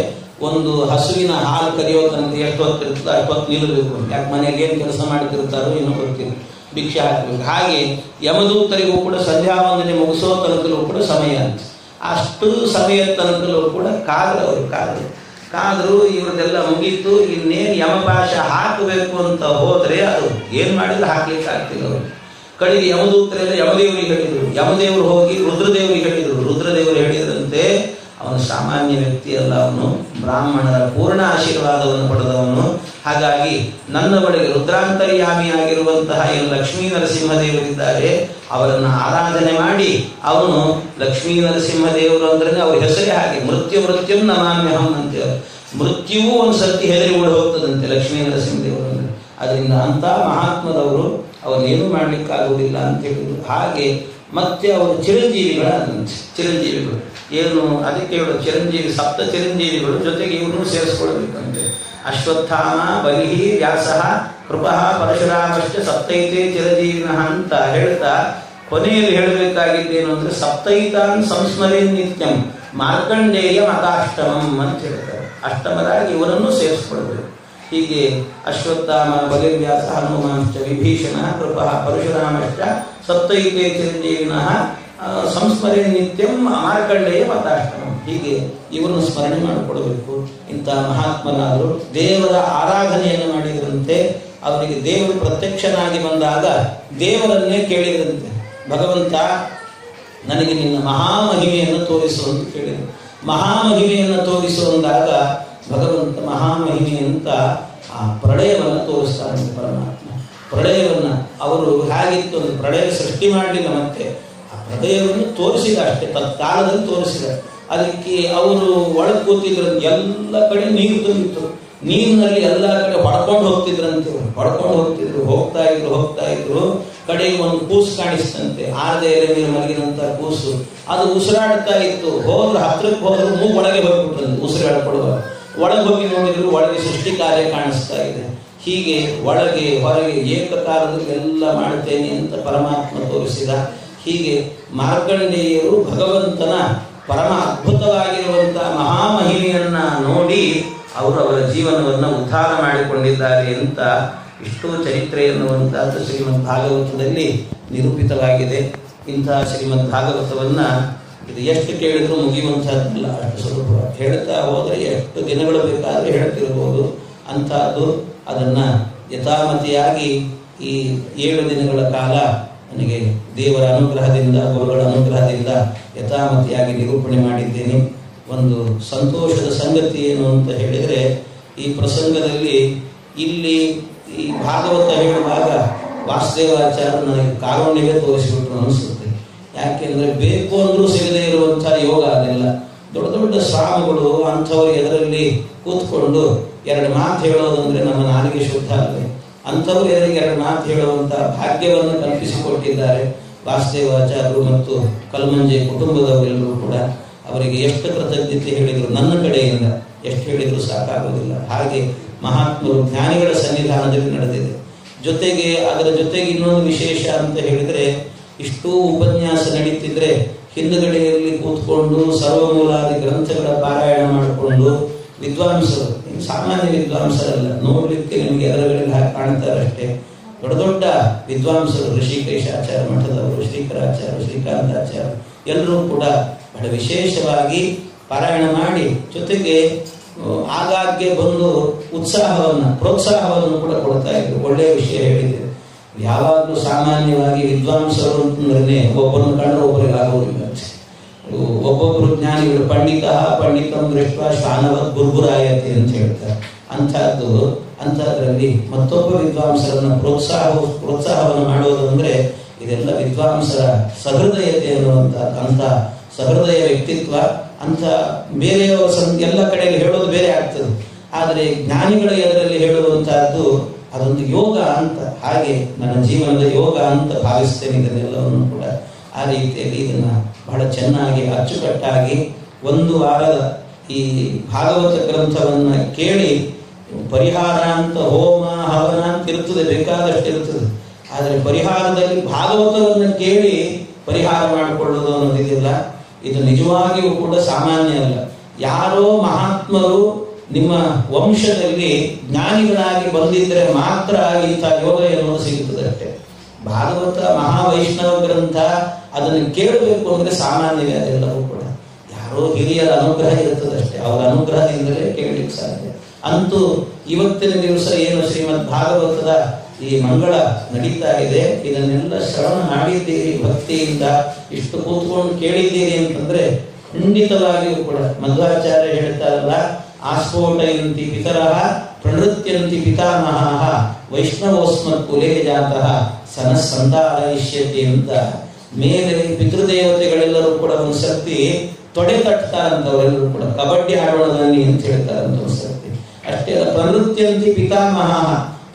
ಒಂದು ಹಸುವಿನ ಹಾಲು ಕರೆಯೋ ತನಕ ಎಷ್ಟು ಹೊತ್ತಿರ್ತದೆ ಅಷ್ಟು ಹೊತ್ತು ನಿಲ್ಲಬೇಕು. ಯಾಕೆ ಮನೆಗೆ ಏನು ಕೆಲಸ ಮಾಡ್ತಿರ್ತಾರೋ ಏನೋ ಗೊತ್ತಿಲ್ಲ, ಭಿಕ್ಷೆ ಹಾಕಬೇಕು. ಹಾಗೆ ಯಮದೂತರಿಗೂ ಕೂಡ ಸಂಧ್ಯಾ ವಂದನೆ ಮುಗಿಸೋ ತನಕಲೂ ಕೂಡ ಸಮಯ ಅಂತ. ಅಷ್ಟು ಸಮಯದ ತನಕಲೂ ಕೂಡ ಕಾದ್ರು ಇವ್ರದೆಲ್ಲ ಮುಗೀತು. ಇನ್ನೇನು ಯಮಪಾಶ ಹಾಕಬೇಕು ಅಂತ ಹೋದರೆ ಅದು ಏನು ಮಾಡಿದ್ರೆ ಹಾಕ್ಲಿಕ್ಕೆ ಆಗ್ತಿಲ್ಲ ಅವರು. ಕಡೆಗೆ ಯಮದೂತರೆಲ್ಲ ಯಮದೇವರಿಗೆ ಹೇಳಿದರು. ಯಮದೇವರು ಹೋಗಿ ರುದ್ರದೇವರಿಗೆ ಹೇಳಿದರು. ರುದ್ರದೇವರು ಹೇಳಿದ್ರಂತೆ, ಅವನು ಸಾಮಾನ್ಯ ವ್ಯಕ್ತಿ ಅಲ್ಲ, ಅವನು ಬ್ರಾಹ್ಮಣರ ಪೂರ್ಣ ಆಶೀರ್ವಾದವನ್ನು ಪಡೆದವನು. ಹಾಗಾಗಿ ನನ್ನ ಬಳಿಗೆ ರುದ್ರಾಂತರ್ಯಾಮಿಯಾಗಿರುವಂತಹ ಏನು ಲಕ್ಷ್ಮೀ ನರಸಿಂಹದೇವರಿದ್ದಾರೆ ಅವರನ್ನು ಆರಾಧನೆ ಮಾಡಿ ಅವನು ಲಕ್ಷ್ಮೀ ನರಸಿಂಹದೇವರು ಅಂದ್ರೆ ಅವ್ರ ಹೆಸರೇ ಹಾಗೆ, ಮೃತ್ಯುಂ ನಮಾಮ್ಯಹಂ ಅಂತೇಳಿ. ಮೃತ್ಯುವು ಒಂದು ಸರ್ತಿ ಹೆದರಿ ಓಡಿ ಹೋಗ್ತದಂತೆ ಲಕ್ಷ್ಮೀ ನರಸಿಂಹದೇವರು ಅಂದ್ರೆ. ಅದರಿಂದ ಅಂತ ಮಹಾತ್ಮದವರು ಅವನ್ನೇನು ಮಾಡ್ಲಿಕ್ಕಾಗುವುದಿಲ್ಲ ಅಂತ ಹೇಳಿದ್ರು. ಹಾಗೆ ಮತ್ತೆ ಅವರು ಚಿರಂಜೀವಿಗಳು ಏನು ಅದಕ್ಕೆ ಹೇಳೋದು, ಚಿರಂಜೀವಿ ಸಪ್ತ ಚಿರಂಜೀವಿಗಳು ಜೊತೆಗೆ ಇವ್ರನ್ನೂ ಸೇರಿಸ್ಕೊಳ್ಬೇಕಂತೆ. ಅಶ್ವತ್ಥಾಮ, ಬಲಿಹಿ, ವ್ಯಾಸಃ, ಕೃಪಃ, ಪರಶುರಾಮಶ್ಚ ಸಪ್ತೈತೆ ಚಿರಂಜೀವಿನಃ ಅಂತ ಹೇಳ್ತಾ ಕೊನೆಯಲ್ಲಿ ಹೇಳಬೇಕಾಗಿದ್ದೇನು ಅಂದ್ರೆ ಸಪ್ತೈತಾನ್ ಸಂಸ್ಮರೇ ನಿತ್ಯಂ ಮಾರ್ಕಂಡೇಯ ಮತಾಷ್ಟಮಂ ಅಂತ ಹೇಳ್ತಾರೆ. ಅಷ್ಟಮರಾಗಿ ಇವರನ್ನು ಸೇರಿಸ್ಕೊಳ್ಬೇಕು. ಹೀಗೆ ಅಶ್ವತ್ಥಾಮ, ಬಲಿರ್ವ್ಯಾಸ, ಹನುಮಾಂಶ್ಚ, ವಿಭೀಷಣ, ಕೃಪಃ, ಪರಶುರಾಮಶ್ಚ ಸಪ್ತೈತೆ ಚಿರಂಜೀವಿನಃ ಸಂಸ್ಮರೇ ನಿತ್ಯಂ ಮಾರ್ಕಂಡೇಯ ಮತಾಷ್ಟಮಂ. ಹೀಗೆ ಇವರನ್ನು ಸ್ಮರಣೆ ಮಾಡಿಕೊಡಬೇಕು. ಇಂಥ ಮಹಾತ್ಮರಾದರು ದೇವರ ಆರಾಧನೆಯನ್ನು ಮಾಡಿದರಂತೆ. ಅವರಿಗೆ ದೇವರು ಪ್ರತ್ಯಕ್ಷನಾಗಿ ಬಂದಾಗ ದೇವರನ್ನೇ ಕೇಳಿದರಂತೆ, ಭಗವಂತ ನನಗೆ ನಿನ್ನ ಮಹಾಮಹಿಮೆಯನ್ನು ತೋರಿಸು ಅಂತ ಕೇಳಿದರು. ಮಹಾಮಹಿಮೆಯನ್ನು ತೋರಿಸುವಂದಾಗ ಭಗವಂತ ಮಹಾಮಹಿಮೆ ಅಂತ ಆ ಪ್ರಳಯವನ್ನು ತೋರಿಸ್ತಾರೆ ಪರಮಾತ್ಮ. ಪ್ರಳಯವನ್ನು ಅವರು ಹೇಗಿತ್ತು ಅಂದ್ರೆ ಪ್ರಳಯ ಸೃಷ್ಟಿ ಮಾಡಲಿಲ್ಲ, ಮತ್ತೆ ಆ ಪ್ರಳಯವನ್ನು ತೋರಿಸಿದ ಅಷ್ಟೇ, ತತ್ಕಾಲದಲ್ಲಿ ತೋರಿಸಿದ. ಅದಕ್ಕೆ ಅವರು ಒಳಗೆ ಕೂತಿದ್ರು, ಎಲ್ಲ ಕಡೆ ನೀರು ತುಂಬಿತ್ತು. ನೀರಿನಲ್ಲಿ ಎಲ್ಲ ಕಡೆ ಹೊಡ್ಕೊಂಡು ಹೋಗ್ತಿದ್ರಂತೆ. ಹೋಗ್ತಾ ಇದ್ರು ಕಡೆಗೆ ಒಂದು ಕೂಸು ಕಾಣಿಸ್ತಂತೆ, ಆರದೇ ಎಲೆ ಮೇಲೆ ಮಲಗಿದಂತ ಕೂಸು. ಅದು ಉಸಿರಾಡ್ತಾ ಇತ್ತು. ಹತ್ರಕ್ಕೆ ಹೋದ್ರು ಮೂಗು ಒಳಗೆ ಹೋಗ್ಬಿಟ್ರಂತೆ. ಉಸಿರಾಡ್ಕೊಡುವ ಒಳಗೆ ಹೋಗಿ ನೋಡಿದ್ರು ಒಳಗೆ ಸೃಷ್ಟಿ ಕಾರ್ಯ ಕಾಣಿಸ್ತಾ ಇದೆ. ಹೀಗೆ ಒಳಗೆ ಹೊರಗೆ ಏಕಕಾಲದಲ್ಲಿ ಎಲ್ಲ ಮಾಡ್ತೇನೆ ಅಂತ ಪರಮಾತ್ಮ ತೋರಿಸಿದ. ಹೀಗೆ ಮಾರ್ಕಂಡೇಯರು ಭಗವಂತನ ಪರಮ ಅದ್ಭುತವಾಗಿರುವಂತಹ ಮಹಾಮಹಿಮೆಯನ್ನ ನೋಡಿ ಅವರು ಅವರ ಜೀವನವನ್ನು ಉದ್ಧಾರ ಮಾಡಿಕೊಂಡಿದ್ದಾರೆ ಅಂತ ಇಷ್ಟು ಚರಿತ್ರೆ ಎನ್ನುವಂತಹದ್ದು ಶ್ರೀಮದ್ ಭಾಗವತದಲ್ಲಿ ನಿರೂಪಿತವಾಗಿದೆ. ಇಂತಹ ಶ್ರೀಮದ್ ಭಾಗವತವನ್ನ ಇದು ಎಷ್ಟು ಕೇಳಿದ್ರು ಮುಗಿಯುವಂತಹದ್ದಲ್ಲ, ಅಷ್ಟು ಸ್ವಲ್ಪ ಹೇಳ್ತಾ ಹೋದರೆ ಎಷ್ಟು ದಿನಗಳು ಬೇಕಾದ್ರೆ ಹೇಳ್ತಿರ್ಬೋದು. ಅಂತಹದ್ದು ಅದನ್ನ ಯಥಾಮತಿಯಾಗಿ ಈ 7 ದಿನಗಳ ಕಾಲ ನನಗೆ ದೇವರ ಅನುಗ್ರಹದಿಂದ, ಗುರುಗಳ ಅನುಗ್ರಹದಿಂದ ಯಥಾಮತಿಯಾಗಿ ನಿರೂಪಣೆ ಮಾಡಿದ್ದೇನೆ. ಒಂದು ಸಂತೋಷದ ಸಂಗತಿ ಏನು ಅಂತ ಹೇಳಿದರೆ, ಈ ಪ್ರಸಂಗದಲ್ಲಿ ಇಲ್ಲಿ ಈ ಭಾಗವತ ಹೇಳುವಾಗ ವಾಸುದೇವಾಚಾರ್ಯರು ನನಗೆ ಕಾರುಣ್ಯವೇ ತೋರಿಸಿಬಿಟ್ರು ಅನಿಸುತ್ತೆ. ಯಾಕೆಂದ್ರೆ ಬೇಕು ಅಂದ್ರೂ ಸಿಗದೇ ಇರುವಂತಹ ಯೋಗ ಅದೆಲ್ಲ. ದೊಡ್ಡ ದೊಡ್ಡ ಸ್ವಾಮಿಗಳು ಅಂಥವ್ರು ಎದರಲ್ಲಿ ಕೂತ್ಕೊಂಡು 2 ಮಾತು ಹೇಳೋದಂದ್ರೆ ನಮ್ಮ ನಾಲಿಗೆ ಶುದ್ಧ ಅಲ್ಲದೆ, ಅಂಥವ್ರು ಎದುರಿಗೆ 2 ಮಾತು ಹೇಳುವಂತ ಭಾಗ್ಯವನ್ನು ಕಲ್ಪಿಸಿಕೊಟ್ಟಿದ್ದಾರೆ ವಾಸುದೇವಾಚಾರ್ಯರು ಮತ್ತು ಕಲ್ಮಂಜೆ ಕುಟುಂಬದವರೆಲ್ಲರೂ ಕೂಡ. ಅವರಿಗೆ ಎಷ್ಟು ಕೃತಜ್ಞತೆ ಹೇಳಿದ್ರು ನನ್ನ ಕಡೆಯಿಂದ, ಎಷ್ಟು ಹೇಳಿದ್ರು ಸಾಕಾಗೋದಿಲ್ಲ. ಹಾಗೆ ಮಹಾತ್ಮರು ಜ್ಞಾನಿಗಳ ಸನ್ನಿಧಾನದಲ್ಲಿ ನಡೆದಿದೆ. ಜೊತೆಗೆ ಅದರ ಜೊತೆಗೆ ಇನ್ನೊಂದು ವಿಶೇಷ ಅಂತ ಹೇಳಿದರೆ, ಇಷ್ಟೂ ಉಪನ್ಯಾಸ ನಡೀತಿದ್ರೆ ಹಿಂದುಗಡೆಯಲ್ಲಿ ಕೂತ್ಕೊಂಡು ಸರ್ವಮೂಲಾದಿ ಗ್ರಂಥಗಳ ಪಾರಾಯಣ ಮಾಡಿಕೊಂಡು ವಿದ್ವಾಂಸರು, ಸಾಮಾನ್ಯ ವಿದ್ವಾಂಸರಲ್ಲ, ನೋಡ್ಲಿಕ್ಕೆ ನಿಮಗೆ ಎದುರುಗಳಲ್ಲಿ ಹಾಕಿ ಕಾಣ್ತಾರಷ್ಟೇ, ದೊಡ್ಡ ದೊಡ್ಡ ವಿದ್ವಾಂಸರು, ಋಷಿಕೇಶಾಚಾರ್ಯ ಮಠದವರು, ಶ್ರೀಕರಾಚಾರ್ಯ, ಶ್ರೀಕಾಂತಾಚಾರ್ಯ ಎಲ್ಲರೂ ಕೂಡ ಬಹಳ ವಿಶೇಷವಾಗಿ ಪಾರಾಯಣ ಮಾಡಿ ಜೊತೆಗೆ ಆಗಾಗ್ಗೆ ಬಂದು ಪ್ರೋತ್ಸಾಹವನ್ನು ಕೂಡ ಕೊಡ್ತಾ ಇದ್ರು. ಒಳ್ಳೆಯ ವಿಷಯ ಹೇಳಿದ್ರು. ಯಾವಾಗಲೂ ಸಾಮಾನ್ಯವಾಗಿ ವಿದ್ವಾಂಸರು ಅಂತಂದ್ರೆ ಒಬ್ಬರನ್ನು ಕಂಡ್ರೆ ಒಬ್ಬರಿಗೆ ಆಗೋದಿಲ್ಲ. ಒಬ್ಬೊಬ್ಬರು ಜ್ಞಾನಿಗಳು ಪಂಡಿತಂ ದೃಷ್ಟ ಶಾನವತ್ ಗುರ್ಗುರಾಯತೆ ಅಂತ ಹೇಳ್ತಾರೆ. ಅಂಥದ್ರಲ್ಲಿ ಮತ್ತೊಬ್ಬ ವಿದ್ವಾಂಸರನ್ನ ಪ್ರೋತ್ಸಾಹವನ್ನು ಮಾಡೋದು ಅಂದ್ರೆ ಇದೆಲ್ಲ ವಿದ್ವಾಂಸರ ಸಹೃದಯತೆ ಅನ್ನುವಂಥದ್ದು. ಅಂಥ ಸಹೃದಯ ವ್ಯಕ್ತಿತ್ವ, ಅಂಥ ಬೇರೆಯವರ ಎಲ್ಲ ಕಡೆಯಲ್ಲಿ ಹೇಳೋದು ಬೇರೆ ಆಗ್ತದೆ. ಆದರೆ ಜ್ಞಾನಿಗಳ ಎದುರಲ್ಲಿ ಹೇಳುವಂತಹದ್ದು ಅದೊಂದು ಯೋಗ ಅಂತ. ಹಾಗೆ ನನ್ನ ಜೀವನದ ಯೋಗ ಅಂತ ಭಾವಿಸ್ತೇನೆ ಇದನ್ನೆಲ್ಲವನ್ನು ಕೂಡ. ಆ ರೀತಿಯಲ್ಲಿ ಇದನ್ನ ಬಹಳ ಚೆನ್ನಾಗಿ ಅಚ್ಚುಕಟ್ಟಾಗಿ 1 ವಾರದ ಈ ಭಾಗವತ ಗ್ರಂಥವನ್ನ ಕೇಳಿ ಪರಿಹಾರ ಅಂತ ಹೋಮ ಹವನ ಅಂತ ಇರ್ತದೆ, ಬೇಕಾದಷ್ಟು ಇರ್ತದೆ. ಆದರೆ ಪರಿಹಾರದಲ್ಲಿ ಭಾಗವತವನ್ನು ಕೇಳಿ ಪರಿಹಾರ ಮಾಡಿಕೊಳ್ಳೋದು ಅನ್ನೋದಿದೆಯಲ್ಲ, ಇದು ನಿಜವಾಗಿಯೂ ಕೂಡ ಸಾಮಾನ್ಯ ಅಲ್ಲ. ಯಾರೋ ಮಹಾತ್ಮರು ನಿಮ್ಮ ವಂಶದಲ್ಲಿ ಜ್ಞಾನಿಗಳಾಗಿ ಬಂದಿದ್ದರೆ ಮಾತ್ರ ಇಂಥ ಯೋಗ ಎನ್ನುವುದು ಸಿಗುತ್ತದೆ ಅಷ್ಟೇ. ಭಾಗವತ ಮಹಾವೈಷ್ಣವ ಗ್ರಂಥ, ಅದನ್ನು ಕೇಳಬೇಕು ಅಂದ್ರೆ ಸಾಮಾನ್ಯವೇ ಅದೆಲ್ಲವೂ ಕೂಡ ಯಾರೋ ಹಿರಿಯರ ಅನುಗ್ರಹ ಇರ್ತದಷ್ಟೇ. ಅವರ ಅನುಗ್ರಹದಿಂದಲೇ ಕೇಳಲಿಕ್ಕೆ ಸಾಧ್ಯ. ಅಂತೂ ಇವತ್ತಿನ ದಿವಸ ಏನು ಶ್ರೀಮದ್ ಭಾಗವತದ ಈ ಮಂಗಳ ನಡೀತಾ ಇದೆ, ಇದನ್ನೆಲ್ಲ ಶ್ರವಣ ಮಾಡಿದ್ದೀರಿ ಭಕ್ತಿಯಿಂದ, ಇಷ್ಟು ಕೂತ್ಕೊಂಡು ಕೇಳಿದ್ದೀರಿ ಅಂತಂದ್ರೆ ಖಂಡಿತವಾಗಿಯೂ ಕೂಡ ಮಧ್ವಾಚಾರ್ಯ ಹೇಳ್ತಾರಲ್ಲ, ಆಸ್ಫೋಟಯಂತಿ ಪಿತರಃ ಪ್ರಣೃತ್ಯಂತಿ ಪಿತಾಮಹಃ ವೈಷ್ಣವೋಸ್ಮತ್ ಕುಲೇ ಜಾತಃ ಸನ ಸಂತಾನಯಿಷ್ಯತಿ ಅಂತ ಮೇಲೆ ಪಿತೃದೇವತೆಗಳೆಲ್ಲರೂ ಕೂಡ ಒಂದು ಸರ್ತಿ ತೊಡೆ ತಟ್ತಾರಂತವರೆಲ್ಲರೂ ಕೂಡ ಕಬಡ್ಡಿ ಆಡೋಣ ಬನ್ನಿ ಅಂತ ಹೇಳ್ತಾರಂತ ಒಂದು ಸರ್ತಿ. ಅಷ್ಟೇ ಅಲ್ಲ, ಪ್ರನೃತ್ಯಂತಿ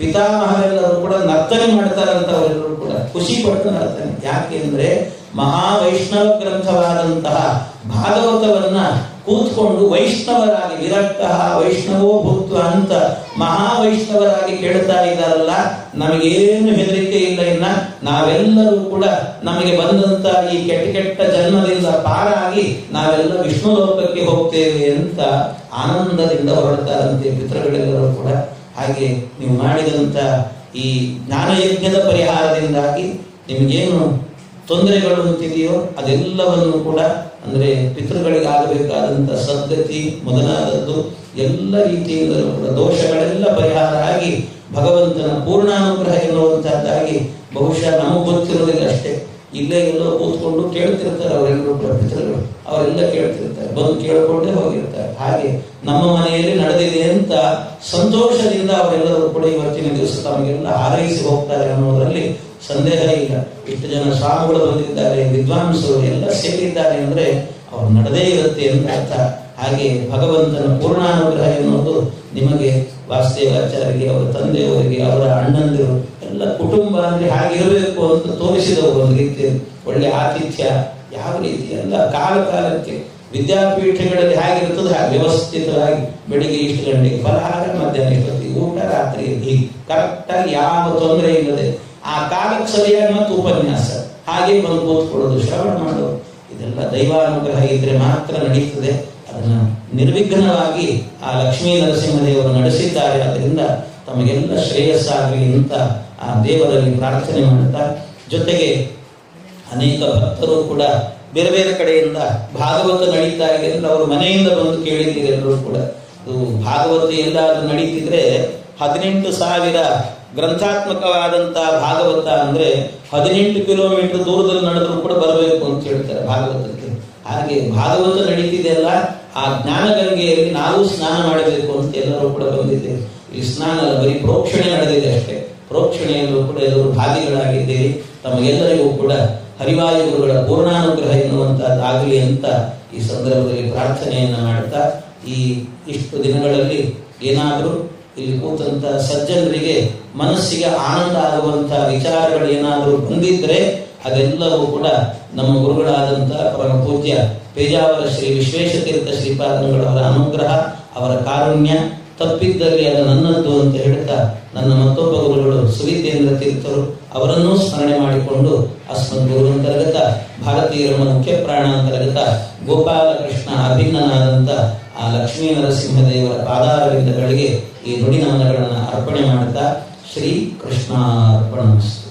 ಪಿತಾಮಹರೆಲ್ಲರೂ ಕೂಡ ನರ್ತನೆ ಮಾಡ್ತಾರಂತವರೆಲ್ಲರೂ ಕೂಡ ಖುಷಿ ಪಟ್ಟು ನರ್ತನೆ. ಯಾಕೆ ಅಂದ್ರೆ ಮಹಾವೈಷ್ಣವ ಗ್ರಂಥವಾದಂತಹ ಭಾಗವತವನ್ನ ಕೂತ್ಕೊಂಡು ವೈಷ್ಣವರಾಗಿ ವಿರಕ್ತ ವೈಷ್ಣವೋ ಭೂತ್ವ ಅಂತ ಮಹಾವೈಷ್ಣವರಾಗಿ ಕೇಳ್ತಾ ಇದ್ದಾರಲ್ಲ, ನಮಗೇನು ಹೆದರಿಕೆ ಇಲ್ಲ. ಇನ್ನ ನಾವೆಲ್ಲರೂ ಕೂಡ ನಮಗೆ ಬಂದಂತ ಈ ಕೆಟ್ಟ ಜನ್ಮದಿಂದ ಪಾರಾಗಿ ನಾವೆಲ್ಲ ವಿಷ್ಣು ಲೋಕಕ್ಕೆ ಹೋಗ್ತೇವೆ ಅಂತ ಆನಂದದಿಂದ ಹೊರಡ್ತಾರಂತೆ ಪಿತೃಗಳೆಲ್ಲರೂ ಕೂಡ. ಹಾಗೆ ನೀವು ಮಾಡಿದಂತ ಈ ಜ್ಞಾನಯಜ್ಞದ ಪರಿಹಾರದಿಂದಾಗಿ ನಿಮಗೇನು ತೊಂದರೆಗಳು ಅಂತಿದೆಯೋ ಅದೆಲ್ಲವನ್ನು ಕೂಡ ಅಂದ್ರೆ ಪಿತೃಗಳಿಗೆ ಆಗಬೇಕಾದಂತ ಸದ್ಗತಿ ಮೊದಲಾದದ್ದು ಎಲ್ಲ ರೀತಿಯಿಂದಲೂ ಕೂಡ ದೋಷಗಳೆಲ್ಲ ಪರಿಹಾರ ಆಗಿ ಭಗವಂತನ ಪೂರ್ಣಾನುಗ್ರಹ ಎನ್ನುವಂತಹದ್ದಾಗಿ ಬಹುಶಃ ನಮಗೆ ಗೊತ್ತಿರೋದಿಲ್ಲ ಅಷ್ಟೇ. ಇಲ್ಲೇ ಎಲ್ಲೋ ಕೂತ್ಕೊಂಡು ಕೇಳ್ತಿರ್ತಾರೆ ಅವರೆಲ್ಲರೂ ಕೂಡ ಪಿತೃಗಳು, ಅವರೆಲ್ಲ ಕೇಳ್ತಿರ್ತಾರೆ, ಬಂದು ಕೇಳ್ಕೊಂಡೇ ಹೋಗಿರ್ತಾರೆ. ಹಾಗೆ ನಮ್ಮ ಮನೆಯಲ್ಲಿ ನಡೆದಿದೆ ಅಂತ ಸಂತೋಷದಿಂದ ಅವರೆಲ್ಲರೂ ಕೂಡ ಇವತ್ತಿನ ದಿವಸ ತಮಗೆಲ್ಲ ಹಾರೈಸಿ ಹೋಗ್ತಾರೆ ಅನ್ನೋದರಲ್ಲಿ ಸಂದೇಹ ಇಲ್ಲ. ಇಷ್ಟು ಜನ ಸ್ವಾಮಿಗಳು ಬಂದಿದ್ದಾರೆ, ವಿದ್ವಾಂಸರು ಎಲ್ಲ ಸೇರಿದ್ದಾರೆ ಅಂದ್ರೆ ಅವ್ರು ನಡೆದೇ ಇರುತ್ತೆ ಅಂತ ಅರ್ಥ. ಹಾಗೆ ಭಗವಂತನ ಪೂರ್ಣಾನುಗ್ರಹ ಎನ್ನುವುದು ನಿಮಗೆ ವಾಸುದೇವಾಚಾರ್ಯರಿಗೆ, ಅವರ ತಂದೆಯವರಿಗೆ, ಅವರ ಅಣ್ಣಂದಿರು ಎಲ್ಲ ಕುಟುಂಬ ಅಂದ್ರೆ ಹಾಗಿರಬೇಕು ಅಂತ ತೋರಿಸಿದವರು. ಒಂದು ರೀತಿ ಒಳ್ಳೆ ಆತಿಥ್ಯ, ಯಾವ ರೀತಿ ಎಲ್ಲ ಕಾಲಕ್ಕೆ ವಿದ್ಯಾಪೀಠಗಳಲ್ಲಿ ಹೇಗಿರ್ತದೆ ಹಾಗೆ ವ್ಯವಸ್ಥಿತವಾಗಿ ಬೆಳಿಗ್ಗೆ ಇಷ್ಟು ಗಂಟೆಗೆ ಫಲಹಾರ, ಮಧ್ಯಾಹ್ನ ಇಷ್ಟೊತ್ತಿಗೆ ಊಟ, ರಾತ್ರಿ ಹೀಗೆ ಕರೆಕ್ಟಾಗಿ ಯಾವ ತೊಂದರೆ ಇಲ್ಲದೆ ಆ ಕಾಲಕ್ಕೆ ಸರಿಯಾಗಿ ಮತ್ತು ಉಪನ್ಯಾಸ ಹಾಗೆ ಬಂದು ಕೂತ್ಕೊಳ್ಳೋದು, ಶ್ರವಣ ಮಾಡೋದು, ಇದೆಲ್ಲ ದೈವಾನುಗ್ರಹ ಇದ್ರೆ ಮಾತ್ರ ನಡೀತದೆ. ಅದನ್ನ ನಿರ್ವಿಘ್ನವಾಗಿ ಆ ಲಕ್ಷ್ಮೀ ನರಸಿಂಹದೇವರು ನಡೆಸಿದ್ದಾರೆ. ಅದರಿಂದ ತಮಗೆಲ್ಲ ಶ್ರೇಯಸ್ಸಾಗಲಿ ಅಂತ ಆ ದೇವರಲ್ಲಿ ಪ್ರಾರ್ಥನೆ ಮಾಡುತ್ತಾ, ಜೊತೆಗೆ ಅನೇಕ ಭಕ್ತರು ಕೂಡ ಬೇರೆ ಬೇರೆ ಕಡೆಯಿಂದ ಭಾಗವತ ನಡೀತಾ ಇದೆ ಅಂದ್ರೆ ಅವರು ಮನೆಯಿಂದ ಬಂದು ಕೇಳಿದ್ದೀರಿ ಎಲ್ಲರೂ ಕೂಡ. ಅದು ಭಾಗವತ ಎಲ್ಲಾದ್ರೂ ನಡೀತಿದ್ರೆ 18,000 ಗ್ರಂಥಾತ್ಮಕವಾದಂತಹ ಭಾಗವತ ಅಂದ್ರೆ 18 ಕಿಲೋಮೀಟರ್ ದೂರದಲ್ಲಿ ನಡೆದ್ರು ಕೂಡ ಬರಬೇಕು ಅಂತ ಹೇಳ್ತಾರೆ ಭಾಗವತಕ್ಕೆ. ಹಾಗೆ ಭಾಗವತ ನಡೀತಿದೆ ಅಲ್ಲ, ಆ ಜ್ಞಾನಗಂಗೆಯಲ್ಲಿ ನಾವು ಸ್ನಾನ ಮಾಡಬೇಕು ಅಂತ ಎಲ್ಲರೂ ಕೂಡ ಬಂದಿದ್ದೇವೆ. ಈ ಸ್ನಾನ ಬರೀ ಪ್ರೋಕ್ಷಣೆ ನಡೆದಿದೆ ಅಷ್ಟೇ. ಪ್ರೋಕ್ಷಣೆಯಲ್ಲೂ ಕೂಡ ಎಲ್ಲರೂ ಭಾಗಿಗಳಾಗಿದ್ದೀರಿ. ತಮಗೆಲ್ಲರಿಗೂ ಕೂಡ ಹರಿವಾಯುಗುರುಗಳ ಪೂರ್ಣಾನುಗ್ರಹ ಎನ್ನುವಂತಹದ್ದಾಗಲಿ ಅಂತ ಈ ಸಂದರ್ಭದಲ್ಲಿ ಪ್ರಾರ್ಥನೆಯನ್ನ ಮಾಡ್ತಾ, ಈ ಇಷ್ಟು ದಿನಗಳಲ್ಲಿ ಏನಾದರೂ ಇಲ್ಲಿ ಕೂತಂತ ಸಜ್ಜನರಿಗೆ ಮನಸ್ಸಿಗೆ ಆನಂದ ಆಗುವಂತಹ ವಿಚಾರಗಳು ಏನಾದರೂ ಬಂದಿದ್ರೆ ಅದೆಲ್ಲವೂ ಕೂಡ ನಮ್ಮ ಗುರುಗಳಾದಂತಹ ಪರಮ ಪೂಜ್ಯ ಪೇಜಾವರ ಶ್ರೀ ವಿಶ್ವೇಶತೀರ್ಥ ಶ್ರೀಪಾದಂಗಳವರ ಅನುಗ್ರಹ, ಅವರ ಕಾರುಣ್ಯ. ತಪ್ಪಿದ್ದಲ್ಲಿ ಅದು ನನ್ನದ್ದು ಅಂತ ಹೇಳ್ತಾ ನನ್ನ ಮತ್ತೊಬ್ಬ ಗುರುಗಳು ಸುವಿದ್ಯೇಂದ್ರ ತೀರ್ಥರು ಅವರನ್ನೂ ಸ್ಮರಣೆ ಮಾಡಿಕೊಂಡು ಅಸ್ಮದ್ ಗುರುವಂತರ್ಗತ ಭಾರತೀಯರ ಮುಖ್ಯ ಪ್ರಾಣಾಂತರ್ಗತ ಗೋಪಾಲಕೃಷ್ಣ ಅಭಿನ್ನನಾದಂತ ಆ ಲಕ್ಷ್ಮೀ ನರಸಿಂಹದೇವರ ಪಾದಾರವಿಂದಗಳಿಗೆ ಈ ನುಡಿ ನಮನಗಳನ್ನು ಅರ್ಪಣೆ ಮಾಡುತ್ತಾ ಶ್ರೀ ಕೃಷ್ಣಾರ್ಪಣಮಸ್ತು.